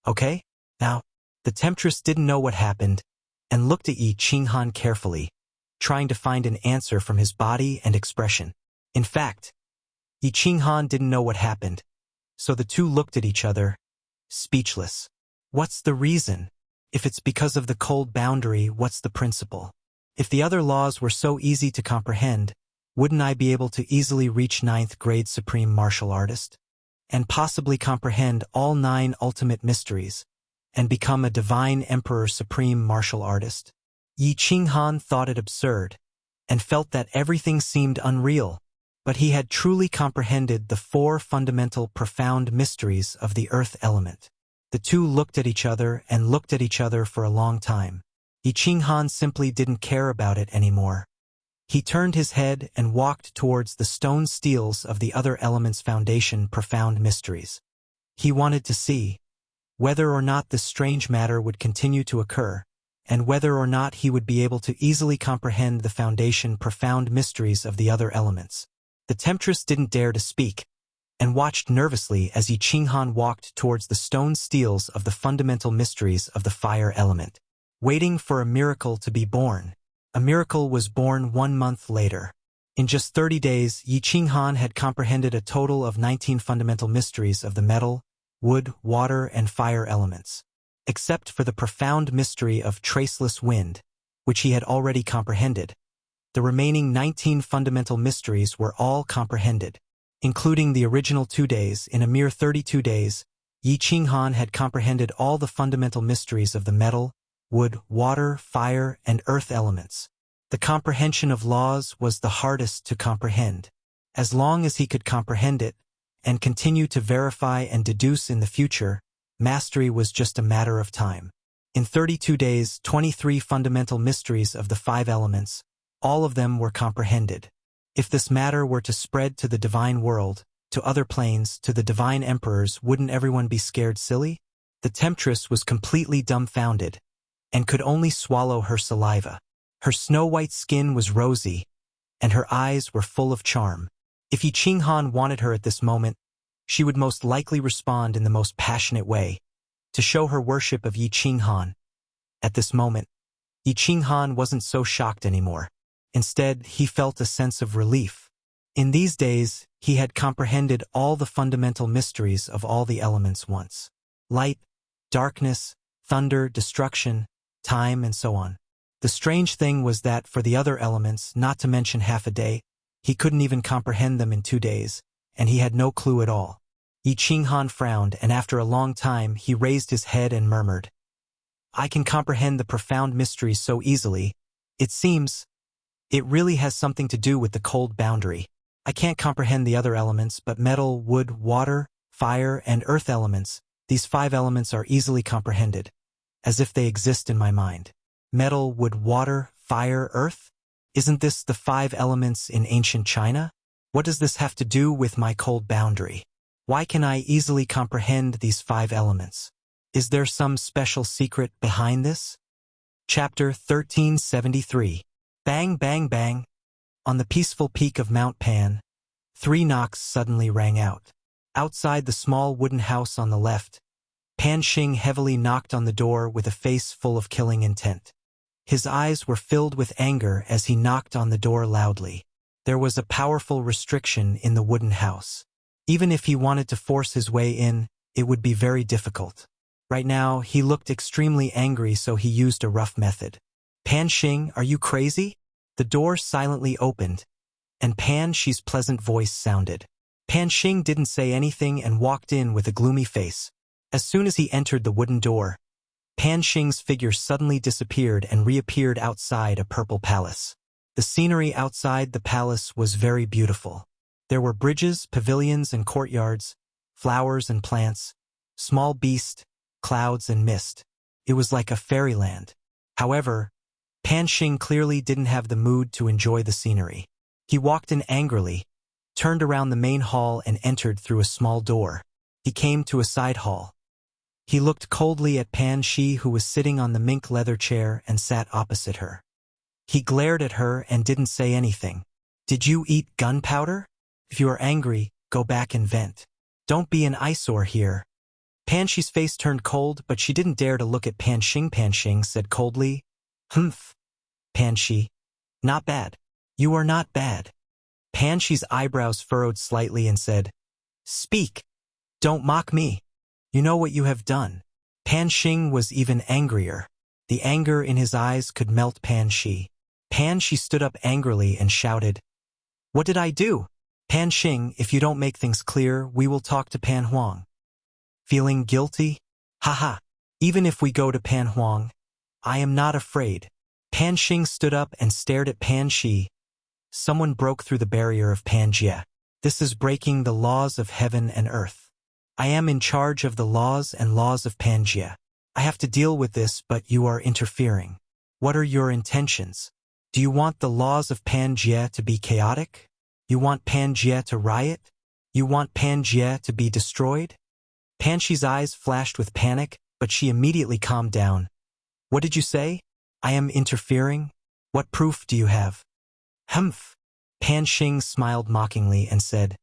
Okay? Now, the temptress didn't know what happened, and looked at Yi Qinghan carefully, trying to find an answer from his body and expression. In fact, Yi Qinghan didn't know what happened, so the two looked at each other, speechless. What's the reason? If it's because of the cold boundary, what's the principle? If the other laws were so easy to comprehend, wouldn't I be able to easily reach 9th grade supreme martial artist? And possibly comprehend all 9 ultimate mysteries, and become a divine emperor supreme martial artist? Yi Qinghan thought it absurd, and felt that everything seemed unreal, but he had truly comprehended the 4 fundamental profound mysteries of the earth element. The two looked at each other and looked at each other for a long time. Yi Qinghan simply didn't care about it anymore. He turned his head and walked towards the stone steels of the other element's foundation profound mysteries. He wanted to see whether or not this strange matter would continue to occur, and whether or not he would be able to easily comprehend the foundation profound mysteries of the other elements. The temptress didn't dare to speak, and watched nervously as Yi Qinghan walked towards the stone steels of the fundamental mysteries of the fire element, waiting for a miracle to be born. A miracle was born 1 month later. In just 30 days, Yi Qinghan had comprehended a total of 19 fundamental mysteries of the metal, wood, water, and fire elements. Except for the profound mystery of traceless wind, which he had already comprehended, the remaining 19 fundamental mysteries were all comprehended. Including the original 2 days, in a mere 32 days, Yi Qinghan had comprehended all the fundamental mysteries of the metal, wood, water, fire, and earth elements. The comprehension of laws was the hardest to comprehend. As long as he could comprehend it, and continue to verify and deduce in the future, mastery was just a matter of time. In 32 days, 23 fundamental mysteries of the 5 elements, all of them were comprehended. If this matter were to spread to the divine world, to other planes, to the divine emperors, wouldn't everyone be scared silly? The temptress was completely dumbfounded, and could only swallow her saliva. Her snow-white skin was rosy, and her eyes were full of charm. If Yi Qinghan wanted her at this moment, she would most likely respond in the most passionate way, to show her worship of Yi Qinghan. At this moment, Yi Qinghan wasn't so shocked anymore. Instead, he felt a sense of relief. In these days, he had comprehended all the fundamental mysteries of all the elements once. Light, darkness, thunder, destruction, time, and so on. The strange thing was that for the other elements, not to mention half a day, he couldn't even comprehend them in 2 days, and he had no clue at all. Yi Qinghan frowned, and after a long time he raised his head and murmured, "I can comprehend the profound mysteries so easily. It seems it really has something to do with the cold boundary. I can't comprehend the other elements, but metal, wood, water, fire, and earth elements, these 5 elements are easily comprehended, as if they exist in my mind. Metal, wood, water, fire, earth? Isn't this the 5 elements in ancient China? What does this have to do with my cold boundary? Why can I easily comprehend these 5 elements? Is there some special secret behind this? Chapter 1373. Bang, bang, bang. On the peaceful peak of Mount Pan, 3 knocks suddenly rang out. Outside the small wooden house on the left, Pan Xing heavily knocked on the door with a face full of killing intent. His eyes were filled with anger as he knocked on the door loudly. There was a powerful restriction in the wooden house. Even if he wanted to force his way in, it would be very difficult. Right now, he looked extremely angry, so he used a rough method. Pan Xing, are you crazy? The door silently opened, and Pan Xi's pleasant voice sounded. Pan Xing didn't say anything and walked in with a gloomy face. As soon as he entered the wooden door, Pan Xing's figure suddenly disappeared and reappeared outside a purple palace. The scenery outside the palace was very beautiful. There were bridges, pavilions, and courtyards, flowers and plants, small beasts, clouds and mist. It was like a fairyland. However, Pan Xing clearly didn't have the mood to enjoy the scenery. He walked in angrily, turned around the main hall and entered through a small door. He came to a side hall. He looked coldly at Pan Xi, who was sitting on the mink leather chair and sat opposite her. He glared at her and didn't say anything. Did you eat gunpowder? If you are angry, go back and vent. Don't be an eyesore here. Pan Xi's face turned cold, but she didn't dare to look at Pan Xing. Pan Xing said coldly, "Humph. Pan Xi. Not bad. You are not bad." Pan Xi's eyebrows furrowed slightly and said, "Speak. Don't mock me. You know what you have done." Pan Xing was even angrier. The anger in his eyes could melt Pan Xi. Pan Xi stood up angrily and shouted, "What did I do? Pan Xing, if you don't make things clear, we will talk to Pan Huang." Feeling guilty? Haha. Even if we go to Pan Huang, I am not afraid. Pan Xing stood up and stared at Pan Xi. Someone broke through the barrier of Pangaea. This is breaking the laws of heaven and earth. I am in charge of the laws and laws of Pangaea. I have to deal with this, but you are interfering. What are your intentions? Do you want the laws of Pangaea to be chaotic? You want Pangaea to riot? You want Pangaea to be destroyed? Pan Xi's eyes flashed with panic, but she immediately calmed down. What did you say? I am interfering? What proof do you have? Humph. Pan Xing smiled mockingly and said,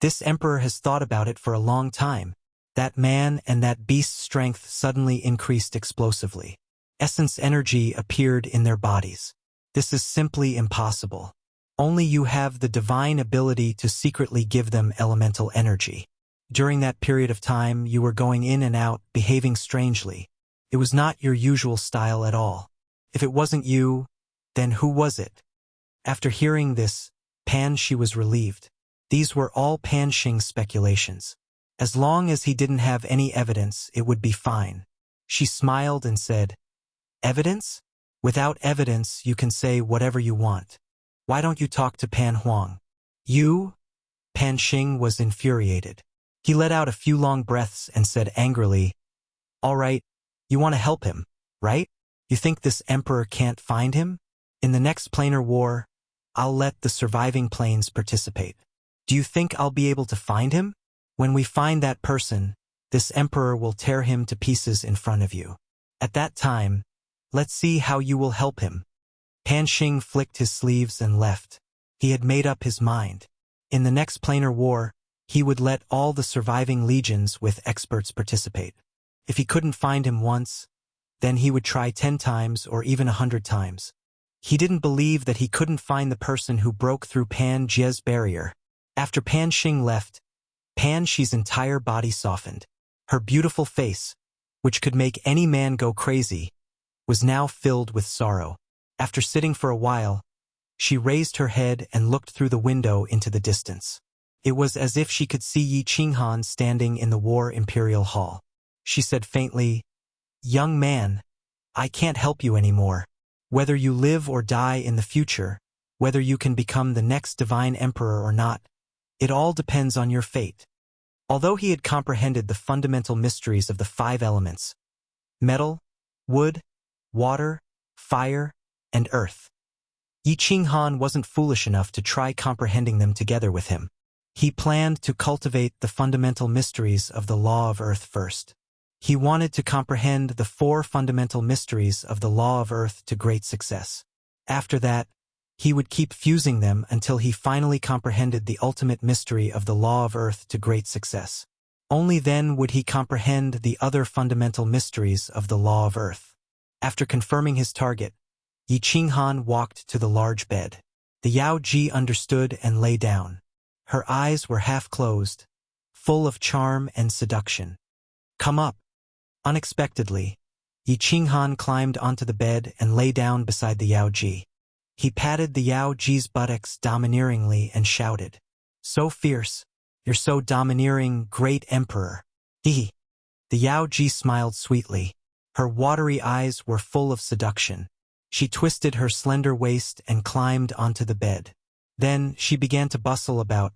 "This emperor has thought about it for a long time." That man and that beast's strength suddenly increased explosively. Essence energy appeared in their bodies. This is simply impossible. Only you have the divine ability to secretly give them elemental energy. During that period of time, you were going in and out, behaving strangely. It was not your usual style at all. If it wasn't you, then who was it? After hearing this, Pan Xi was relieved. These were all Pan Xing's speculations. As long as he didn't have any evidence, it would be fine. She smiled and said, "Evidence? Without evidence, you can say whatever you want. Why don't you talk to Pan Huang?" You? Pan Xing was infuriated. He let out a few long breaths and said angrily, "All right, you want to help him, right? You think this emperor can't find him? In the next planar war, I'll let the surviving planes participate. Do you think I'll be able to find him? When we find that person, this emperor will tear him to pieces in front of you. At that time, let's see how you will help him." Pan Xing flicked his sleeves and left. He had made up his mind. In the next planar war, he would let all the surviving legions with experts participate. If he couldn't find him once, then he would try 10 times or even 100 times. He didn't believe that he couldn't find the person who broke through Pangaea's barrier. After Pan Xing left, Pan Xi's entire body softened. Her beautiful face, which could make any man go crazy, was now filled with sorrow. After sitting for a while, she raised her head and looked through the window into the distance. It was as if she could see Yi Qinghan standing in the War Imperial Hall. She said faintly, "Young man, I can't help you anymore. Whether you live or die in the future, whether you can become the next divine emperor or not, it all depends on your fate." Although he had comprehended the fundamental mysteries of the 5 elements, metal, wood, water, fire, and earth, Yi Qinghan wasn't foolish enough to try comprehending them together with him. He planned to cultivate the fundamental mysteries of the law of earth first. He wanted to comprehend the 4 fundamental mysteries of the law of earth to great success. After that, he would keep fusing them until he finally comprehended the ultimate mystery of the law of earth to great success. Only then would he comprehend the other fundamental mysteries of the law of earth. After confirming his target, Yi Qinghan walked to the large bed. The Yao Ji understood and lay down. Her eyes were half closed, full of charm and seduction. "Come up." Unexpectedly, Yi Qinghan climbed onto the bed and lay down beside the Yao Ji. He patted the Yao Ji's buttocks domineeringly and shouted, "So fierce! You're so domineering, great emperor." The Yao Ji smiled sweetly. Her watery eyes were full of seduction. She twisted her slender waist and climbed onto the bed. Then she began to bustle about.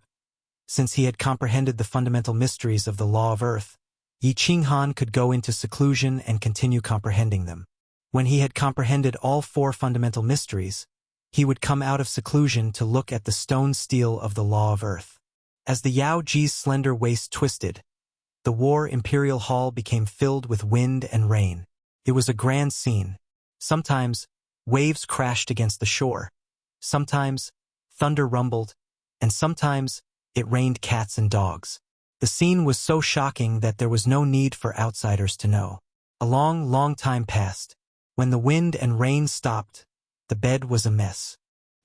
Since he had comprehended the fundamental mysteries of the law of earth, Yi Qinghan could go into seclusion and continue comprehending them. When he had comprehended all 4 fundamental mysteries, he would come out of seclusion to look at the stone steel of the law of earth. As the Yao Ji's slender waist twisted, the War Imperial Hall became filled with wind and rain. It was a grand scene. Sometimes, waves crashed against the shore. Sometimes, thunder rumbled, and sometimes, it rained cats and dogs. The scene was so shocking that there was no need for outsiders to know. A long, long time passed. When the wind and rain stopped, the bed was a mess.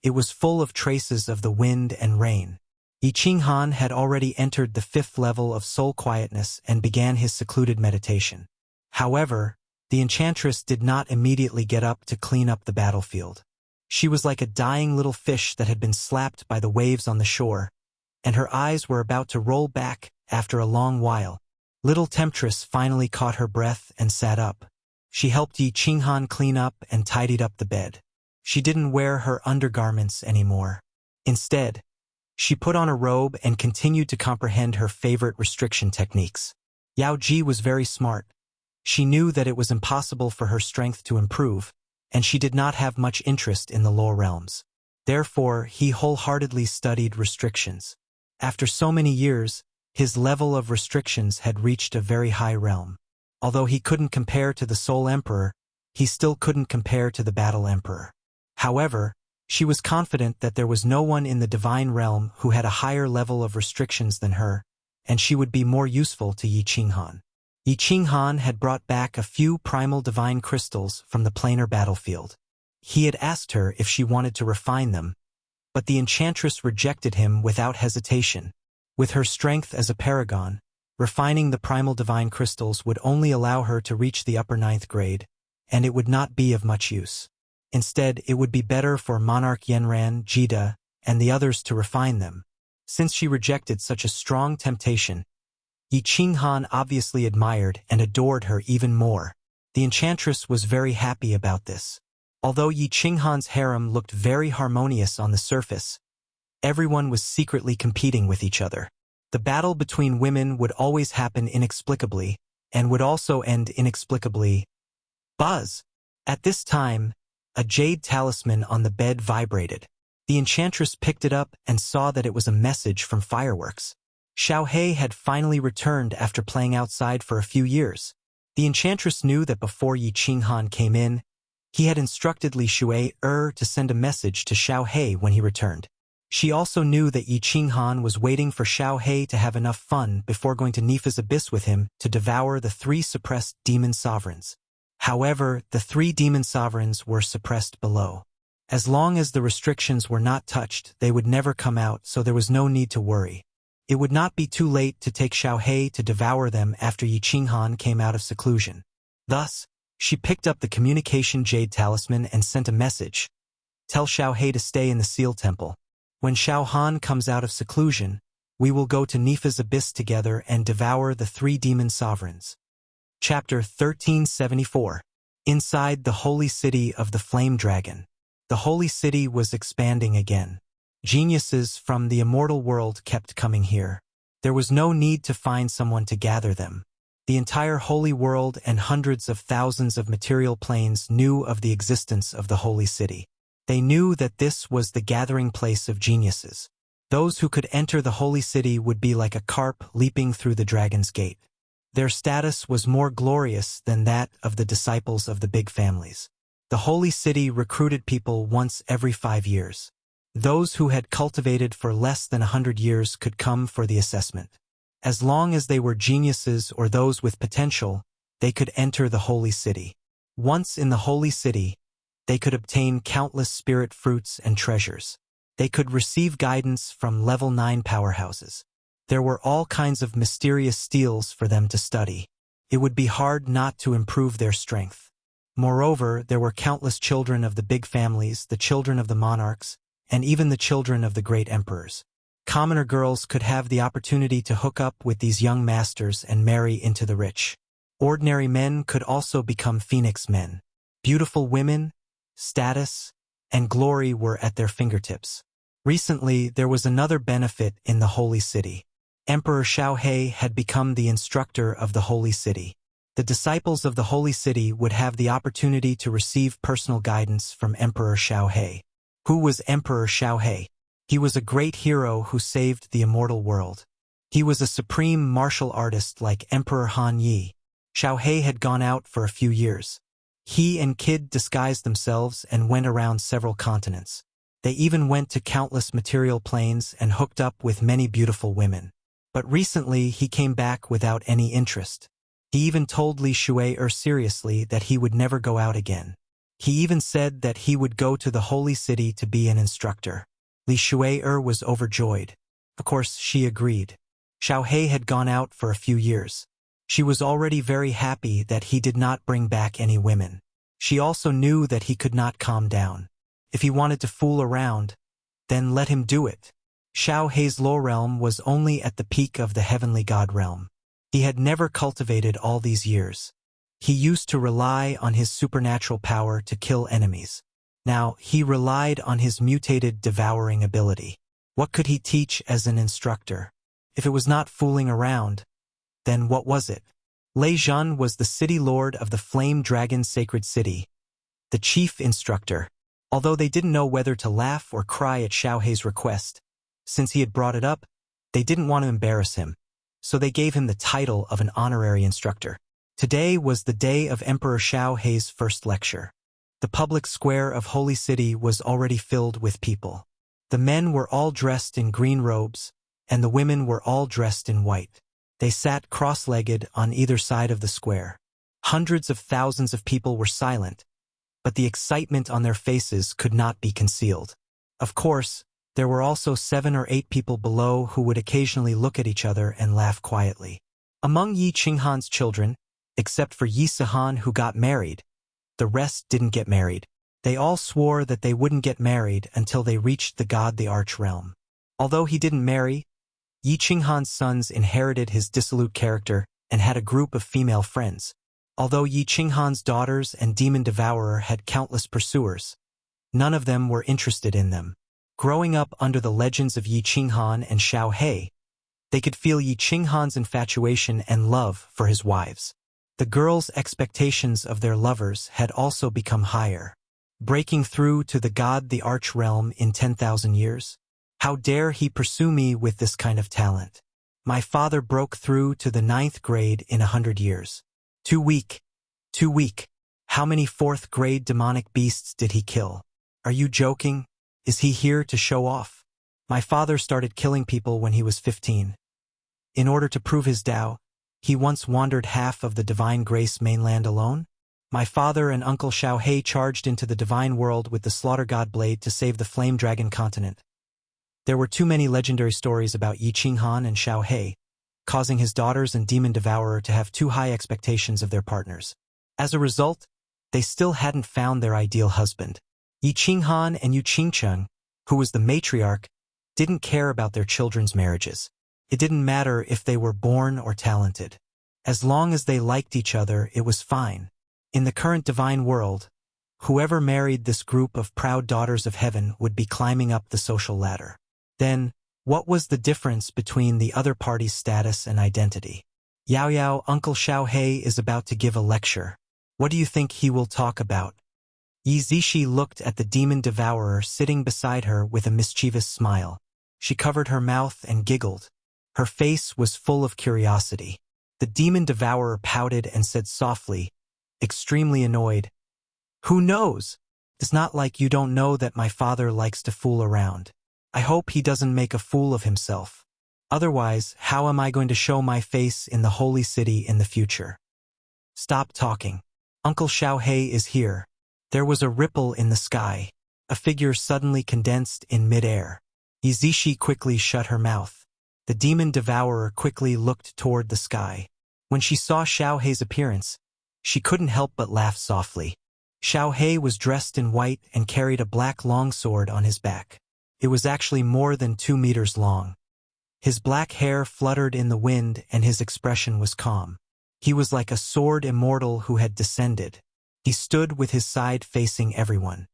It was full of traces of the wind and rain. Yi Qinghan had already entered the 5th level of soul quietness and began his secluded meditation. However, the enchantress did not immediately get up to clean up the battlefield. She was like a dying little fish that had been slapped by the waves on the shore, and her eyes were about to roll back after a long while. Little temptress finally caught her breath and sat up. She helped Yi Qinghan clean up and tidied up the bed. She didn't wear her undergarments anymore. Instead, she put on a robe and continued to comprehend her favorite restriction techniques. Yao Ji was very smart. She knew that it was impossible for her strength to improve, and she did not have much interest in the lower realms. Therefore, he wholeheartedly studied restrictions. After so many years, his level of restrictions had reached a very high realm. Although he couldn't compare to the Soul Emperor, he still couldn't compare to the Battle Emperor. However, she was confident that there was no one in the divine realm who had a higher level of restrictions than her, and she would be more useful to Yi Qinghan. Yi Qinghan had brought back a few primal divine crystals from the planar battlefield. He had asked her if she wanted to refine them, but the enchantress rejected him without hesitation. With her strength as a paragon, refining the primal divine crystals would only allow her to reach the upper 9th grade, and it would not be of much use. Instead, it would be better for Monarch Yenran, Jida, and the others to refine them. Since she rejected such a strong temptation, Yi Qinghan obviously admired and adored her even more. The enchantress was very happy about this. Although Yi Qinghan's harem looked very harmonious on the surface, everyone was secretly competing with each other. The battle between women would always happen inexplicably, and would also end inexplicably. Buzz! At this time, a jade talisman on the bed vibrated. The enchantress picked it up and saw that it was a message from fireworks. Xiao He had finally returned after playing outside for a few years. The enchantress knew that before Yi Qinghan came in, he had instructed Li Shui to send a message to Xiao He when he returned. She also knew that Yi Qinghan was waiting for Xiao He to have enough fun before going to Nifa's abyss with him to devour the 3 suppressed demon sovereigns. However, the 3 demon sovereigns were suppressed below. As long as the restrictions were not touched, they would never come out, so there was no need to worry. It would not be too late to take Xiao He to devour them after Yi Qinghan came out of seclusion. Thus, she picked up the communication jade talisman and sent a message. Tell Xiao He to stay in the Seal Temple. When Xiao Han comes out of seclusion, we will go to Nifa's abyss together and devour the 3 demon sovereigns. Chapter 1374. Inside the Holy City of the Flame Dragon. The Holy City was expanding again. Geniuses from the immortal world kept coming here. There was no need to find someone to gather them. The entire holy world and hundreds of thousands of material planes knew of the existence of the Holy City. They knew that this was the gathering place of geniuses. Those who could enter the holy city would be like a carp leaping through the dragon's gate. Their status was more glorious than that of the disciples of the big families. The holy city recruited people once every 5 years. Those who had cultivated for less than 100 years could come for the assessment. As long as they were geniuses or those with potential, they could enter the holy city. Once in the holy city, they could obtain countless spirit fruits and treasures. They could receive guidance from level 9 powerhouses. There were all kinds of mysterious steals for them to study. It would be hard not to improve their strength. Moreover, there were countless children of the big families, the children of the monarchs, and even the children of the great emperors. Commoner girls could have the opportunity to hook up with these young masters and marry into the rich. Ordinary men could also become phoenix men. Beautiful women, status, and glory were at their fingertips. Recently, there was another benefit in the holy city. Emperor Xiaohe had become the instructor of the holy city. The disciples of the holy city would have the opportunity to receive personal guidance from Emperor Xiaohe. Who was Emperor Xiaohe? He was a great hero who saved the immortal world. He was a supreme martial artist like Emperor Han Yi. Xiaohe had gone out for a few years. He and Kid disguised themselves and went around several continents. They even went to countless material planes and hooked up with many beautiful women. But recently he came back without any interest. He even told Li Shuai seriously that he would never go out again. He even said that he would go to the holy city to be an instructor. Li Shuai was overjoyed. Of course, she agreed. Xiaohe had gone out for a few years. She was already very happy that he did not bring back any women. She also knew that he could not calm down. If he wanted to fool around, then let him do it. Xiaohe's low realm was only at the peak of the heavenly god realm. He had never cultivated all these years. He used to rely on his supernatural power to kill enemies. Now, he relied on his mutated devouring ability. What could he teach as an instructor? If it was not fooling around, then what was it? Lei Zhan was the city lord of the Flame Dragon Sacred City, the chief instructor. Although they didn't know whether to laugh or cry at Xiaohe's request, since he had brought it up, they didn't want to embarrass him, so they gave him the title of an honorary instructor. Today was the day of Emperor Xiaohe's first lecture. The public square of Holy City was already filled with people. The men were all dressed in green robes, and the women were all dressed in white. They sat cross-legged on either side of the square. Hundreds of thousands of people were silent, but the excitement on their faces could not be concealed. Of course, there were also 7 or 8 people below who would occasionally look at each other and laugh quietly. Among Yi Qinghan's children, except for Yi Sihan who got married, the rest didn't get married. They all swore that they wouldn't get married until they reached the god the Arch Realm. Although he didn't marry, Yi Qinghan's sons inherited his dissolute character and had a group of female friends. Although Yi Qinghan's daughters and Demon Devourer had countless pursuers, none of them were interested in them. Growing up under the legends of Yi Qinghan and Xiaohe, they could feel Yi Qinghan's infatuation and love for his wives. The girls' expectations of their lovers had also become higher. Breaking through to the god the Arch Realm in 10,000 years? How dare he pursue me with this kind of talent? My father broke through to the 9th grade in 100 years. Too weak. Too weak. How many 4th grade demonic beasts did he kill? Are you joking? Is he here to show off? My father started killing people when he was 15. In order to prove his Tao, he once wandered half of the Divine Grace mainland alone. My father and Uncle Xiaohe charged into the divine world with the Slaughter God Blade to save the Flame Dragon continent. There were too many legendary stories about Yi Qinghan and Xiaohe, causing his daughters and Demon Devourer to have too high expectations of their partners. As a result, they still hadn't found their ideal husband. Yi Qinghan and Yu Qingcheng, who was the matriarch, didn't care about their children's marriages. It didn't matter if they were born or talented. As long as they liked each other, it was fine. In the current divine world, whoever married this group of proud daughters of heaven would be climbing up the social ladder. Then, what was the difference between the other party's status and identity? Yao Yao, Uncle Xiaohe is about to give a lecture. What do you think he will talk about? Yi Zishi looked at the demon devourer sitting beside her with a mischievous smile. She covered her mouth and giggled. Her face was full of curiosity. The demon devourer pouted and said softly, extremely annoyed, "Who knows? It's not like you don't know that my father likes to fool around. I hope he doesn't make a fool of himself. Otherwise, how am I going to show my face in the holy city in the future?" "Stop talking. Uncle Xiaohei is here." There was a ripple in the sky. A figure suddenly condensed in mid-air. Yi Zishi quickly shut her mouth. The demon devourer quickly looked toward the sky. When she saw Xiaohei's appearance, she couldn't help but laugh softly. Xiaohei was dressed in white and carried a black longsword on his back. It was actually more than 2 meters long. His black hair fluttered in the wind and his expression was calm. He was like a sword immortal who had descended. He stood with his side facing everyone.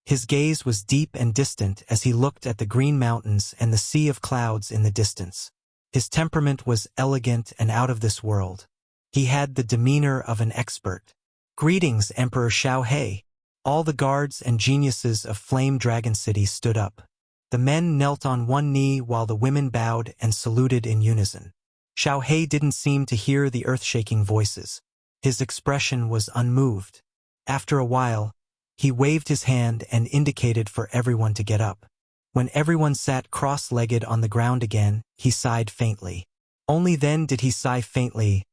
His gaze was deep and distant as he looked at the green mountains and the sea of clouds in the distance. His temperament was elegant and out of this world. He had the demeanor of an expert. "Greetings, Emperor Xiaohei." All the guards and geniuses of Flame Dragon City stood up. The men knelt on one knee while the women bowed and saluted in unison. Xiaohei didn't seem to hear the earth-shaking voices. His expression was unmoved. After a while, he waved his hand and indicated for everyone to get up. When everyone sat cross-legged on the ground again, he sighed faintly. Only then did he sigh faintly.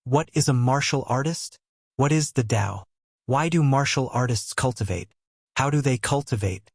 "What is a martial artist? What is the Tao? Why do martial artists cultivate? How do they cultivate?"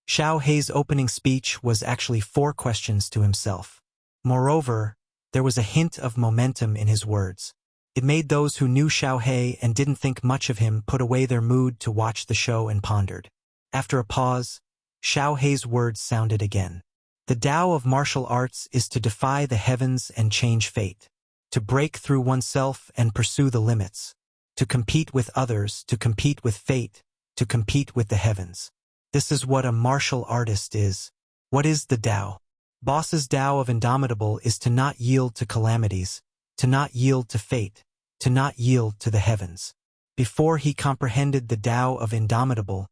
Xiaohei's opening speech was actually 4 questions to himself. Moreover, there was a hint of momentum in his words. It made those who knew Xiaohei and didn't think much of him put away their mood to watch the show and pondered. After a pause, Xiaohei's words sounded again. "The Tao of martial arts is to defy the heavens and change fate, to break through oneself and pursue the limits, to compete with others, to compete with fate, to compete with the heavens. This is what a martial artist is. What is the Tao? Boss's Tao of Indomitable is to not yield to calamities, to not yield to fate, to not yield to the heavens." Before he comprehended the Tao of Indomitable,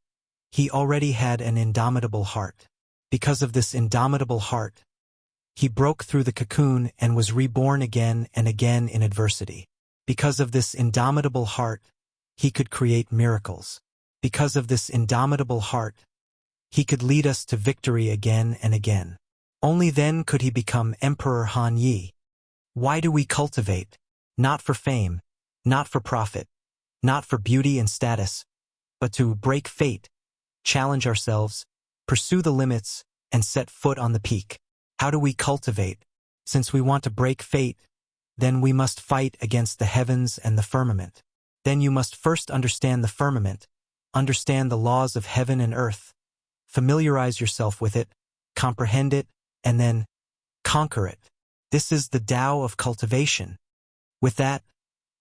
he already had an indomitable heart. Because of this indomitable heart, he broke through the cocoon and was reborn again and again in adversity. Because of this indomitable heart, he could create miracles. Because of this indomitable heart, he could lead us to victory again and again. Only then could he become Emperor Han Yi. Why do we cultivate? Not for fame, not for profit, not for beauty and status, but to break fate, challenge ourselves, pursue the limits, and set foot on the peak. How do we cultivate? Since we want to break fate, then we must fight against the heavens and the firmament. Then you must first understand the firmament, understand the laws of heaven and earth, familiarize yourself with it, comprehend it, and then conquer it. This is the Tao of cultivation. With that,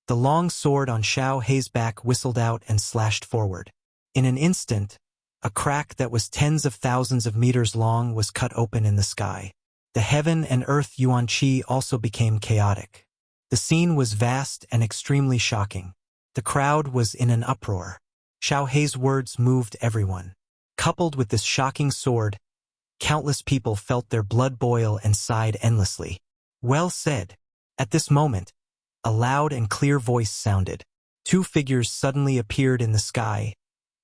the long sword on Xiaohei's back whistled out and slashed forward. In an instant, a crack that was tens of thousands of meters long was cut open in the sky. The heaven and earth yuan qi also became chaotic. The scene was vast and extremely shocking. The crowd was in an uproar. Xiaohei's words moved everyone. Coupled with this shocking sword, countless people felt their blood boil and sighed endlessly. "Well said." At this moment, a loud and clear voice sounded. 2 figures suddenly appeared in the sky,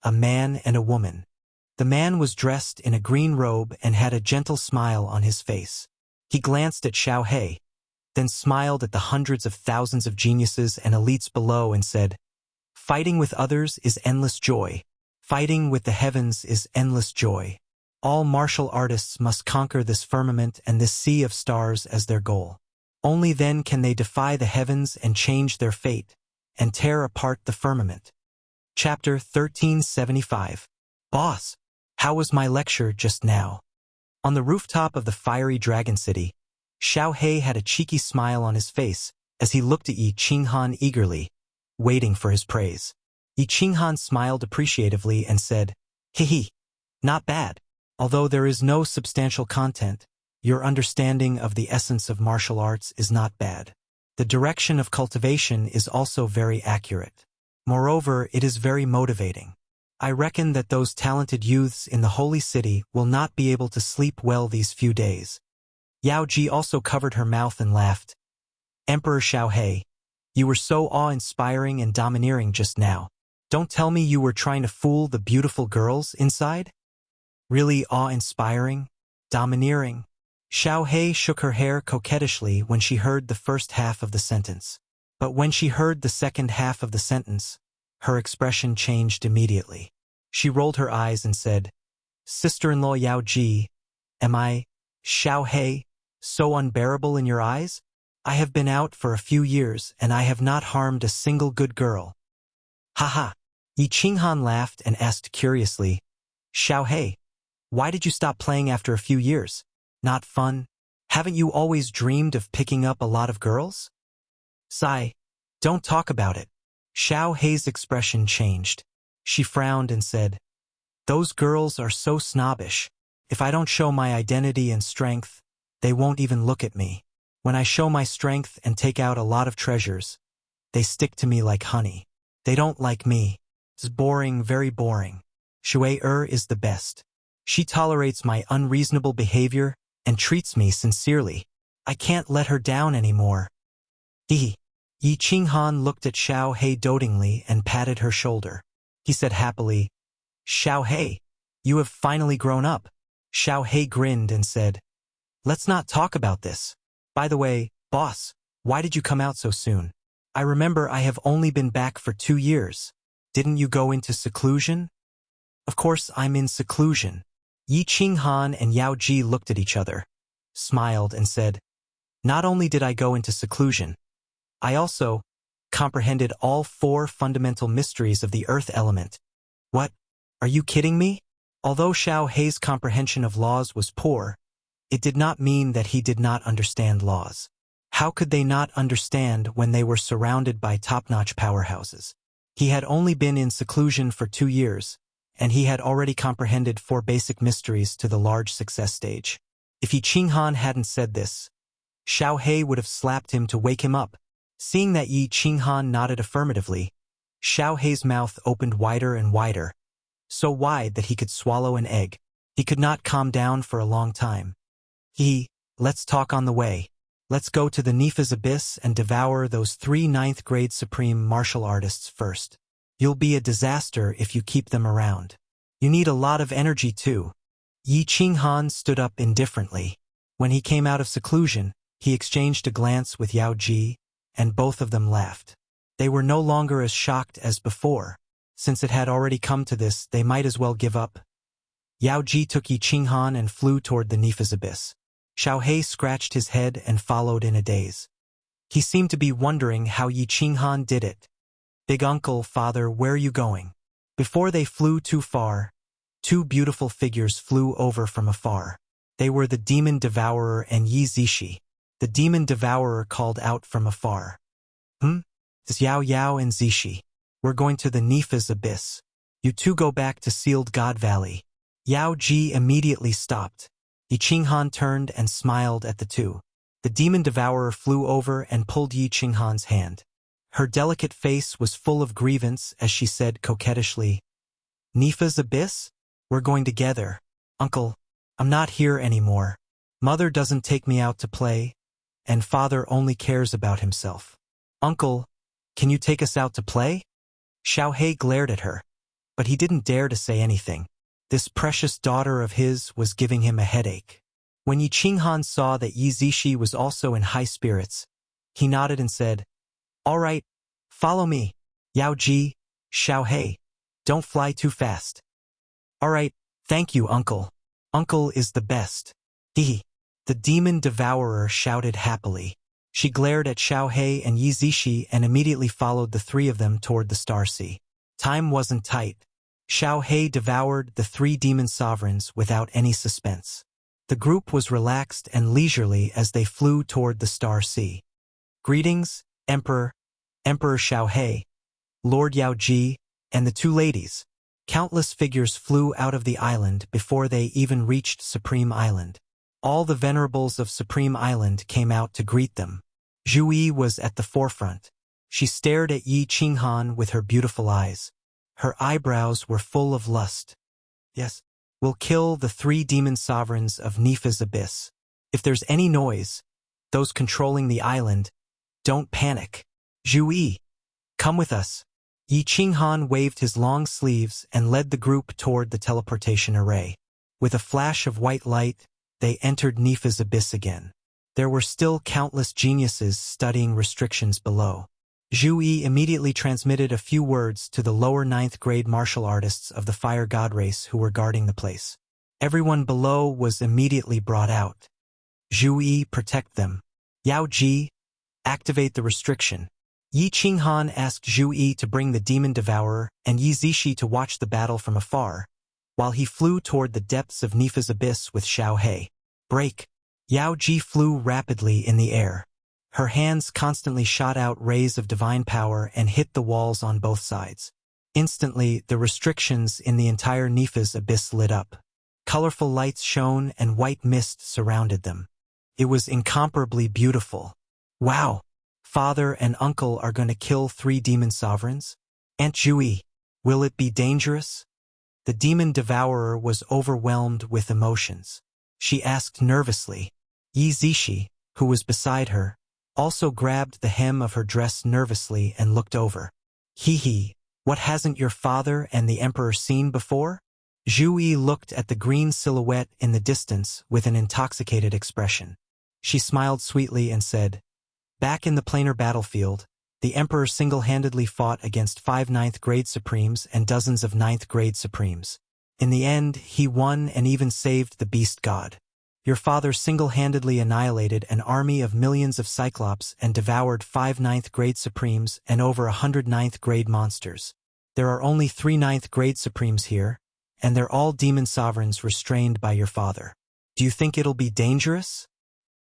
a man and a woman. The man was dressed in a green robe and had a gentle smile on his face. He glanced at Xiaohei, then smiled at the hundreds of thousands of geniuses and elites below and said, "Fighting with others is endless joy. Fighting with the heavens is endless joy. All martial artists must conquer this firmament and this sea of stars as their goal. Only then can they defy the heavens and change their fate, and tear apart the firmament." Chapter 1375. Boss, how was my lecture just now? On the rooftop of the fiery dragon city, Xiaohei had a cheeky smile on his face as he looked at Yi Qinghan eagerly, waiting for his praise. Yi Qinghan smiled appreciatively and said, "Hehe, not bad. Although there is no substantial content, your understanding of the essence of martial arts is not bad. The direction of cultivation is also very accurate. Moreover, it is very motivating. I reckon that those talented youths in the holy city will not be able to sleep well these few days. Yao Ji also covered her mouth and laughed. Emperor Xiaohe, you were so awe-inspiring and domineering just now. Don't tell me you were trying to fool the beautiful girls inside? Really awe-inspiring? Domineering? Xiaohe shook her hair coquettishly when she heard the first half of the sentence. But when she heard the second half of the sentence, her expression changed immediately. She rolled her eyes and said, Sister-in-law Yao Ji, am I, Xiaohe, so unbearable in your eyes? I have been out for a few years and I have not harmed a single good girl. Ha. Yi Qinghan laughed and asked curiously, Xiaohe, why did you stop playing after a few years? Not fun? Haven't you always dreamed of picking up a lot of girls? Sigh. Don't talk about it. Xiaohe's expression changed. She frowned and said, Those girls are so snobbish. If I don't show my identity and strength, they won't even look at me. When I show my strength and take out a lot of treasures, they stick to me like honey. They don't like me. It's boring, very boring. Shui is the best. She tolerates my unreasonable behavior and treats me sincerely. I can't let her down anymore. Yi Qinghan looked at Xiaohe dotingly and patted her shoulder. He said happily, Xiaohe, you have finally grown up. Xiaohe grinned and said, Let's not talk about this. By the way, boss, why did you come out so soon? I remember I have only been back for 2 years. Didn't you go into seclusion? Of course I'm in seclusion. Yi Qinghan and Yao Ji looked at each other, smiled and said, Not only did I go into seclusion, I also comprehended all 4 fundamental mysteries of the earth element. What? Are you kidding me? Although Xiaohe's comprehension of laws was poor, it did not mean that he did not understand laws. How could they not understand when they were surrounded by top-notch powerhouses? He had only been in seclusion for 2 years, and he had already comprehended 4 basic mysteries to the large success stage. If Yi Qinghan hadn't said this, Xiaohe would have slapped him to wake him up. Seeing that Yi Qinghan nodded affirmatively, Xiaohe's mouth opened wider and wider, so wide that he could swallow an egg. He could not calm down for a long time. Let's talk on the way. Let's go to the Nifa's abyss and devour those 3 9th-grade supreme martial artists first. You'll be a disaster if you keep them around. You need a lot of energy too. Yi Qinghan stood up indifferently. When he came out of seclusion, he exchanged a glance with Yao Ji, and both of them laughed. They were no longer as shocked as before. Since it had already come to this, they might as well give up. Yao Ji took Yi Qinghan and flew toward the Nifa's abyss. Xiaohe scratched his head and followed in a daze. He seemed to be wondering how Yi Qinghan did it. Big uncle, father, where are you going? Before they flew too far, 2 beautiful figures flew over from afar. They were the demon devourer and Yi Zishi. The demon devourer called out from afar. It's Yao Yao and Zishi. We're going to the Nifa's abyss. You 2 go back to Sealed God Valley. Yao Ji immediately stopped. Yi Qinghan turned and smiled at the 2. The demon devourer flew over and pulled Yi Qinghan's hand. Her delicate face was full of grievance as she said coquettishly, Nifa's abyss? We're going together. Uncle, I'm not here anymore. Mother doesn't take me out to play, and father only cares about himself. Uncle, can you take us out to play? Xiaohe glared at her, but he didn't dare to say anything. This precious daughter of his was giving him a headache. When Yi Qinghan saw that Yi Zishi was also in high spirits, he nodded and said, All right, follow me. Yao Ji, Xiaohe, don't fly too fast. All right, thank you, Uncle. Uncle is the best. The demon devourer shouted happily. She glared at Xiaohe and Yi Zishi and immediately followed the 3 of them toward the Star Sea. Time wasn't tight. Xiaohe devoured the 3 demon sovereigns without any suspense. The group was relaxed and leisurely as they flew toward the Star Sea. Greetings, Emperor Xiaohe, Lord Yao Ji, and the 2 ladies. Countless figures flew out of the island before they even reached Supreme Island. All the venerables of Supreme Island came out to greet them. Zhu Yi was at the forefront. She stared at Yi Qinghan with her beautiful eyes. Her eyebrows were full of lust. Yes, we'll kill the 3 demon sovereigns of Nifa's abyss. If there's any noise, those controlling the island, don't panic. Zhu Yi, come with us. Yi Qinghan waved his long sleeves and led the group toward the teleportation array. With a flash of white light, they entered Nifa's abyss again. There were still countless geniuses studying restrictions below. Zhu Yi immediately transmitted a few words to the lower 9th grade martial artists of the Fire God race who were guarding the place. Everyone below was immediately brought out. Zhu Yi, protect them. Yao Ji, activate the restriction. Yi Qinghan asked Zhu Yi to bring the demon devourer and Yi Zishi to watch the battle from afar, while he flew toward the depths of Nifa's abyss with Xiao He. Break. Yao Ji flew rapidly in the air. Her hands constantly shot out rays of divine power and hit the walls on both sides. Instantly, the restrictions in the entire Nifa's abyss lit up. Colorful lights shone and white mist surrounded them. It was incomparably beautiful. Wow! Father and uncle are going to kill 3 demon sovereigns? Aunt Zhu Yi, will it be dangerous? The demon devourer was overwhelmed with emotions. She asked nervously. Yi Zishi, who was beside her, also grabbed the hem of her dress nervously and looked over. Hee, what hasn't your father and the emperor seen before? Zhu Yi looked at the green silhouette in the distance with an intoxicated expression. She smiled sweetly and said, back in the planar battlefield, the emperor single-handedly fought against 5 9th grade supremes and dozens of 9th grade supremes. In the end, he won and even saved the beast god. Your father single-handedly annihilated an army of millions of Cyclops and devoured 5 9th grade supremes and over 100 9th grade monsters. There are only 3 9th grade supremes here, and they're all demon sovereigns restrained by your father. Do you think it'll be dangerous?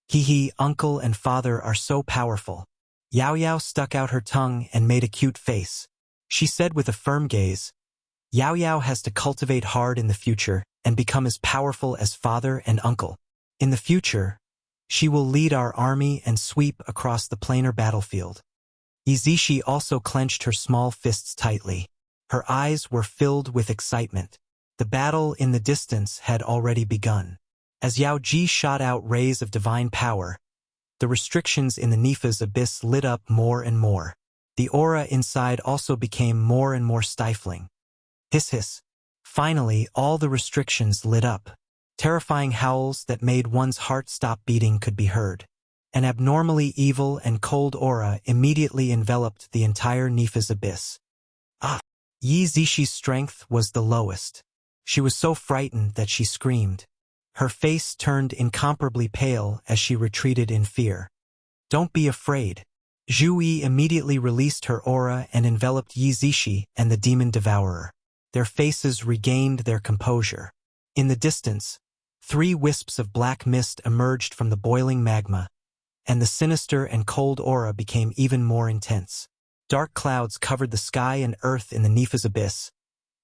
Hee, uncle and father are so powerful. Yao Yao stuck out her tongue and made a cute face. She said with a firm gaze, Yao Yao has to cultivate hard in the future and become as powerful as father and uncle. In the future, she will lead our army and sweep across the planar battlefield. Izishi also clenched her small fists tightly. Her eyes were filled with excitement. The battle in the distance had already begun. As Yao Ji shot out rays of divine power, the restrictions in the Nifa's abyss lit up more and more. The aura inside also became more and more stifling. Hiss. Finally, all the restrictions lit up. Terrifying howls that made one's heart stop beating could be heard. An abnormally evil and cold aura immediately enveloped the entire Nifa's abyss. Yi Zishi's strength was the lowest. She was so frightened that she screamed. Her face turned incomparably pale as she retreated in fear. Don't be afraid. Zhu Yi immediately released her aura and enveloped Yi Zishi and the demon devourer. Their faces regained their composure. In the distance, 3 wisps of black mist emerged from the boiling magma, and the sinister and cold aura became even more intense. Dark clouds covered the sky and earth in the Nifa's abyss,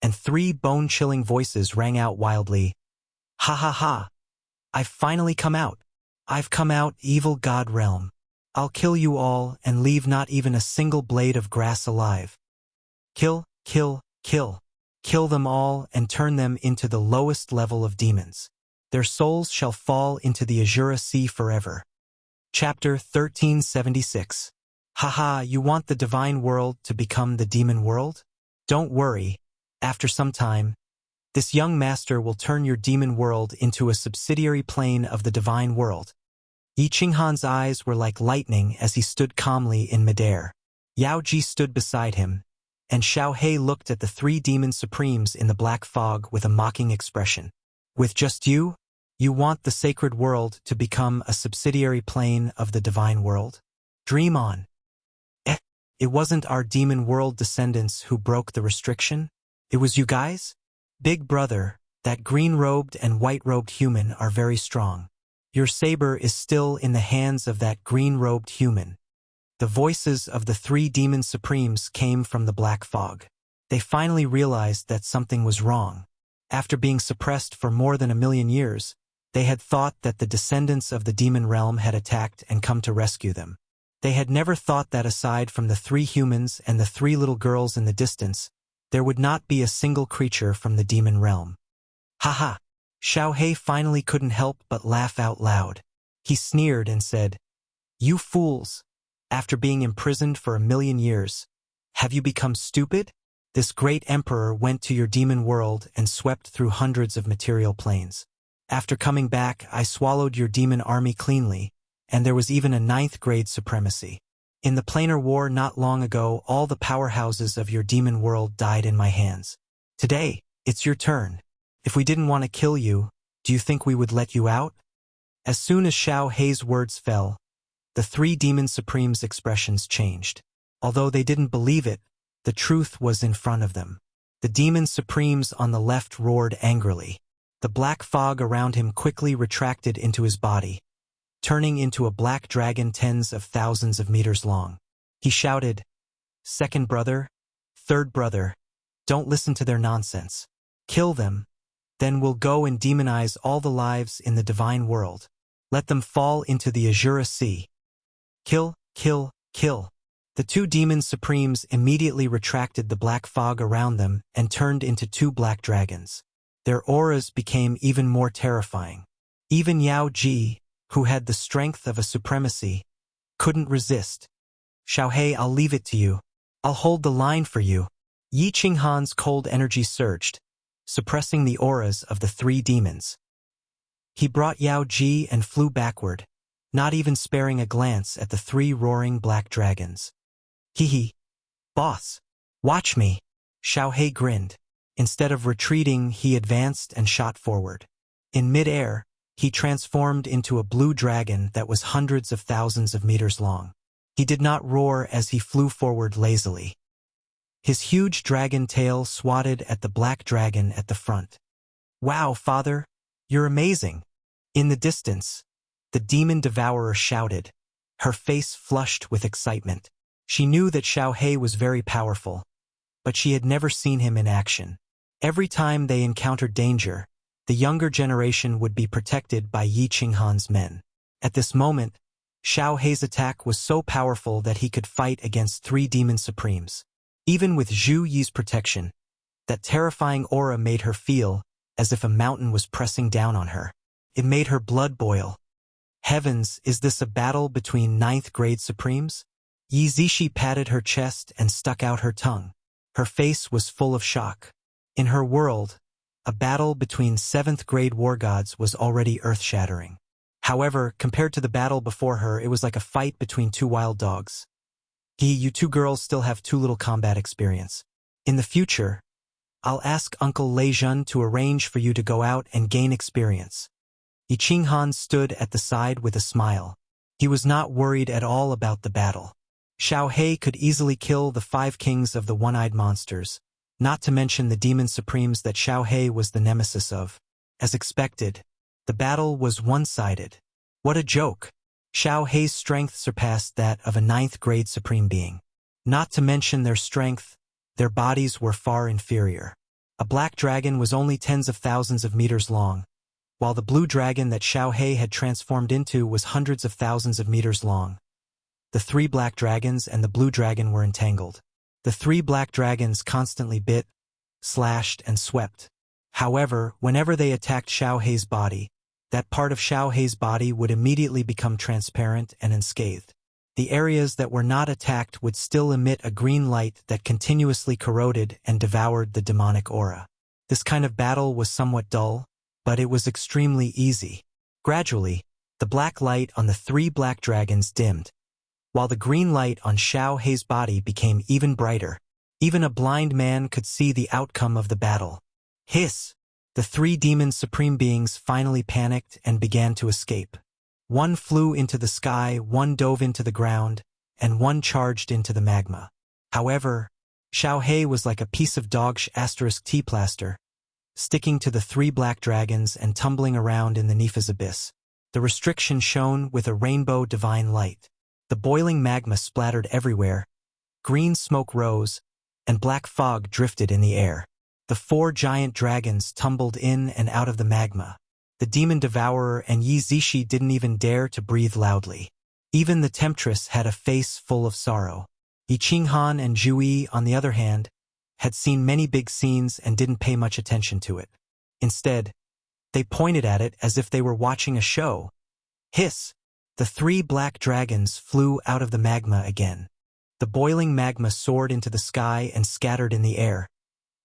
and 3 bone-chilling voices rang out wildly. Ha! I've finally come out. I've come out, evil god realm. I'll kill you all and leave not even a single blade of grass alive. Kill. Kill them all and turn them into the lowest level of demons. Their souls shall fall into the Azura Sea forever. Chapter 1376. Haha, you want the divine world to become the demon world? Don't worry. After some time, this young master will turn your demon world into a subsidiary plane of the divine world. Yi Qinghan's eyes were like lightning as he stood calmly in midair. Yao Ji stood beside him, and Xiao He looked at the 3 demon supremes in the black fog with a mocking expression. With just you want the sacred world to become a subsidiary plane of the divine world? Dream on. It wasn't our demon world descendants who broke the restriction. It was you guys? Big brother, that green-robed and white-robed human are very strong. Your saber is still in the hands of that green-robed human. The voices of the 3 demon supremes came from the black fog. They finally realized that something was wrong. After being suppressed for more than 1,000,000 years, they had thought that the descendants of the demon realm had attacked and come to rescue them. They had never thought that aside from the 3 humans and the 3 little girls in the distance, there would not be a single creature from the demon realm. Haha! Xiaohei finally couldn't help but laugh out loud. He sneered and said, "You fools! After being imprisoned for 1,000,000 years, have you become stupid? This great emperor went to your demon world and swept through hundreds of material planes. After coming back, I swallowed your demon army cleanly, and there was even a 9th grade supremacy. In the planar war not long ago, all the powerhouses of your demon world died in my hands. Today, it's your turn. If we didn't want to kill you, do you think we would let you out?" As soon as Xiaohei's words fell, the 3 demon supremes' expressions changed. Although they didn't believe it, the truth was in front of them. The demon supremes on the left roared angrily. The black fog around him quickly retracted into his body, turning into a black dragon tens of thousands of meters long. He shouted, "Second brother, third brother, don't listen to their nonsense. Kill them, then we'll go and demonize all the lives in the divine world. Let them fall into the Azura Sea. Kill, kill, kill." The 2 demon supremes immediately retracted the black fog around them and turned into 2 black dragons. Their auras became even more terrifying. Even Yao Ji, who had the strength of a supremacy, couldn't resist. "Xiaohei, I'll leave it to you. I'll hold the line for you." Yi Qinghan's cold energy surged, suppressing the auras of the 3 demons. He brought Yao Ji and flew backward, not even sparing a glance at the 3 roaring black dragons. "Hee, boss, watch me." Xiaohei grinned. Instead of retreating, he advanced and shot forward. In mid-air, he transformed into a blue dragon that was hundreds of thousands of meters long. He did not roar as he flew forward lazily. His huge dragon tail swatted at the black dragon at the front. "Wow, father, you're amazing." In the distance, the demon devourer shouted, her face flushed with excitement. She knew that Xiaohei was very powerful, but she had never seen him in action. Every time they encountered danger, the younger generation would be protected by Yi Qinghan's men. At this moment, Xiaohei's attack was so powerful that he could fight against 3 demon supremes. Even with Zhu Yi's protection, that terrifying aura made her feel as if a mountain was pressing down on her. It made her blood boil. Heavens, is this a battle between 9th grade supremes? Yi Zishi patted her chest and stuck out her tongue. Her face was full of shock. In her world, a battle between 7th grade war gods was already earth-shattering. However, compared to the battle before her, it was like a fight between 2 wild dogs. You 2 girls still have too little combat experience. In the future, I'll ask Uncle Lei Jun to arrange for you to go out and gain experience. Yi Qinghan stood at the side with a smile. He was not worried at all about the battle. Xiaohei could easily kill the 5 kings of the one-eyed monsters, not to mention the demon supremes that Xiaohei was the nemesis of. As expected, the battle was one-sided. What a joke! Xiaohei's strength surpassed that of a 9th grade supreme being. Not to mention their strength, their bodies were far inferior. A black dragon was only tens of thousands of meters long, while the blue dragon that Xiaohei had transformed into was hundreds of thousands of meters long. The 3 black dragons and the blue dragon were entangled. The 3 black dragons constantly bit, slashed, and swept. However, whenever they attacked Xiaohei's body, that part of Xiaohei's body would immediately become transparent and unscathed. The areas that were not attacked would still emit a green light that continuously corroded and devoured the demonic aura. This kind of battle was somewhat dull, but it was extremely easy. Gradually, the black light on the 3 black dragons dimmed, while the green light on Xiaohei's body became even brighter. Even a blind man could see the outcome of the battle. Hiss! The 3 demon supreme beings finally panicked and began to escape. One flew into the sky, one dove into the ground, and one charged into the magma. However, Xiaohei was like a piece of dog-tea plaster, sticking to the 3 black dragons and tumbling around in the Nifa's abyss. The restriction shone with a rainbow divine light. The boiling magma splattered everywhere, green smoke rose, and black fog drifted in the air. The 4 giant dragons tumbled in and out of the magma. The demon devourer and Yi Zishi didn't even dare to breathe loudly. Even the temptress had a face full of sorrow. Yi Qinghan and Zhu Yi, on the other hand, had seen many big scenes and didn't pay much attention to it. Instead, they pointed at it as if they were watching a show. Hiss! The 3 black dragons flew out of the magma again. The boiling magma soared into the sky and scattered in the air,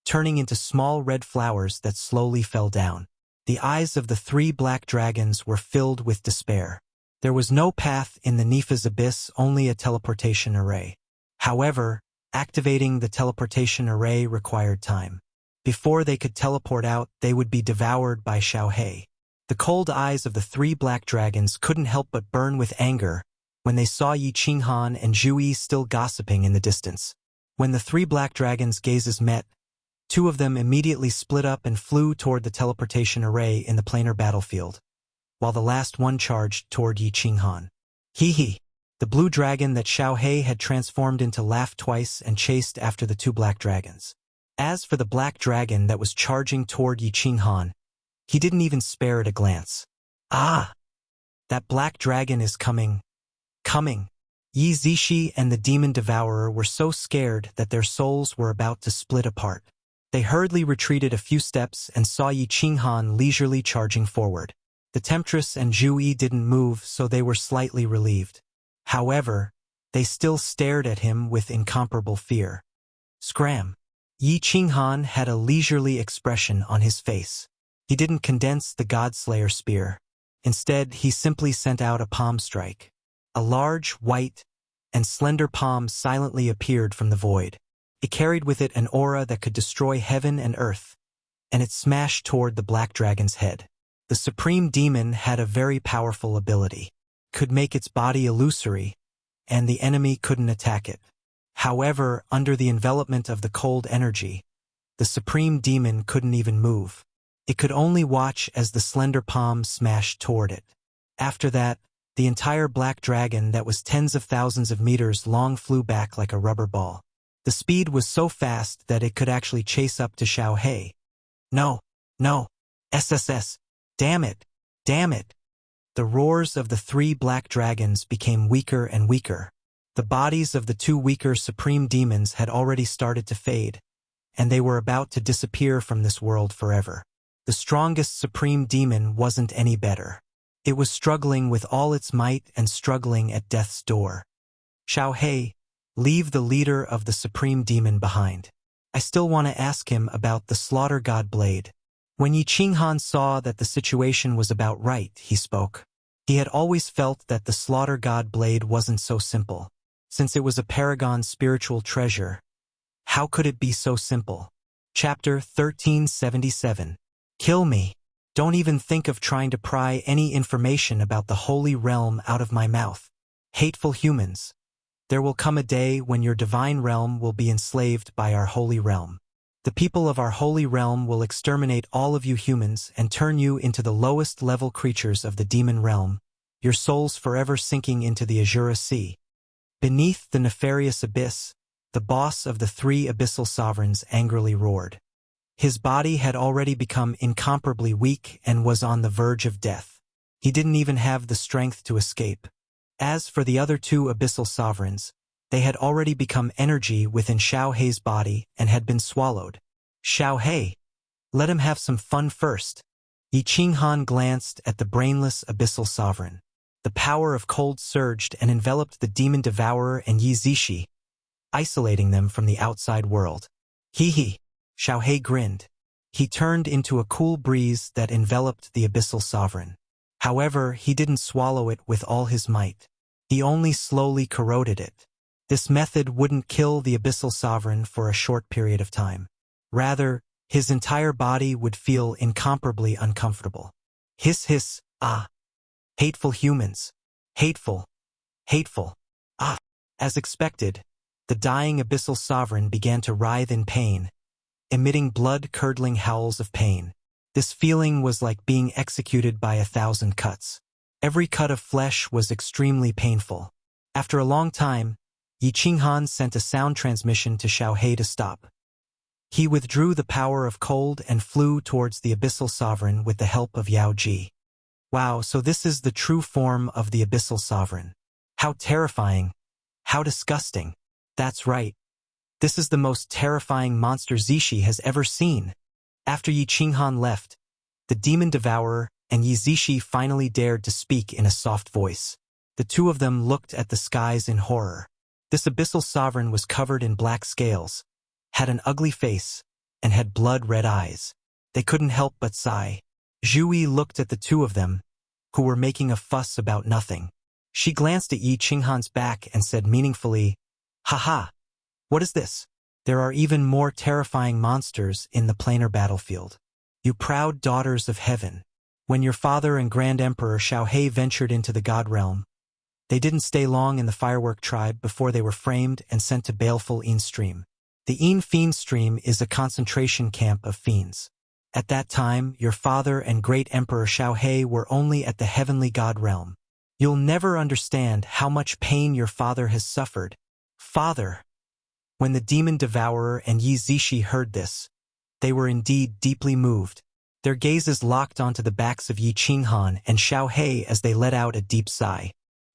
turning into small red flowers that slowly fell down. The eyes of the 3 black dragons were filled with despair. There was no path in the Nepha's abyss, only a teleportation array. However, activating the teleportation array required time. Before they could teleport out, they would be devoured by Xiaohei. The cold eyes of the 3 black dragons couldn't help but burn with anger when they saw Yi Qinghan and Zhu Yi still gossiping in the distance. When the 3 black dragons' gazes met, 2 of them immediately split up and flew toward the teleportation array in the planar battlefield, while the last one charged toward Yi Qinghan. Hee. The blue dragon that Xiaohei had transformed into laughed twice and chased after the 2 black dragons. As for the black dragon that was charging toward Yi Qinghan, he didn't even spare it a glance. Ah! That black dragon is coming. Coming! Yi Zishi and the demon devourer were so scared that their souls were about to split apart. They hurriedly retreated a few steps and saw Yi Qinghan leisurely charging forward. The temptress and Zhu Yi didn't move, so they were slightly relieved. However, they still stared at him with incomparable fear. Scram! Yi Qinghan had a leisurely expression on his face. He didn't condense the Godslayer spear. Instead, he simply sent out a palm strike. A large, white, and slender palm silently appeared from the void. It carried with it an aura that could destroy heaven and earth, and it smashed toward the black dragon's head. The supreme demon had a very powerful ability. Could make its body illusory, and the enemy couldn't attack it. However, under the envelopment of the cold energy, the supreme demon couldn't even move. It could only watch as the slender palm smashed toward it. After that, the entire black dragon that was tens of thousands of meters long flew back like a rubber ball. The speed was so fast that it could actually chase up to Xiaohei. No! SSS! Damn it! The roars of the 3 black dragons became weaker and weaker. The bodies of the 2 weaker supreme demons had already started to fade, and they were about to disappear from this world forever. The strongest supreme demon wasn't any better. It was struggling with all its might and struggling at death's door. Xiaohei, leave the leader of the supreme demon behind. I still want to ask him about the slaughter god blade. When Yi Qinghan saw that the situation was about right, he spoke. He had always felt that the slaughter god blade wasn't so simple. Since it was a paragon spiritual treasure, how could it be so simple? Chapter 1377. Kill me. Don't even think of trying to pry any information about the holy realm out of my mouth. Hateful humans. There will come a day when your divine realm will be enslaved by our holy realm. The people of our holy realm will exterminate all of you humans and turn you into the lowest level creatures of the demon realm, your souls forever sinking into the Azura Sea. Beneath the nefarious abyss, the boss of the 3 abyssal sovereigns angrily roared. His body had already become incomparably weak and was on the verge of death. He didn't even have the strength to escape. As for the other 2 abyssal sovereigns, they had already become energy within Xiaohei's body and had been swallowed. Xiaohei, let him have some fun first. Yi Qinghan glanced at the brainless abyssal sovereign. The power of cold surged and enveloped the demon devourer and Yi Zishi, isolating them from the outside world. Hee. Xiaohei grinned. He turned into a cool breeze that enveloped the abyssal sovereign. However, he didn't swallow it with all his might. He only slowly corroded it. This method wouldn't kill the abyssal sovereign for a short period of time. Rather, his entire body would feel incomparably uncomfortable. Hiss, ah! Hateful humans. Hateful. Ah! As expected, the dying abyssal sovereign began to writhe in pain, emitting blood-curdling howls of pain. This feeling was like being executed by 1,000 cuts. Every cut of flesh was extremely painful. After a long time, Yi Qinghan sent a sound transmission to Xiaohei to stop. He withdrew the power of cold and flew towards the abyssal sovereign with the help of Yao Ji. Wow, so this is the true form of the abyssal sovereign. How terrifying. How disgusting. That's right. This is the most terrifying monster Zishi has ever seen. After Yi Qinghan left, the demon devourer and Yi Zishi finally dared to speak in a soft voice. The two of them looked at the skies in horror. This abyssal sovereign was covered in black scales, had an ugly face, and had blood-red eyes. They couldn't help but sigh. Zhu Yi looked at the two of them, who were making a fuss about nothing. She glanced at Yi Qinghan's back and said meaningfully, "Haha, what is this? There are even more terrifying monsters in the planar battlefield. You proud daughters of heaven. When your father and Grand Emperor Xiaohe ventured into the God realm, they didn't stay long in the Firework tribe before they were framed and sent to baleful Yin Stream. The Yin Fiend Stream is a concentration camp of fiends. At that time, your father and Great Emperor Xiaohe were only at the heavenly God realm. You'll never understand how much pain your father has suffered. Father!" When the demon devourer and Yi Zishi heard this, they were indeed deeply moved. Their gazes locked onto the backs of Yi Qinghan and Xiaohe as they let out a deep sigh.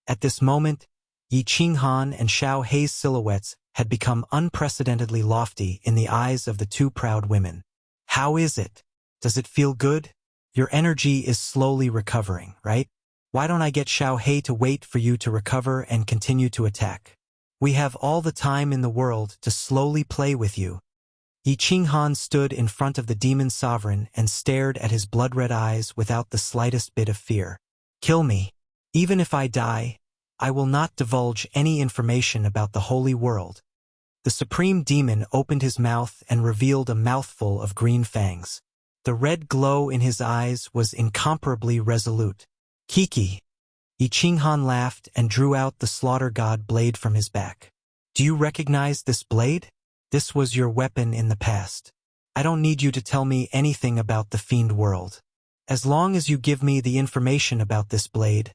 At this moment, Yi Qinghan and Xiaohe's silhouettes had become unprecedentedly lofty in the eyes of the two proud women. "How is it? Does it feel good? Your energy is slowly recovering, right? Why don't I get Xiaohe to wait for you to recover and continue to attack? We have all the time in the world to slowly play with you." Yi Qinghan stood in front of the demon sovereign and stared at his blood-red eyes without the slightest bit of fear. "Kill me. Even if I die, I will not divulge any information about the holy world." The supreme demon opened his mouth and revealed a mouthful of green fangs. The red glow in his eyes was incomparably resolute. "Kiki!" Yi Qinghan laughed and drew out the slaughter god blade from his back. "Do you recognize this blade? This was your weapon in the past. I don't need you to tell me anything about the fiend world. As long as you give me the information about this blade,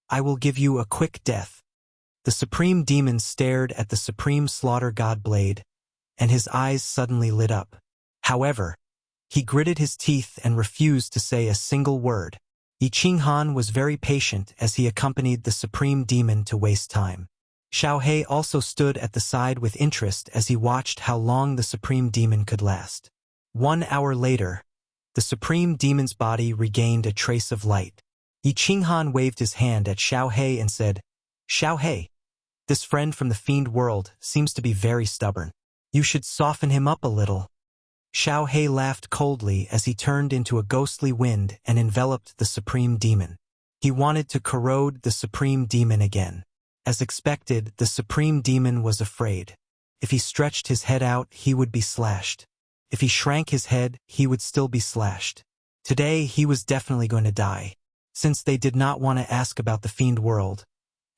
I will give you a quick death." The supreme demon stared at the supreme slaughter god blade, and his eyes suddenly lit up. However, he gritted his teeth and refused to say a single word. Yi Qinghan was very patient as he accompanied the supreme demon to waste time. Xiaohe also stood at the side with interest as he watched how long the supreme demon could last. 1 hour later, the supreme demon's body regained a trace of light. Yi Qinghan waved his hand at Xiaohe and said, "Xiaohe, this friend from the fiend world seems to be very stubborn. You should soften him up a little." Xiaohe laughed coldly as he turned into a ghostly wind and enveloped the supreme demon. He wanted to corrode the supreme demon again. As expected, the supreme demon was afraid. If he stretched his head out, he would be slashed. If he shrank his head, he would still be slashed. Today, he was definitely going to die. Since they did not want to ask about the fiend world,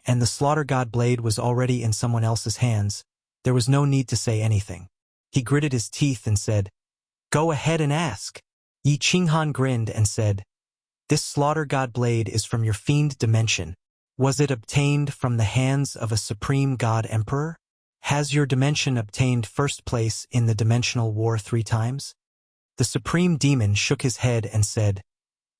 and the slaughter god blade was already in someone else's hands, there was no need to say anything. He gritted his teeth and said, "Go ahead and ask." Yi Qinghan grinned and said, "This slaughter god blade is from your fiend dimension. Was it obtained from the hands of a supreme god emperor? Has your dimension obtained first place in the dimensional war 3 times? The supreme demon shook his head and said,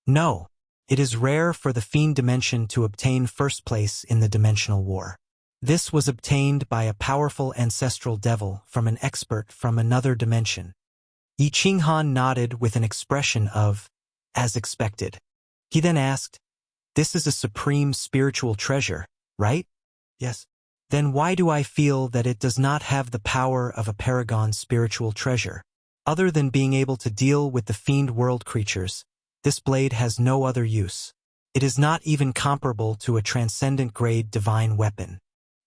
"No, it is rare for the fiend dimension to obtain first place in the dimensional war. This was obtained by a powerful ancestral devil from an expert from another dimension." Yi Qinghan nodded with an expression of, "As expected." He then asked, "This is a supreme spiritual treasure, right?" "Yes." "Then why do I feel that it does not have the power of a paragon spiritual treasure? Other than being able to deal with the fiend world creatures, this blade has no other use. It is not even comparable to a transcendent-grade divine weapon.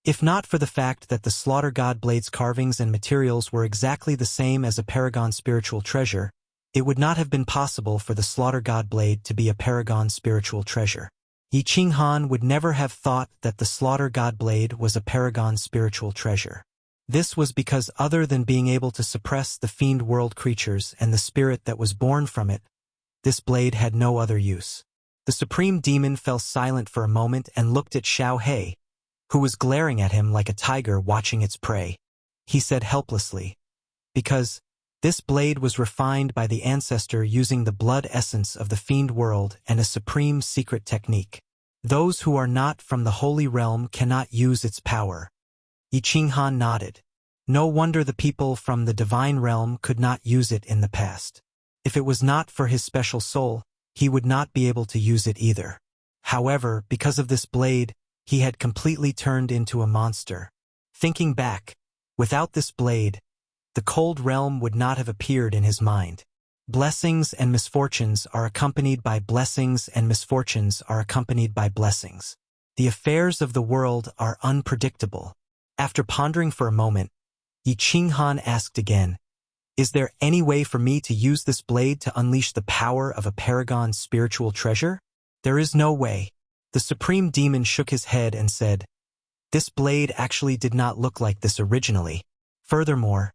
If not for the fact that the slaughter god blade's carvings and materials were exactly the same as a paragon spiritual treasure, it would not have been possible for the slaughter god blade to be a paragon spiritual treasure." Yi Qinghan would never have thought that the slaughter god blade was a paragon spiritual treasure. This was because other than being able to suppress the fiend world creatures and the spirit that was born from it, this blade had no other use. The supreme demon fell silent for a moment and looked at Xiaohe, who was glaring at him like a tiger watching its prey. He said helplessly, "Because this blade was refined by the ancestor using the blood essence of the fiend world and a supreme secret technique. Those who are not from the holy realm cannot use its power." Yi Qinghan nodded. No wonder the people from the divine realm could not use it in the past. If it was not for his special soul, he would not be able to use it either. However, because of this blade, he had completely turned into a monster. Thinking back, without this blade, the cold realm would not have appeared in his mind. Blessings and misfortunes are accompanied by blessings and misfortunes are accompanied by blessings. The affairs of the world are unpredictable. After pondering for a moment, Yi Qinghan asked again, "Is there any way for me to use this blade to unleash the power of a paragon's spiritual treasure?" "There is no way." The supreme demon shook his head and said, "This blade actually did not look like this originally. Furthermore,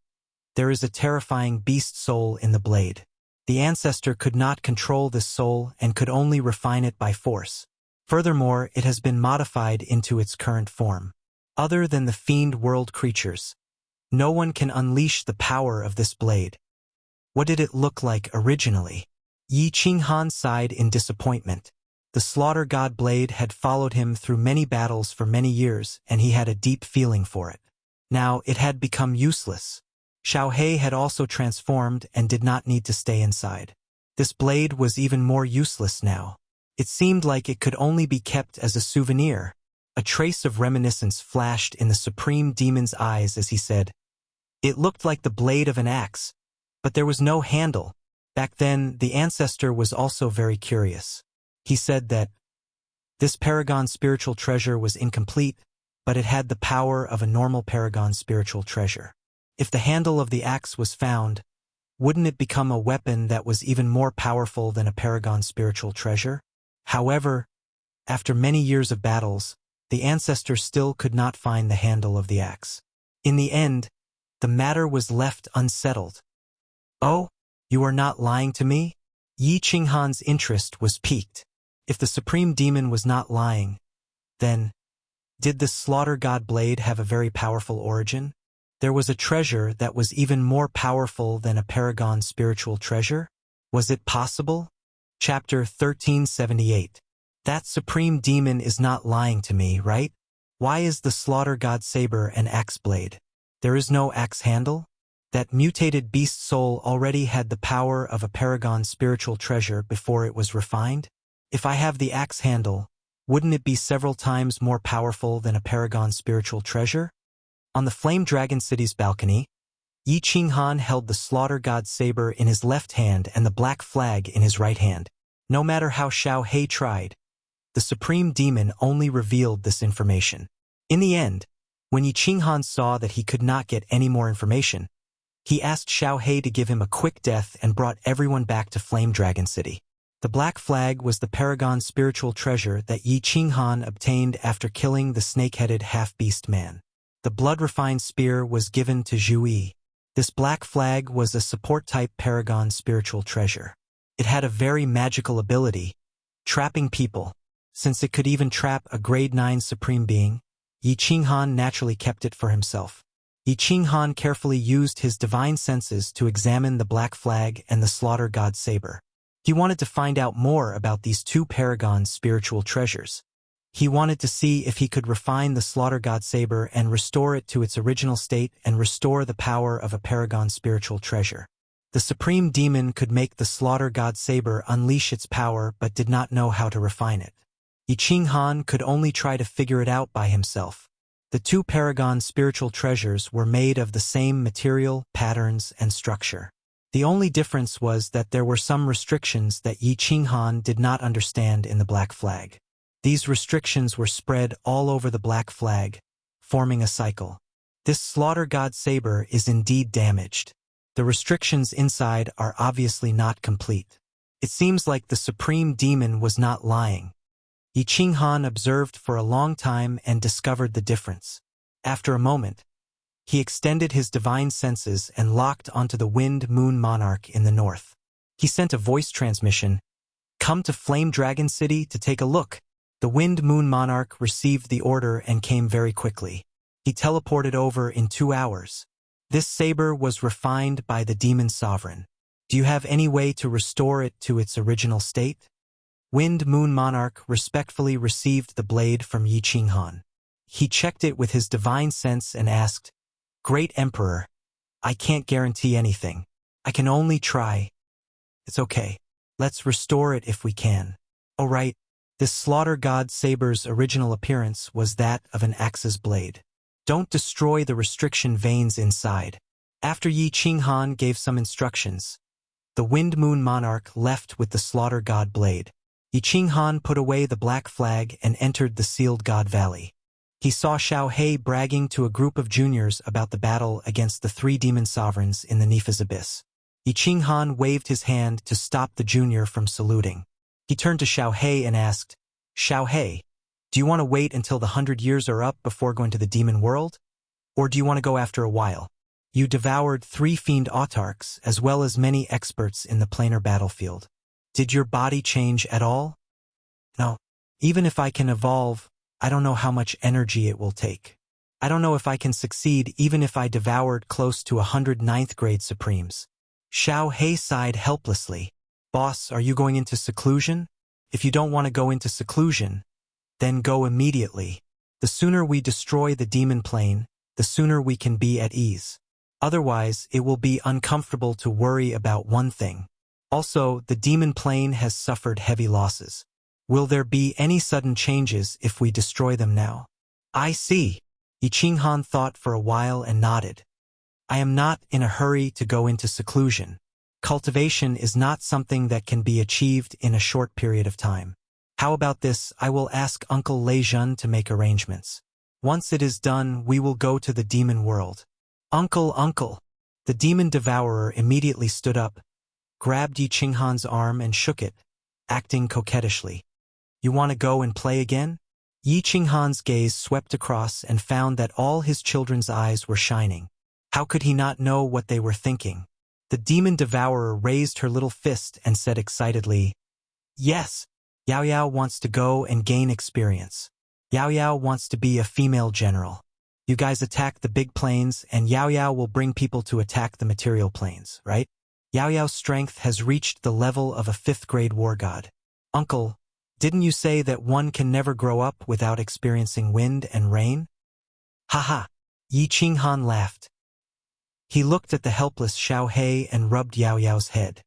there is a terrifying beast soul in the blade. The ancestor could not control this soul and could only refine it by force. Furthermore, it has been modified into its current form. Other than the fiend world creatures, no one can unleash the power of this blade." "What did it look like originally?" Yi Qinghan sighed in disappointment. The slaughter god blade had followed him through many battles for many years, and he had a deep feeling for it. Now it had become useless. Xiao He had also transformed and did not need to stay inside. This blade was even more useless now. It seemed like it could only be kept as a souvenir. A trace of reminiscence flashed in the supreme demon's eyes as he said, "It looked like the blade of an axe, but there was no handle." Back then, the ancestor was also very curious. He said that this paragon spiritual treasure was incomplete, but it had the power of a normal paragon spiritual treasure. If the handle of the axe was found, wouldn't it become a weapon that was even more powerful than a paragon spiritual treasure? However, after many years of battles, the ancestor still could not find the handle of the axe. In the end, the matter was left unsettled. "Oh, you are not lying to me?" Yi Qinghan's interest was piqued. If the supreme demon was not lying, then, did the slaughter god blade have a very powerful origin? There was a treasure that was even more powerful than a paragon spiritual treasure? Was it possible? Chapter 1378. That supreme demon is not lying to me, right? Why is the slaughter god saber an axe blade? There is no axe handle? That mutated beast soul already had the power of a paragon spiritual treasure before it was refined? If I have the axe handle, wouldn't it be several times more powerful than a paragon spiritual treasure? On the Flame Dragon City's balcony, Yi Qinghan held the slaughter god saber in his left hand and the black flag in his right hand. No matter how Xiao He tried, the supreme demon only revealed this information. In the end, when Yi Qinghan saw that he could not get any more information, he asked Xiao He to give him a quick death and brought everyone back to Flame Dragon City. The black flag was the paragon spiritual treasure that Yi Qinghan obtained after killing the snake-headed half-beast man. The blood-refined spear was given to Zhu Yi. This black flag was a support-type paragon spiritual treasure. It had a very magical ability, trapping people. Since it could even trap a grade 9 supreme being, Yi Qinghan naturally kept it for himself. Yi Qinghan carefully used his divine senses to examine the black flag and the slaughter god saber. He wanted to find out more about these two paragon spiritual treasures. He wanted to see if he could refine the slaughter god saber and restore it to its original state and restore the power of a paragon spiritual treasure. The supreme demon could make the slaughter god saber unleash its power but did not know how to refine it. Yi Qinghan could only try to figure it out by himself. The two paragon spiritual treasures were made of the same material, patterns, and structure. The only difference was that there were some restrictions that Yi Qinghan did not understand in the black flag. These restrictions were spread all over the black flag, forming a cycle. This slaughter god saber is indeed damaged. The restrictions inside are obviously not complete. It seems like the supreme demon was not lying. Yi Qinghan observed for a long time and discovered the difference. After a moment, he extended his divine senses and locked onto the Wind Moon Monarch in the north. He sent a voice transmission, "Come to Flame Dragon City to take a look." The Wind Moon Monarch received the order and came very quickly. He teleported over in 2 hours. This saber was refined by the Demon Sovereign. Do you have any way to restore it to its original state? Wind Moon Monarch respectfully received the blade from Yi Qinghan. He checked it with his divine sense and asked, Great Emperor, I can't guarantee anything. I can only try. It's okay. Let's restore it if we can. Oh right, this slaughter god saber's original appearance was that of an axe's blade. Don't destroy the restriction veins inside. After Yi Qinghan gave some instructions, the Wind Moon Monarch left with the slaughter god blade. Yi Qinghan put away the black flag and entered the sealed god valley. He saw Xiao He bragging to a group of juniors about the battle against the 3 demon sovereigns in the Nifa's abyss. Yi Qinghan waved his hand to stop the junior from saluting. He turned to Xiao He and asked, Xiao He, do you want to wait until the 100 years are up before going to the demon world? Or do you want to go after a while? You devoured 3 fiend autarchs as well as many experts in the planar battlefield. Did your body change at all? No. Even if I can evolve, I don't know how much energy it will take. I don't know if I can succeed even if I devoured close to 100 ninth grade supremes. Xiao He sighed helplessly. Boss, are you going into seclusion? If you don't want to go into seclusion, then go immediately. The sooner we destroy the demon plane, the sooner we can be at ease. Otherwise, it will be uncomfortable to worry about one thing. Also, the demon plane has suffered heavy losses. Will there be any sudden changes if we destroy them now? I see. Yi Qinghan thought for a while and nodded. I am not in a hurry to go into seclusion. Cultivation is not something that can be achieved in a short period of time. How about this? I will ask Uncle Lei Jun to make arrangements. Once it is done, we will go to the demon world. Uncle! The demon devourer immediately stood up, grabbed Yi Qinghan's arm and shook it, acting coquettishly. You want to go and play again? Yi Qinghan's gaze swept across and found that all his children's eyes were shining. How could he not know what they were thinking? The demon devourer raised her little fist and said excitedly, Yes! Yao Yao wants to go and gain experience. Yao Yao wants to be a female general. You guys attack the big planes and Yao Yao will bring people to attack the material planes, right? Yao Yao's strength has reached the level of a 5th grade war god. Uncle, didn't you say that one can never grow up without experiencing wind and rain? Haha! Yi Qinghan laughed. He looked at the helpless Xiao He and rubbed Yao Yao's head.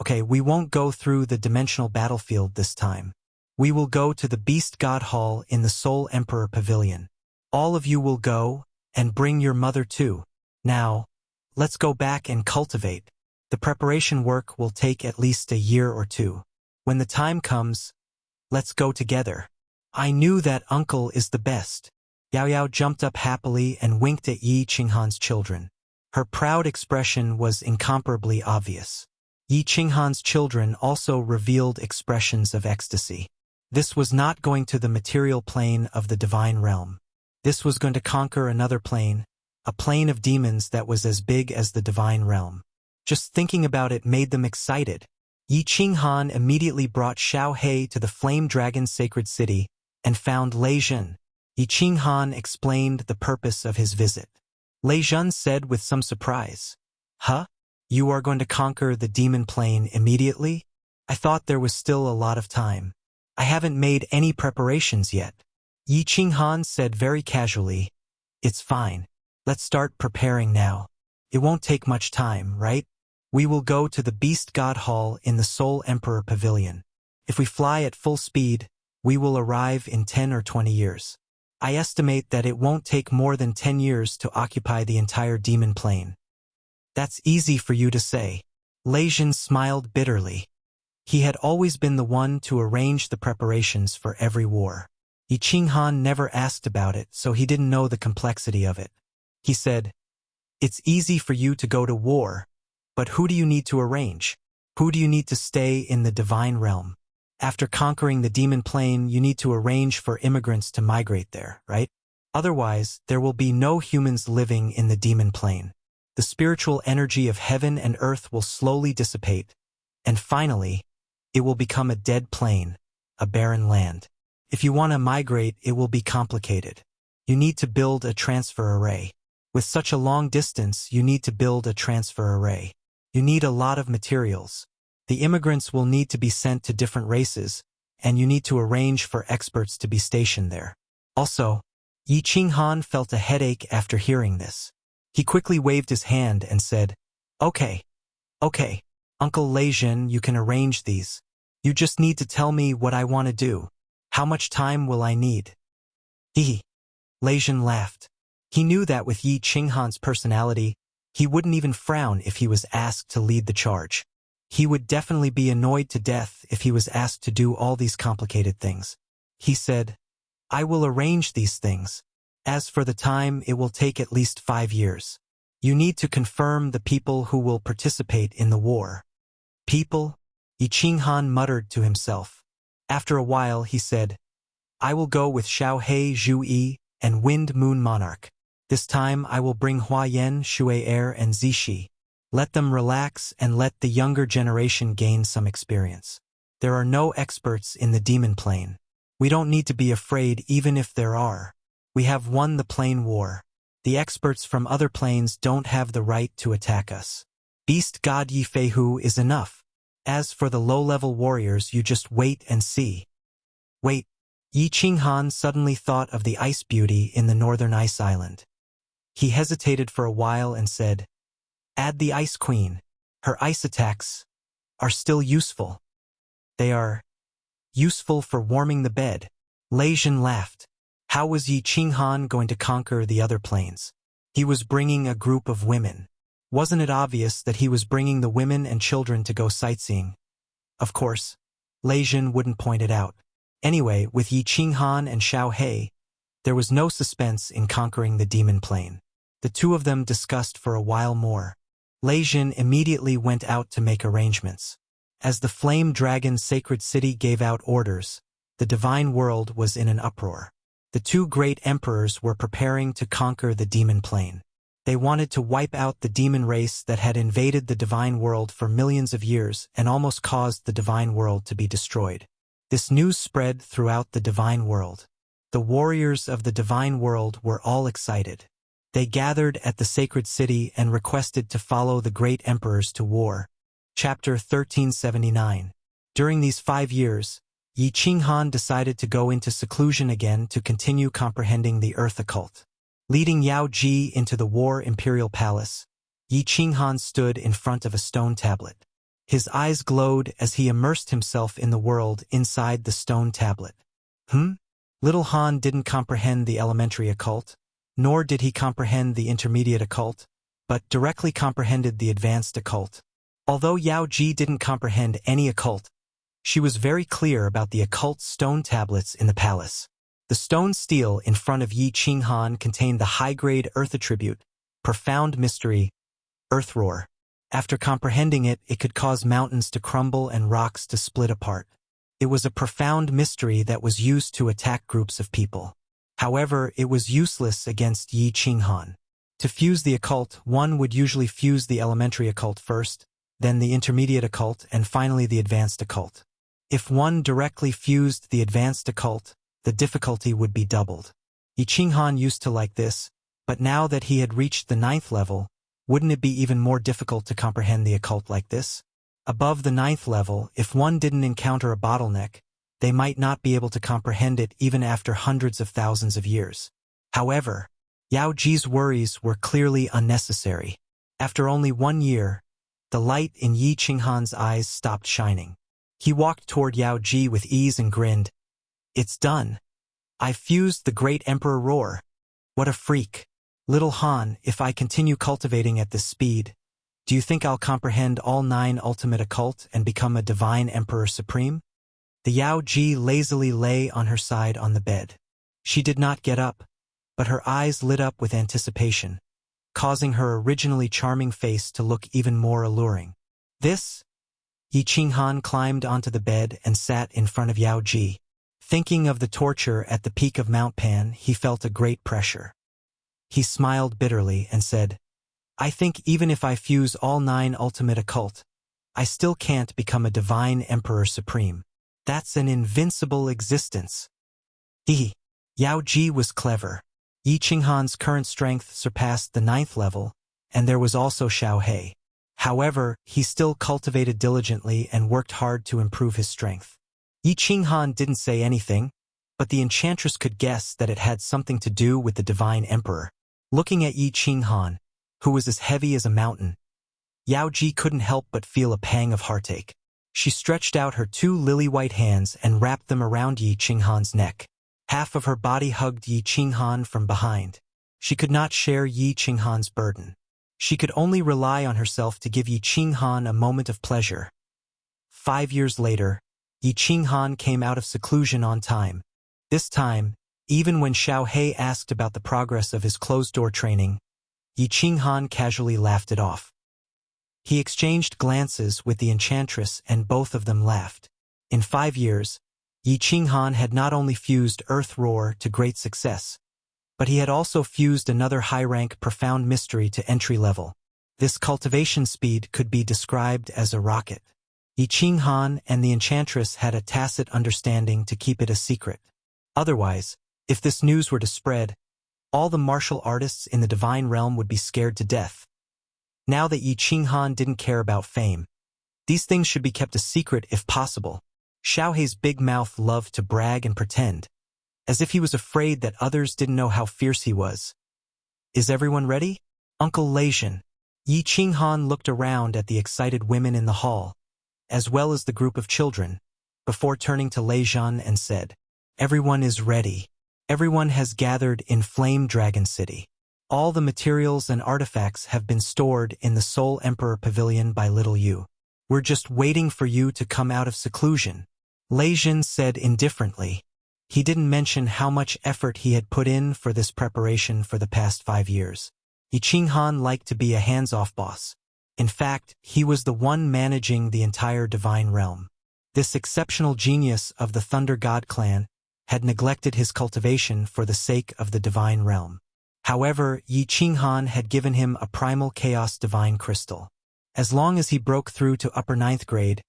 Okay, we won't go through the dimensional battlefield this time. We will go to the Beast God Hall in the Soul Emperor Pavilion. All of you will go, and bring your mother too. Now, let's go back and cultivate. The preparation work will take at least a year or 2. When the time comes, let's go together. I knew that uncle is the best. Yao Yao jumped up happily and winked at Yi Qinghan's children. Her proud expression was incomparably obvious. Yi Qinghan's children also revealed expressions of ecstasy. This was not going to the material plane of the divine realm. This was going to conquer another plane, a plane of demons that was as big as the divine realm. Just thinking about it made them excited. Yi Qinghan immediately brought Xiao He to the Flame Dragon's sacred city and found Lei Jun. Yi Qinghan explained the purpose of his visit. Lei Jun said with some surprise, Huh? You are going to conquer the demon plane immediately? I thought there was still a lot of time. I haven't made any preparations yet. Yi Qinghan said very casually, It's fine. Let's start preparing now. It won't take much time, right? We will go to the Beast God Hall in the Soul Emperor Pavilion. If we fly at full speed, we will arrive in 10 or 20 years. I estimate that it won't take more than 10 years to occupy the entire demon plane. That's easy for you to say. Lei Jun smiled bitterly. He had always been the one to arrange the preparations for every war. Yi Qinghan never asked about it, so he didn't know the complexity of it. He said, It's easy for you to go to war, but who do you need to arrange? Who do you need to stay in the divine realm? After conquering the demon plane, you need to arrange for immigrants to migrate there, right? Otherwise, there will be no humans living in the demon plane. The spiritual energy of heaven and earth will slowly dissipate, and finally, it will become a dead plain, a barren land. If you want to migrate, it will be complicated. You need to build a transfer array. With such a long distance, you need to build a transfer array. You need a lot of materials. The immigrants will need to be sent to different races, and you need to arrange for experts to be stationed there. Also, Yi Qinghan felt a headache after hearing this. He quickly waved his hand and said, "Okay, okay, Uncle Leijin, you can arrange these. You just need to tell me what I want to do. How much time will I need?" He. Leijin laughed. He knew that with Yi Qinghan's personality, he wouldn't even frown if he was asked to lead the charge. He would definitely be annoyed to death if he was asked to do all these complicated things. He said, "I will arrange these things. As for the time, it will take at least 5 years. You need to confirm the people who will participate in the war." "People?" Yi Qinghan muttered to himself. After a while, he said, "I will go with Xiao He Zhu Yi and Wind Moon Monarch. This time I will bring Hua Yan, Shui Air, and Zishi. Let them relax and let the younger generation gain some experience. There are no experts in the demon plane. We don't need to be afraid even if there are. We have won the plane war. The experts from other planes don't have the right to attack us. Beast God Yi Feihu is enough. As for the low-level warriors, you just wait and see." Wait. Yi Qinghan suddenly thought of the ice beauty in the northern ice island. He hesitated for a while and said, "Add the Ice Queen. Her ice attacks are still useful. They are useful for warming the bed." Leijin laughed. How was Yi Qinghan going to conquer the other planes? He was bringing a group of women. Wasn't it obvious that he was bringing the women and children to go sightseeing? Of course, Leijin wouldn't point it out. Anyway, with Yi Qinghan and Xiao He, there was no suspense in conquering the demon plane. The two of them discussed for a while more. Leijin immediately went out to make arrangements. As the Flame Dragon Sacred City gave out orders, the divine world was in an uproar. The two great emperors were preparing to conquer the demon plane. They wanted to wipe out the demon race that had invaded the divine world for millions of years and almost caused the divine world to be destroyed. This news spread throughout the divine world. The warriors of the divine world were all excited. They gathered at the sacred city and requested to follow the great emperors to war. Chapter 1379. During these 5 years, Yi Qinghan decided to go into seclusion again to continue comprehending the earth occult. Leading Yao Ji into the War Imperial Palace, Yi Qinghan stood in front of a stone tablet. His eyes glowed as he immersed himself in the world inside the stone tablet. Little Han didn't comprehend the elementary occult, nor did he comprehend the intermediate occult, but directly comprehended the advanced occult. Although Yao Ji didn't comprehend any occult, she was very clear about the occult stone tablets in the palace. The stone stele in front of Yi Qinghan contained the high-grade earth attribute, profound mystery, earth roar. After comprehending it, it could cause mountains to crumble and rocks to split apart. It was a profound mystery that was used to attack groups of people. However, it was useless against Yi Qinghan. To fuse the occult, one would usually fuse the elementary occult first, then the intermediate occult, and finally the advanced occult. If one directly fused the advanced occult, the difficulty would be doubled. Yi Qinghan used to like this, but now that he had reached the 9th level, wouldn't it be even more difficult to comprehend the occult like this? Above the 9th level, if one didn't encounter a bottleneck, they might not be able to comprehend it even after hundreds of thousands of years. However, Yao Ji's worries were clearly unnecessary. After only 1 year, the light in Yi Qinghan's eyes stopped shining. He walked toward Yao Ji with ease and grinned. "It's done. I fused the great emperor roar. What a freak. Little Han, if I continue cultivating at this speed, do you think I'll comprehend all 9 ultimate occult and become a divine emperor supreme?" The Yao Ji lazily lay on her side on the bed. She did not get up, but her eyes lit up with anticipation, causing her originally charming face to look even more alluring. "This?" Yi Qinghan climbed onto the bed and sat in front of Yao Ji. Thinking of the torture at the peak of Mount Pan, he felt a great pressure. He smiled bitterly and said, "I think even if I fuse all 9 ultimate occult, I still can't become a divine emperor supreme. That's an invincible existence." Yao Ji was clever. Yi Qinghan's current strength surpassed the 9th level, and there was also Xiao He. However, he still cultivated diligently and worked hard to improve his strength. Yi Qinghan didn't say anything, but the enchantress could guess that it had something to do with the divine emperor. Looking at Yi Qinghan, who was as heavy as a mountain. Yao Ji couldn't help but feel a pang of heartache. She stretched out her two lily-white hands and wrapped them around Yi Qinghan's neck. Half of her body hugged Yi Qinghan from behind. She could not share Yi Qinghan's burden. She could only rely on herself to give Yi Qinghan a moment of pleasure. 5 years later, Yi Qinghan came out of seclusion on time. This time, even when Xiao He asked about the progress of his closed-door training, Yi Qinghan casually laughed it off. He exchanged glances with the enchantress and both of them laughed. In 5 years, Yi Qinghan had not only fused Earth Roar to great success, but he had also fused another high-rank profound mystery to entry level. This cultivation speed could be described as a rocket. Yi Qinghan and the enchantress had a tacit understanding to keep it a secret. Otherwise, if this news were to spread, all the martial artists in the divine realm would be scared to death. Now that Yi Qinghan didn't care about fame, these things should be kept a secret if possible. Xiao Hei's big mouth loved to brag and pretend, as if he was afraid that others didn't know how fierce he was. Is everyone ready? Uncle Leijun. Yi Qinghan looked around at the excited women in the hall, as well as the group of children, before turning to Leijun and said, "Everyone is ready. Everyone has gathered in Flame Dragon City. All the materials and artifacts have been stored in the Soul Emperor Pavilion by Little Yu. We're just waiting for you to come out of seclusion," Leijun said indifferently. He didn't mention how much effort he had put in for this preparation for the past 5 years. Yi Qinghan liked to be a hands-off boss. In fact, he was the one managing the entire divine realm. This exceptional genius of the Thunder God clan had neglected his cultivation for the sake of the divine realm. However, Yi Qinghan had given him a primal chaos divine crystal. As long as he broke through to upper 9th grade,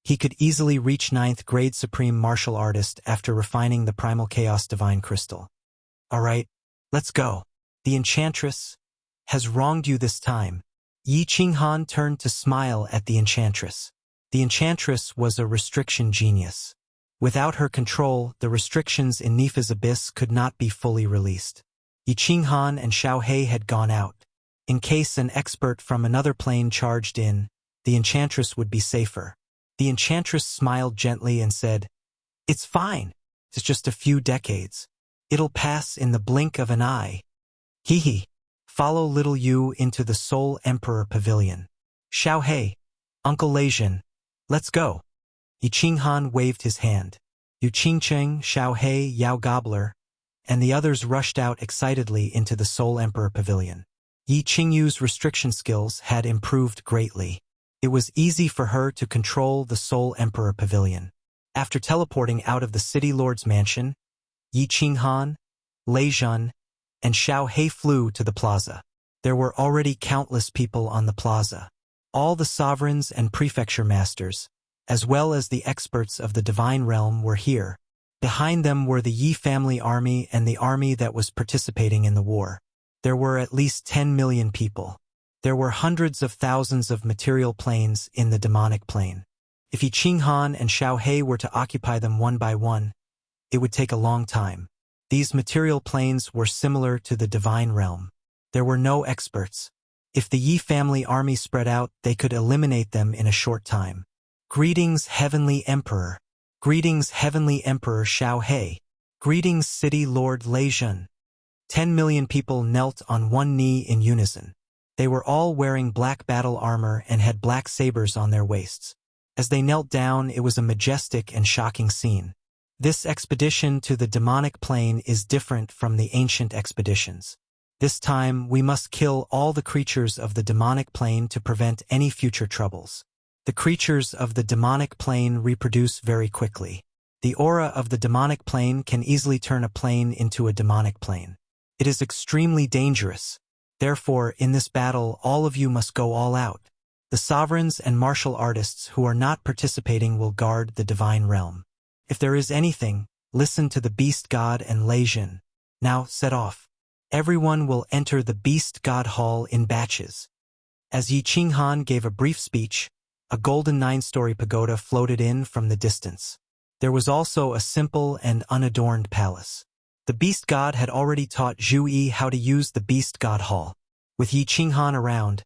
he could easily reach 9th grade supreme martial artist after refining the primal chaos divine crystal. Alright, let's go. The enchantress has wronged you this time. Yi Qinghan turned to smile at the enchantress. The enchantress was a restriction genius. Without her control, the restrictions in Nifa's abyss could not be fully released. Yi Qinghan and Xiao He had gone out. In case an expert from another plane charged in, the enchantress would be safer. The enchantress smiled gently and said, "It's fine. It's just a few decades. It'll pass in the blink of an eye. Hee. Follow Little Yu into the Soul Emperor Pavilion. Xiao He, Uncle Leijun, let's go." Yi Qinghan waved his hand. Yu Qingcheng, Xiao He, Yao Gobbler, and the others rushed out excitedly into the Soul Emperor Pavilion. Yi Qingyu's restriction skills had improved greatly. It was easy for her to control the Soul Emperor Pavilion. After teleporting out of the City Lord's mansion, Yi Qinghan, Leijun, and Xiao He flew to the plaza. There were already countless people on the plaza. All the sovereigns and prefecture masters, as well as the experts of the divine realm, were here. Behind them were the Yi family army and the army that was participating in the war. There were at least 10 million people. There were hundreds of thousands of material planes in the demonic plane. If Yi Qinghan and Xiao He were to occupy them one by one, it would take a long time. These material planes were similar to the divine realm. There were no experts. If the Yi family army spread out, they could eliminate them in a short time. Greetings, Heavenly Emperor. Greetings, Heavenly Emperor Xiao He. Greetings, City Lord Leijun. 10 million people knelt on one knee in unison. They were all wearing black battle armor and had black sabers on their waists. As they knelt down, it was a majestic and shocking scene. This expedition to the demonic plane is different from the ancient expeditions. This time, we must kill all the creatures of the demonic plane to prevent any future troubles. The creatures of the demonic plane reproduce very quickly. The aura of the demonic plane can easily turn a plane into a demonic plane. It is extremely dangerous. Therefore, in this battle, all of you must go all out. The sovereigns and martial artists who are not participating will guard the divine realm. If there is anything, listen to the Beast God and Leijun. Now, set off. Everyone will enter the Beast God Hall in batches. As Yi Qinghan gave a brief speech, a golden 9-story pagoda floated in from the distance. There was also a simple and unadorned palace. The Beast God had already taught Zhu Yi how to use the Beast God Hall. With Yi Qinghan around,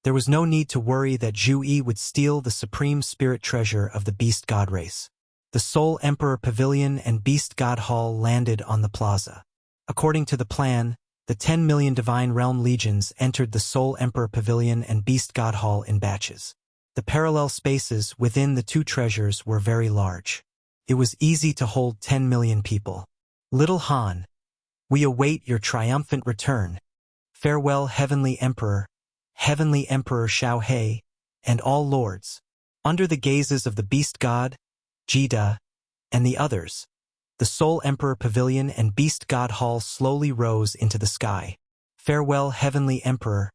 there was no need to worry that Zhu Yi would steal the supreme spirit treasure of the beast god race. The Soul Emperor Pavilion and Beast God Hall landed on the plaza. According to the plan, the 10 million Divine Realm legions entered the Soul Emperor Pavilion and Beast God Hall in batches. The parallel spaces within the two treasures were very large. It was easy to hold 10 million people. Little Han, we await your triumphant return. Farewell, Heavenly Emperor Xiao He, and all lords. Under the gazes of the Beast God, Jida, and the others, the Soul Emperor Pavilion and Beast God Hall slowly rose into the sky. Farewell, Heavenly Emperor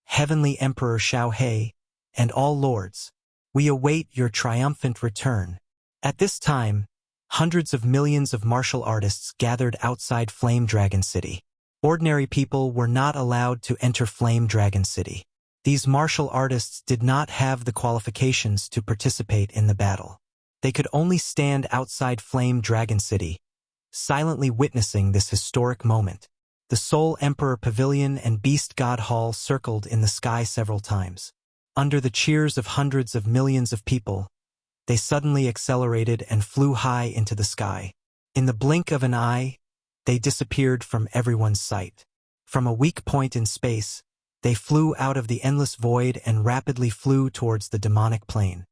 Xiao He, and all lords. We await your triumphant return. At this time, hundreds of millions of martial artists gathered outside Flame Dragon City. Ordinary people were not allowed to enter Flame Dragon City. These martial artists did not have the qualifications to participate in the battle. They could only stand outside Flame Dragon City, silently witnessing this historic moment. The Soul Emperor Pavilion and Beast God Hall circled in the sky several times. Under the cheers of hundreds of millions of people, they suddenly accelerated and flew high into the sky. In the blink of an eye, they disappeared from everyone's sight. From a weak point in space, they flew out of the endless void and rapidly flew towards the demonic plane.